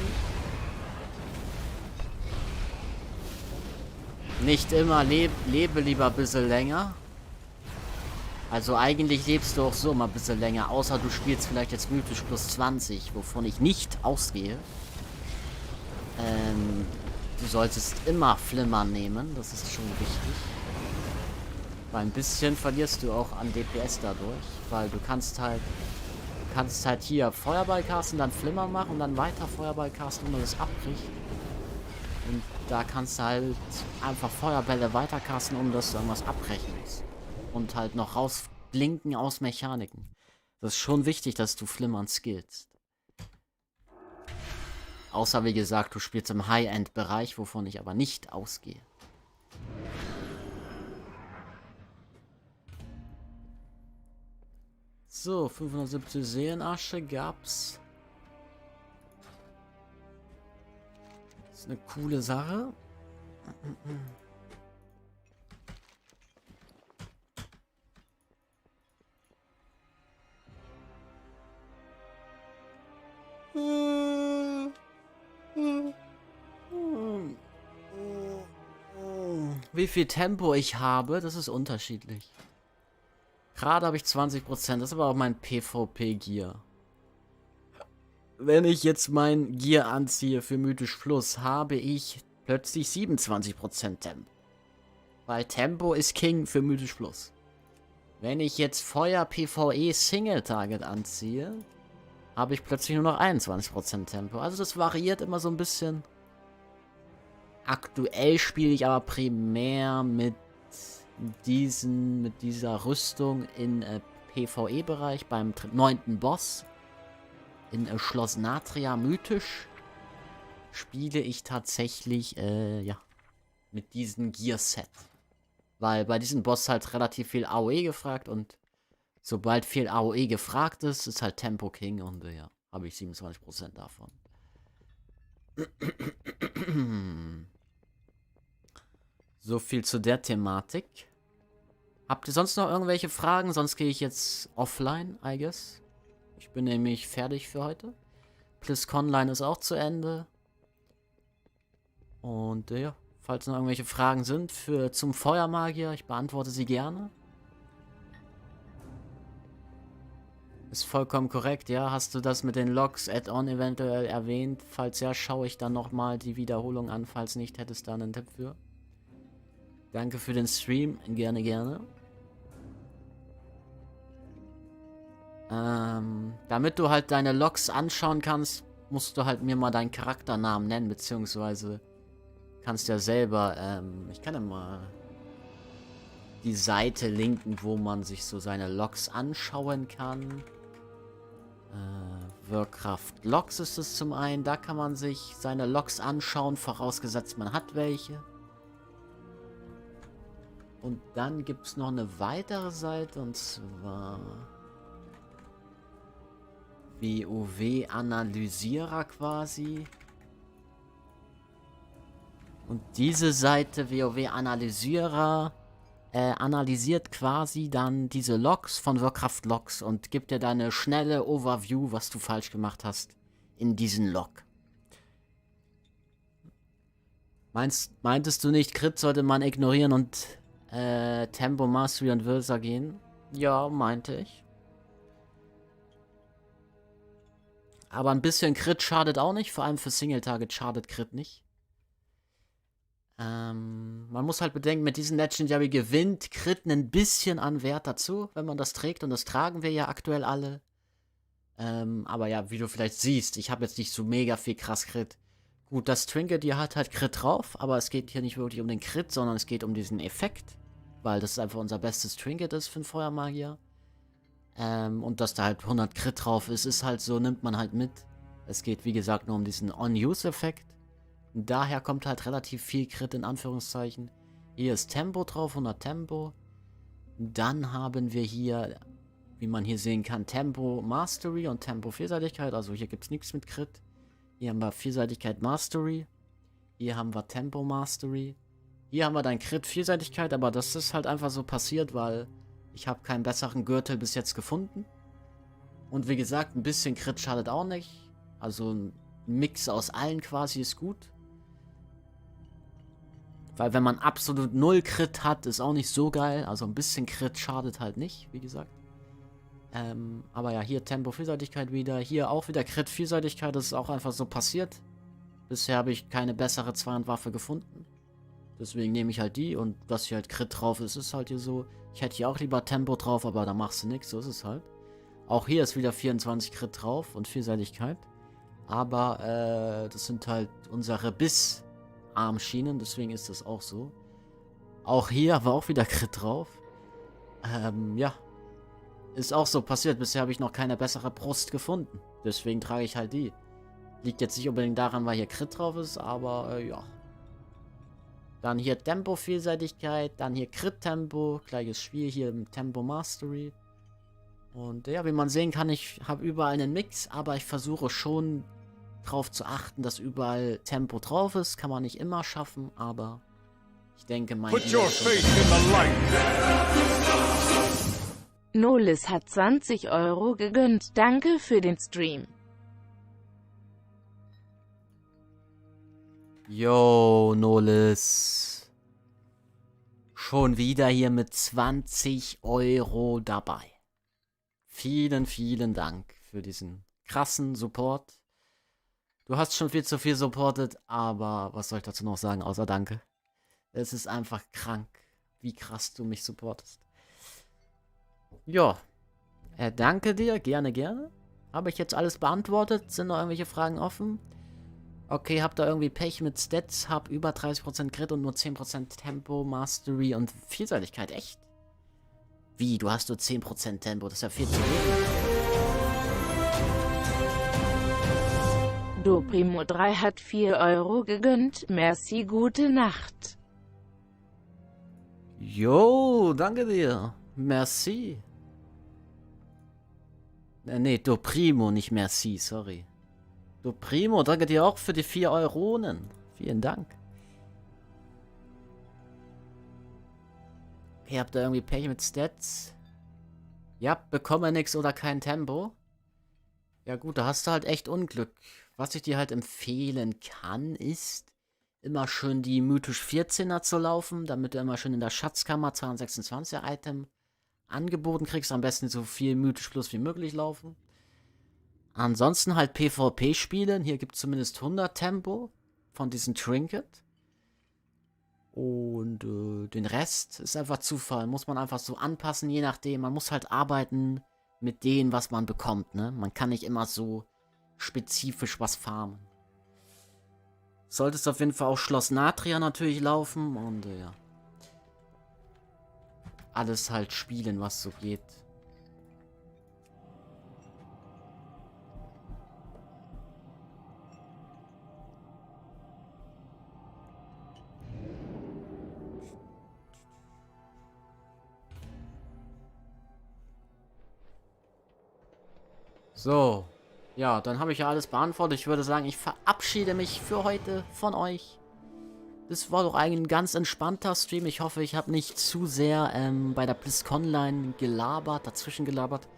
Nicht immer, lebe lieber ein bisschen länger. Also eigentlich lebst du auch so mal ein bisschen länger, außer du spielst vielleicht jetzt mythisch plus 20, wovon ich nicht ausgehe. Du solltest immer Flimmern nehmen, das ist schon wichtig. Weil ein bisschen verlierst du auch an DPS dadurch, weil du kannst halt hier Feuerball casten, dann Flimmer machen und dann weiter Feuerball casten, und das abbricht. Und da kannst du halt einfach Feuerbälle weiter casten, um dass du irgendwas abbrechen musst. Und halt noch rausblinken aus Mechaniken. Das ist schon wichtig, dass du Flimmern skillst. Außer, wie gesagt, du spielst im High-End-Bereich, wovon ich aber nicht ausgehe. So, 570 Seelenasche gab's. Das ist eine coole Sache. Wie viel Tempo ich habe, das ist unterschiedlich. Gerade habe ich 20%, das ist aber auch mein PvP-Gear. Wenn ich jetzt mein Gear anziehe für Mythisch Plus, habe ich plötzlich 27% Tempo. Weil Tempo ist King für Mythisch Plus. Wenn ich jetzt Feuer PvE Single Target anziehe, habe ich plötzlich nur noch 21% Tempo. Also das variiert immer so ein bisschen. Aktuell spiele ich aber primär mit dieser Rüstung in PvE-Bereich beim 9. Boss. In Schloss Natria mythisch spiele ich tatsächlich, ja, mit diesem Gear-Set. Weil bei diesem Boss halt relativ viel AOE gefragt, und sobald viel AOE gefragt ist, ist halt Tempo King, und ja, habe ich 27% davon. So viel zu der Thematik. Habt ihr sonst noch irgendwelche Fragen? Sonst gehe ich jetzt offline, I guess. Ich bin nämlich fertig für heute. BlizzConline ist auch zu Ende. Und ja, falls noch irgendwelche Fragen sind zum Feuermagier, ich beantworte sie gerne. Ist vollkommen korrekt, ja. Hast du das mit den Logs Add-on eventuell erwähnt? Falls ja, schaue ich dann nochmal die Wiederholung an. Falls nicht, hättest du da einen Tipp für. Danke für den Stream. Gerne, gerne. Damit du halt deine Logs anschauen kannst, musst du halt mir mal deinen Charakternamen nennen, beziehungsweise kannst ja selber, ich kann ja mal die Seite linken, wo man sich so seine Logs anschauen kann. Warcraft Logs ist es zum einen, da kann man sich seine Logs anschauen, vorausgesetzt man hat welche. Und dann gibt es noch eine weitere Seite, und zwar WoW-Analysierer quasi. Und diese Seite WoW-Analysierer analysiert quasi dann diese Logs von Warcraft Logs und gibt dir dann eine schnelle Overview, was du falsch gemacht hast in diesen Log. Meintest du nicht, Crit sollte man ignorieren und Tempo, Mastery und Versa gehen? Ja, meinte ich. Aber ein bisschen Crit schadet auch nicht, vor allem für Single-Target schadet Crit nicht. Man muss halt bedenken, mit diesem Legendary gewinnt Crit ein bisschen an Wert dazu, wenn man das trägt. Und das tragen wir ja aktuell alle. Aber ja, wie du vielleicht siehst, ich habe jetzt nicht so mega viel krass Crit. Gut, das Trinket, die hat halt Crit drauf, aber es geht hier nicht wirklich um den Crit, sondern es geht um diesen Effekt. Weil das einfach unser bestes Trinket ist für einen Feuermagier. Und dass da halt 100 Crit drauf ist, ist halt so, nimmt man halt mit. Es geht, wie gesagt, nur um diesen On-Use-Effekt. Daher kommt halt relativ viel Crit in Anführungszeichen. Hier ist Tempo drauf, 100 Tempo. Dann haben wir hier, wie man hier sehen kann, Tempo Mastery und Tempo Vielseitigkeit. Also hier gibt es nichts mit Crit. Hier haben wir Vielseitigkeit Mastery. Hier haben wir Tempo Mastery. Hier haben wir dann Crit Vielseitigkeit, aber das ist halt einfach so passiert, weil ich habe keinen besseren Gürtel bis jetzt gefunden. Und wie gesagt, ein bisschen Crit schadet auch nicht. Also ein Mix aus allen quasi ist gut. Weil wenn man absolut 0 Crit hat, ist auch nicht so geil. Also ein bisschen Crit schadet halt nicht, wie gesagt. Aber ja, hier Tempo Vielseitigkeit wieder. Hier auch wieder Crit Vielseitigkeit. Das ist auch einfach so passiert. Bisher habe ich keine bessere Zweihandwaffe gefunden. Deswegen nehme ich halt die. Und dass hier halt Crit drauf ist, ist halt hier so. Ich hätte hier auch lieber Tempo drauf, aber da machst du nichts. So ist es halt. Auch hier ist wieder 24 Crit drauf und Vielseitigkeit. Aber das sind halt unsere Biss-Armschienen, deswegen ist das auch so. Auch hier war auch wieder Crit drauf. Ja. Ist auch so passiert. Bisher habe ich noch keine bessere Brust gefunden. Deswegen trage ich halt die. Liegt jetzt nicht unbedingt daran, weil hier Crit drauf ist, aber ja. Dann hier Tempo-Vielseitigkeit, dann hier Crit-Tempo, gleiches Spiel, hier Tempo Mastery. Und ja, wie man sehen kann, ich habe überall einen Mix, aber ich versuche schon darauf zu achten, dass überall Tempo drauf ist. Kann man nicht immer schaffen, aber ich denke, mein Nolis hat 20 € gegönnt. Danke für den Stream. Yo, Nolis. Schon wieder hier mit 20 € dabei. Vielen, vielen Dank für diesen krassen Support. Du hast schon viel zu viel supportet, aber was soll ich dazu noch sagen, außer Danke. Es ist einfach krank, wie krass du mich supportest. Ja, danke dir, gerne, gerne. Habe ich jetzt alles beantwortet? Sind noch irgendwelche Fragen offen? Okay, hab da irgendwie Pech mit Stats, hab über 30% Crit und nur 10% Tempo, Mastery und Vielseitigkeit, echt? Wie, du hast nur 10% Tempo, das ist ja viel zu wenig. Do Primo 3 hat 4 € gegönnt, merci, gute Nacht. Jo, danke dir, merci. Nee, Do Primo, nicht merci, sorry. Do Primo, danke dir auch für die 4 Euronen. Vielen Dank. Okay, habt ihr irgendwie Pech mit Stats? Ja, bekomme nix oder kein Tempo. Ja gut, da hast du halt echt Unglück. Was ich dir halt empfehlen kann, ist immer schön die mythisch 14er zu laufen, damit du immer schön in der Schatzkammer 226er Item angeboten kriegst. Am besten so viel mythisch plus wie möglich laufen. Ansonsten halt PvP spielen. Hier gibt es zumindest 100 Tempo von diesem Trinket. Und den Rest ist einfach Zufall. Muss man einfach so anpassen, je nachdem. Man muss halt arbeiten mit dem, was man bekommt, ne? Man kann nicht immer so spezifisch was farmen. Solltest auf jeden Fall auch Schloss Natria natürlich laufen. Und ja. Alles halt spielen, was so geht. So, ja, dann habe ich ja alles beantwortet. Ich würde sagen, ich verabschiede mich für heute von euch. das war doch eigentlich ein ganz entspannter Stream. Ich hoffe, ich habe nicht zu sehr bei der BlizzConline dazwischen gelabert.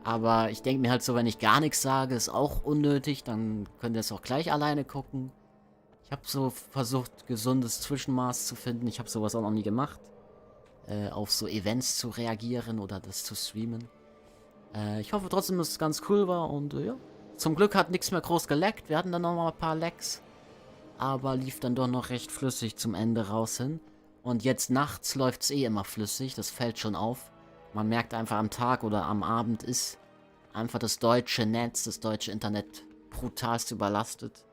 Aber ich denke mir halt so, wenn ich gar nichts sage, ist auch unnötig. Dann könnt ihr es auch gleich alleine gucken. Ich habe so versucht, gesundes Zwischenmaß zu finden. Ich habe sowas auch noch nie gemacht. Auf so Events zu reagieren oder das zu streamen. Ich hoffe trotzdem, dass es ganz cool war. Und ja, zum Glück hat nichts mehr groß geleckt. Wir hatten dann noch mal ein paar Lags. Aber lief dann doch noch recht flüssig zum Ende raus hin. Und jetzt nachts läuft es eh immer flüssig. Das fällt schon auf. Man merkt einfach am Tag oder am Abend ist einfach das deutsche Netz, das deutsche Internet brutalst überlastet.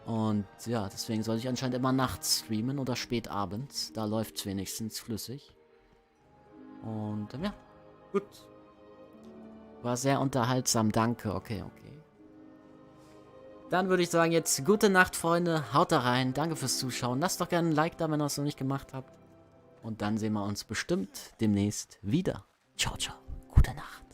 Und ja, deswegen soll ich anscheinend immer nachts streamen oder spät abends. Da läuft es wenigstens flüssig. Und ja, gut. War sehr unterhaltsam, danke. Okay. Dann würde ich sagen, jetzt gute Nacht, Freunde. Haut da rein. Danke fürs Zuschauen. Lasst doch gerne ein Like da, wenn ihr es noch nicht gemacht habt. Und dann sehen wir uns bestimmt demnächst wieder. Ciao, ciao. Gute Nacht.